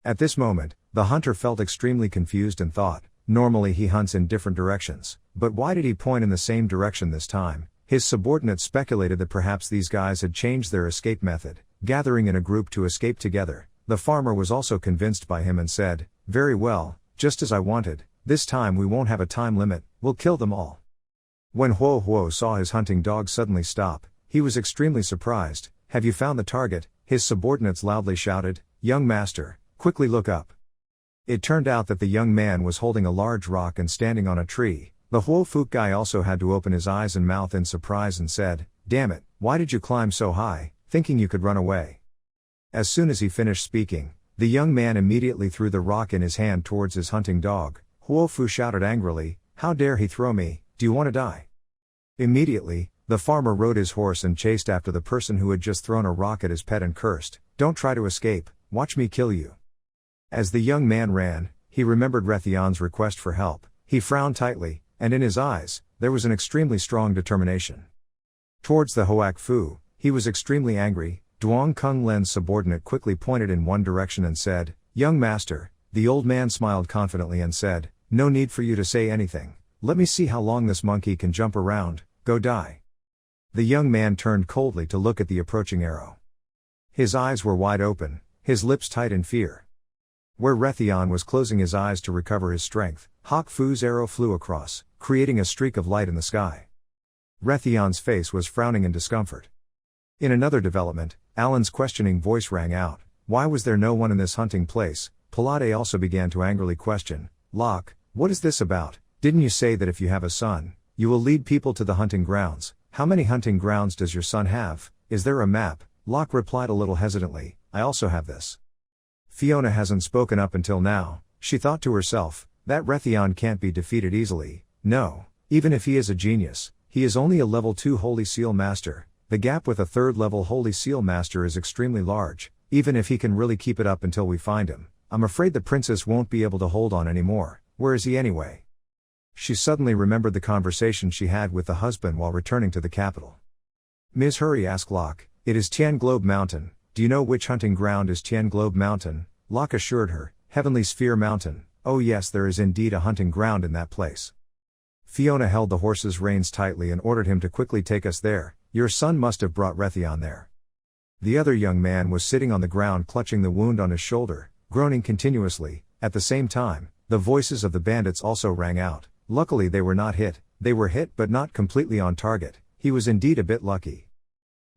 At this moment, the hunter felt extremely confused and thought, normally he hunts in different directions, but why did he point in the same direction this time? His subordinates speculated that perhaps these guys had changed their escape method, gathering in a group to escape together. The farmer was also convinced by him and said, very well, just as I wanted, this time we won't have a time limit, we'll kill them all. When Huo saw his hunting dog suddenly stop, he was extremely surprised. Have you found the target? His subordinates loudly shouted, young master, quickly look up. It turned out that the young man was holding a large rock and standing on a tree. The Huo Fuk guy also had to open his eyes and mouth in surprise and said, damn it, why did you climb so high, thinking you could run away? As soon as he finished speaking, the young man immediately threw the rock in his hand towards his hunting dog. Huo Fu shouted angrily, how dare he throw me, do you want to die? Immediately, the farmer rode his horse and chased after the person who had just thrown a rock at his pet and cursed, don't try to escape, watch me kill you. As the young man ran, he remembered Rethon's request for help, he frowned tightly, and in his eyes, there was an extremely strong determination. Towards the Hoak Fu, he was extremely angry. Duong Kung Len's subordinate quickly pointed in one direction and said, young master, the old man smiled confidently and said, no need for you to say anything, let me see how long this monkey can jump around, go die. The young man turned coldly to look at the approaching arrow. His eyes were wide open, his lips tight in fear. Where Rethon was closing his eyes to recover his strength, Hawk Fu's arrow flew across, creating a streak of light in the sky. Rethon's face was frowning in discomfort. In another development, Alan's questioning voice rang out, why was there no one in this hunting place? Pilate also began to angrily question, Locke, what is this about? Didn't you say that if you have a son, you will lead people to the hunting grounds? How many hunting grounds does your son have? Is there a map? Locke replied a little hesitantly, I also have this. Fiona hasn't spoken up until now. She thought to herself, that Rethon can't be defeated easily. No, even if he is a genius, he is only a level 2 Holy Seal Master. The gap with a 3rd level Holy Seal Master is extremely large. Even if he can really keep it up until we find him, I'm afraid the princess won't be able to hold on anymore. Where is he anyway? She suddenly remembered the conversation she had with the husband while returning to the capital. Ms. Hurry asked Locke, it is Tian Globe Mountain. Do you know which hunting ground is Tian Globe Mountain? Locke assured her, Heavenly Sphere Mountain. Oh yes, there is indeed a hunting ground in that place. Fiona held the horse's reins tightly and ordered him to quickly take us there. Your son must have brought Rethon there. The other young man was sitting on the ground clutching the wound on his shoulder, groaning continuously. At the same time, the voices of the bandits also rang out. Luckily they were not hit, they were hit but not completely on target. He was indeed a bit lucky.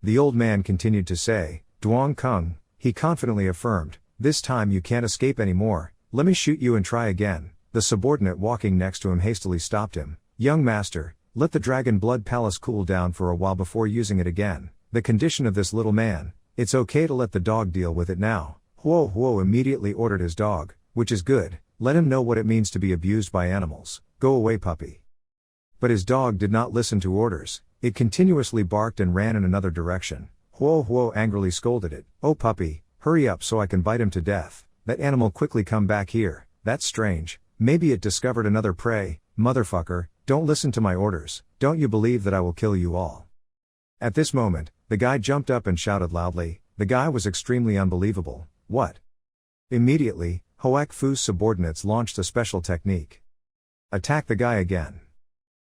The old man continued to say, Duong Kung, he confidently affirmed, this time you can't escape anymore, let me shoot you and try again. The subordinate walking next to him hastily stopped him. Young master, let the Dragon Blood Palace cool down for a while before using it again. The condition of this little man, it's okay to let the dog deal with it now. Huo Huo immediately ordered his dog, which is good, let him know what it means to be abused by animals. Go away puppy. But his dog did not listen to orders, it continuously barked and ran in another direction. Huo Huo angrily scolded it, oh puppy, hurry up so I can bite him to death. That animal quickly come back here, that's strange, maybe it discovered another prey. Motherfucker, don't listen to my orders, don't you believe that I will kill you all? At this moment, the guy jumped up and shouted loudly, the guy was extremely unbelievable, what? Immediately, Hoak Fu's subordinates launched a special technique. Attack the guy again.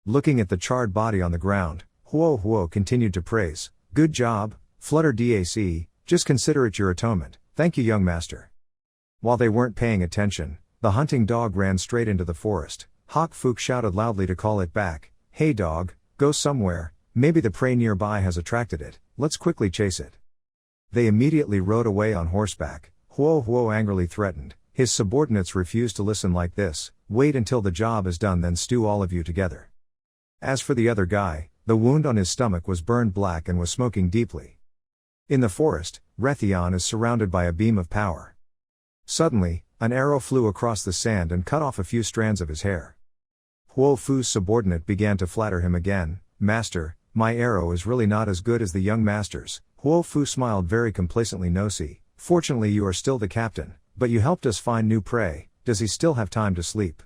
Looking at the charred body on the ground, Huo Huo continued to praise, good job, Flutter DAC, just consider it your atonement, thank you young master. While they weren't paying attention, the hunting dog ran straight into the forest. Hawk Fook shouted loudly to call it back, hey dog, go somewhere, maybe the prey nearby has attracted it, let's quickly chase it. They immediately rode away on horseback. Huo Huo angrily threatened, his subordinates refused to listen like this, wait until the job is done then stew all of you together. As for the other guy, the wound on his stomach was burned black and was smoking deeply. In the forest, Rethon is surrounded by a beam of power. Suddenly, an arrow flew across the sand and cut off a few strands of his hair. Huo Fu's subordinate began to flatter him again, Master, my arrow is really not as good as the young master's. Huo Fu smiled very complacently no see, fortunately you are still the captain, but you helped us find new prey, does he still have time to sleep?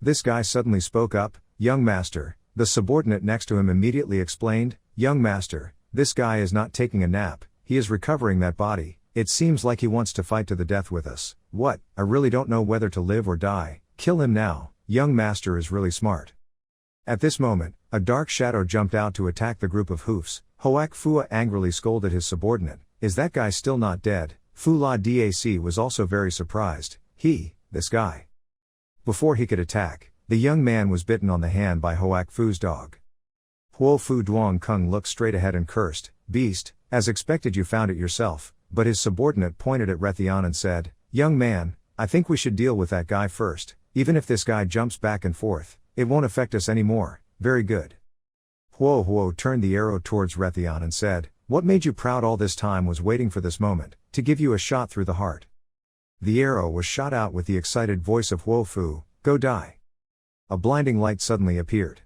This guy suddenly spoke up, young master, the subordinate next to him immediately explained, young master, this guy is not taking a nap, he is recovering that body, it seems like he wants to fight to the death with us, what, I really don't know whether to live or die, kill him now. Young master is really smart. At this moment, a dark shadow jumped out to attack the group of hoofs. Hoak Fua angrily scolded his subordinate, is that guy still not dead? Fula Dac was also very surprised, this guy. Before he could attack, the young man was bitten on the hand by Hoak Fu's dog. Huo Fu Duong Kung looked straight ahead and cursed, beast, as expected you found it yourself, but his subordinate pointed at Rethon and said, young man, I think we should deal with that guy first. Even if this guy jumps back and forth, it won't affect us anymore, very good. Huo Huo turned the arrow towards Rethon and said, what made you proud all this time was waiting for this moment, to give you a shot through the heart. The arrow was shot out with the excited voice of Huo Fu, go die. A blinding light suddenly appeared.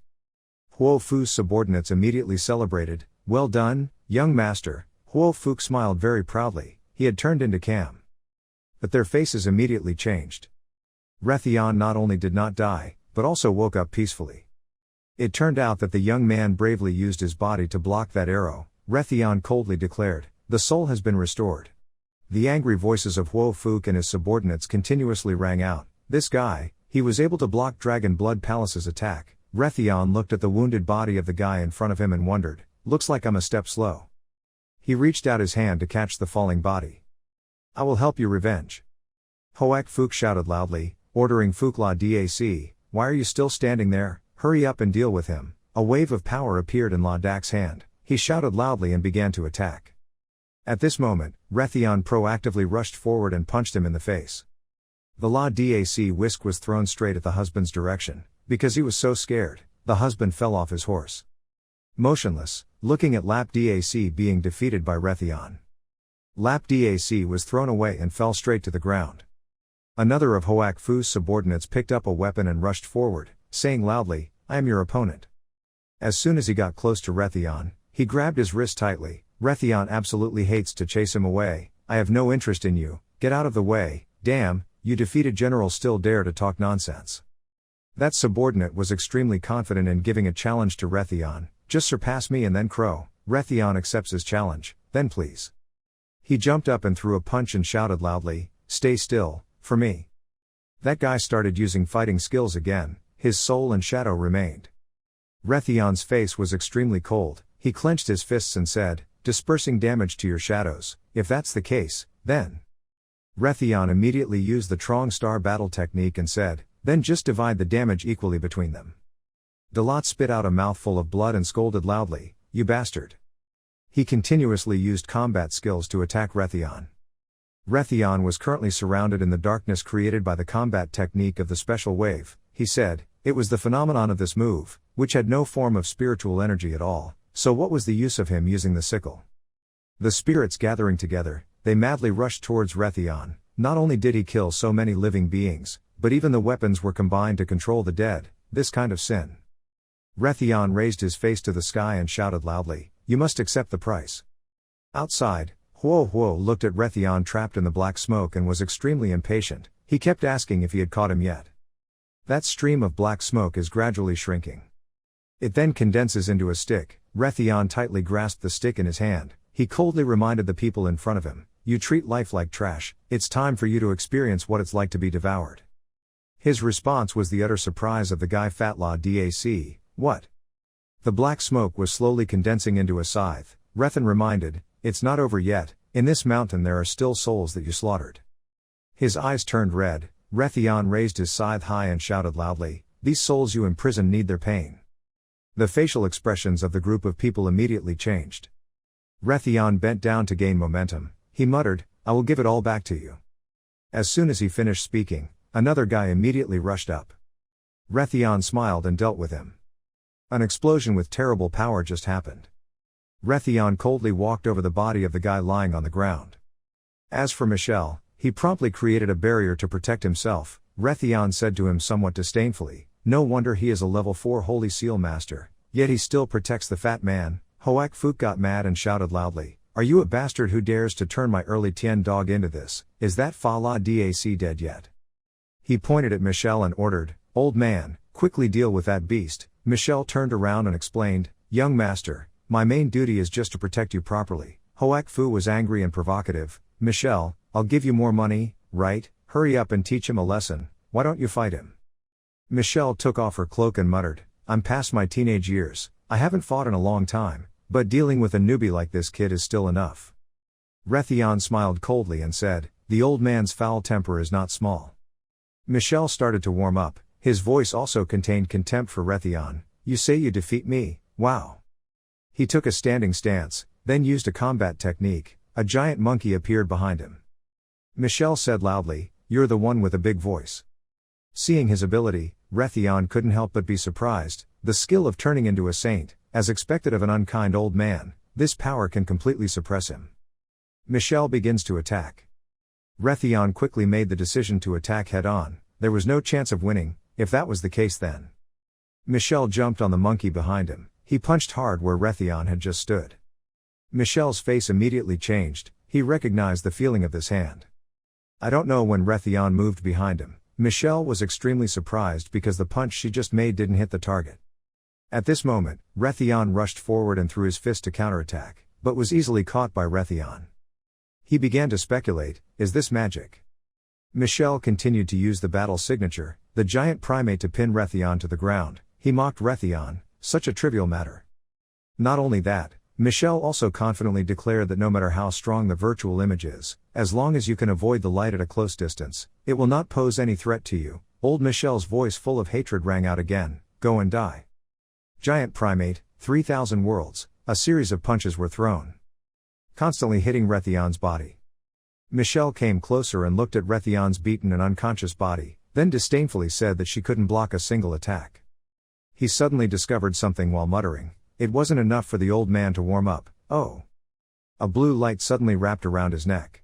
Huo Fu's subordinates immediately celebrated, well done, young master. Huo Fu smiled very proudly, he had turned into Cam. But their faces immediately changed. Rethon not only did not die, but also woke up peacefully. It turned out that the young man bravely used his body to block that arrow. Rethon coldly declared, the soul has been restored. The angry voices of Huo Fuq and his subordinates continuously rang out, this guy, He was able to block Dragon Blood Palace's attack. Rethon looked at the wounded body of the guy in front of him and wondered, looks like I'm a step slow. He reached out his hand to catch the falling body. I will help you revenge. Hoak Fook shouted loudly, ordering Fookla Dac, why are you still standing there, hurry up and deal with him. A wave of power appeared in La Dac's hand. He shouted loudly and began to attack. At this moment, Rethon proactively rushed forward and punched him in the face. The La Dac whisk was thrown straight at the husband's direction. Because he was so scared, the husband fell off his horse. Motionless, looking at Lap Dac being defeated by Rethon. Lap Dac was thrown away and fell straight to the ground. Another of Hoak Fu's subordinates picked up a weapon and rushed forward, saying loudly, I am your opponent. As soon as he got close to Rethon, he grabbed his wrist tightly. Rethon absolutely hates to chase him away. I have no interest in you, get out of the way, damn, you defeated general still dare to talk nonsense. That subordinate was extremely confident in giving a challenge to Rethon, just surpass me and then crow. Rethon accepts his challenge, then please. He jumped up and threw a punch and shouted loudly, stay still, for me. That guy started using fighting skills again, his soul and shadow remained. Rethon's face was extremely cold, he clenched his fists and said, dispersing damage to your shadows, if that's the case, then. Rethon immediately used the Trong Star battle technique and said, then just divide the damage equally between them. Dalat spit out a mouthful of blood and scolded loudly, you bastard. He continuously used combat skills to attack Rethon. Rethon was currently surrounded in the darkness created by the combat technique of the special wave, he said, it was the phenomenon of this move, which had no form of spiritual energy at all, so what was the use of him using the sickle? The spirits gathering together, they madly rushed towards Rethon. Not only did he kill so many living beings, but even the weapons were combined to control the dead, this kind of sin. Rethon raised his face to the sky and shouted loudly, you must accept the price. Outside, Huo Huo looked at Rethon trapped in the black smoke and was extremely impatient, he kept asking if he had caught him yet. That stream of black smoke is gradually shrinking. It then condenses into a stick. Rethon tightly grasped the stick in his hand, he coldly reminded the people in front of him, you treat life like trash, it's time for you to experience what it's like to be devoured. His response was the utter surprise of the guy Fat La Dac, what? The black smoke was slowly condensing into a scythe. Rethon reminded, it's not over yet, in this mountain there are still souls that you slaughtered. His eyes turned red, Rethon raised his scythe high and shouted loudly, these souls you imprison need their pain. The facial expressions of the group of people immediately changed. Rethon bent down to gain momentum, he muttered, I will give it all back to you. As soon as he finished speaking, another guy immediately rushed up. Rethon smiled and dealt with him. An explosion with terrible power just happened. Rethon coldly walked over the body of the guy lying on the ground. As for Michel, he promptly created a barrier to protect himself. Rethon said to him somewhat disdainfully, no wonder he is a level 4 Holy Seal Master, yet he still protects the fat man. Hoak Fook got mad and shouted loudly, are you a bastard who dares to turn my early Tien dog into this, is that Fa La Dac dead yet? He pointed at Michel and ordered, old man, quickly deal with that beast. Michel turned around and explained, young master, my main duty is just to protect you properly. Hoak Fu was angry and provocative, Michel, I'll give you more money, right, hurry up and teach him a lesson, why don't you fight him? Michel took off her cloak and muttered, I'm past my teenage years, I haven't fought in a long time, but dealing with a newbie like this kid is still enough. Rethon smiled coldly and said, the old man's foul temper is not small. Michel started to warm up, his voice also contained contempt for Rethon, you say you defeat me, wow. He took a standing stance, then used a combat technique, a giant monkey appeared behind him. Michel said loudly, you're the one with a big voice. Seeing his ability, Rethon couldn't help but be surprised, the skill of turning into a saint, as expected of an unkind old man, this power can completely suppress him. Michel begins to attack. Rethon quickly made the decision to attack head-on, there was no chance of winning, if that was the case then. Michel jumped on the monkey behind him, he punched hard where Rethon had just stood. Michel's face immediately changed, he recognized the feeling of this hand. I don't know when Rethon moved behind him, Michel was extremely surprised because the punch she just made didn't hit the target. At this moment, Rethon rushed forward and threw his fist to counterattack, but was easily caught by Rethon. He began to speculate, is this magic? Michel continued to use the battle signature, the giant primate to pin Rethon to the ground. He mocked Rethon, such a trivial matter. Not only that, Michelle also confidently declared that no matter how strong the virtual image is, as long as you can avoid the light at a close distance, it will not pose any threat to you. Old Michelle's voice full of hatred rang out again, "Go and die." Giant primate, 3,000 worlds, a series of punches were thrown, constantly hitting Rethon's body. Michelle came closer and looked at Rethon's beaten and unconscious body, then disdainfully said that she couldn't block a single attack. He suddenly discovered something while muttering. It wasn't enough for the old man to warm up. Oh! A blue light suddenly wrapped around his neck.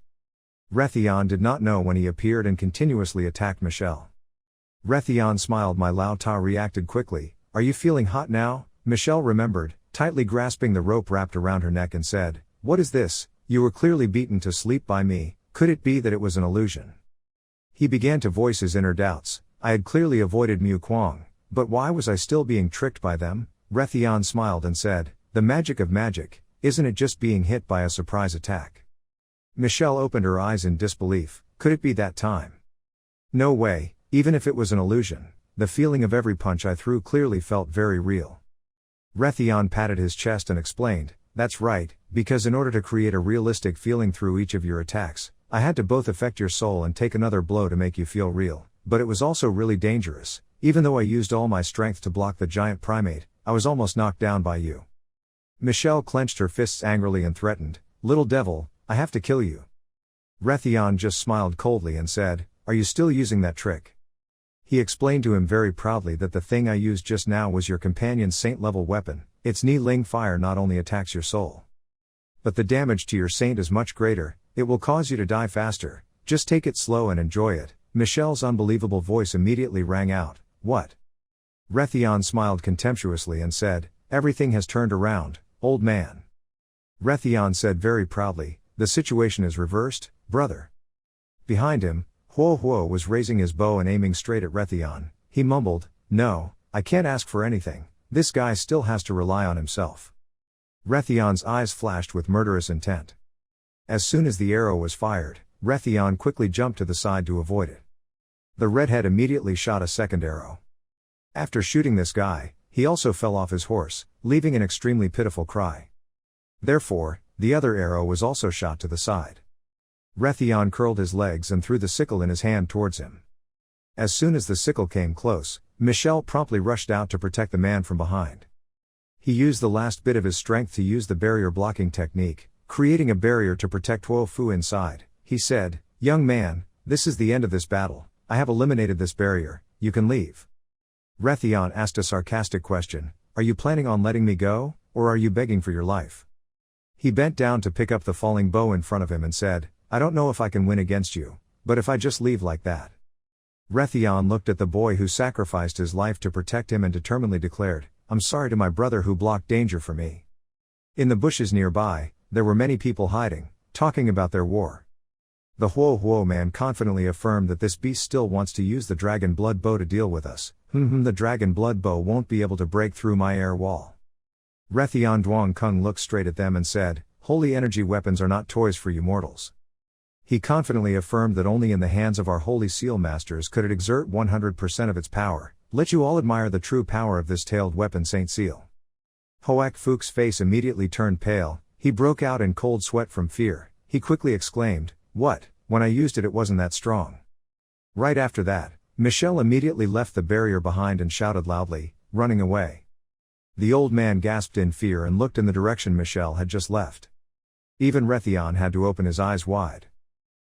Rethon did not know when he appeared and continuously attacked Michelle. Rethon smiled. My Lao Ta reacted quickly. "Are you feeling hot now?" Michelle remembered, tightly grasping the rope wrapped around her neck and said, "What is this? You were clearly beaten to sleep by me. Could it be that it was an illusion?" He began to voice his inner doubts. I had clearly avoided Mu Kuang, but why was I still being tricked by them? Rethon smiled and said, "The magic of magic, isn't it just being hit by a surprise attack?" Michelle opened her eyes in disbelief. Could it be that time? No way, even if it was an illusion. The feeling of every punch I threw clearly felt very real. Rethon patted his chest and explained, "That's right, because in order to create a realistic feeling through each of your attacks, I had to both affect your soul and take another blow to make you feel real. But it was also really dangerous. Even though I used all my strength to block the giant primate, I was almost knocked down by you." Michelle clenched her fists angrily and threatened, "Little devil, I have to kill you." Rethon just smiled coldly and said, "Are you still using that trick?" He explained to him very proudly that the thing I used just now was your companion's saint-level weapon. Its Ni Ling fire not only attacks your soul, but the damage to your saint is much greater. It will cause you to die faster. Just take it slow and enjoy it. Michelle's unbelievable voice immediately rang out. "What?" Rethon smiled contemptuously and said, "Everything has turned around, old man." Rethon said very proudly, "The situation is reversed, brother." Behind him, Huo Huo was raising his bow and aiming straight at Rethon. He mumbled, "No, I can't ask for anything. This guy still has to rely on himself." Rethon's eyes flashed with murderous intent. As soon as the arrow was fired, Rethon quickly jumped to the side to avoid it. The redhead immediately shot a second arrow. After shooting this guy, he also fell off his horse, leaving an extremely pitiful cry. Therefore, the other arrow was also shot to the side. Rethon curled his legs and threw the sickle in his hand towards him. As soon as the sickle came close, Michelle promptly rushed out to protect the man from behind. He used the last bit of his strength to use the barrier blocking technique, creating a barrier to protect Huo Fu inside. He said, "Young man, this is the end of this battle. I have eliminated this barrier, you can leave." Rethon asked a sarcastic question, "Are you planning on letting me go, or are you begging for your life?" He bent down to pick up the falling bow in front of him and said, "I don't know if I can win against you, but if I just leave like that." Rethon looked at the boy who sacrificed his life to protect him and determinedly declared, "I'm sorry to my brother who blocked danger for me." In the bushes nearby, there were many people hiding, talking about their war. The Huo Huo man confidently affirmed that this beast still wants to use the dragon blood bow to deal with us. The dragon blood bow won't be able to break through my air wall. Rethon Duong Kung looked straight at them and said, "Holy energy weapons are not toys for you mortals." He confidently affirmed that only in the hands of our holy seal masters could it exert 100% of its power. Let you all admire the true power of this tailed weapon, Saint Seal. Hoak Fook's face immediately turned pale. He broke out in cold sweat from fear. He quickly exclaimed, "What? When I used it, it wasn't that strong." Right after that, Michelle immediately left the barrier behind and shouted loudly, running away. The old man gasped in fear and looked in the direction Michelle had just left. Even Rethon had to open his eyes wide.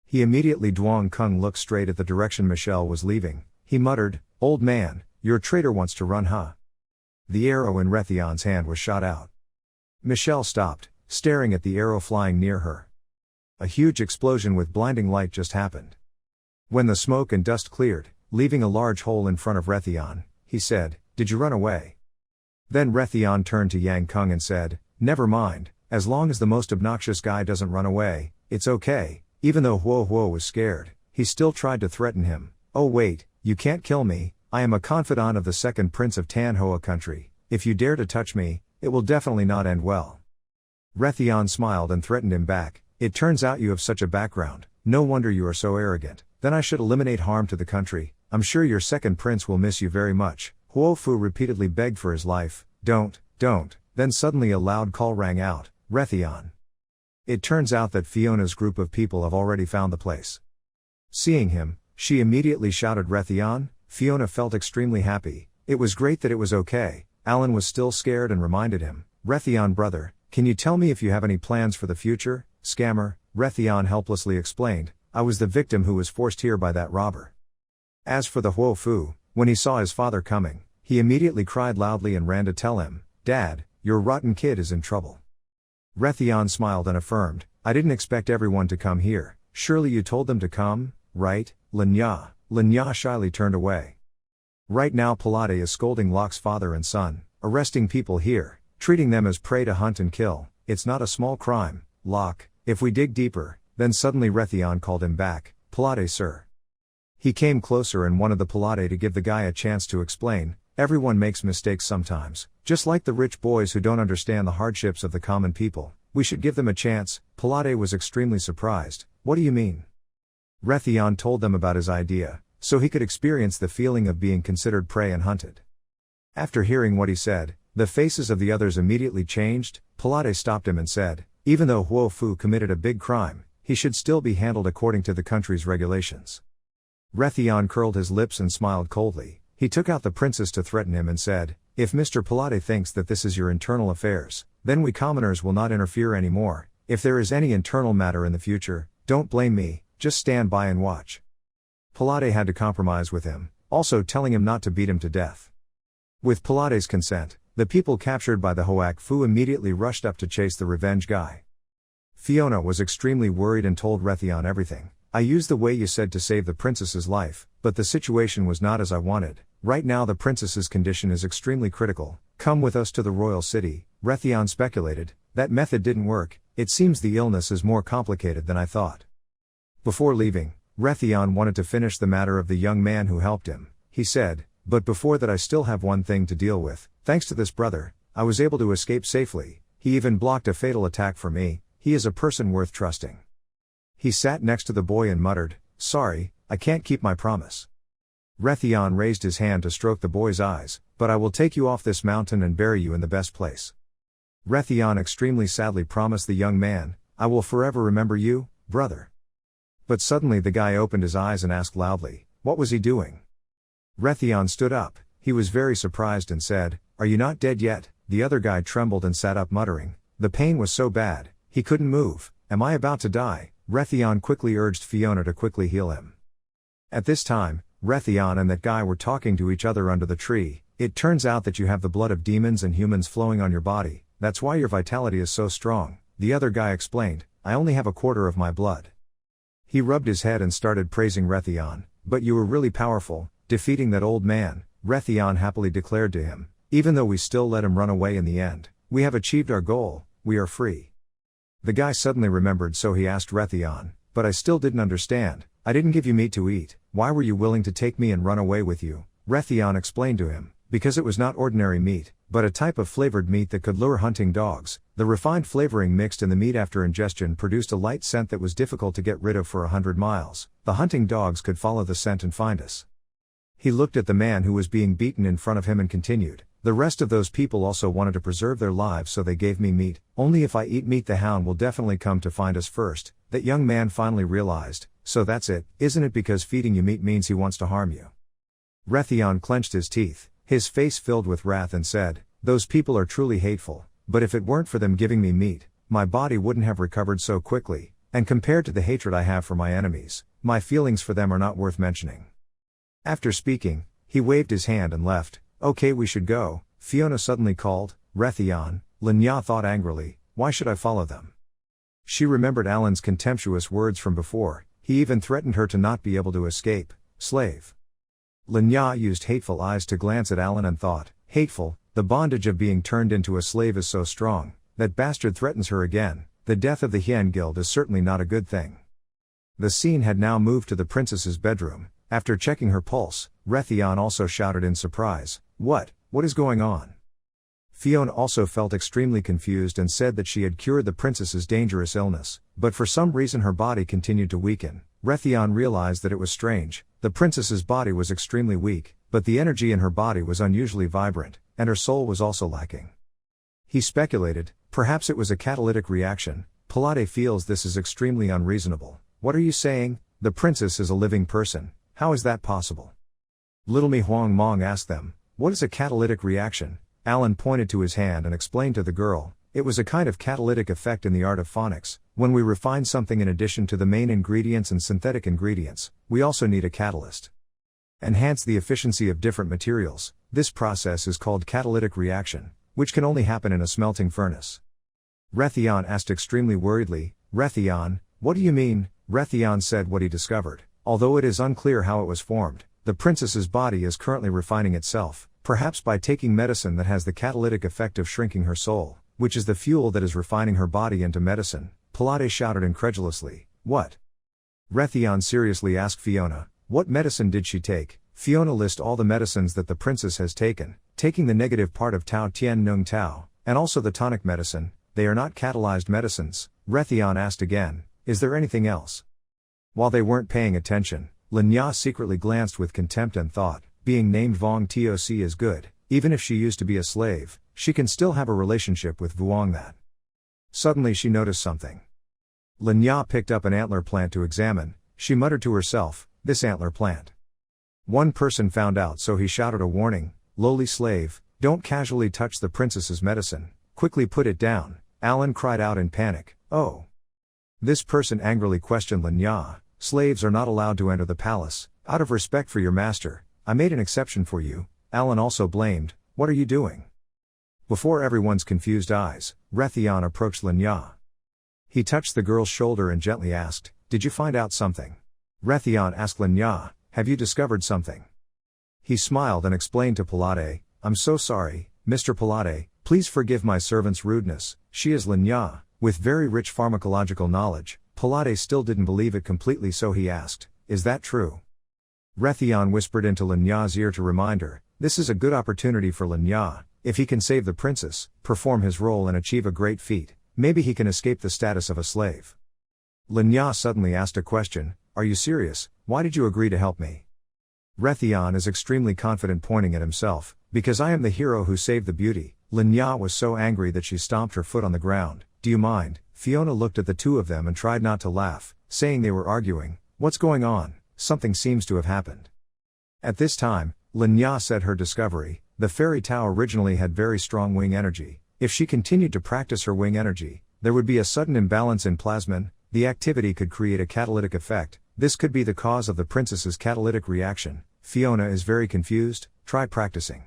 He immediately Duong Kung looked straight at the direction Michelle was leaving. He muttered, "Old man, your traitor wants to run, huh?" The arrow in Rethon's hand was shot out. Michelle stopped, staring at the arrow flying near her. A huge explosion with blinding light just happened. When the smoke and dust cleared, leaving a large hole in front of Rethon, he said, "Did you run away?" Then Rethon turned to Yang Kung and said, "Never mind, as long as the most obnoxious guy doesn't run away, it's okay." Even though Huo Huo was scared, he still tried to threaten him. "Oh wait, you can't kill me, I am a confidant of the second prince of Tan Hoa country. If you dare to touch me, it will definitely not end well." Rethon smiled and threatened him back, "It turns out you have such a background, no wonder you are so arrogant. Then I should eliminate harm to the country, I'm sure your second prince will miss you very much. Huo Fu repeatedly begged for his life. Don't. Then suddenly a loud call rang out, Rethon. It turns out that Fiona's group of people have already found the place. Seeing him, she immediately shouted Rethon. Fiona felt extremely happy. It was great that it was okay. Alan was still scared and reminded him, Rethon brother, can you tell me if you have any plans for the future? Scammer, Rethon helplessly explained, I was the victim who was forced here by that robber. As for the Huo Fu, when he saw his father coming, he immediately cried loudly and ran to tell him, Dad, your rotten kid is in trouble. Rethon smiled and affirmed, I didn't expect everyone to come here. Surely you told them to come, right? Lenya shyly turned away. Right now Pilate is scolding Locke's father and son, arresting people here, treating them as prey to hunt and kill. It's not a small crime, Locke. If we dig deeper, then suddenly Rethon called him back, Pilate sir. He came closer and wanted the Pilate to give the guy a chance to explain, everyone makes mistakes sometimes, just like the rich boys who don't understand the hardships of the common people, we should give them a chance. Pilate was extremely surprised, what do you mean? Rethon told them about his idea, so he could experience the feeling of being considered prey and hunted. After hearing what he said, the faces of the others immediately changed. Pilate stopped him and said, even though Huo Fu committed a big crime, he should still be handled according to the country's regulations. Rethon curled his lips and smiled coldly. He took out the princess to threaten him and said, if Mr. Pilate thinks that this is your internal affairs, then we commoners will not interfere anymore. If there is any internal matter in the future, don't blame me, just stand by and watch. Pilate had to compromise with him, also telling him not to beat him to death. With Pilate's consent, the people captured by the Huo Fu immediately rushed up to chase the revenge guy. Fiona was extremely worried and told Rethon everything. I used the way you said to save the princess's life, but the situation was not as I wanted. Right now the princess's condition is extremely critical. Come with us to the royal city, Rethon speculated. That method didn't work, it seems the illness is more complicated than I thought. Before leaving, Rethon wanted to finish the matter of the young man who helped him. He said, but before that I still have one thing to deal with. Thanks to this brother, I was able to escape safely. He even blocked a fatal attack for me. He is a person worth trusting. He sat next to the boy and muttered, sorry, I can't keep my promise. Rethon raised his hand to stroke the boy's eyes, but I will take you off this mountain and bury you in the best place. Rethon extremely sadly promised the young man, I will forever remember you, brother. But suddenly the guy opened his eyes and asked loudly, what was he doing? Rethon stood up, he was very surprised and said, are you not dead yet? The other guy trembled and sat up muttering, the pain was so bad, he couldn't move. Am I about to die? Rethon quickly urged Fiona to quickly heal him. At this time, Rethon and that guy were talking to each other under the tree. It turns out that you have the blood of demons and humans flowing on your body, that's why your vitality is so strong, the other guy explained, I only have a quarter of my blood. He rubbed his head and started praising Rethon, but you were really powerful, defeating that old man, Rethon happily declared to him, even though we still let him run away in the end, we have achieved our goal, we are free. The guy suddenly remembered, so he asked Rethon, but I still didn't understand, I didn't give you meat to eat, why were you willing to take me and run away with you? Rethon explained to him, because it was not ordinary meat, but a type of flavored meat that could lure hunting dogs. The refined flavoring mixed in the meat after ingestion produced a light scent that was difficult to get rid of for 100 miles. The hunting dogs could follow the scent and find us. He looked at the man who was being beaten in front of him and continued, the rest of those people also wanted to preserve their lives, so they gave me meat. Only if I eat meat the hound will definitely come to find us first. That young man finally realized, so that's it, isn't it, because feeding you meat means he wants to harm you. Rethon clenched his teeth, his face filled with wrath and said, those people are truly hateful, but if it weren't for them giving me meat, my body wouldn't have recovered so quickly, and compared to the hatred I have for my enemies, my feelings for them are not worth mentioning. After speaking, he waved his hand and left. Okay, we should go, Fiona suddenly called. Rethon, Lenya thought angrily, why should I follow them? She remembered Alan's contemptuous words from before, he even threatened her to not be able to escape. Slave. Lenya used hateful eyes to glance at Alan and thought, hateful, the bondage of being turned into a slave is so strong, that bastard threatens her again, the death of the Hien Guild is certainly not a good thing. The scene had now moved to the princess's bedroom. After checking her pulse, Rethon also shouted in surprise, what is going on? Fiona also felt extremely confused and said that she had cured the princess's dangerous illness, but for some reason her body continued to weaken. Rethon realized that it was strange, The princess's body was extremely weak, but the energy in her body was unusually vibrant, and her soul was also lacking. He speculated, perhaps it was a catalytic reaction. Pilate feels this is extremely unreasonable. What are you saying? The princess is a living person. How is that possible? Little Mi Huang Mong asked them, what is a catalytic reaction? Alan pointed to his hand and explained to the girl, it was a kind of catalytic effect in the art of phonics. When we refine something in addition to the main ingredients and synthetic ingredients, we also need a catalyst. Enhance the efficiency of different materials. This process is called catalytic reaction, which can only happen in a smelting furnace. Rethon asked extremely worriedly, Rethon, what do you mean? Rethon said what he discovered. Although it is unclear how it was formed, the princess's body is currently refining itself, perhaps by taking medicine that has the catalytic effect of shrinking her soul, which is the fuel that is refining her body into medicine. Pilate shouted incredulously, what? Rethon seriously asked Fiona, what medicine did she take? Fiona listed all the medicines that the princess has taken, taking the negative part of Tao Tien Nung Tao, and also the tonic medicine. They are not catalyzed medicines. Rethon asked again, is there anything else? While they weren't paying attention, Lin secretly glanced with contempt and thought, being named Vong Toc is good, even if she used to be a slave, she can still have a relationship with Vuong that. Suddenly she noticed something. Lin picked up an antler plant to examine. She muttered to herself, this antler plant. One person found out, so he shouted a warning, lowly slave, don't casually touch the princess's medicine, quickly put it down. Alan cried out in panic, oh. This person angrily questioned Lin. Slaves are not allowed to enter the palace. Out of respect for your master, I made an exception for you. Alan also blamed, what are you doing? Before everyone's confused eyes, Rethon approached Lin. He touched the girl's shoulder and gently asked, did you find out something? Rethon asked Lin, have you discovered something? He smiled and explained to Pilate, I'm so sorry, Mr. Pilate, please forgive my servant's rudeness. She is Lin, with very rich pharmacological knowledge. Pilate still didn't believe it completely, so he asked, is that true? Rethon whispered into Linya's ear to remind her, this is a good opportunity for Linya. If he can save the princess, perform his role and achieve a great feat, maybe he can escape the status of a slave. Linya suddenly asked a question, are you serious? Why did you agree to help me? Rethon is extremely confident, pointing at himself, because I am the hero who saved the beauty. Linya was so angry that she stomped her foot on the ground. Do you mind? Fiona looked at the two of them and tried not to laugh, saying they were arguing. What's going on? Something seems to have happened. At this time, Linya said her discovery, the fairy Tao originally had very strong wing energy. If she continued to practice her wing energy, there would be a sudden imbalance in plasmin. The activity could create a catalytic effect. This could be the cause of the princess's catalytic reaction. Fiona is very confused. Try practicing.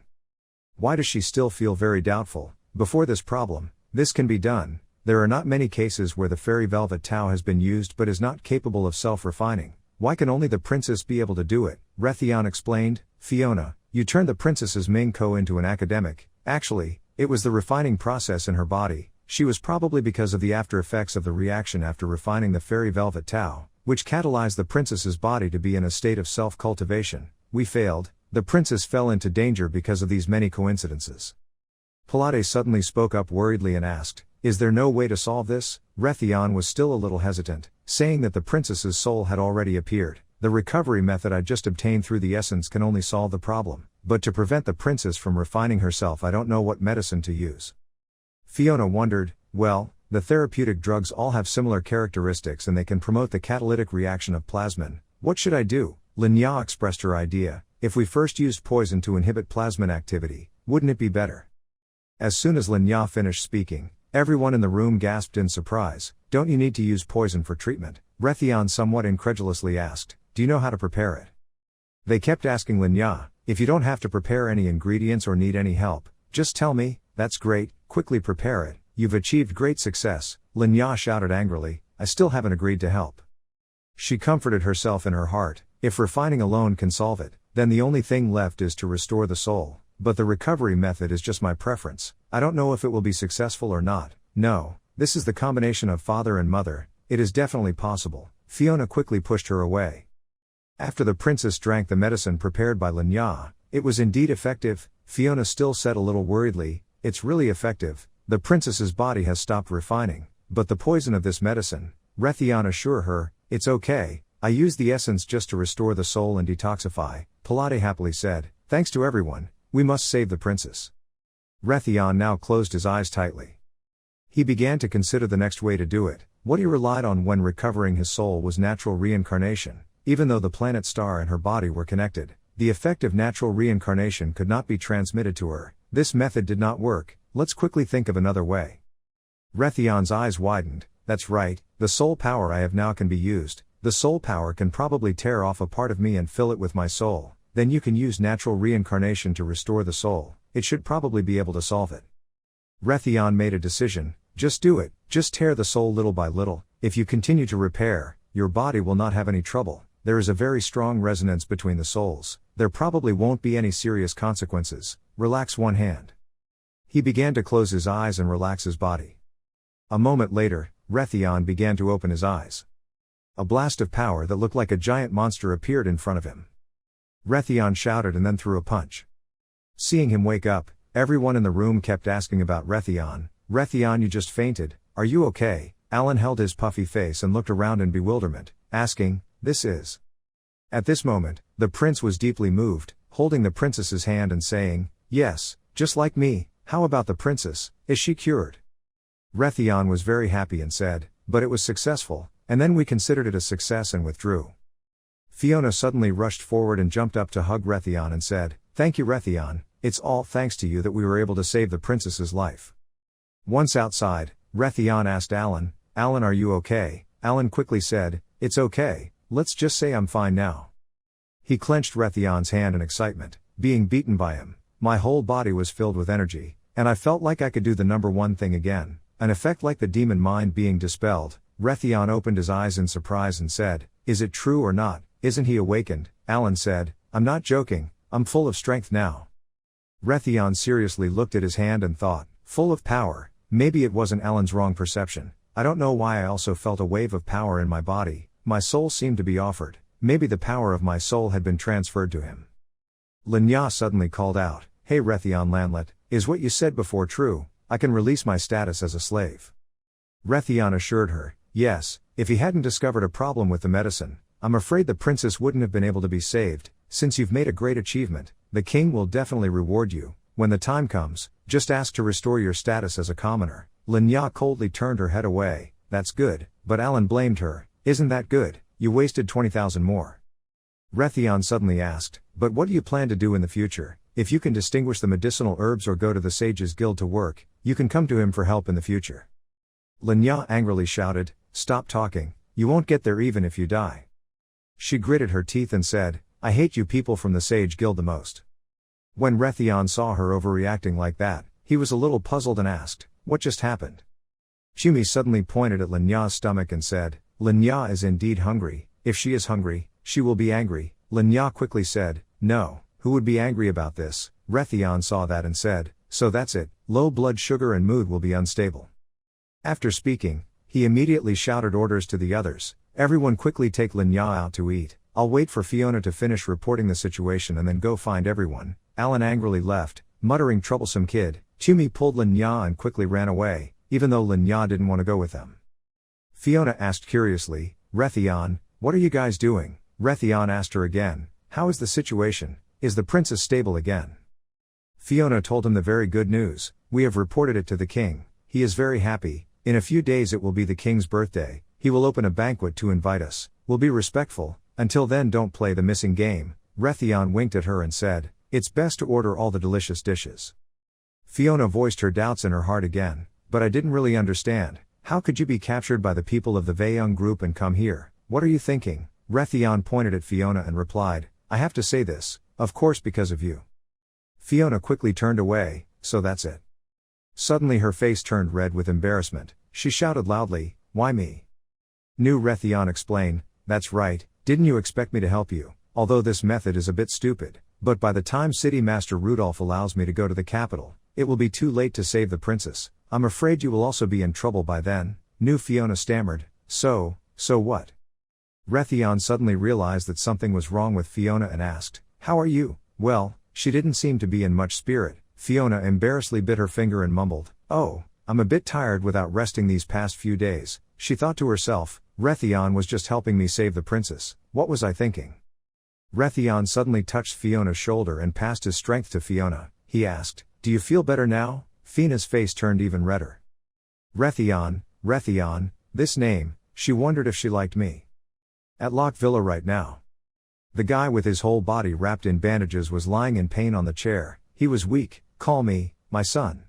Why does she still feel very doubtful? Before this problem, this can be done. There are not many cases where the fairy velvet Tao has been used but is not capable of self-refining. Why can only the princess be able to do it? Rethon explained, Fiona, you turned the princess's Ming Ko into an academic. Actually, it was the refining process in her body. She was probably because of the after effects of the reaction after refining the fairy velvet Tao, which catalyzed the princess's body to be in a state of self-cultivation. We failed. The princess fell into danger because of these many coincidences. Pilate suddenly spoke up worriedly and asked, is there no way to solve this? Rethon was still a little hesitant, saying that the princess's soul had already appeared. The recovery method I just obtained through the essence can only solve the problem, but to prevent the princess from refining herself I don't know what medicine to use. Fiona wondered, well, the therapeutic drugs all have similar characteristics and they can promote the catalytic reaction of plasmin. What should I do? Linya expressed her idea, if we first used poison to inhibit plasmin activity, wouldn't it be better? As soon as Linya finished speaking, everyone in the room gasped in surprise. Don't you need to use poison for treatment? Rethon somewhat incredulously asked, do you know how to prepare it? They kept asking Linya, if you don't have to prepare any ingredients or need any help, just tell me. That's great, quickly prepare it, you've achieved great success. Linya shouted angrily, I still haven't agreed to help. She comforted herself in her heart, if refining alone can solve it, then the only thing left is to restore the soul, but the recovery method is just my preference. I don't know if it will be successful or not. No, this is the combination of father and mother, it is definitely possible. Fiona quickly pushed her away. After the princess drank the medicine prepared by Linya, it was indeed effective. Fiona still said a little worriedly, it's really effective. The princess's body has stopped refining, but the poison of this medicine, Rethon assured her, it's okay, I used the essence just to restore the soul and detoxify, Pilate happily said. Thanks to everyone, we must save the princess. Rethon now closed his eyes tightly. He began to consider the next way to do it. What he relied on when recovering his soul was natural reincarnation. Even though the planet star and her body were connected, the effect of natural reincarnation could not be transmitted to her. This method did not work. Let's quickly think of another way. Rethon's eyes widened. That's right, the soul power I have now can be used. The soul power can probably tear off a part of me and fill it with my soul. Then you can use natural reincarnation to restore the soul. It should probably be able to solve it. Rethon made a decision. Just do it. Just tear the soul little by little. If you continue to repair, your body will not have any trouble. There is a very strong resonance between the souls. There probably won't be any serious consequences. Relax one hand. He began to close his eyes and relax his body. A moment later, Rethon began to open his eyes. A blast of power that looked like a giant monster appeared in front of him. Rethon shouted and then threw a punch. Seeing him wake up, everyone in the room kept asking about Rethon. Rethon, you just fainted, are you okay? Alan held his puffy face and looked around in bewilderment, asking, this is... At this moment, the prince was deeply moved, holding the princess's hand and saying, yes, just like me. How about the princess, is she cured? Rethon was very happy and said, but it was successful, and then we considered it a success and withdrew. Fiona suddenly rushed forward and jumped up to hug Rethon and said, thank you Rethon, it's all thanks to you that we were able to save the princess's life. Once outside, Rethon asked Alan, Alan, are you okay? Alan quickly said, it's okay, let's just say I'm fine now. He clenched Rethon's hand in excitement. Being beaten by him, my whole body was filled with energy, and I felt like I could do the number one thing again, an effect like the demon mind being dispelled. Rethon opened his eyes in surprise and said, is it true or not? Isn't he awakened? Alan said, I'm not joking, I'm full of strength now. Rethon seriously looked at his hand and thought, full of power. Maybe it wasn't Alan's wrong perception. I don't know why I also felt a wave of power in my body. My soul seemed to be offered. Maybe the power of my soul had been transferred to him. Lenya suddenly called out, hey Rethon Landlet, is what you said before true? I can release my status as a slave. Rethon assured her, yes, if he hadn't discovered a problem with the medicine, I'm afraid the princess wouldn't have been able to be saved. Since you've made a great achievement, the king will definitely reward you. When the time comes, just ask to restore your status as a commoner. Lenya coldly turned her head away. That's good, but Alan blamed her. Isn't that good? You wasted 20,000 more. Rethon suddenly asked, but what do you plan to do in the future? If you can distinguish the medicinal herbs or go to the Sages Guild to work, you can come to him for help in the future. Lenya angrily shouted, stop talking, you won't get there even if you die. She gritted her teeth and said, I hate you people from the Sage Guild the most. When Rethon saw her overreacting like that, he was a little puzzled and asked, what just happened? Tumi suddenly pointed at Lenya's stomach and said, Lenya is indeed hungry. If she is hungry, she will be angry. Lenya quickly said, no, who would be angry about this? Rethon saw that and said, so that's it, low blood sugar and mood will be unstable. After speaking, he immediately shouted orders to the others, everyone quickly take Lenya out to eat. I'll wait for Fiona to finish reporting the situation and then go find everyone. Alan angrily left, muttering troublesome kid. Tumi pulled Lenya and quickly ran away, even though Lenya didn't want to go with them. Fiona asked curiously, Rethon, what are you guys doing? Rethon asked her again, how is the situation? Is the princess stable again? Fiona told him the very good news, we have reported it to the king. He is very happy. In a few days it will be the king's birthday. He will open a banquet to invite us. We'll be respectful. Until then don't play the missing game. Rethon winked at her and said, it's best to order all the delicious dishes. Fiona voiced her doubts in her heart again, but I didn't really understand. How could you be captured by the people of the Vaeyoung group and come here? What are you thinking? Rethon pointed at Fiona and replied, I have to say this, of course because of you. Fiona quickly turned away, so that's it. Suddenly her face turned red with embarrassment. She shouted loudly, why me? New Rethon explained, that's right, didn't you expect me to help you? Although this method is a bit stupid, but by the time City Master Rudolph allows me to go to the capital, it will be too late to save the princess. I'm afraid you will also be in trouble by then. New Fiona stammered, so what? Rethon suddenly realized that something was wrong with Fiona and asked, how are you? Well, she didn't seem to be in much spirit. Fiona embarrassedly bit her finger and mumbled, oh, I'm a bit tired without resting these past few days. She thought to herself, Rethon was just helping me save the princess, what was I thinking? Rethon suddenly touched Fiona's shoulder and passed his strength to Fiona. He asked, do you feel better now? Fina's face turned even redder. Rethon, this name, she wondered if she liked me. At Lock Villa right now. The guy with his whole body wrapped in bandages was lying in pain on the chair. He was weak. Call me, my son.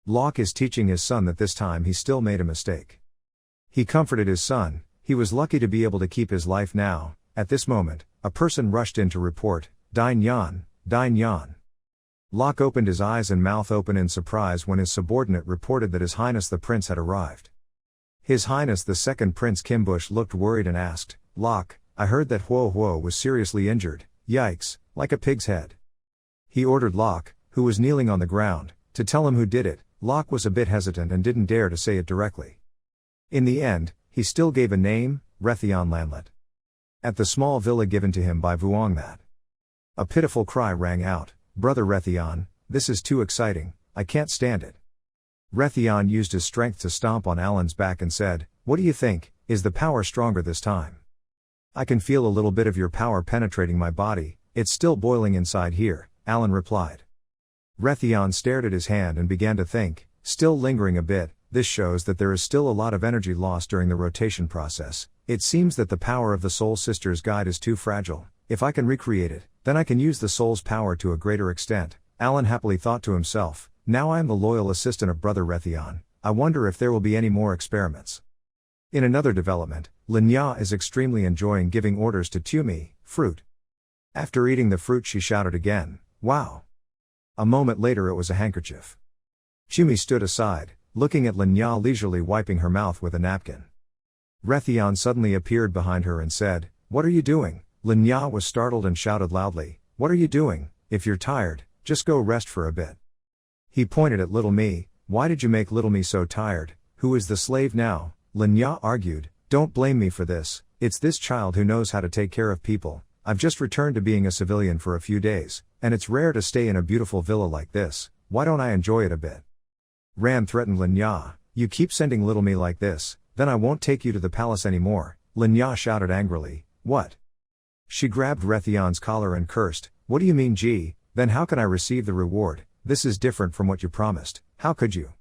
Locke is teaching his son that this time he still made a mistake. He comforted his son. He was lucky to be able to keep his life now. At this moment, a person rushed in to report, Dine Yan. Locke opened his eyes and mouth open in surprise when his subordinate reported that His Highness the Prince had arrived. His Highness the Second Prince Kimbush looked worried and asked, Locke, I heard that Huo was seriously injured. Yikes, like a pig's head. He ordered Locke, who was kneeling on the ground, to tell him who did it. Locke was a bit hesitant and didn't dare to say it directly. In the end, he still gave a name, Rethon Lanlet. At the small villa given to him by Vuongmat. A pitiful cry rang out, Brother Rethon, this is too exciting, I can't stand it. Rethon used his strength to stomp on Alan's back and said, what do you think, is the power stronger this time? I can feel a little bit of your power penetrating my body, it's still boiling inside here, Alan replied. Rethon stared at his hand and began to think, still lingering a bit, this shows that there is still a lot of energy lost during the rotation process. It seems that the power of the Soul Sister's guide is too fragile. If I can recreate it, then I can use the soul's power to a greater extent. Alan happily thought to himself, now I am the loyal assistant of Brother Rethon. I wonder if there will be any more experiments. In another development, Linya is extremely enjoying giving orders to Tumi, fruit. After eating the fruit she shouted again, wow. A moment later it was a handkerchief. Tumi stood aside, looking at Linya leisurely wiping her mouth with a napkin. Rethon suddenly appeared behind her and said, what are you doing? Linya was startled and shouted loudly, what are you doing? If you're tired, just go rest for a bit. He pointed at little me, why did you make little me so tired? Who is the slave now? Linya argued, don't blame me for this, it's this child who knows how to take care of people. I've just returned to being a civilian for a few days, and it's rare to stay in a beautiful villa like this, why don't I enjoy it a bit? Ran threatened Linya, you keep sending little me like this, then I won't take you to the palace anymore. Linya shouted angrily, what? She grabbed Rethon's collar and cursed, what do you mean gee, then how can I receive the reward? This is different from what you promised, how could you?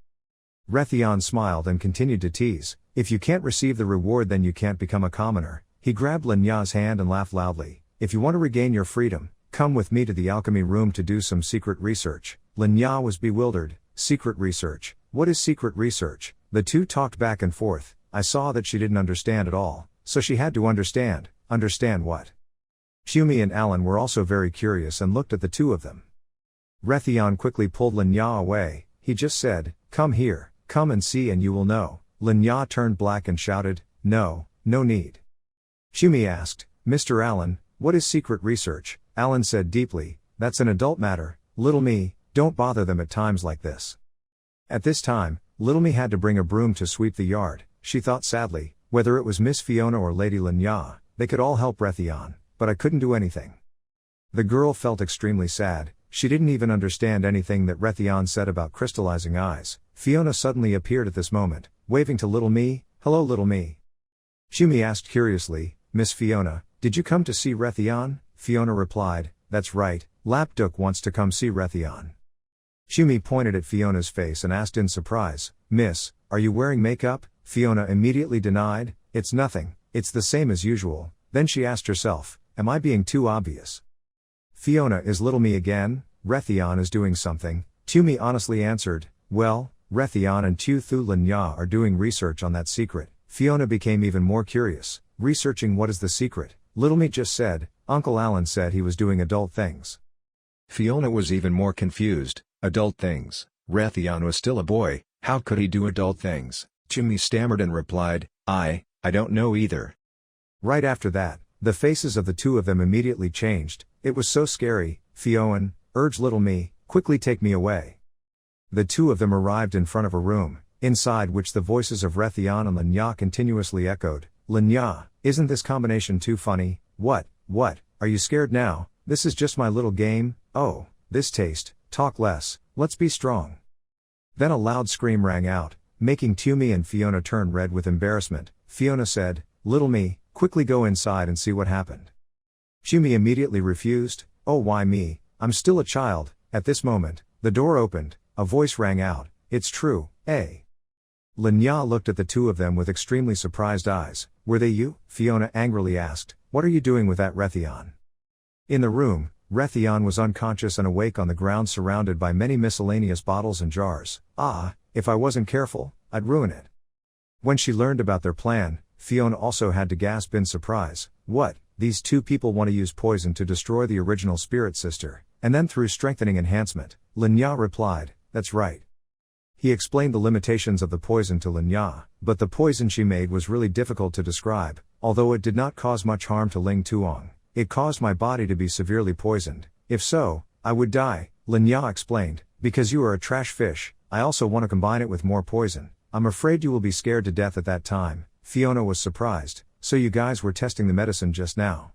Rethon smiled and continued to tease, if you can't receive the reward then you can't become a commoner. He grabbed Linya's hand and laughed loudly, if you want to regain your freedom, come with me to the alchemy room to do some secret research. Linya was bewildered, secret research, what is secret research? The two talked back and forth, I saw that she didn't understand at all, so she had to understand what? Tumi and Alan were also very curious and looked at the two of them. Rethon quickly pulled Linya away, he just said, come here, come and see and you will know. Linya turned black and shouted, no need. Tumi asked, Mr. Alan, what is secret research? Alan said deeply, that's an adult matter, little me, don't bother them at times like this. At this time, little me had to bring a broom to sweep the yard, she thought sadly, whether it was Miss Fiona or Lady Linya, they could all help Rethon, but I couldn't do anything. The girl felt extremely sad, she didn't even understand anything that Rethon said about crystallizing eyes. Fiona suddenly appeared at this moment, waving to little me, hello little me. Tumi asked curiously, Miss Fiona, did you come to see Rethon? Fiona replied, that's right, Lapduk wants to come see Rethon. Tumi pointed at Fiona's face and asked in surprise, Miss, are you wearing makeup? Fiona immediately denied, it's nothing, it's the same as usual. Then she asked herself, am I being too obvious? Fiona is little me again, Rethon is doing something. Tumi honestly answered, well, Rethon and Tu Thu Linya are doing research on that secret. Fiona became even more curious, researching what is the secret. Little me just said, Uncle Alan said he was doing adult things. Fiona was even more confused, adult things, Rethon was still a boy, how could he do adult things? Tumi stammered and replied, I don't know either. Right after that, the faces of the two of them immediately changed, it was so scary. Fiona urged little me, quickly take me away. The two of them arrived in front of a room, inside which the voices of Rethon and Linya continuously echoed. Linya, isn't this combination too funny? What, are you scared now? This is just my little game, oh, this taste, talk less, let's be strong. Then a loud scream rang out, making Tumi and Fiona turn red with embarrassment. Fiona said, Little me, quickly go inside and see what happened. Tumi immediately refused. Oh, why me? I'm still a child. At this moment, the door opened, a voice rang out, it's true, eh? Lenya looked at the two of them with extremely surprised eyes. Were they you? Fiona angrily asked. What are you doing with that Rethon? In the room, Rethon was unconscious and awake on the ground surrounded by many miscellaneous bottles and jars. Ah, if I wasn't careful, I'd ruin it. When she learned about their plan, Fiona also had to gasp in surprise. What? These two people want to use poison to destroy the original spirit sister, and then through strengthening enhancement, Lenya replied, that's right. He explained the limitations of the poison to Lenya, but the poison she made was really difficult to describe. Although it did not cause much harm to Ling Tuong, it caused my body to be severely poisoned. If so, I would die, Lenya explained. Because you are a trash fish, I also want to combine it with more poison. I'm afraid you will be scared to death at that time. Fiona was surprised. So you guys were testing the medicine just now?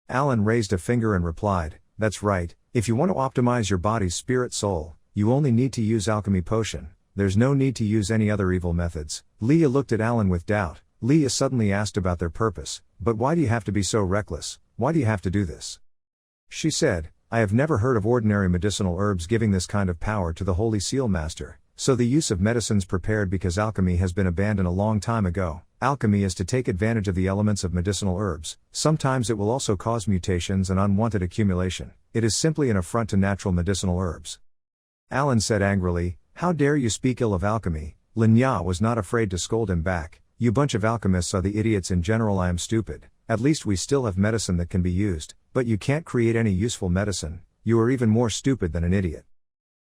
Alan raised a finger and replied, that's right, if you want to optimize your body's spirit soul, you only need to use alchemy potion. There's no need to use any other evil methods. Leah looked at Alan with doubt. Leah suddenly asked about their purpose. But why do you have to be so reckless? Why do you have to do this? She said, I have never heard of ordinary medicinal herbs giving this kind of power to the Holy Seal Master. So the use of medicines prepared because alchemy has been abandoned a long time ago. Alchemy is to take advantage of the elements of medicinal herbs. Sometimes it will also cause mutations and unwanted accumulation. It is simply an affront to natural medicinal herbs. Alan said angrily, how dare you speak ill of alchemy? Lenya was not afraid to scold him back. You bunch of alchemists are the idiots in general. I am stupid. At least we still have medicine that can be used, but you can't create any useful medicine. You are even more stupid than an idiot.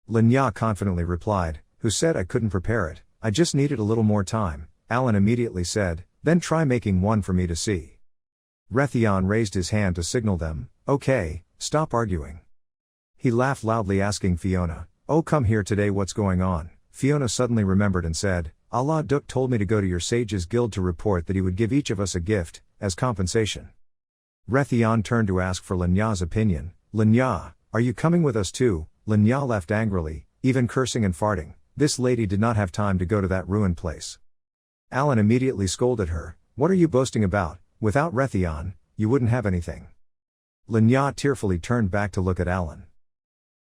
Lenya confidently replied, who said I couldn't prepare it? I just needed a little more time. Alan immediately said, then try making one for me to see. Rethon raised his hand to signal them, okay, stop arguing. He laughed loudly asking Fiona, oh come here today, what's going on? Fiona suddenly remembered and said, Allah Duk told me to go to your sages guild to report that he would give each of us a gift, as compensation. Rethon turned to ask for Lenya's opinion. Lenya, are you coming with us too? Lenya left angrily, even cursing and farting. This lady did not have time to go to that ruined place. Alan immediately scolded her, what are you boasting about? Without Rethon, you wouldn't have anything. Lenya tearfully turned back to look at Alan.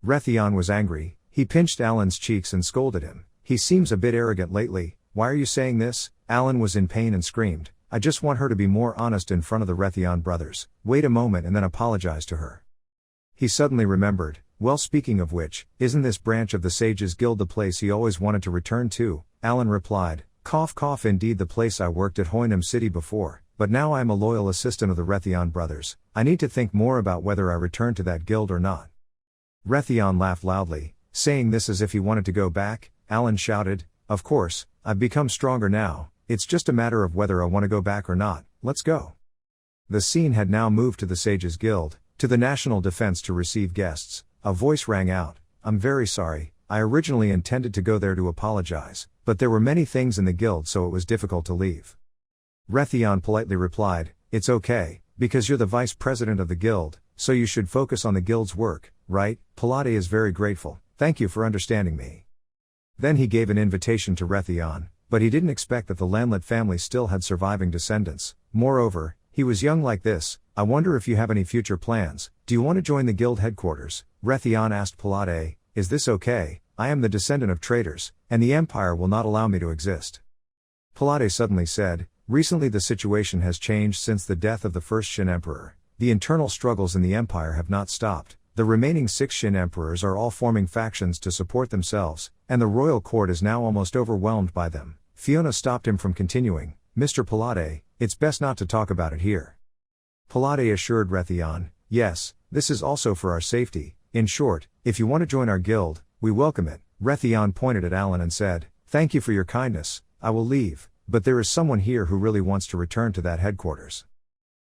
Rethon was angry, he pinched Alan's cheeks and scolded him. He seems a bit arrogant lately, why are you saying this? Alan was in pain and screamed, I just want her to be more honest in front of the Rethon brothers. Wait a moment and then apologize to her. He suddenly remembered, well speaking of which, isn't this branch of the Sages Guild the place he always wanted to return to? Alan replied, cough cough, indeed the place I worked at Hoynam City before, but now I am a loyal assistant of the Rethon brothers. I need to think more about whether I return to that guild or not. Rethon laughed loudly, saying this as if he wanted to go back. Alan shouted, of course, I've become stronger now, it's just a matter of whether I want to go back or not, let's go. The scene had now moved to the Sages Guild, to the National Defense to receive guests. A voice rang out, I'm very sorry, I originally intended to go there to apologize, but there were many things in the guild so it was difficult to leave. Rethon politely replied, it's okay, because you're the vice president of the guild, so you should focus on the guild's work, right? Pilate is very grateful, thank you for understanding me. Then he gave an invitation to Rethon, but he didn't expect that the Lanlet family still had surviving descendants. Moreover, he was young like this. I wonder if you have any future plans. Do you want to join the guild headquarters? Rethon asked Pilate, is this okay? I am the descendant of traitors, and the empire will not allow me to exist. Pilate suddenly said, recently the situation has changed since the death of the first Shin emperor. The internal struggles in the empire have not stopped. The remaining 6 Shin emperors are all forming factions to support themselves, and the royal court is now almost overwhelmed by them. Fiona stopped him from continuing, Mr. Pilate, it's best not to talk about it here. Pilate assured Rethon, yes, this is also for our safety. In short, if you want to join our guild, we welcome it. Rethon pointed at Alan and said, thank you for your kindness, I will leave, but there is someone here who really wants to return to that headquarters.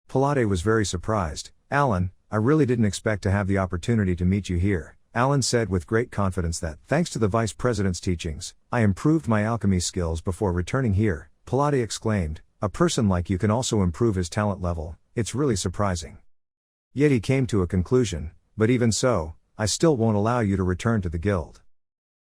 Pilate was very surprised. Alan, I really didn't expect to have the opportunity to meet you here. Alan said with great confidence that, thanks to the vice president's teachings, I improved my alchemy skills before returning here. Pilate exclaimed, a person like you can also improve his talent level, it's really surprising. Yet he came to a conclusion, but even so, I still won't allow you to return to the guild.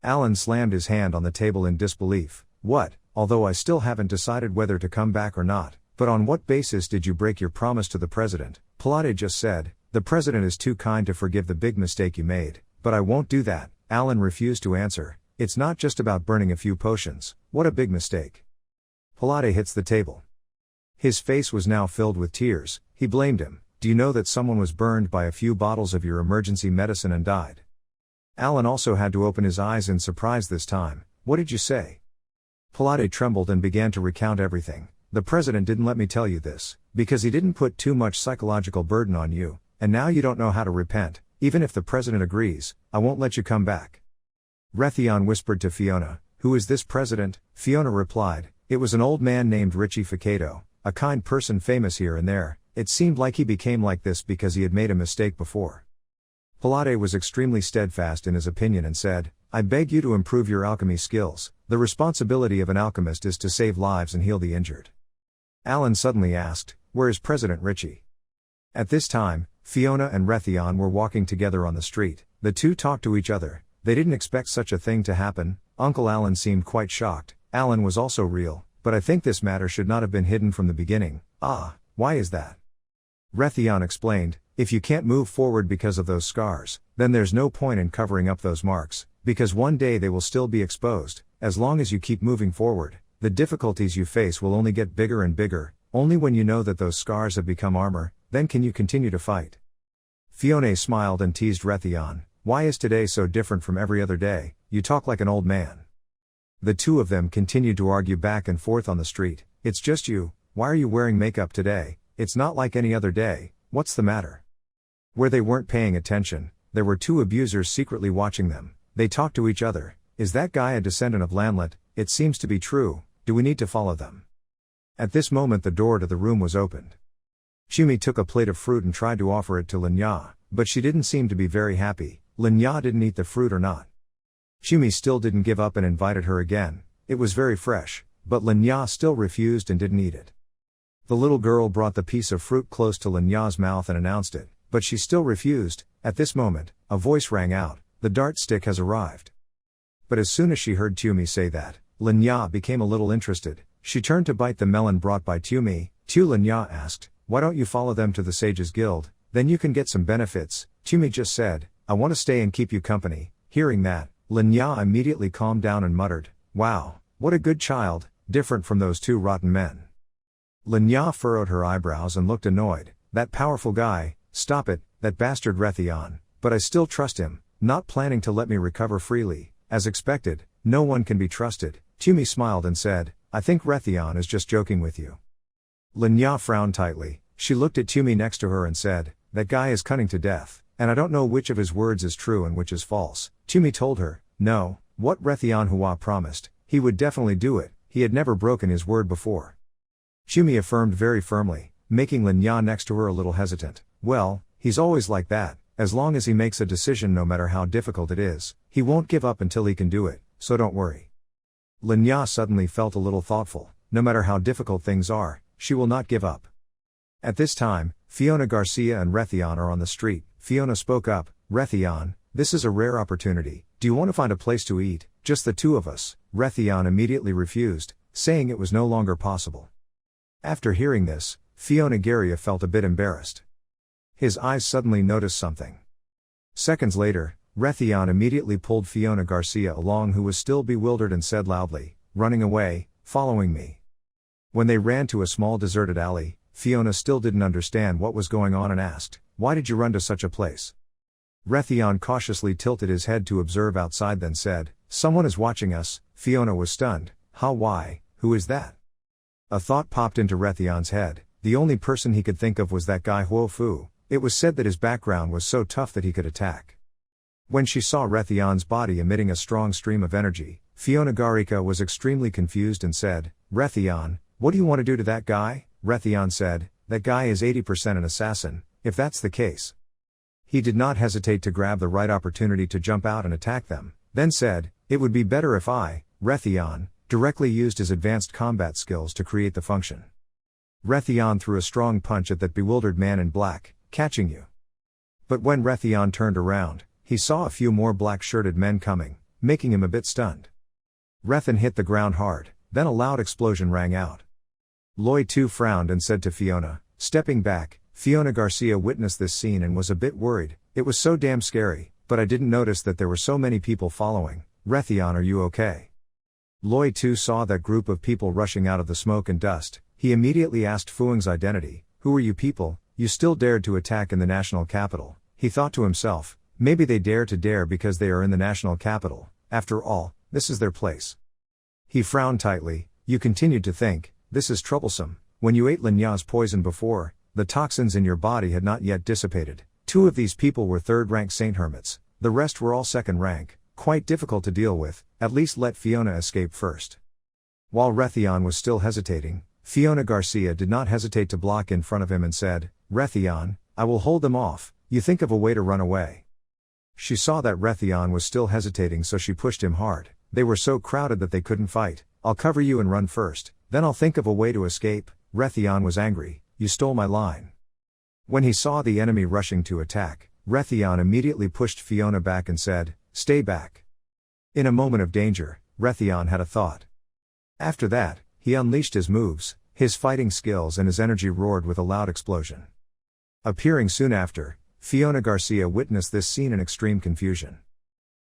Alan slammed his hand on the table in disbelief. What? Although I still haven't decided whether to come back or not, But on what basis did you break your promise to the president? BULLIED just said, the president is too kind to forgive the big mistake you made, but I won't do that. Alan refused to answer. It's not just about burning a few potions. What a big mistake. BULLIED hits the table. His face was now filled with tears. He blamed him. Do you know that someone was burned by a few bottles of your emergency medicine and died? Alan also had to open his eyes in surprise this time. What did you say? BULLIED trembled and began to recount everything. The president didn't let me tell you this, because he didn't put too much psychological burden on you, and now you don't know how to repent. Even if the president agrees, I won't let you come back. Rethon whispered to Fiona, who is this president? Fiona replied, it was an old man named Richie Ficato, a kind person famous here and there. It seemed like he became like this because he had made a mistake before. BULLIED was extremely steadfast in his opinion and said, I beg you to improve your alchemy skills. The responsibility of an alchemist is to save lives and heal the injured. Alan suddenly asked, where is President Richie? At this time, Fiona and Rethon were walking together on the street. The two talked to each other. They didn't expect such a thing to happen. Uncle Alan seemed quite shocked. Alan was also real, but I think this matter should not have been hidden from the beginning. Ah, why is that? Rethon explained, if you can't move forward because of those scars, then there's no point in covering up those marks, because one day they will still be exposed. As long as you keep moving forward, the difficulties you face will only get bigger and bigger. Only when you know that those scars have become armor, then can you continue to fight. Fiona smiled and teased Rethon, why is today so different from every other day? You talk like an old man. The two of them continued to argue back and forth on the street. It's just you, why are you wearing makeup today? It's not like any other day, what's the matter? Where they weren't paying attention, there were two abusers secretly watching them. They talked to each other. Is that guy a descendant of Lanlet? It seems to be true. Do we need to follow them? At this moment the door to the room was opened. Tumi took a plate of fruit and tried to offer it to Lenya, but she didn't seem to be very happy. Lenya didn't eat the fruit or not. Tumi still didn't give up and invited her again. It was very fresh, but Lenya still refused and didn't eat it. The little girl brought the piece of fruit close to Lenya's mouth and announced it, but she still refused. At this moment, a voice rang out, the dart stick has arrived. But as soon as she heard Tumi say that, Lenya became a little interested. She turned to bite the melon brought by Tumi. Lenya asked, why don't you follow them to the Sages Guild, then you can get some benefits. Tumi just said, I want to stay and keep you company. Hearing that, Lenya immediately calmed down and muttered, wow, what a good child, different from those two rotten men. Lenya furrowed her eyebrows and looked annoyed. That powerful guy, stop it, that bastard Rethon, but I still trust him, not planning to let me recover freely. As expected, no one can be trusted. Tumi smiled and said, I think Rethon is just joking with you. Lenya frowned tightly. She looked at Tumi next to her and said, that guy is cunning to death, and I don't know which of his words is true and which is false. Tumi told her, no, what Rethon promised, he would definitely do it, he had never broken his word before. Tumi affirmed very firmly, making Lenya next to her a little hesitant. Well, he's always like that, as long as he makes a decision no matter how difficult it is, he won't give up until he can do it, so don't worry. Lenya suddenly felt a little thoughtful. No matter how difficult things are, she will not give up. At this time, Fiona Garcia and Rethon are on the street. Fiona spoke up, Rethon, this is a rare opportunity, do you want to find a place to eat, just the two of us? Rethon immediately refused, saying it was no longer possible. After hearing this, Fiona Garcia felt a bit embarrassed. His eyes suddenly noticed something. Seconds later, Rethon immediately pulled Fiona Garcia along, who was still bewildered, and said loudly, running away, following me. When they ran to a small deserted alley, Fiona still didn't understand what was going on and asked, why did you run to such a place? Rethon cautiously tilted his head to observe outside, then said, someone is watching us. Fiona was stunned. Why, who is that? A thought popped into Rethon's head. The only person he could think of was that guy Huo Fu. It was said that his background was so tough that he could attack. When she saw Rethon's body emitting a strong stream of energy, Fiona Garcia was extremely confused and said, Rethon, what do you want to do to that guy? Rethon said, that guy is 80% an assassin, if that's the case. He did not hesitate to grab the right opportunity to jump out and attack them, then said, it would be better if I, Rethon, directly used his advanced combat skills to create the function. Rethon threw a strong punch at that bewildered man in black, catching you. But when Rethon turned around, he saw a few more black-shirted men coming, making him a bit stunned. Rethon hit the ground hard, then a loud explosion rang out. Loi too frowned and said to Fiona, stepping back. Fiona Garcia witnessed this scene and was a bit worried. It was so damn scary, but I didn't notice that there were so many people following. Rethon, are you okay? Loi too saw that group of people rushing out of the smoke and dust. He immediately asked Fuang's identity. Who are you people? You still dared to attack in the national capital. He thought to himself, maybe they dare because they are in the national capital. After all, this is their place. He frowned tightly. You continued to think, this is troublesome. When you ate Linya's poison before, the toxins in your body had not yet dissipated. 2 of these people were third-rank Saint Hermits. The rest were all second rank, quite difficult to deal with. At least let Fiona escape first. While Rethon was still hesitating, Fiona Garcia did not hesitate to block in front of him and said, Rethon, I will hold them off. You think of a way to run away. She saw that Rethon was still hesitating, so she pushed him hard. They were so crowded that they couldn't fight. I'll cover you and run first, then I'll think of a way to escape. Rethon was angry. You stole my line. When he saw the enemy rushing to attack, Rethon immediately pushed Fiona back and said, stay back. In a moment of danger, Rethon had a thought. After that, he unleashed his moves, his fighting skills, and his energy roared with a loud explosion. Appearing soon after, Fiona Garcia witnessed this scene in extreme confusion.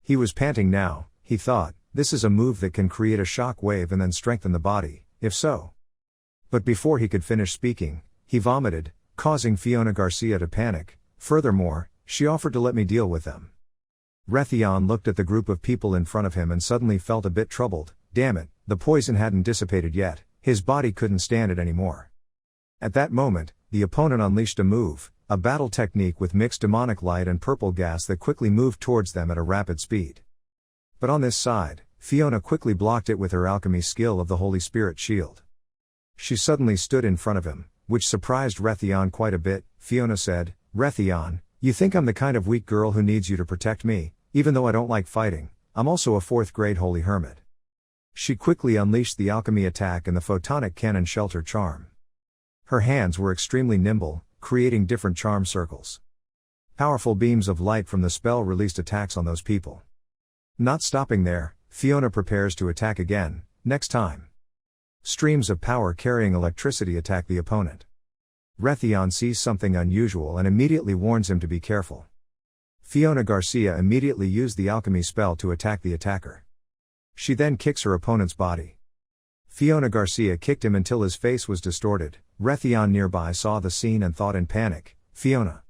He was panting now. He thought, this is a move that can create a shock wave and then strengthen the body, if so. But before he could finish speaking, he vomited, causing Fiona Garcia to panic. Furthermore, she offered to let me deal with them. Rethon looked at the group of people in front of him and suddenly felt a bit troubled. Damn it, the poison hadn't dissipated yet, his body couldn't stand it anymore. At that moment, the opponent unleashed a move, a battle technique with mixed demonic light and purple gas that quickly moved towards them at a rapid speed. But on this side, Fiona quickly blocked it with her alchemy skill of the Holy Spirit shield. She suddenly stood in front of him, which surprised Rethon quite a bit. Fiona said, Rethon, you think I'm the kind of weak girl who needs you to protect me? Even though I don't like fighting, I'm also a 4th grade holy hermit. She quickly unleashed the alchemy attack and the photonic cannon shelter charm. Her hands were extremely nimble, creating different charm circles. Powerful beams of light from the spell released attacks on those people. Not stopping there, Fiona prepares to attack again. Next time, streams of power carrying electricity attack the opponent. Rethon sees something unusual and immediately warns him to be careful. Fiona Garcia immediately used the alchemy spell to attack the attacker. She then kicks her opponent's body. Fiona Garcia kicked him until his face was distorted. Rethon nearby saw the scene and thought in panic, Fiona.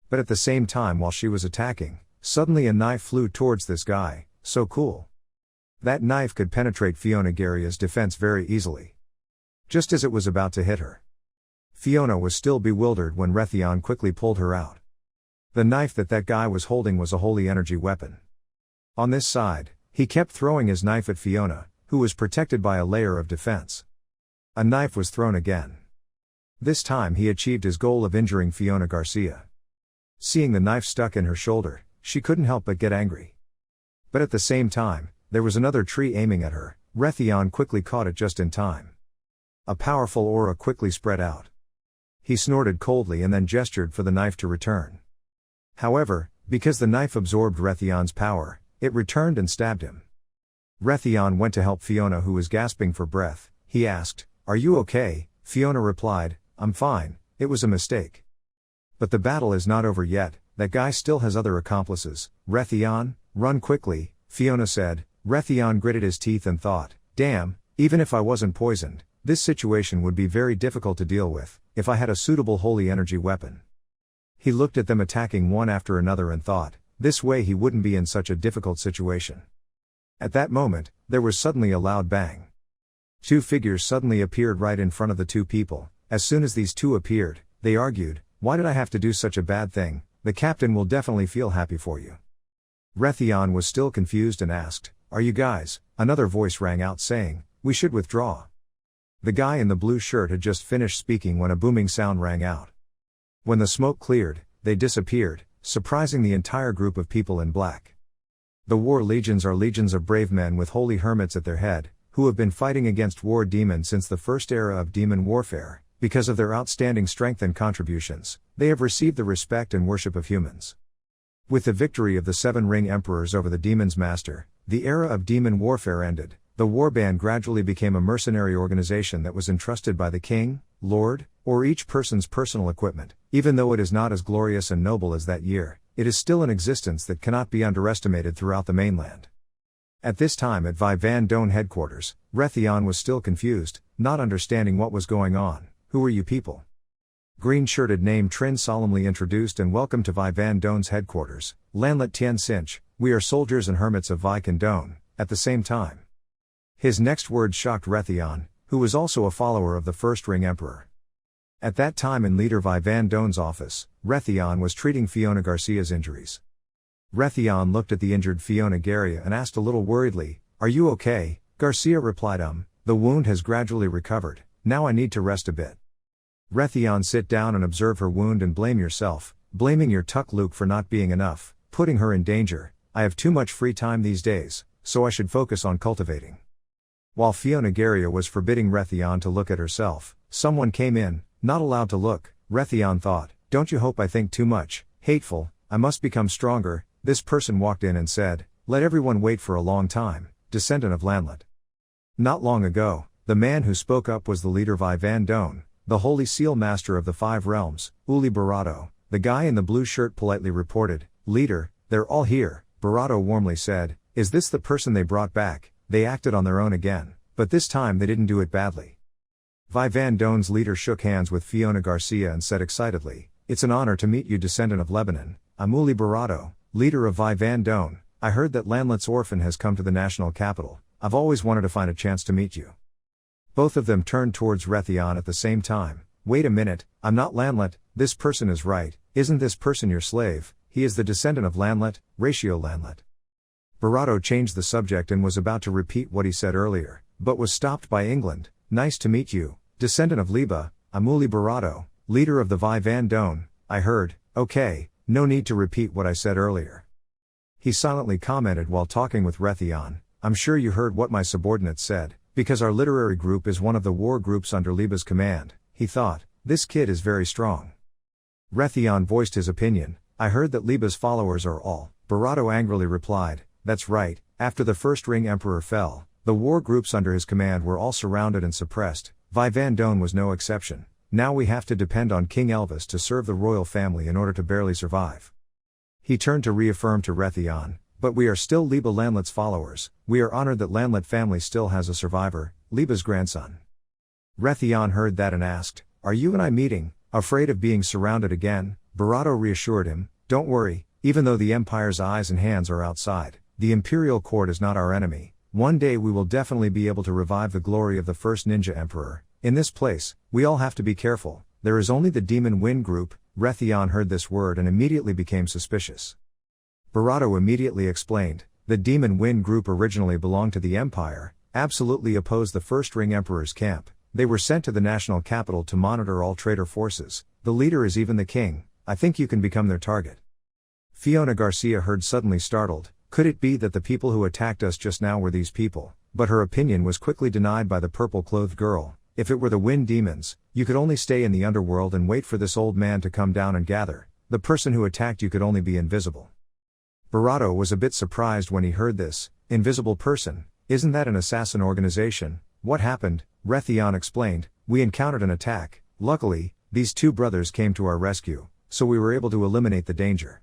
But at the same time, while she was attacking, suddenly a knife flew towards this guy. So cool. That knife could penetrate Fiona Garcia's defense very easily. Just as it was about to hit her, Fiona was still bewildered when Rethon quickly pulled her out. The knife that guy was holding was a holy energy weapon. On this side, he kept throwing his knife at Fiona, who was protected by a layer of defense. A knife was thrown again. This time he achieved his goal of injuring Fiona Garcia. Seeing the knife stuck in her shoulder, she couldn't help but get angry. But at the same time, there was another tree aiming at her. Rethon quickly caught it just in time. A powerful aura quickly spread out. He snorted coldly and then gestured for the knife to return. However, because the knife absorbed Rethon's power, it returned and stabbed him. Rethon went to help Fiona, who was gasping for breath. He asked, "Are you okay?" Fiona replied, "I'm fine, it was a mistake." But the battle is not over yet, that guy still has other accomplices. Rethon, run quickly, Fiona said. Rethon gritted his teeth and thought, damn, even if I wasn't poisoned, this situation would be very difficult to deal with, if I had a suitable holy energy weapon. He looked at them attacking one after another and thought, this way he wouldn't be in such a difficult situation. At that moment, there was suddenly a loud bang. 2 figures suddenly appeared right in front of the 2 people. As soon as these 2 appeared, they argued, "Why did I have to do such a bad thing? The captain will definitely feel happy for you." Rethon was still confused and asked, "Are you guys?" Another voice rang out saying, "We should withdraw." The guy in the blue shirt had just finished speaking when a booming sound rang out. When the smoke cleared, they disappeared, surprising the entire group of people in black. The war legions are legions of brave men with holy hermits at their head, who have been fighting against war demons since the first era of demon warfare. Because of their outstanding strength and contributions, they have received the respect and worship of humans. With the victory of the 7 ring emperors over the demon's master, the era of demon warfare ended. the warband gradually became a mercenary organization that was entrusted by the king, lord, or each person's personal equipment. Even though it is not as glorious and noble as that year, it is still an existence that cannot be underestimated throughout the mainland. At this time at Vi Van Doan headquarters, Rethon was still confused, not understanding what was going on. Who are you people? Green-shirted name Trin solemnly introduced and welcomed to Vi Van Doan's headquarters, Lanlet Tien Sinch, we are soldiers and hermits of Vi Can Doan, at the same time. His next words shocked Rethon, who was also a follower of the First Ring Emperor. At that time in Leader Vi Van Doan's office, Rethon was treating Fiona Garcia's injuries. Rethon looked at the injured Fiona Garcia and asked a little worriedly, "Are you okay?" Garcia replied, the wound has gradually recovered, now I need to rest a bit." Rethon sit down and observe her wound and blame yourself, blaming your Tuk Luke for not being enough, putting her in danger. I have too much free time these days, so I should focus on cultivating. While Fiona Garcia was forbidding Rethon to look at herself, someone came in, not allowed to look. Rethon thought, don't you hope I think too much, hateful, I must become stronger. This person walked in and said, let everyone wait for a long time, descendant of Lanlet. Not long ago, the man who spoke up was the leader Vi Van Doan, the Holy Seal Master of the Five Realms, Uli Barato. The guy in the blue shirt politely reported, leader, they're all here. Barato warmly said, is this the person they brought back? They acted on their own again, but this time they didn't do it badly. Vi Van Doan's leader shook hands with Fiona Garcia and said excitedly, it's an honor to meet you, descendant of Lebanon. I'm Uli Barato, leader of Vi Van Doan. I heard that Lanlet's orphan has come to the national capital. I've always wanted to find a chance to meet you. Both of them turned towards Rethon at the same time. Wait a minute, I'm not Lanlet, this person is right. Isn't this person your slave? He is the descendant of Lanlet, Ratio Lanlet. Barato changed the subject and was about to repeat what he said earlier, but was stopped by England. Nice to meet you, descendant of Liba. I'm Uli Barato, leader of the Vi Van Doan. I heard, okay, no need to repeat what I said earlier. He silently commented while talking with Rethon, I'm sure you heard what my subordinates said, because our literary group is one of the war groups under Liba's command. He thought, this kid is very strong. Rethon voiced his opinion, I heard that Liba's followers are all. Barato angrily replied, that's right, after the First Ring Emperor fell, the war groups under his command were all surrounded and suppressed. Vi Van Doan was no exception. Now we have to depend on King Elvis to serve the royal family in order to barely survive. He turned to reaffirm to Rethon, but we are still Liba Lanlet's followers. We are honored that Lanlet family still has a survivor, Liba's grandson. Rethon heard that and asked, are you and I meeting, afraid of being surrounded again? Barato reassured him, don't worry, even though the Empire's eyes and hands are outside, the Imperial Court is not our enemy. One day we will definitely be able to revive the glory of the first ninja emperor. In this place, we all have to be careful. There is only the Demon Wind group. Rethon heard this word and immediately became suspicious. Barato immediately explained, the Demon Wind group originally belonged to the Empire, absolutely opposed the First Ring Emperor's camp. They were sent to the national capital to monitor all traitor forces. The leader is even the king. I think you can become their target. Fiona Garcia heard suddenly startled, could it be that the people who attacked us just now were these people? But her opinion was quickly denied by the purple-clothed girl. If it were the wind demons, you could only stay in the underworld and wait for this old man to come down and gather. The person who attacked you could only be invisible. Barato was a bit surprised when he heard this. Invisible person, isn't that an assassin organization? What happened? Rethon explained, we encountered an attack. Luckily, these two brothers came to our rescue, so we were able to eliminate the danger.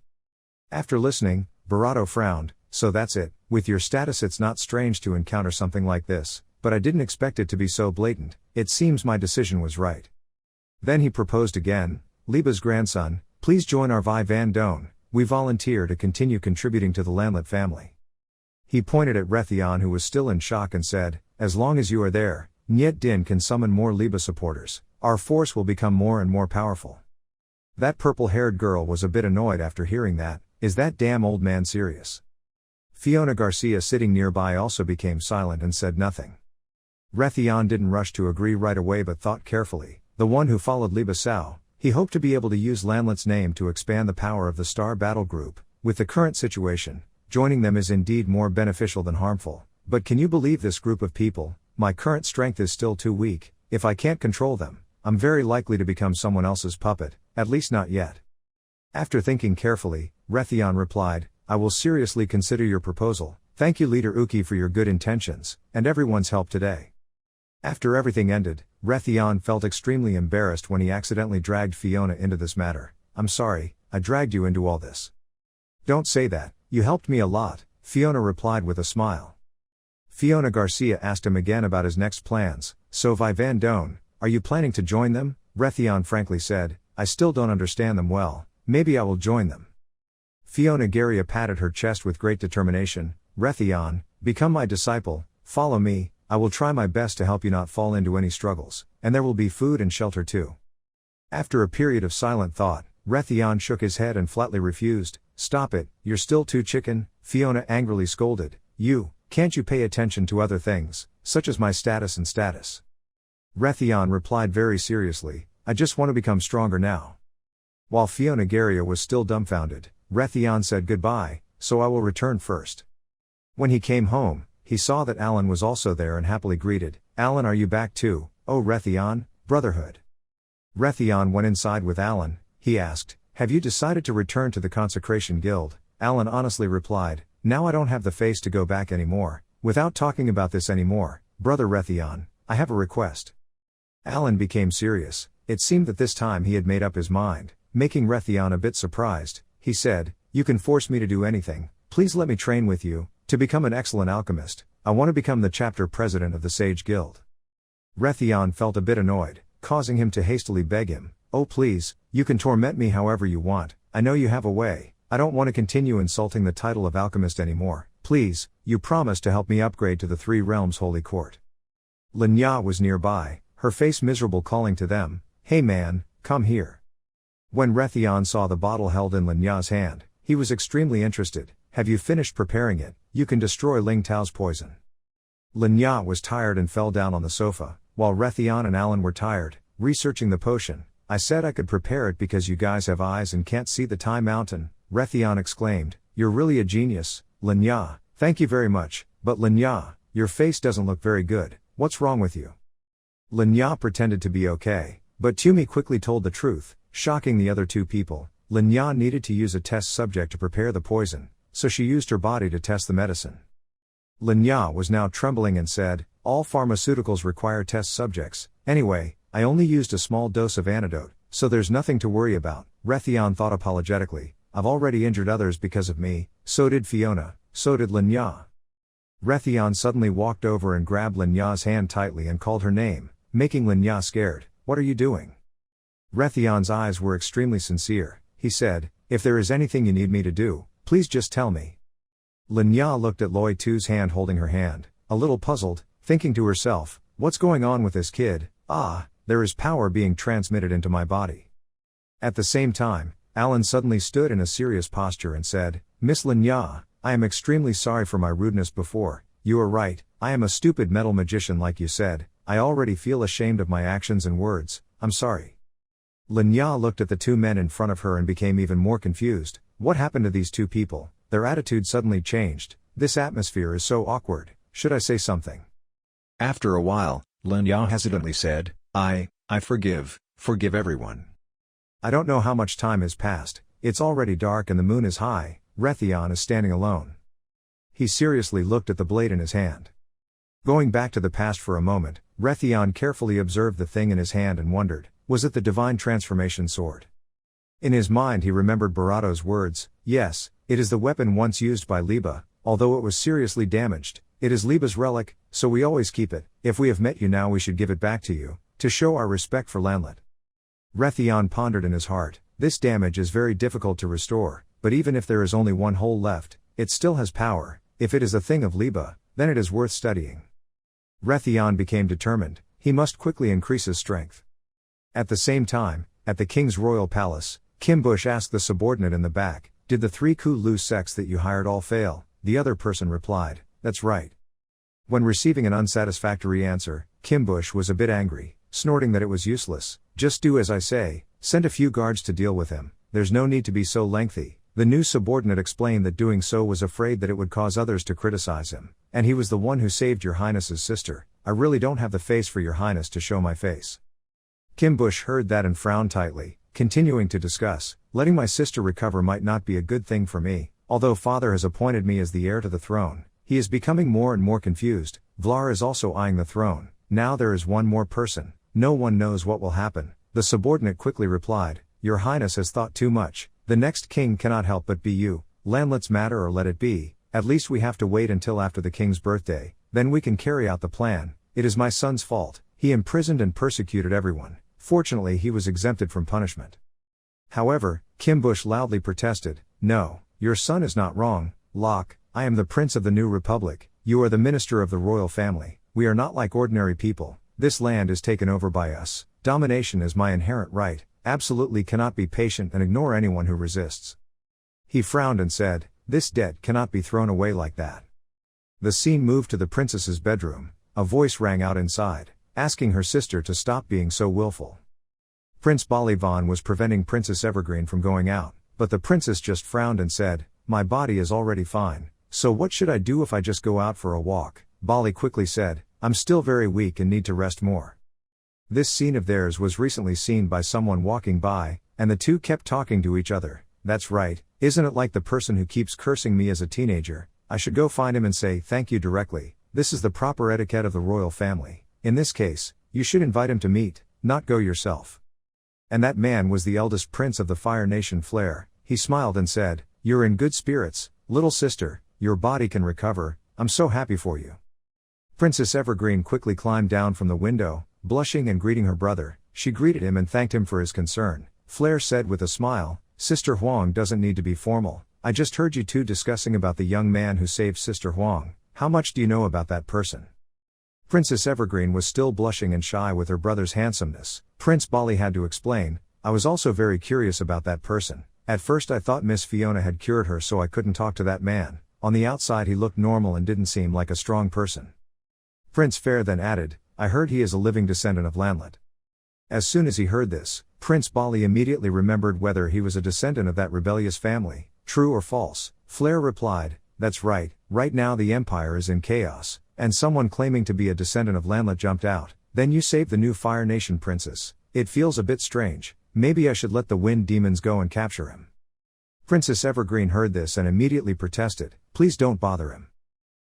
After listening, Barato frowned, so that's it. With your status it's not strange to encounter something like this, but I didn't expect it to be so blatant. It seems my decision was right. Then he proposed again, Liba's grandson, please join our Vi Van Doan. We volunteer to continue contributing to the Lanlet family. He pointed at Rethon who was still in shock and said, as long as you are there, Niet Din can summon more Liba supporters. Our force will become more and more powerful. That purple-haired girl was a bit annoyed after hearing that. Is that damn old man serious? Fiona Garcia sitting nearby also became silent and said nothing. Rethon didn't rush to agree right away but thought carefully. The one who followed Liba Sao, he hoped to be able to use Lanlet's name to expand the power of the Star Battle Group. With the current situation, joining them is indeed more beneficial than harmful. But can you believe this group of people? My current strength is still too weak. If I can't control them, I'm very likely to become someone else's puppet, at least not yet. After thinking carefully, Rethon replied, I will seriously consider your proposal. Thank you Leader Uki for your good intentions, and everyone's help today. After everything ended, Rethon felt extremely embarrassed when he accidentally dragged Fiona into this matter. I'm sorry, I dragged you into all this. Don't say that, you helped me a lot, Fiona replied with a smile. Fiona Garcia asked him again about his next plans. So Vi Van Doon, are you planning to join them? Rethon frankly said, I still don't understand them well, maybe I will join them. Fiona Garcia patted her chest with great determination. Rethon, become my disciple, follow me, I will try my best to help you not fall into any struggles, and there will be food and shelter too. After a period of silent thought, Rethon shook his head and flatly refused. Stop it, you're still too chicken, Fiona angrily scolded. Can't you pay attention to other things, such as my status and status? Rethon replied very seriously, I just want to become stronger now. While Fiona Garcia was still dumbfounded, Rethon said goodbye, so I will return first. When he came home, he saw that Alan was also there and happily greeted. Alan, are you back too? Oh Rethon, brotherhood. Rethon went inside with Alan. He asked, have you decided to return to the Consecration Guild? Alan honestly replied, now I don't have the face to go back anymore. Without talking about this anymore, brother Rethon, I have a request. Alan became serious. It seemed that this time he had made up his mind, making Rethon a bit surprised. He said, you can force me to do anything, please let me train with you, to become an excellent alchemist. I want to become the chapter president of the Sage Guild. Rethon felt a bit annoyed, causing him to hastily beg him, oh please, you can torment me however you want, I know you have a way. I don't want to continue insulting the title of alchemist anymore, please, you promise to help me upgrade to the Three Realms Holy Court. Linya was nearby, her face miserable calling to them, hey man, come here. When Rethon saw the bottle held in Linya's hand, he was extremely interested. Have you finished preparing it? You can destroy Ling Tao's poison. Linya was tired and fell down on the sofa, while Rethon and Alan were tired, researching the potion. I said I could prepare it because you guys have eyes and can't see the Tai Mountain, Rethon exclaimed, you're really a genius, Linya, thank you very much, but Linya, your face doesn't look very good, what's wrong with you? Linya pretended to be okay, but Tumi quickly told the truth, shocking the other two people. Linya needed to use a test subject to prepare the poison, so she used her body to test the medicine. Linya was now trembling and said, all pharmaceuticals require test subjects, anyway, I only used a small dose of antidote, so there's nothing to worry about, Rethon thought apologetically. I've already injured others because of me, so did Fiona, so did Linya. Rethon suddenly walked over and grabbed Linya's hand tightly and called her name, making Linya scared. What are you doing? Rethon's eyes were extremely sincere. He said, if there is anything you need me to do, please just tell me. Linya looked at Loi Tu's hand holding her hand, a little puzzled, thinking to herself, what's going on with this kid? There is power being transmitted into my body. At the same time, Alan suddenly stood in a serious posture and said, Miss Linya, I am extremely sorry for my rudeness before. You are right, I am a stupid metal magician like you said, I already feel ashamed of my actions and words, I'm sorry. Linya looked at the two men in front of her and became even more confused. What happened to these two people? Their attitude suddenly changed. This atmosphere is so awkward, should I say something? After a while, Linya hesitantly said, I forgive everyone. I don't know how much time has passed, it's already dark and the moon is high, Rethon is standing alone. He seriously looked at the blade in his hand. Going back to the past for a moment, Rethon carefully observed the thing in his hand and wondered, was it the divine transformation sword? In his mind he remembered Barato's words, yes, it is the weapon once used by Liba, although it was seriously damaged, it is Liba's relic, so we always keep it. If we have met you now we should give it back to you, to show our respect for Lanlet. Rethon pondered in his heart, this damage is very difficult to restore, but even if there is only one hole left, it still has power. If it is a thing of Liba, then it is worth studying. Rethon became determined, he must quickly increase his strength. At the same time, at the king's royal palace, Kim Bush asked the subordinate in the back, did the 3 Kulu sects that you hired all fail? The other person replied, that's right. When receiving an unsatisfactory answer, Kim Bush was a bit angry, snorting that it was useless. Just do as I say, send a few guards to deal with him, there's no need to be so lengthy. The new subordinate explained that doing so was afraid that it would cause others to criticize him, and he was the one who saved your highness's sister. I really don't have the face for your highness to show my face. Kim Bush heard that and frowned tightly, continuing to discuss, letting my sister recover might not be a good thing for me, although father has appointed me as the heir to the throne, He is becoming more and more confused. Vlar is also eyeing the throne. Now there is one more person. No one knows what will happen. The subordinate quickly replied, Your Highness has thought too much. The next king cannot help but be you. Landlets matter or let it be. At least we have to wait until after the king's birthday. Then we can carry out the plan. It is my son's fault. He imprisoned and persecuted everyone. Fortunately he was exempted from punishment. However, Kim Bush loudly protested, No, your son is not wrong. Locke, I am the Prince of the New Republic. You are the minister of the royal family. We are not like ordinary people. This land is taken over by us. Domination is my inherent right. Absolutely cannot be patient and ignore anyone who resists. He frowned and said, This debt cannot be thrown away like that. The scene moved to the princess's bedroom. A voice rang out inside, asking her sister to stop being so willful. Prince Bollivan was preventing Princess Evergreen from going out, but the princess just frowned and said, My body is already fine, so what should I do if I just go out for a walk? Bolli quickly said, I'm still very weak and need to rest more. This scene of theirs was recently seen by someone walking by, and the two kept talking to each other. That's right, isn't it like the person who keeps cursing me as a teenager? I should go find him and say thank you directly. This is the proper etiquette of the royal family. In this case, you should invite him to meet, not go yourself. And that man was the eldest prince of the Fire Nation Flare. He smiled and said, You're in good spirits, little sister, your body can recover, I'm so happy for you. Princess Evergreen quickly climbed down from the window, blushing and greeting her brother. She greeted him and thanked him for his concern. Flare said with a smile, Sister Huang doesn't need to be formal. I just heard you two discussing about the young man who saved Sister Huang. How much do you know about that person? Princess Evergreen was still blushing and shy with her brother's handsomeness. Prince Bolli had to explain, I was also very curious about that person. At first I thought Miss Fiona had cured her so I couldn't talk to that man. On the outside he looked normal and didn't seem like a strong person. Prince Fair then added, I heard he is a living descendant of Landlet. As soon as he heard this, Prince Bolli immediately remembered whether he was a descendant of that rebellious family, true or false. Flare replied, That's right, right now the empire is in chaos, and someone claiming to be a descendant of Landlet jumped out. Then you saved the new Fire Nation princess. It feels a bit strange. Maybe I should let the wind demons go and capture him. Princess Evergreen heard this and immediately protested, Please don't bother him.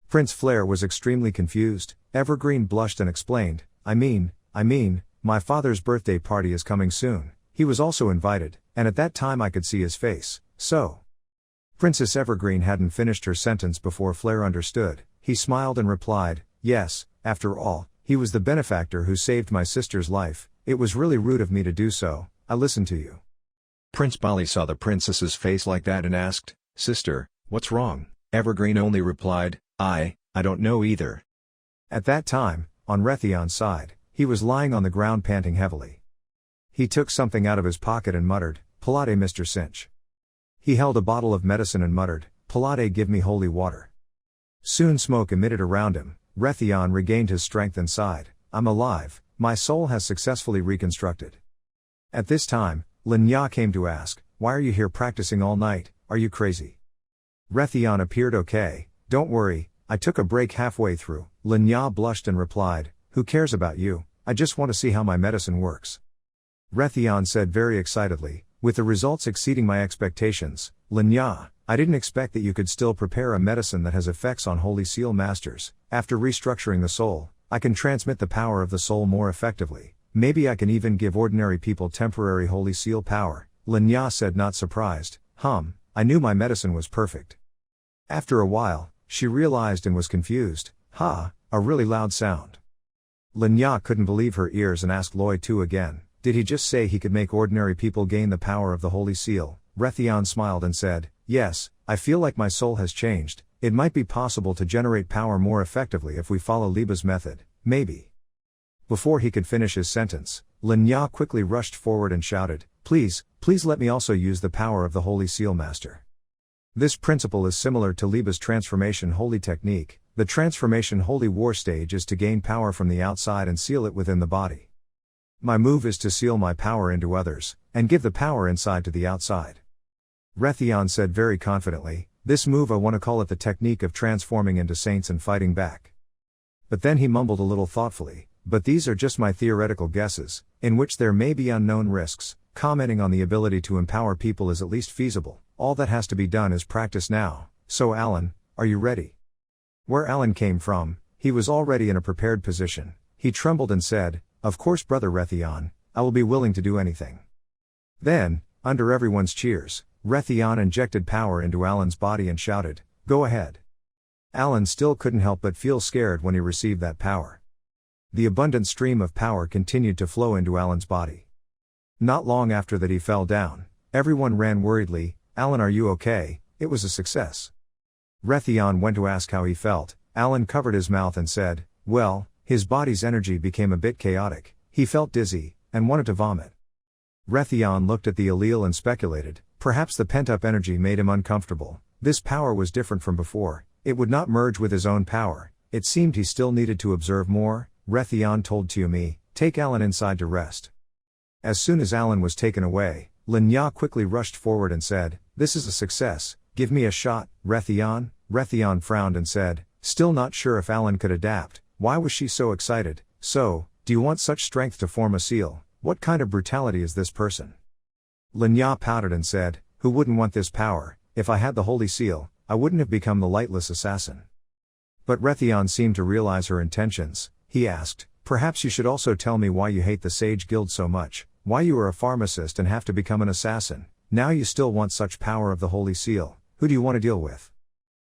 Prince Flare was extremely confused. Evergreen blushed and explained, I mean, my father's birthday party is coming soon. He was also invited, and at that time I could see his face, so. Princess Evergreen hadn't finished her sentence before Flare understood. He smiled and replied, Yes, after all, he was the benefactor who saved my sister's life. It was really rude of me to do so. I listened to you. Prince Bolli saw the princess's face like that and asked, Sister, what's wrong? Evergreen only replied, I don't know either. At that time, on Rethon's side, he was lying on the ground panting heavily. He took something out of his pocket and muttered, Pilate Mr. Cinch. He held a bottle of medicine and muttered, Pilate give me holy water. Soon smoke emitted around him. Rethon regained his strength and sighed, I'm alive, my soul has successfully reconstructed. At this time, Linya came to ask, Why are you here practicing all night, are you crazy? Rethon appeared okay, don't worry, I took a break halfway through. Linya blushed and replied, Who cares about you, I just want to see how my medicine works. Rethon said very excitedly, With the results exceeding my expectations, Linya, I didn't expect that you could still prepare a medicine that has effects on Holy Seal Masters. After restructuring the soul, I can transmit the power of the soul more effectively. Maybe I can even give ordinary people temporary Holy Seal power. Linya said not surprised, I knew my medicine was perfect. After a while, she realized and was confused, a really loud sound. Linya couldn't believe her ears and asked Loi Tu again, Did he just say he could make ordinary people gain the power of the Holy Seal? Rethon smiled and said, Yes, I feel like my soul has changed. It might be possible to generate power more effectively if we follow Liba's method, maybe. Before he could finish his sentence, Linya quickly rushed forward and shouted, Please let me also use the power of the Holy Seal Master. This principle is similar to Liba's Transformation Holy technique. The Transformation Holy War stage is to gain power from the outside and seal it within the body. My move is to seal my power into others, and give the power inside to the outside. Rethon said very confidently, This move I want to call it the technique of transforming into saints and fighting back. But then he mumbled a little thoughtfully, But these are just my theoretical guesses, in which there may be unknown risks. Commenting on the ability to empower people is at least feasible. All that has to be done is practice now. So Alan, are you ready? Where Alan came from, he was already in a prepared position. He trembled and said, "Of course, Brother Rethon, I will be willing to do anything." Then, under everyone's cheers, Rethon injected power into Alan's body and shouted, "Go ahead." Alan still couldn't help but feel scared when he received that power. The abundant stream of power continued to flow into Alan's body. Not long after that he fell down. Everyone ran worriedly. "Alan, are you okay?" It was a success. Rethon went to ask how he felt. Alan covered his mouth and said, "Well," his body's energy became a bit chaotic. He felt dizzy, and wanted to vomit. Rethon looked at the allele and speculated, perhaps the pent-up energy made him uncomfortable. This power was different from before. It would not merge with his own power. It seemed he still needed to observe more. Rethon told Tumi, "Take Alan inside to rest." As soon as Alan was taken away, Lenya quickly rushed forward and said, "This is a success, give me a shot, Rethon." Rethon frowned and said, still not sure if Alan could adapt. Why was she so excited? "So, do you want such strength to form a seal? What kind of brutality is this person?" Lenya pouted and said, "Who wouldn't want this power? If I had the holy seal, I wouldn't have become the lightless assassin." But Rethon seemed to realize her intentions. He asked, "Perhaps you should also tell me why you hate the Sage Guild so much, why you are a pharmacist and have to become an assassin. Now you still want such power of the holy seal. Who do you want to deal with?"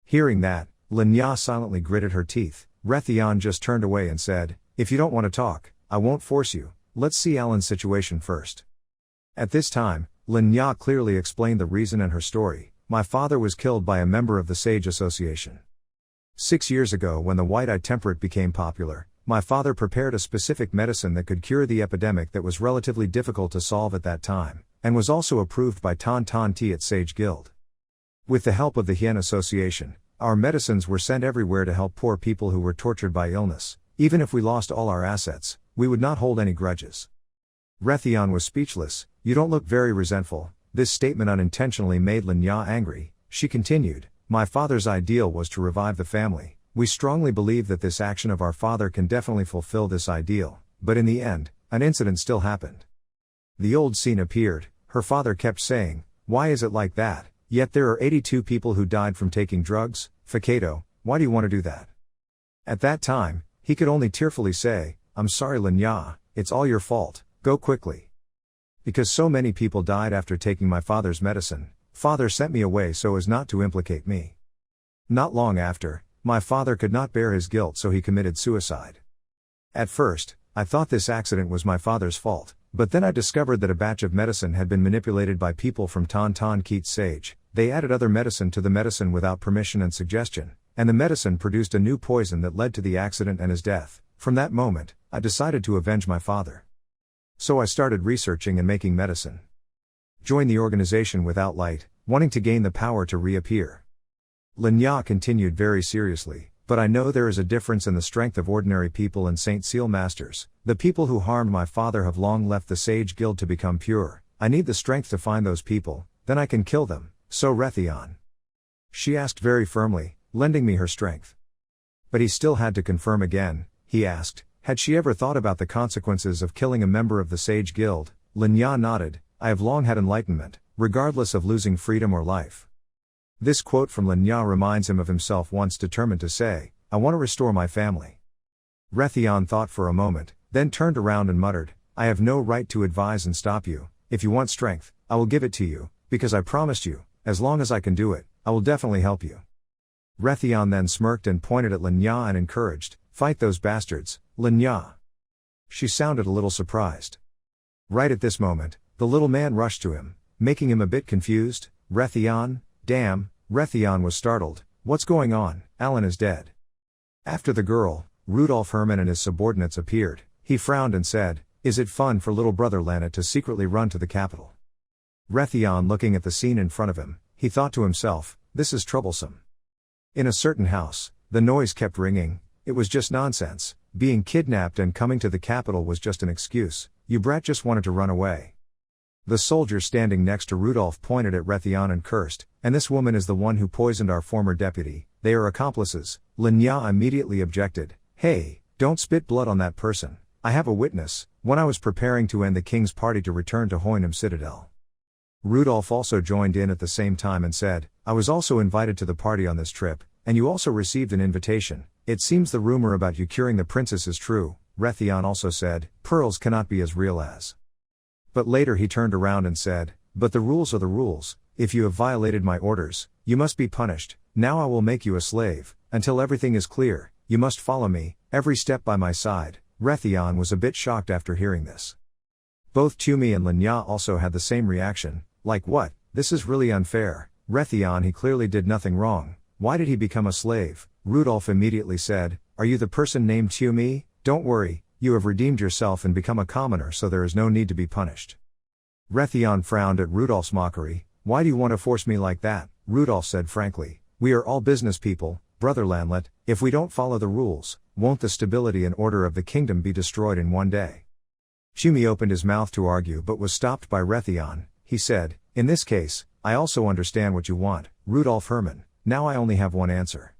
Hearing that, Lenya silently gritted her teeth. Rethon just turned away and said, "If you don't want to talk, I won't force you. Let's see Alan's situation first." At this time, Lenya clearly explained the reason and her story. "My father was killed by a member of the Sage Association. 6 years ago, when the white-eye temperate became popular, my father prepared a specific medicine that could cure the epidemic that was relatively difficult to solve at that time, and was also approved by Ton at Sage Guild. With the help of the Hien Association, our medicines were sent everywhere to help poor people who were tortured by illness. Even if we lost all our assets, we would not hold any grudges." Rethon was speechless. "You don't look very resentful." This statement unintentionally made Lenya angry. She continued, "My father's ideal was to revive the family. We strongly believe that this action of our father can definitely fulfill this ideal, but in the end, an incident still happened." The old scene appeared. Her father kept saying, "Why is it like that? Yet there are 82 people who died from taking drugs. Fakato, why do you want to do that?" At that time, he could only tearfully say, "I'm sorry Lenya, it's all your fault, go quickly. Because so many people died after taking my father's medicine, father sent me away so as not to implicate me. Not long after, my father could not bear his guilt so he committed suicide. At first, I thought this accident was my father's fault, but then I discovered that a batch of medicine had been manipulated by people from Ton Sage. They added other medicine to the medicine without permission and suggestion, and the medicine produced a new poison that led to the accident and his death. From that moment, I decided to avenge my father. So I started researching and making medicine. Joined the organization without light, wanting to gain the power to reappear." Lenya continued very seriously, "But I know there is a difference in the strength of ordinary people and Saint Seal Masters. The people who harmed my father have long left the Sage Guild to become pure. I need the strength to find those people, then I can kill them. So Rethon?" She asked very firmly, lending me her strength. But he still had to confirm again. He asked, had she ever thought about the consequences of killing a member of the Sage Guild? Lenya nodded, "I have long had enlightenment, regardless of losing freedom or life." This quote from Lenya reminds him of himself once determined to say, "I want to restore my family." Rethon thought for a moment, then turned around and muttered, "I have no right to advise and stop you. If you want strength, I will give it to you, because I promised you, as long as I can do it, I will definitely help you." Rethon then smirked and pointed at Lenya and encouraged, "Fight those bastards, Lenya." She sounded a little surprised. Right at this moment, the little man rushed to him, making him a bit confused. "Rethon? Damn." Rethon was startled. "What's going on? Alan is dead." After the girl, Rudolf Herman and his subordinates appeared. He frowned and said, "Is it fun for little brother Lanet to secretly run to the capital?" Rethon looking at the scene in front of him, he thought to himself, "This is troublesome." In a certain house, the noise kept ringing. It was just nonsense. Being kidnapped and coming to the capital was just an excuse. You brat just wanted to run away. The soldier standing next to Rudolf pointed at Rethon and cursed, "And this woman is the one who poisoned our former deputy. They are accomplices." Lenya immediately objected, "Hey, don't spit blood on that person. I have a witness, when I was preparing to end the king's party to return to Hoynam Citadel." Rudolf also joined in at the same time and said, "I was also invited to the party on this trip. and you also received an invitation. It seems the rumor about you curing the princess is true, Rethon also said. Pearls cannot be as real as. But later he turned around and said, but the rules are the rules. If you have violated my orders, you must be punished. Now I will make you a slave. Until everything is clear, you must follow me, every step by my side. Rethon was a bit shocked after hearing this. Both Tumi and Lenya also had the same reaction, like what, this is really unfair. Rethon, he clearly did nothing wrong. Why did he become a slave? Rudolph immediately said, are you the person named Tumi? Don't worry, you have redeemed yourself and become a commoner, so there is no need to be punished. Rethon frowned at Rudolph's mockery. Why do you want to force me like that? Rudolph said frankly, we are all business people, brother Landlet. If we don't follow the rules, won't the stability and order of the kingdom be destroyed in one day? Tumi opened his mouth to argue but was stopped by Rethon. He said, in this case, I also understand what you want, Rudolf Hermann. Now I only have one answer.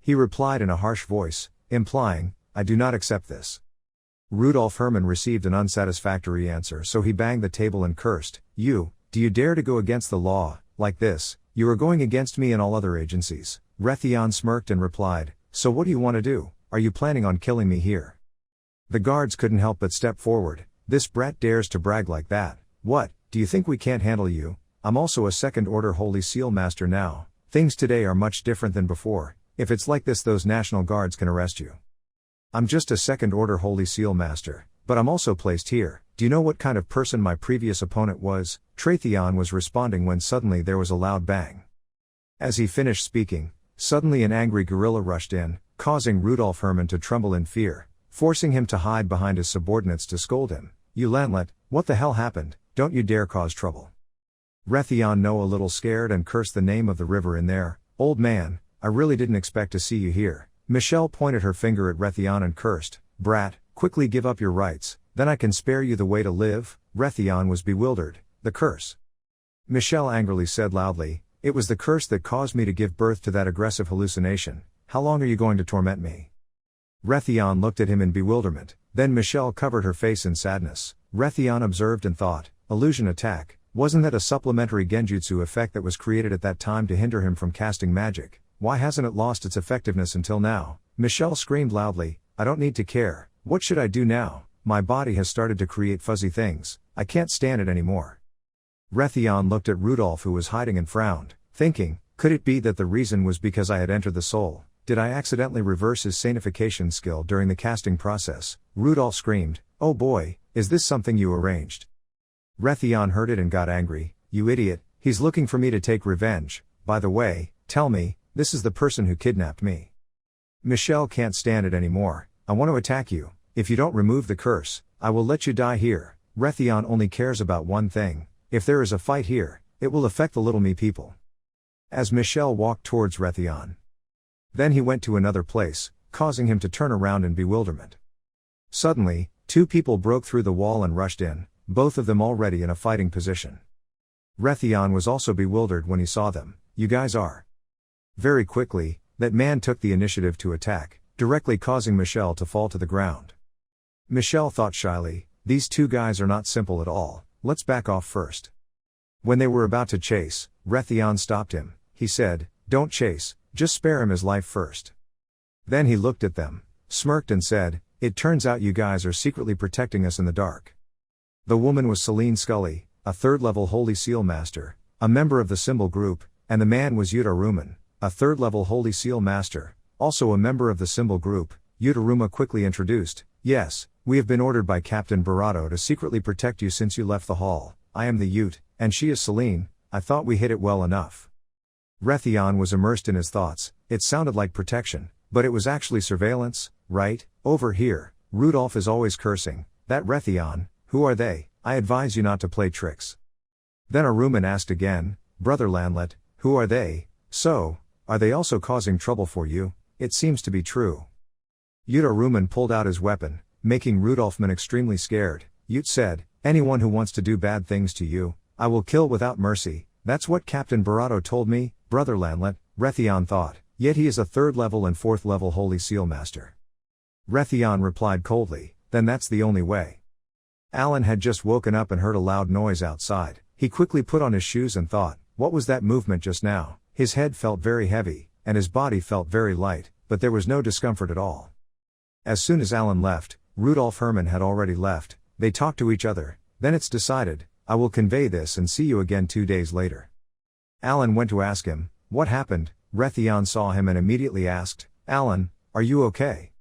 He replied in a harsh voice, implying, I do not accept this. Rudolf Hermann received an unsatisfactory answer, so he banged the table and cursed, do you dare to go against the law, like this? You are going against me and all other agencies. Rethon smirked and replied, so what do you want to do? Are you planning on killing me here? The guards couldn't help but step forward. This brat dares to brag like that. What, do you think we can't handle you? I'm also a second-order Holy Seal Master now. Things today are much different than before. If it's like this, those National Guards can arrest you. I'm just a second-order Holy Seal Master, but I'm also placed here. Do you know what kind of person my previous opponent was? Rethon was responding when suddenly there was a loud bang. As he finished speaking, suddenly an angry gorilla rushed in, causing Rudolf Hermann to tremble in fear, forcing him to hide behind his subordinates to scold him. You Landlet, what the hell happened? Don't you dare cause trouble. Rethon a little scared and cursed the name of the river in there. Old man, I really didn't expect to see you here. Michelle pointed her finger at Rethon and cursed, brat, quickly give up your rights, then I can spare you the way to live. Rethon was bewildered. The curse. Michelle angrily said loudly, it was the curse that caused me to give birth to that aggressive hallucination. How long are you going to torment me? Rethon looked at him in bewilderment, then Michelle covered her face in sadness. Rethon observed and thought, illusion attack, wasn't that a supplementary genjutsu effect that was created at that time to hinder him from casting magic? Why hasn't it lost its effectiveness until now? Michelle screamed loudly, I don't need to care. What should I do now? My body has started to create fuzzy things. I can't stand it anymore. Rethon looked at Rudolph, who was hiding, and frowned, thinking, could it be that the reason was because I had entered the soul? Did I accidentally reverse his sanification skill during the casting process? Rudolph screamed, oh boy, is this something you arranged? Rethon heard it and got angry, you idiot, he's looking for me to take revenge. By the way, tell me, this is the person who kidnapped me. Michelle can't stand it anymore. I want to attack you. If you don't remove the curse, I will let you die here. Rethon only cares about one thing. If there is a fight here, it will affect the little me people. As Michelle walked towards Rethon. Then he went to another place, causing him to turn around in bewilderment. Suddenly, two people broke through the wall and rushed in, both of them already in a fighting position. Rethon was also bewildered when he saw them. You guys are. Very quickly, that man took the initiative to attack, directly causing Michelle to fall to the ground. Michelle thought shyly, these two guys are not simple at all, let's back off first. When they were about to chase, Rethon stopped him. He said, don't chase, just spare him his life first. Then he looked at them, smirked and said, it turns out you guys are secretly protecting us in the dark. The woman was Celine Scully, a third-level Holy Seal Master, a member of the Symbol Group, and the man was Yutaruma, a third-level Holy Seal Master, also a member of the Symbol Group. Yutaruma quickly introduced, yes, we have been ordered by Captain Barato to secretly protect you since you left the hall. I am the Ute, and she is Celine. I thought we hit it well enough. Rethon was immersed in his thoughts. It sounded like protection, but it was actually surveillance, right? Over here, Rudolph is always cursing. That Rethon, who are they? I advise you not to play tricks. Then Aruman asked again, Brother Landlet, who are they? So, are they also causing trouble for you? It seems to be true. Yutaruma pulled out his weapon, making Rudolphman extremely scared. Ute said, anyone who wants to do bad things to you, I will kill without mercy. That's what Captain Barato told me, Brother Landlet, Rethon thought, yet he is a third-level and fourth-level Holy Seal Master. Rethon replied coldly, then that's the only way. Alan had just woken up and heard a loud noise outside. He quickly put on his shoes and thought, what was that movement just now? His head felt very heavy, and his body felt very light, but there was no discomfort at all. As soon as Alan left, Rudolf Hermann had already left. They talked to each other. Then it's decided, I will convey this and see you again 2 days later. Alan went to ask him, what happened? Rethon saw him and immediately asked, Alan, are you okay?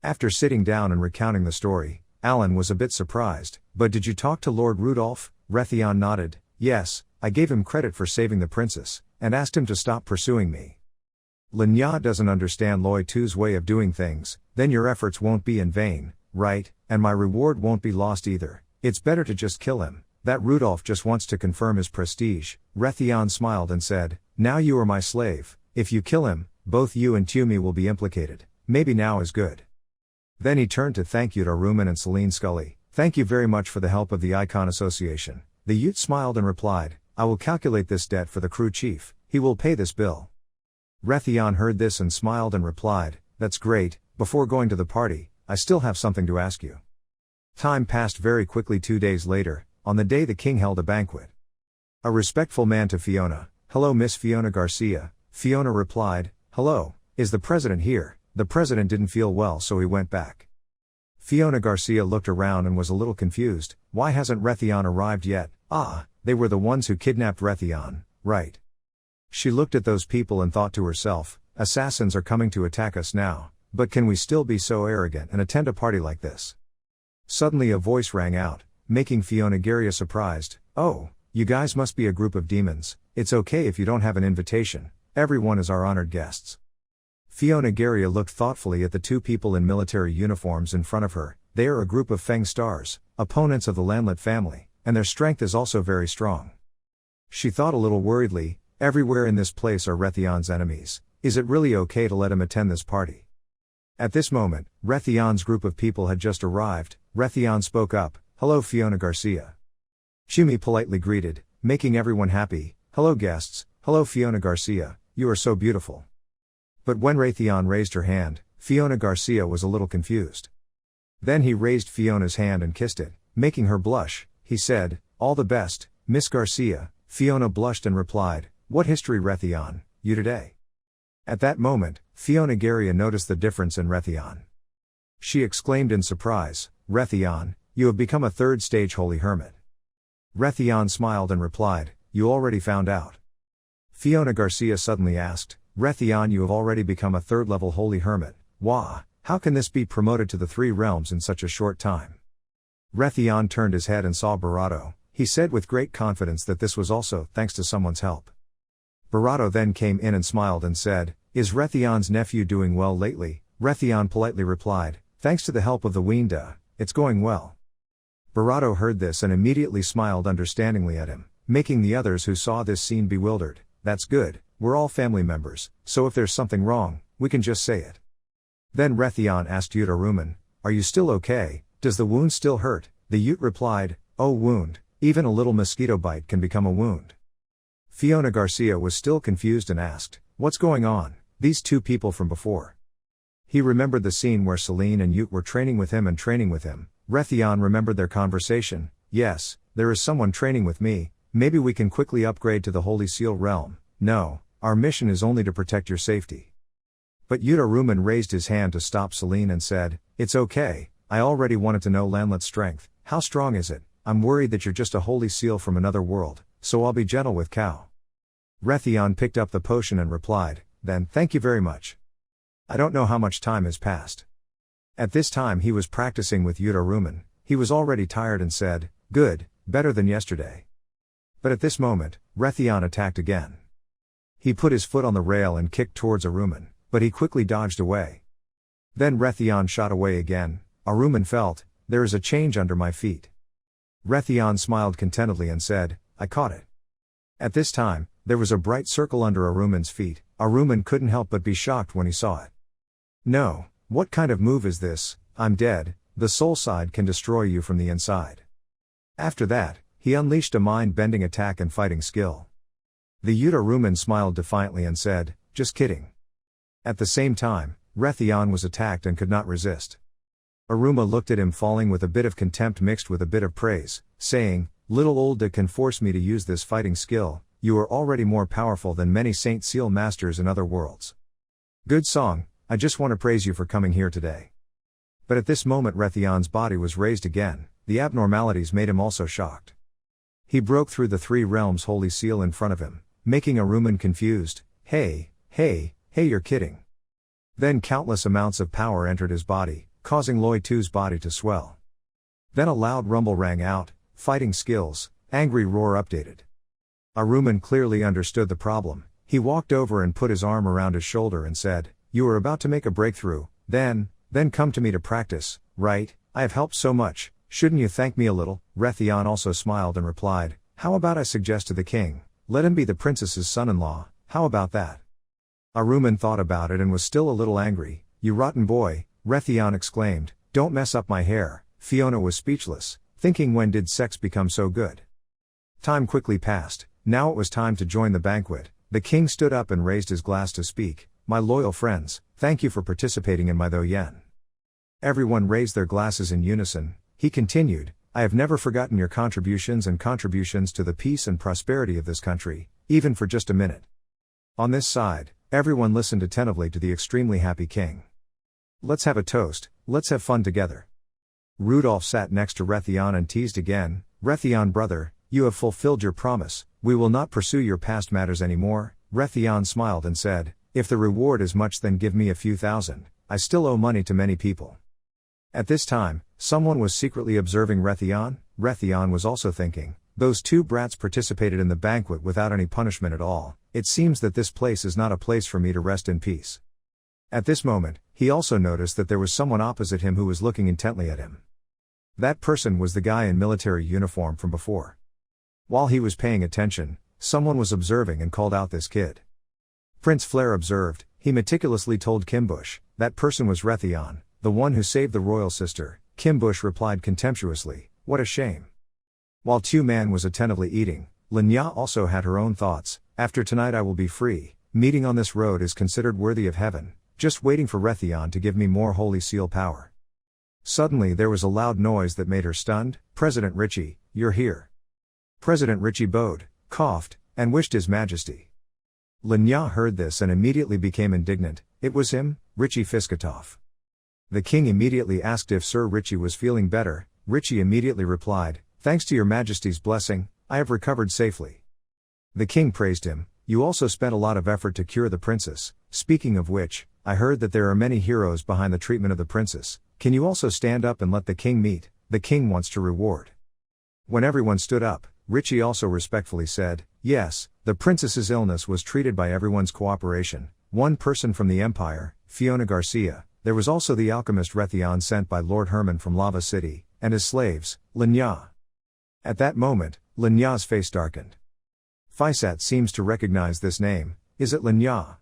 After sitting down and recounting the story, Alan was a bit surprised. But did you talk to Lord Rudolph? Rethon nodded. Yes, I gave him credit for saving the princess, and asked him to stop pursuing me. Lenya doesn't understand Loi Tu's way of doing things, then your efforts won't be in vain, right, and my reward won't be lost either. It's better to just kill him. That Rudolph just wants to confirm his prestige. Rethon smiled and said, now you are my slave. If you kill him, both you and Tumi will be implicated. Maybe now is good. Then he turned to thank Yuta Rumen and Celine Scully. Thank you very much for the help of the Icon Association. The Ute smiled and replied, I will calculate this debt for the crew chief. He will pay this bill. Rethon heard this and smiled and replied, that's great. Before going to the party, I still have something to ask you. Time passed very quickly. 2 days later, on the day the king held a banquet. A respectful man to Fiona, hello Miss Fiona Garcia. Fiona replied, hello, is the president here? The president didn't feel well so he went back. Fiona Garcia looked around and was a little confused, why hasn't Rethon arrived yet? Ah, they were the ones who kidnapped Rethon, right? She looked at those people and thought to herself, assassins are coming to attack us now, but can we still be so arrogant and attend a party like this? Suddenly a voice rang out, making Fiona Garcia surprised, oh, you guys must be a group of demons, it's okay if you don't have an invitation, everyone is our honored guests. Fiona Garcia looked thoughtfully at the two people in military uniforms in front of her. They are a group of Feng stars, opponents of the Landlet family, and their strength is also very strong. She thought a little worriedly, everywhere in this place are Rethon's enemies, is it really okay to let him attend this party? At this moment, Rethon's group of people had just arrived. Rethon spoke up, hello Fiona Garcia. Tumi politely greeted, making everyone happy, hello guests, hello Fiona Garcia, you are so beautiful. But when Rethon raised her hand, Fiona Garcia was a little confused. Then he raised Fiona's hand and kissed it, making her blush. He said, all the best, Miss Garcia. Fiona blushed and replied, what history Rethon, you today? At that moment, Fiona Garcia noticed the difference in Rethon. She exclaimed in surprise, Rethon, you have become a third stage holy hermit. Rethon smiled and replied, you already found out. Fiona Garcia suddenly asked, Rethon, you have already become a third-level holy hermit. Wah, how can this be promoted to the 3 realms in such a short time? Rethon turned his head and saw Barato. He said with great confidence that this was also thanks to someone's help. Barato then came in and smiled and said, is Rethon's nephew doing well lately? Rethon politely replied, thanks to the help of the Weenda, it's going well. Barato heard this and immediately smiled understandingly at him, making the others who saw this scene bewildered. That's good. We're all family members, so if there's something wrong, we can just say it. Then Rethon asked Yuta Rumen, are you still okay? Does the wound still hurt? The Ute replied, oh wound, even a little mosquito bite can become a wound. Fiona Garcia was still confused and asked, what's going on? These two people from before. He remembered the scene where Celine and Ute were training with him. Rethon remembered their conversation, yes, there is someone training with me, maybe we can quickly upgrade to the Holy Seal realm. No, our mission is only to protect your safety. But Yuta Rumen raised his hand to stop Celine and said, it's okay, I already wanted to know Landlet's strength, how strong is it? I'm worried that you're just a holy seal from another world, so I'll be gentle with Cow. Rethon picked up the potion and replied, then thank you very much. I don't know how much time has passed. At this time he was practicing with Yuta Rumen. He was already tired and said, good, better than yesterday. But at this moment, Rethon attacked again. He put his foot on the rail and kicked towards Aruman, but he quickly dodged away. Then Rethon shot away again. Aruman felt, there is a change under my feet. Rethon smiled contentedly and said, I caught it. At this time, there was a bright circle under Aruman's feet. Aruman couldn't help but be shocked when he saw it. No, what kind of move is this? I'm dead, the soul side can destroy you from the inside. After that, he unleashed a mind-bending attack and fighting skill. The Yuta Rumen smiled defiantly and said, just kidding. At the same time, Rethon was attacked and could not resist. Aruma looked at him falling with a bit of contempt mixed with a bit of praise, saying, little old Da can force me to use this fighting skill, you are already more powerful than many Saint Seal masters in other worlds. Good song, I just want to praise you for coming here today. But at this moment Rethon's body was raised again, the abnormalities made him also shocked. He broke through the three realms holy seal in front of him, making Aruman confused, hey, you're kidding. Then countless amounts of power entered his body, causing Loi Tu's body to swell. Then a loud rumble rang out, fighting skills, angry roar updated. Aruman clearly understood the problem. He walked over and put his arm around his shoulder and said, you are about to make a breakthrough, then come to me to practice, right? I have helped so much, shouldn't you thank me a little? Rethon also smiled and replied, how about I suggest to the king, let him be the princess's son-in-law, how about that? Aruman thought about it and was still a little angry. You rotten boy, Rethon exclaimed, don't mess up my hair. Fiona was speechless, thinking when did sex become so good? Time quickly passed, now it was time to join the banquet. The king stood up and raised his glass to speak, my loyal friends, thank you for participating in my Do Yen. Everyone raised their glasses in unison. He continued, I have never forgotten your contributions to the peace and prosperity of this country, even for just a minute. On this side, everyone listened attentively to the extremely happy king. Let's have a toast, let's have fun together. Rudolph sat next to Rethon and teased again, Rethon brother, you have fulfilled your promise, we will not pursue your past matters anymore. Rethon smiled and said, if the reward is much then give me a few thousand, I still owe money to many people. At this time, someone was secretly observing Rethon. Rethon was also thinking, those two brats participated in the banquet without any punishment at all, it seems that this place is not a place for me to rest in peace. At this moment, he also noticed that there was someone opposite him who was looking intently at him. That person was the guy in military uniform from before. While he was paying attention, someone was observing and called out this kid. Prince Flare observed, he meticulously told Kimbush, that person was Rethon, the one who saved the royal sister. Kimbush replied contemptuously, what a shame. While Tu-Man was attentively eating, Lenya also had her own thoughts, after tonight I will be free, meeting on this road is considered worthy of heaven, just waiting for Rethon to give me more holy seal power. Suddenly there was a loud noise that made her stunned, President Richie, you're here. President Richie bowed, coughed, and wished his majesty. Lenya heard this and immediately became indignant, it was him, Richie Fiskatov. The king immediately asked if Sir Richie was feeling better. Richie immediately replied, thanks to your majesty's blessing, I have recovered safely. The king praised him, you also spent a lot of effort to cure the princess, speaking of which, I heard that there are many heroes behind the treatment of the princess, can you also stand up and let the king meet, the king wants to reward. When everyone stood up, Richie also respectfully said, yes, the princess's illness was treated by everyone's cooperation, one person from the empire, Fiona Garcia, there was also the alchemist Rethon sent by Lord Herman from Lava City, and his slaves, Lenya. At that moment, Lenya's face darkened. Fisat seems to recognize this name, is it Lenya?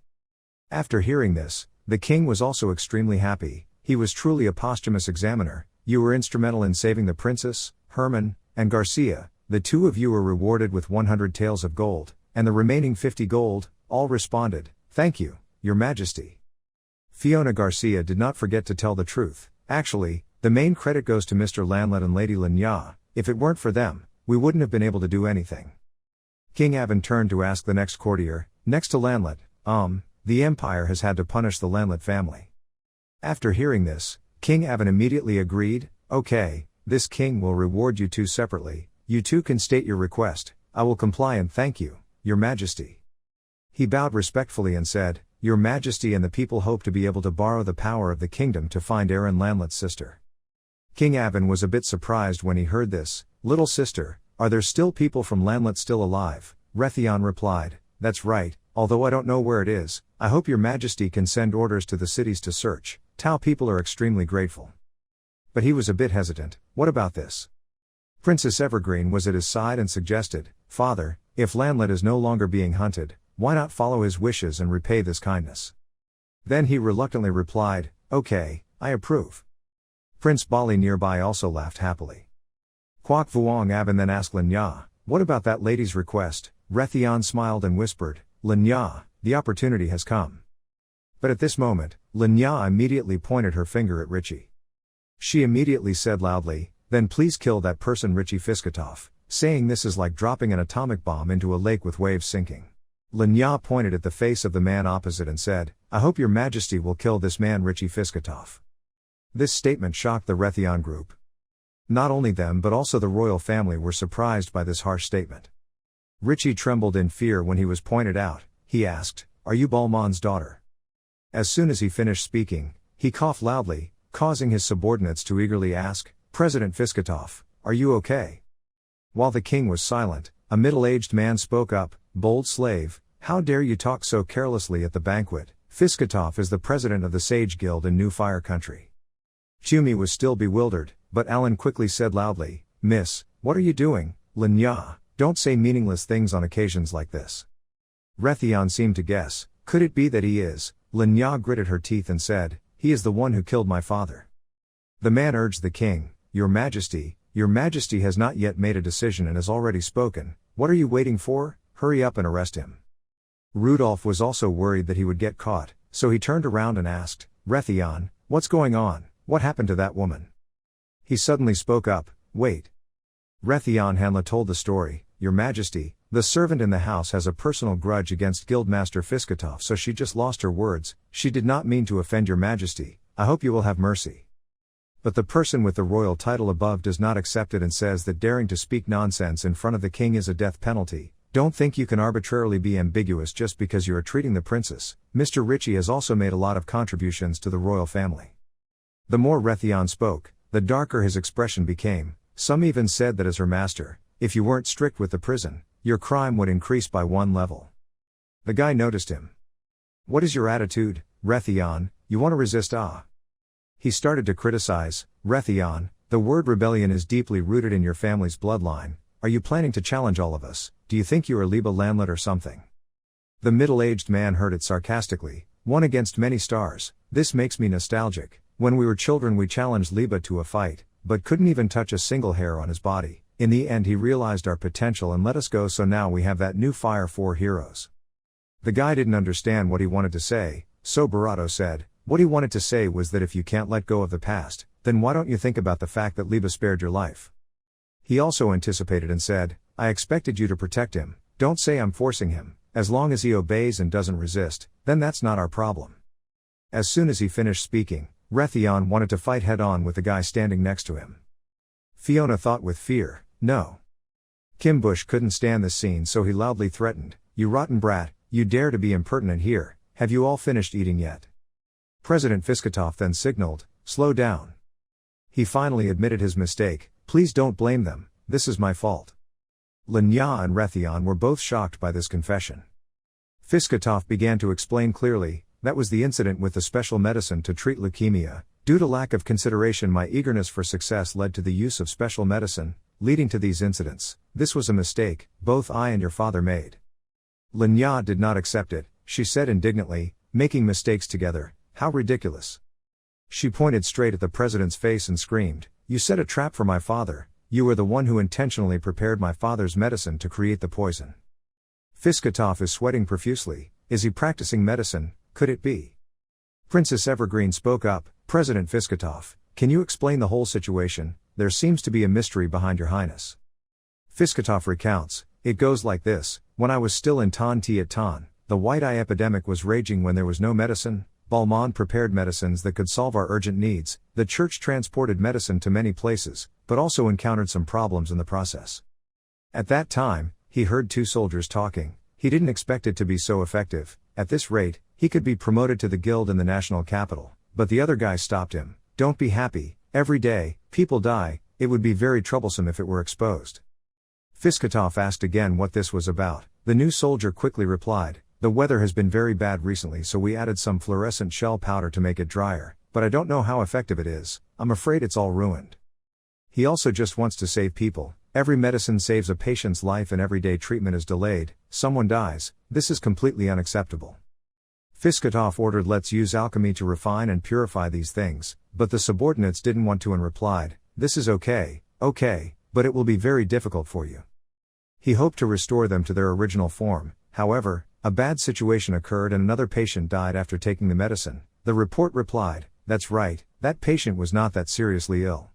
After hearing this, the king was also extremely happy, he was truly a posthumous examiner, you were instrumental in saving the princess, Herman, and Garcia, the two of you were rewarded with 100 taels of gold, and the remaining 50 gold, all responded, thank you, your majesty. Fiona Garcia did not forget to tell the truth, actually, the main credit goes to Mr. Lanlet and Lady Lenya, if it weren't for them, we wouldn't have been able to do anything. King Avon turned to ask the next courtier, next to Lanlet, the empire has had to punish the Lanlet family. After hearing this, King Avon immediately agreed, okay, this king will reward you two separately, you two can state your request, I will comply and thank you, your majesty. He bowed respectfully and said, your majesty and the people hope to be able to borrow the power of the kingdom to find Aaron Lanlet's sister. King Avon was a bit surprised when he heard this, little sister, are there still people from Lanlet still alive? Rethon replied, that's right, although I don't know where it is, I hope your majesty can send orders to the cities to search, Tau people are extremely grateful. But he was a bit hesitant, what about this? Princess Evergreen was at his side and suggested, father, if Lanlet is no longer being hunted, why not follow his wishes and repay this kindness? Then he reluctantly replied, okay, I approve. Prince Bali nearby also laughed happily. Kwok Vuong Avon then asked Lenya, what about that lady's request? Rethon smiled and whispered, Lenya, the opportunity has come. But at this moment, Lenya immediately pointed her finger at Richie. She immediately said loudly, then please kill that person Richie Fiskatov, saying this is like dropping an atomic bomb into a lake with waves sinking. Lenya pointed at the face of the man opposite and said, "I hope your majesty will kill this man Richie Fiskatov." This statement shocked the Rethon group. Not only them but also the royal family were surprised by this harsh statement. Richie trembled in fear when he was pointed out. He asked, "Are you Balmain's daughter?" As soon as he finished speaking, he coughed loudly, causing his subordinates to eagerly ask, "President Fiskatov, are you okay?" While the king was silent, a middle-aged man spoke up, "Bold slave, how dare you talk so carelessly at the banquet? Fiskatov is the president of the Sage Guild in New Fire Country." Tumi was still bewildered, but Alan quickly said loudly, "Miss, what are you doing, Lenya? Don't say meaningless things on occasions like this." Rethon seemed to guess. Could it be that he is? Lenya gritted her teeth and said, "He is the one who killed my father." The man urged the king, Your Majesty has not yet made a decision and has already spoken. What are you waiting for? Hurry up and arrest him." Rudolph was also worried that he would get caught, so he turned around and asked, "Rethon, what's going on? What happened to that woman?" He suddenly spoke up, "Wait." Rethon Hanla told the story, "Your Majesty, the servant in the house has a personal grudge against Guildmaster Fiskatov, so she just lost her words. She did not mean to offend your Majesty. I hope you will have mercy." But the person with the royal title above does not accept it and says that daring to speak nonsense in front of the king is a death penalty. Don't think you can arbitrarily be ambiguous just because you are treating the princess. Mr. Ritchie has also made a lot of contributions to the royal family. The more Rethon spoke, the darker his expression became. Some even said that as her master, if you weren't strict with the prison, your crime would increase by 1 level. The guy noticed him. "What is your attitude, Rethon? You want to resist, ah?" He started to criticize. "Rethon, the word rebellion is deeply rooted in your family's bloodline. Are you planning to challenge all of us? Do you think you are Liba Landlet or something?" The middle-aged man heard it sarcastically. "One against many stars. This makes me nostalgic. When we were children we challenged Liba to a fight, but couldn't even touch a single hair on his body. In the end he realized our potential and let us go, so now we have that new Fire 4 heroes." The guy didn't understand what he wanted to say, so Barato said, "What he wanted to say was that if you can't let go of the past, then why don't you think about the fact that Liba spared your life?" He also anticipated and said, "I expected you to protect him. Don't say I'm forcing him. As long as he obeys and doesn't resist, then that's not our problem." As soon as he finished speaking, Rethon wanted to fight head-on with the guy standing next to him. Fiona thought with fear, "No." Kim Bush couldn't stand this scene, so he loudly threatened, "You rotten brat, you dare to be impertinent here. Have you all finished eating yet?" President Fiskatov then signaled, "Slow down." He finally admitted his mistake, "Please don't blame them, this is my fault." Lenya and Rethon were both shocked by this confession. Fiskatov began to explain clearly, "That was the incident with the special medicine to treat leukemia. Due to lack of consideration, my eagerness for success led to the use of special medicine, leading to these incidents. This was a mistake, both I and your father made." Lenya did not accept it. She said indignantly, "Making mistakes together, how ridiculous." She pointed straight at the president's face and screamed, "You set a trap for my father. You were the one who intentionally prepared my father's medicine to create the poison." Fiskatov is sweating profusely. Is he practicing medicine? Could it be? Princess Evergreen spoke up, "President Fiskatov, can you explain the whole situation? There seems to be a mystery behind your highness." Fiskatov recounts, "It goes like this. When I was still in Tan Tiat Tan, the white eye epidemic was raging when there was no medicine. Balmain prepared medicines that could solve our urgent needs. The church transported medicine to many places, but also encountered some problems in the process. At that time, he heard 2 soldiers talking. He didn't expect it to be so effective. At this rate, he could be promoted to the guild in the national capital. But the other guy stopped him. Don't be happy. Every day, people die. It would be very troublesome if it were exposed." Fiskatov asked again what this was about. The new soldier quickly replied, "The weather has been very bad recently, so we added some fluorescent shell powder to make it drier, but I don't know how effective it is. I'm afraid it's all ruined." He also just wants to save people. Every medicine saves a patient's life and everyday treatment is delayed. Someone dies. This is completely unacceptable. Fiskatov ordered, "Let's use alchemy to refine and purify these things," but the subordinates didn't want to and replied, "This is okay, but it will be very difficult for you." He hoped to restore them to their original form. However, a bad situation occurred and another patient died after taking the medicine. The report replied, "That's right, that patient was not that seriously ill."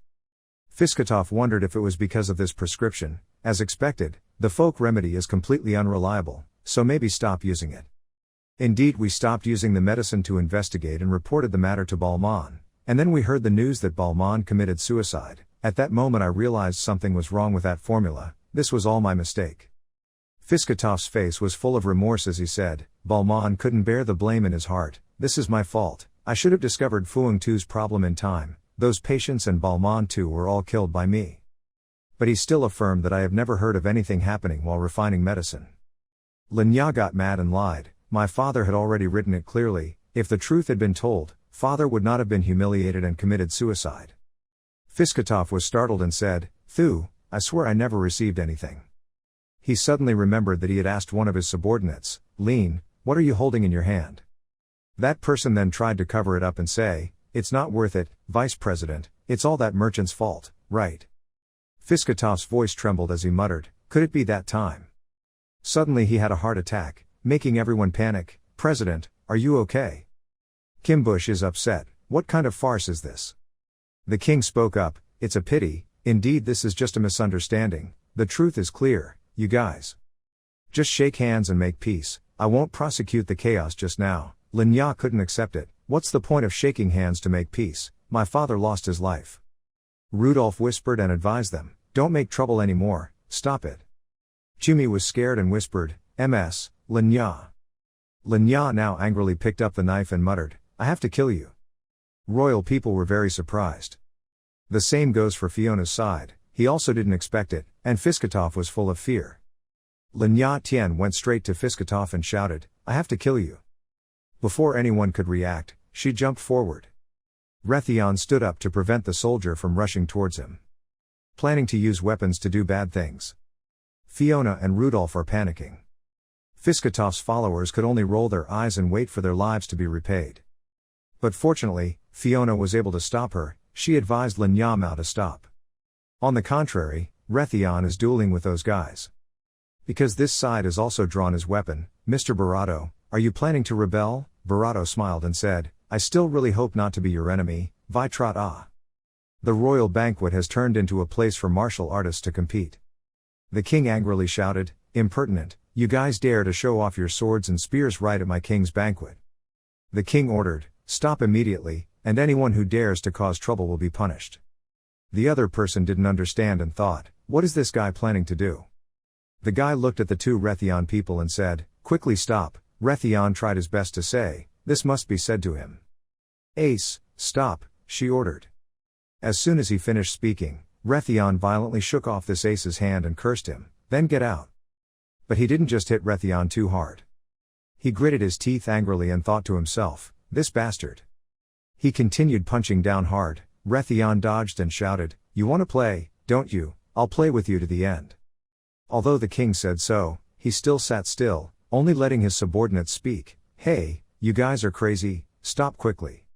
Fiskatov wondered if it was because of this prescription. as expected, the folk remedy is completely unreliable, so maybe stop using it. Indeed, we stopped using the medicine to investigate and reported the matter to Balmain, and then we heard the news that Balmain committed suicide. At that moment I realized something was wrong with that formula. This was all my mistake. Fiskatov's face was full of remorse as he said, Balmain couldn't bear the blame in his heart. This is my fault. I should have discovered Fuang Tu's problem in time. Those patients and Balmain too were all killed by me. But he still affirmed that I have never heard of anything happening while refining medicine. Lenya got mad and lied. My father had already written it clearly. If the truth had been told, father would not have been humiliated and committed suicide. Fiskatov was startled and said, Thu, I swear I never received anything. He suddenly remembered that he had asked one of his subordinates, Lean, what are you holding in your hand? That person then tried to cover it up and say, it's not worth it, Vice President, it's all that merchant's fault, right? Fiskatov's voice trembled as he muttered, could it be that time? Suddenly he had a heart attack, making everyone panic. President, are you okay? Kimbush is upset. What kind of farce is this? The king spoke up, it's a pity, indeed this is just a misunderstanding, the truth is clear, you guys. Just shake hands and make peace, I won't prosecute the chaos just now. Lenya couldn't accept it. What's the point of shaking hands to make peace? My father lost his life. Rudolph whispered and advised them, don't make trouble anymore, stop it. Tumi was scared and whispered, MS, Lenya. Lenya now angrily picked up the knife and muttered, I have to kill you. Royal people were very surprised. The same goes for Fiona's side, he also didn't expect it, and Fiskatov was full of fear. Lenya Tian went straight to Fiskatov and shouted, I have to kill you. Before anyone could react, she jumped forward. Rethon stood up to prevent the soldier from rushing towards him. Planning to use weapons to do bad things. Fiona and Rudolph are panicking. Fiskatov's followers could only roll their eyes and wait for their lives to be repaid. But fortunately, Fiona was able to stop her. She advised Lenya Mao to stop. On the contrary, Rethon is dueling with those guys. Because this side has also drawn his weapon, Mr. Barato, are you planning to rebel? Barato smiled and said, I still really hope not to be your enemy, Vitrat Ah. The royal banquet has turned into a place for martial artists to compete. The king angrily shouted, impertinent, you guys dare to show off your swords and spears right at my king's banquet. The king ordered, stop immediately, and anyone who dares to cause trouble will be punished. The other person didn't understand and thought, what is this guy planning to do? The guy looked at the two Rethon people and said, quickly stop. Rethon tried his best to say, this must be said to him. Ace, stop, she ordered. As soon as he finished speaking, Rethon violently shook off this ace's hand and cursed him, then get out. But he didn't just hit Rethon too hard. He gritted his teeth angrily and thought to himself, this bastard. He continued punching down hard. Rethon dodged and shouted, you want to play, don't you? I'll play with you to the end. Although the king said so, he still sat still, only letting his subordinates speak. Hey, you guys are crazy, stop quickly.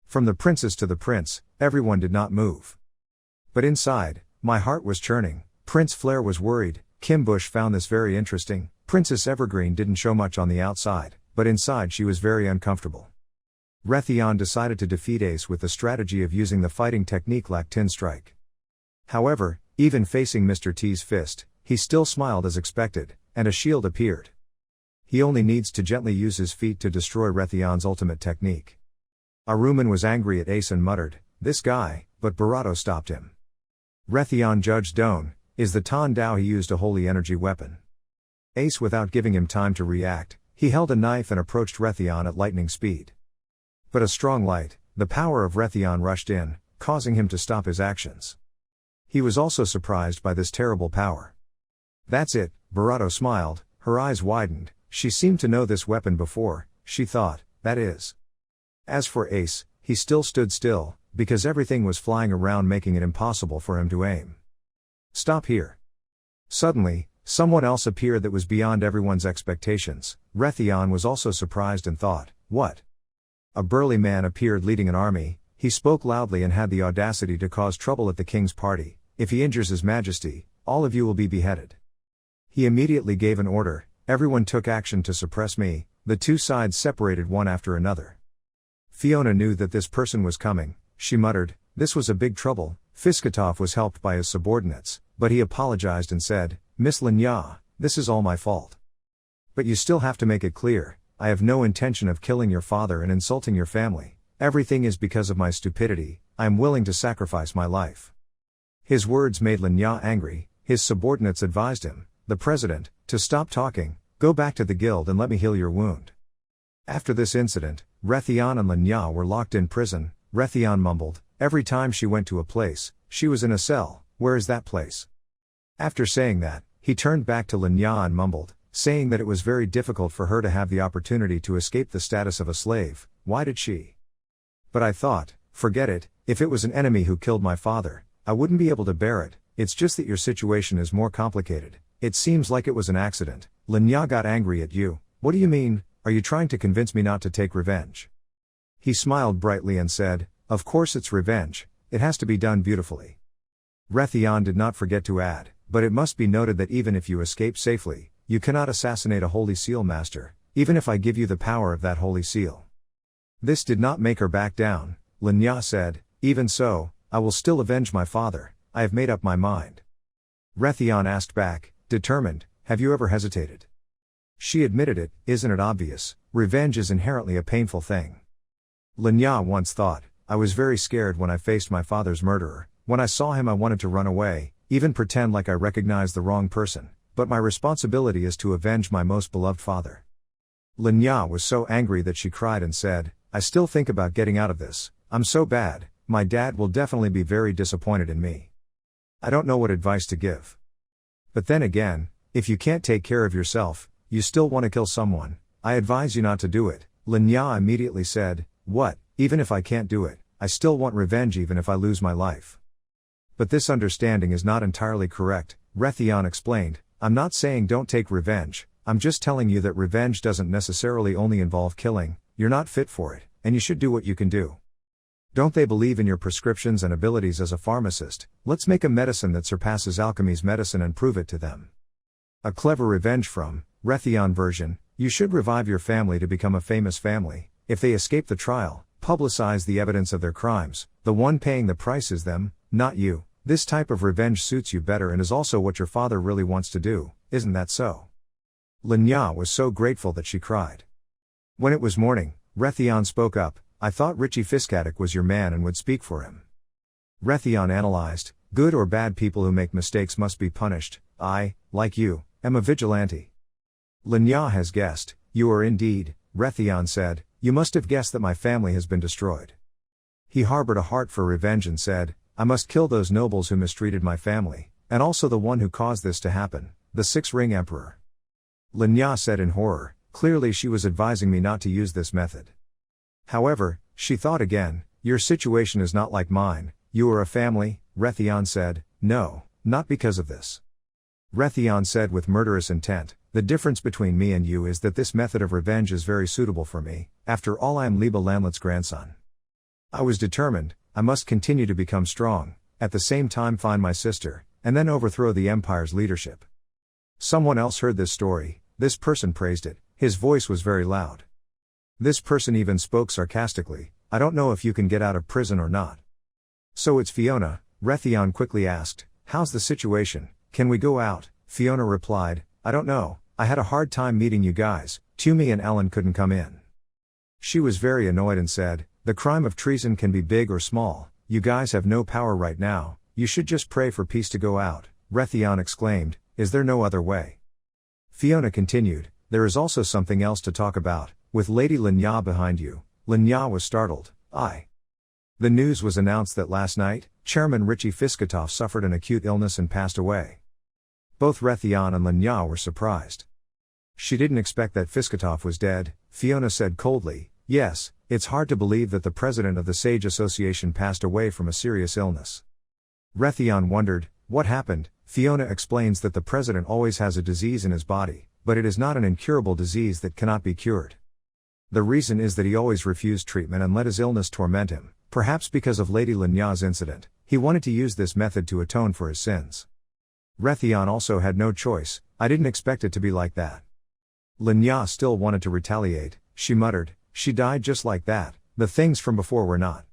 From the princess to the prince, everyone did not move. But inside, my heart was churning. Prince Flare was worried. Kimbush found this very interesting. Princess Evergreen didn't show much on the outside, but inside she was very uncomfortable. Rethon decided to defeat Ace with the strategy of using the fighting technique Lactin Strike. However, even facing Mr. T's fist, he still smiled as expected, and a shield appeared. He only needs to gently use his feet to destroy Rethon's ultimate technique. Aruman was angry at Ace and muttered, this guy, but Barato stopped him. Rethon judged Doan, is the Tan Dao he used a holy energy weapon. Ace without giving him time to react, he held a knife and approached Rethon at lightning speed. But a strong light, the power of Rethon rushed in, causing him to stop his actions. He was also surprised by this terrible power. That's it, Barato smiled, her eyes widened, she seemed to know this weapon before, she thought, that is. As for Ace, he still stood still, because everything was flying around making it impossible for him to aim. Stop here. Suddenly, someone else appeared that was beyond everyone's expectations. Rethon was also surprised and thought, what? A burly man appeared leading an army. He spoke loudly and had the audacity to cause trouble at the king's party. If he injures his majesty, all of you will be beheaded. He immediately gave an order. Everyone took action to suppress me. The two sides separated one after another. Fiona knew that this person was coming. She muttered, this was a big trouble. Fiskatov was helped by his subordinates. but he apologized and said, "Miss Lin, this is all my fault. But you still have to make it clear, I have no intention of killing your father and insulting your family. Everything is because of my stupidity, I am willing to sacrifice my life." His words made Lin angry. His subordinates advised him, the president, to stop talking, go back to the guild and let me heal your wound. After this incident, Rethon and Lin were locked in prison. Rethon mumbled, every time she went to a place, she was in a cell. Where is that place? After saying that, he turned back to Lin and mumbled, saying that it was very difficult for her to have the opportunity to escape the status of a slave. Why did she? But I thought, forget it, if it was an enemy who killed my father, I wouldn't be able to bear it. It's just that your situation is more complicated. It seems like it was an accident. Lin got angry at you. What do you mean? Are you trying to convince me not to take revenge? He smiled brightly and said, of course it's revenge, it has to be done beautifully. Rethon did not forget to add, but it must be noted that even if you escape safely, you cannot assassinate a Holy Seal master, even if I give you the power of that Holy Seal. This did not make her back down. Lin said, even so, I will still avenge my father, I have made up my mind. Rethon asked back, determined, have you ever hesitated? She admitted it, isn't it obvious, revenge is inherently a painful thing. Lin once thought, I was very scared when I faced my father's murderer, when I saw him I wanted to run away, even pretend like I recognized the wrong person, but my responsibility is to avenge my most beloved father. Lin was so angry that she cried and said, I still think about getting out of this, I'm so bad, my dad will definitely be very disappointed in me. I don't know what advice to give. But then again, if you can't take care of yourself, you still want to kill someone, I advise you not to do it. Lin immediately said, what, even if I can't do it, I still want revenge even if I lose my life. But this understanding is not entirely correct, Rethon explained, I'm not saying don't take revenge, I'm just telling you that revenge doesn't necessarily only involve killing, you're not fit for it, and you should do what you can do. Don't they believe in your prescriptions and abilities as a pharmacist? Let's make a medicine that surpasses alchemy's medicine and prove it to them. A clever revenge from Rethon version, you should revive your family to become a famous family. If they escape the trial, publicize the evidence of their crimes. The one paying the price is them, not you. This type of revenge suits you better and is also what your father really wants to do, isn't that so? Lin was so grateful that she cried. When it was morning, Rethon spoke up, I thought Richie Fiskatic was your man and would speak for him. Rethon analyzed, good or bad people who make mistakes must be punished. I, like you, am a vigilante. Lin has guessed, you are indeed, Rethon said, you must have guessed that my family has been destroyed. He harbored a heart for revenge and said, I must kill those nobles who mistreated my family, and also the one who caused this to happen, the Six-Ring Emperor. Lin said in horror, clearly she was advising me not to use this method. However, she thought again, your situation is not like mine, you are a family, Rethon said, no, not because of this. Rethon said with murderous intent, the difference between me and you is that this method of revenge is very suitable for me, after all I am Liba Lamlet's grandson. I was determined, I must continue to become strong, at the same time find my sister, and then overthrow the empire's leadership. Someone else heard this story, this person praised it, his voice was very loud. This person even spoke sarcastically, I don't know if you can get out of prison or not. So it's Fiona, Rethon quickly asked, how's the situation, can we go out? Fiona replied, I don't know, I had a hard time meeting you guys, Tumi and Ellen couldn't come in. She was very annoyed and said, the crime of treason can be big or small, you guys have no power right now, you should just pray for peace to go out. Rethon exclaimed, is there no other way? Fiona continued, there is also something else to talk about, with Lady Lin behind you. Lin was startled, The news was announced that last night, Chairman Richie Fiskatov suffered an acute illness and passed away. Both Rethon and Lin were surprised. She didn't expect that Fiskatov was dead, Fiona said coldly, yes, it's hard to believe that the president of the Sage Association passed away from a serious illness. Rethon wondered, what happened? Fiona explains that the president always has a disease in his body, but it is not an incurable disease that cannot be cured. The reason is that he always refused treatment and let his illness torment him, perhaps because of Lady Linya's incident, he wanted to use this method to atone for his sins. Rethon also had no choice, I didn't expect it to be like that. Linya still wanted to retaliate, she muttered, she died just like that, the things from before were not.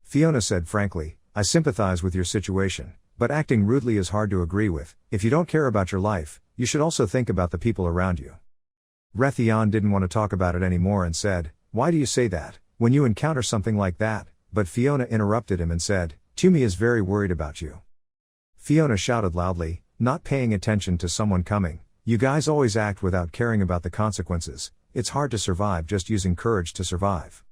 Fiona said frankly, I sympathize with your situation, but acting rudely is hard to agree with. If you don't care about your life, you should also think about the people around you. Rethon didn't want to talk about it anymore and said, "Why do you say that, when you encounter something like that?" But Fiona interrupted him and said, "Tumi is very worried about you." Fiona shouted loudly, not paying attention to someone coming, "You guys always act without caring about the consequences. It's hard to survive just using courage to survive."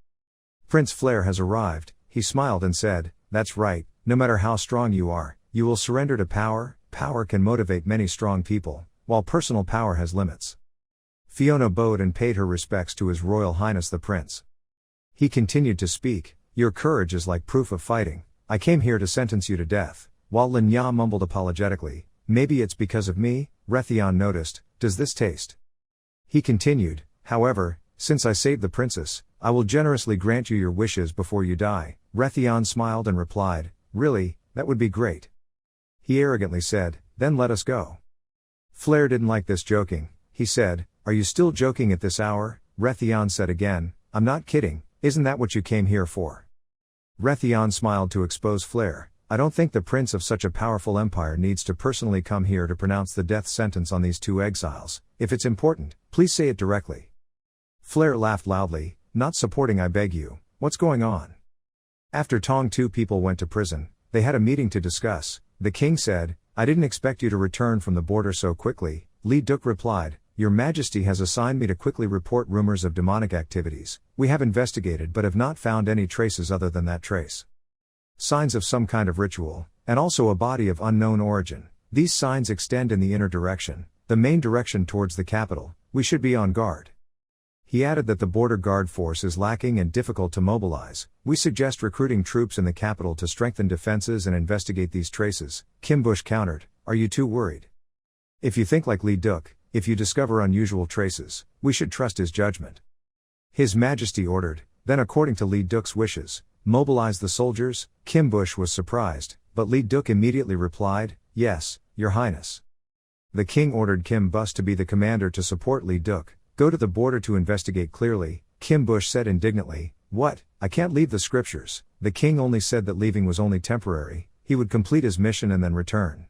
Prince Flare has arrived, he smiled and said, "That's right, no matter how strong you are, you will surrender to power. Power can motivate many strong people, while personal power has limits." Fiona bowed and paid her respects to His Royal Highness the Prince. He continued to speak, "Your courage is like proof of fighting. I came here to sentence you to death." While Lin Ya mumbled apologetically, "Maybe it's because of me," Rethon noticed, "Does this taste?" He continued, "However, since I saved the princess, I will generously grant you your wishes before you die." Rethon smiled and replied, "Really, that would be great." He arrogantly said, "Then let us go." Flare didn't like this joking. He said, "Are you still joking at this hour?" Rethon said again, "I'm not kidding, isn't that what you came here for?" Rethon smiled to expose Flare. "I don't think the prince of such a powerful empire needs to personally come here to pronounce the death sentence on these two exiles. If it's important, please say it directly." Flare laughed loudly, "Not supporting, I beg you. What's going on?" After Tong, two people went to prison. They had a meeting to discuss. The king said, "I didn't expect you to return from the border so quickly." Li Duk replied, "Your Majesty has assigned me to quickly report rumors of demonic activities. We have investigated but have not found any traces other than that trace. Signs of some kind of ritual, and also a body of unknown origin. These signs extend in the inner direction, the main direction towards the capital. We should be on guard." He added that the border guard force is lacking and difficult to mobilize. "We suggest recruiting troops in the capital to strengthen defenses and investigate these traces." Kim Bush countered, "Are you too worried? If you think like Li Duk, if you discover unusual traces, we should trust his judgment." His Majesty ordered, then according to Li Duk's wishes, mobilize the soldiers. Kim Bush was surprised, but Li Duk immediately replied, "Yes, Your Highness." The king ordered Kim Bus to be the commander to support Li Duk. "Go to the border to investigate clearly," Kim Bush said indignantly. "What? I can't leave the scriptures." The king only said that leaving was only temporary, he would complete his mission and then return.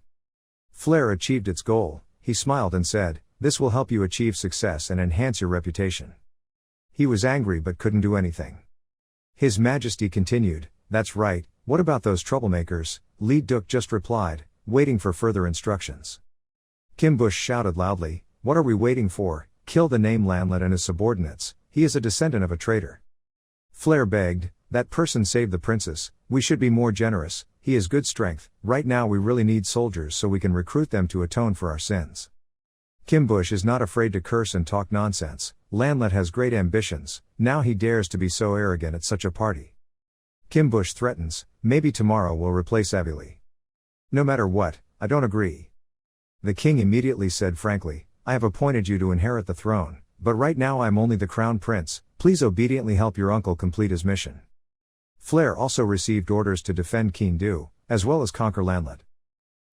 Flare achieved its goal. He smiled and said, "This will help you achieve success and enhance your reputation." He was angry but couldn't do anything. His Majesty continued, "That's right, what about those troublemakers?" Li Duk just replied, "Waiting for further instructions." Kim Bush shouted loudly, "What are we waiting for? Kill the name Landlet and his subordinates. He is a descendant of a traitor." Flare begged, "That person saved the princess, we should be more generous. He is good strength. Right now we really need soldiers so we can recruit them to atone for our sins." Kim Bush is not afraid to curse and talk nonsense. Landlet has great ambitions, now he dares to be so arrogant at such a party. Kim Bush threatens, "Maybe tomorrow we'll replace Avili." "No matter what, I don't agree." The king immediately said frankly, "I have appointed you to inherit the throne, but right now I am only the crown prince. Please obediently help your uncle complete his mission." Flare also received orders to defend Keen Du, as well as conquer Landlet.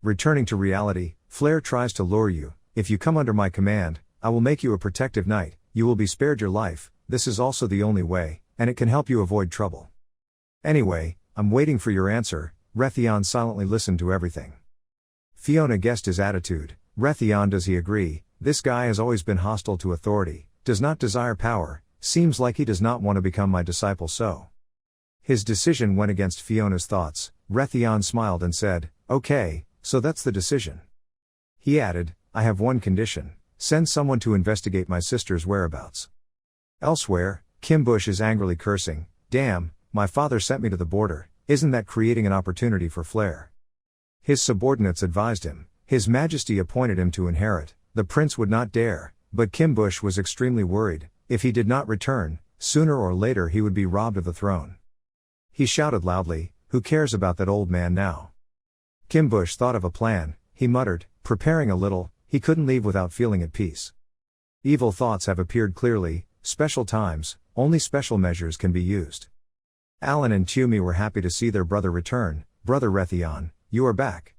Returning to reality, Flare tries to lure you. "If you come under my command, I will make you a protective knight. You will be spared your life. This is also the only way, and it can help you avoid trouble. Anyway, I'm waiting for your answer." Rethon silently listened to everything. Fiona guessed his attitude. "Rethon, does he agree? This guy has always been hostile to authority, does not desire power, seems like he does not want to become my disciple so." His decision went against Fiona's thoughts. Rethon smiled and said, "Okay, so that's the decision." He added, "I have one condition. Send someone to investigate my sister's whereabouts." Elsewhere, Kim Bush is angrily cursing, "Damn, my father sent me to the border, isn't that creating an opportunity for Flare?" His subordinates advised him. His Majesty appointed him to inherit. The prince would not dare, but Kim Bush was extremely worried. If he did not return, sooner or later he would be robbed of the throne. He shouted loudly, "Who cares about that old man now?" Kim Bush thought of a plan. He muttered, preparing a little, he couldn't leave without feeling at peace. Evil thoughts have appeared clearly, special times, only special measures can be used. Alan and Tumi were happy to see their brother return. "Brother Rethon, you are back."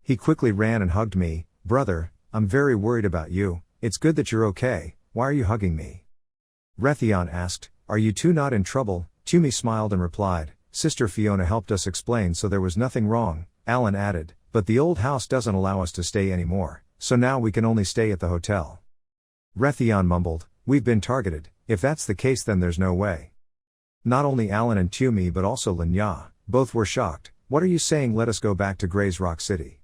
He quickly ran and hugged me. "Brother, I'm very worried about you. It's good that you're okay. Why are you hugging me?" Rethon asked, "Are you two not in trouble?" Tumi smiled and replied, "Sister Fiona helped us explain so there was nothing wrong." Alan added, but the old house doesn't allow us to stay anymore, so now we can only stay at the hotel. Rethon mumbled, we've been targeted. If that's the case then there's no way. Not only Alan and Tumi but also Lanya, both were shocked. What are you saying, let us go back to Gray's Rock City?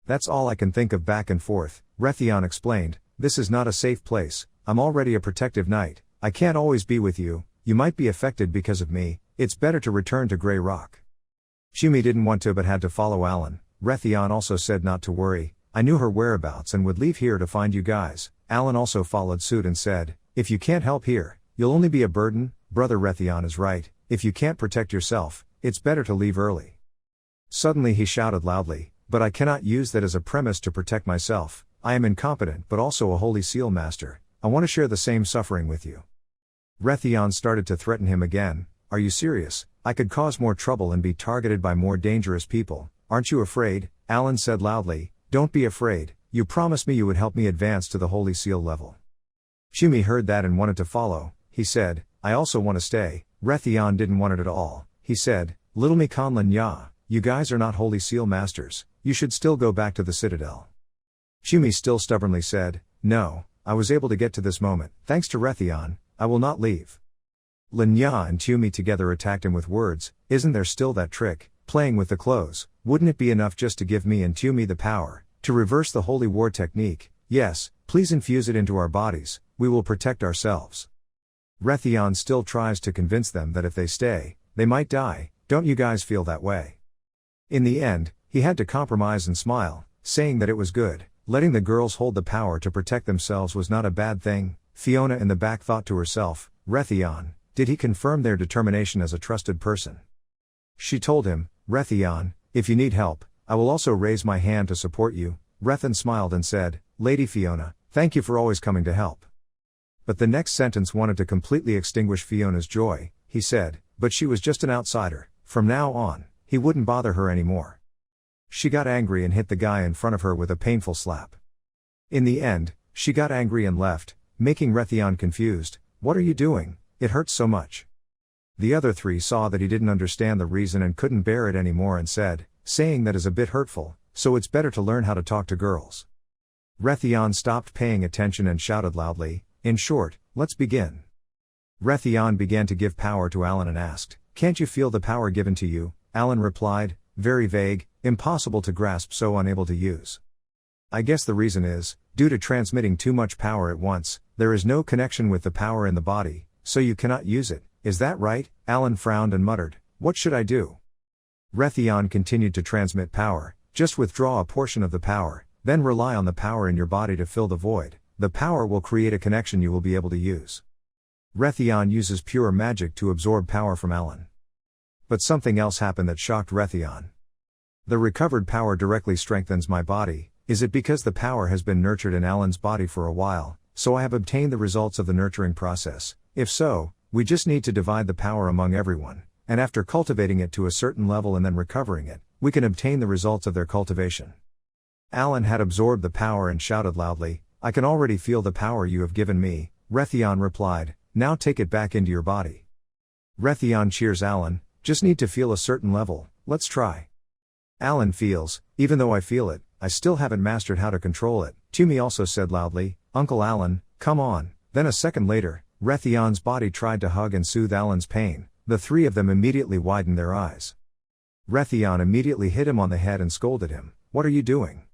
That's all I can think of back and forth, Rethon explained, this is not a safe place, I'm already a protective knight, I can't always be with you, you might be affected because of me, it's better to return to Grey Rock. Tumi didn't want to but had to follow Alan. Rethon also said not to worry, I knew her whereabouts and would leave here to find you guys. Alan also followed suit and said, if you can't help here, you'll only be a burden. Brother Rethon is right, if you can't protect yourself, it's better to leave early. Suddenly he shouted loudly, but I cannot use that as a premise to protect myself, I am incompetent but also a holy seal master, I want to share the same suffering with you. Rethon started to threaten him again, are you serious? I could cause more trouble and be targeted by more dangerous people, aren't you afraid? Alan said loudly, don't be afraid, you promised me you would help me advance to the holy seal level. Tumi heard that and wanted to follow, he said, I also want to stay. Rethon didn't want it at all, he said, little Mikan Lanya, you guys are not holy seal masters, you should still go back to the citadel. Tumi still stubbornly said, no, I was able to get to this moment, thanks to Rethon, I will not leave. Lanya and Tumi together attacked him with words, isn't there still that trick, playing with the clothes, wouldn't it be enough just to give me and Tumi the power, to reverse the holy war technique, yes, please infuse it into our bodies, we will protect ourselves. Rethon still tries to convince them that if they stay, they might die, don't you guys feel that way? In the end, he had to compromise and smile, saying that it was good, letting the girls hold the power to protect themselves was not a bad thing. Fiona in the back thought to herself, Rethon, did he confirm their determination as a trusted person? She told him, Rethon, if you need help, I will also raise my hand to support you. Rethon smiled and said, Lady Fiona, thank you for always coming to help. But the next sentence wanted to completely extinguish Fiona's joy, he said, but she was just an outsider, from now on, he wouldn't bother her anymore. She got angry and hit the guy in front of her with a painful slap. In the end, she got angry and left, making Rethon confused, what are you doing, it hurts so much. The other three saw that he didn't understand the reason and couldn't bear it anymore and said, saying that is a bit hurtful, so it's better to learn how to talk to girls. Rethon stopped paying attention and shouted loudly, in short, let's begin. Rethon began to give power to Alan and asked, can't you feel the power given to you? Alan replied, very vague, impossible to grasp, so unable to use. I guess the reason is, due to transmitting too much power at once, there is no connection with the power in the body, so you cannot use it, is that right? Alan frowned and muttered, what should I do? Rethon continued to transmit power, just withdraw a portion of the power, then rely on the power in your body to fill the void, the power will create a connection you will be able to use. Rethon uses pure magic to absorb power from Alan. But something else happened that shocked Rethon. The recovered power directly strengthens my body, is it because the power has been nurtured in Alan's body for a while, so I have obtained the results of the nurturing process? If so, we just need to divide the power among everyone, and after cultivating it to a certain level and then recovering it, we can obtain the results of their cultivation. Alan had absorbed the power and shouted loudly, I can already feel the power you have given me. Rethon replied, now take it back into your body. Rethon cheers Alan, just need to feel a certain level, let's try. Alan feels, even though I feel it, I still haven't mastered how to control it. Tumi also said loudly, Uncle Alan, come on. Then a second later, Rethon's body tried to hug and soothe Alan's pain, the three of them immediately widened their eyes. Rethon immediately hit him on the head and scolded him, what are you doing?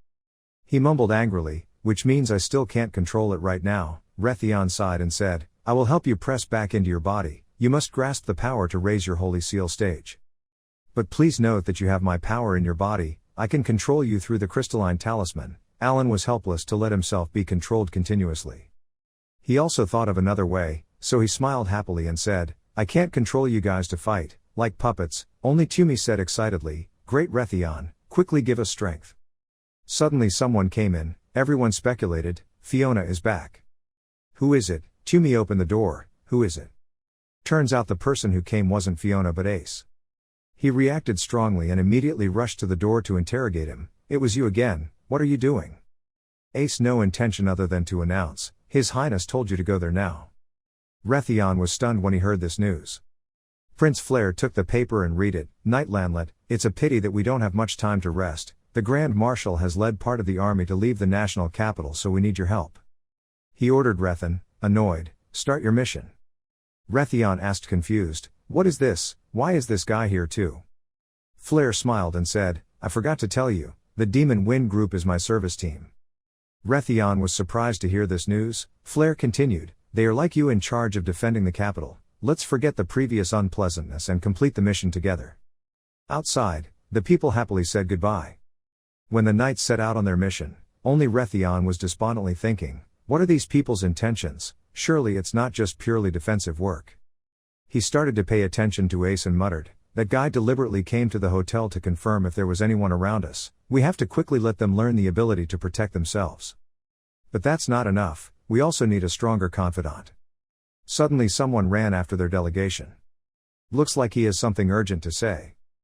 He mumbled angrily, which means I still can't control it right now. Rethon sighed and said, I will help you press back into your body, you must grasp the power to raise your holy seal stage. But please note that you have my power in your body, I can control you through the crystalline talisman. Alan was helpless to let himself be controlled continuously. He also thought of another way, so he smiled happily and said, I can't control you guys to fight, like puppets, only Tumi said excitedly, great Rethon, quickly give us strength. Suddenly someone came in, everyone speculated, Fiona is back. Who is it? Tumi opened the door, who is it? Turns out the person who came wasn't Fiona but Ace. He reacted strongly and immediately rushed to the door to interrogate him, it was you again, what are you doing? Ace no intention other than to announce, His Highness told you to go there now. Rethon was stunned when he heard this news. Prince Flare took the paper and read it, Knight Landlet, it's a pity that we don't have much time to rest, the Grand Marshal has led part of the army to leave the national capital, so we need your help. He ordered Rethon, annoyed, start your mission. Rethon asked confused, what is this, why is this guy here too? Flare smiled and said, I forgot to tell you, the Demon Wind Group is my service team. Rethon was surprised to hear this news. Flare continued, they are like you in charge of defending the capital, let's forget the previous unpleasantness and complete the mission together. Outside, the people happily said goodbye. When the knights set out on their mission, only Rethon was despondently thinking, what are these people's intentions? Surely it's not just purely defensive work. He started to pay attention to Ace and muttered, that guy deliberately came to the hotel to confirm if there was anyone around us, we have to quickly let them learn the ability to protect themselves. But that's not enough, we also need a stronger confidant. Suddenly someone ran after their delegation. Looks like he has something urgent to say.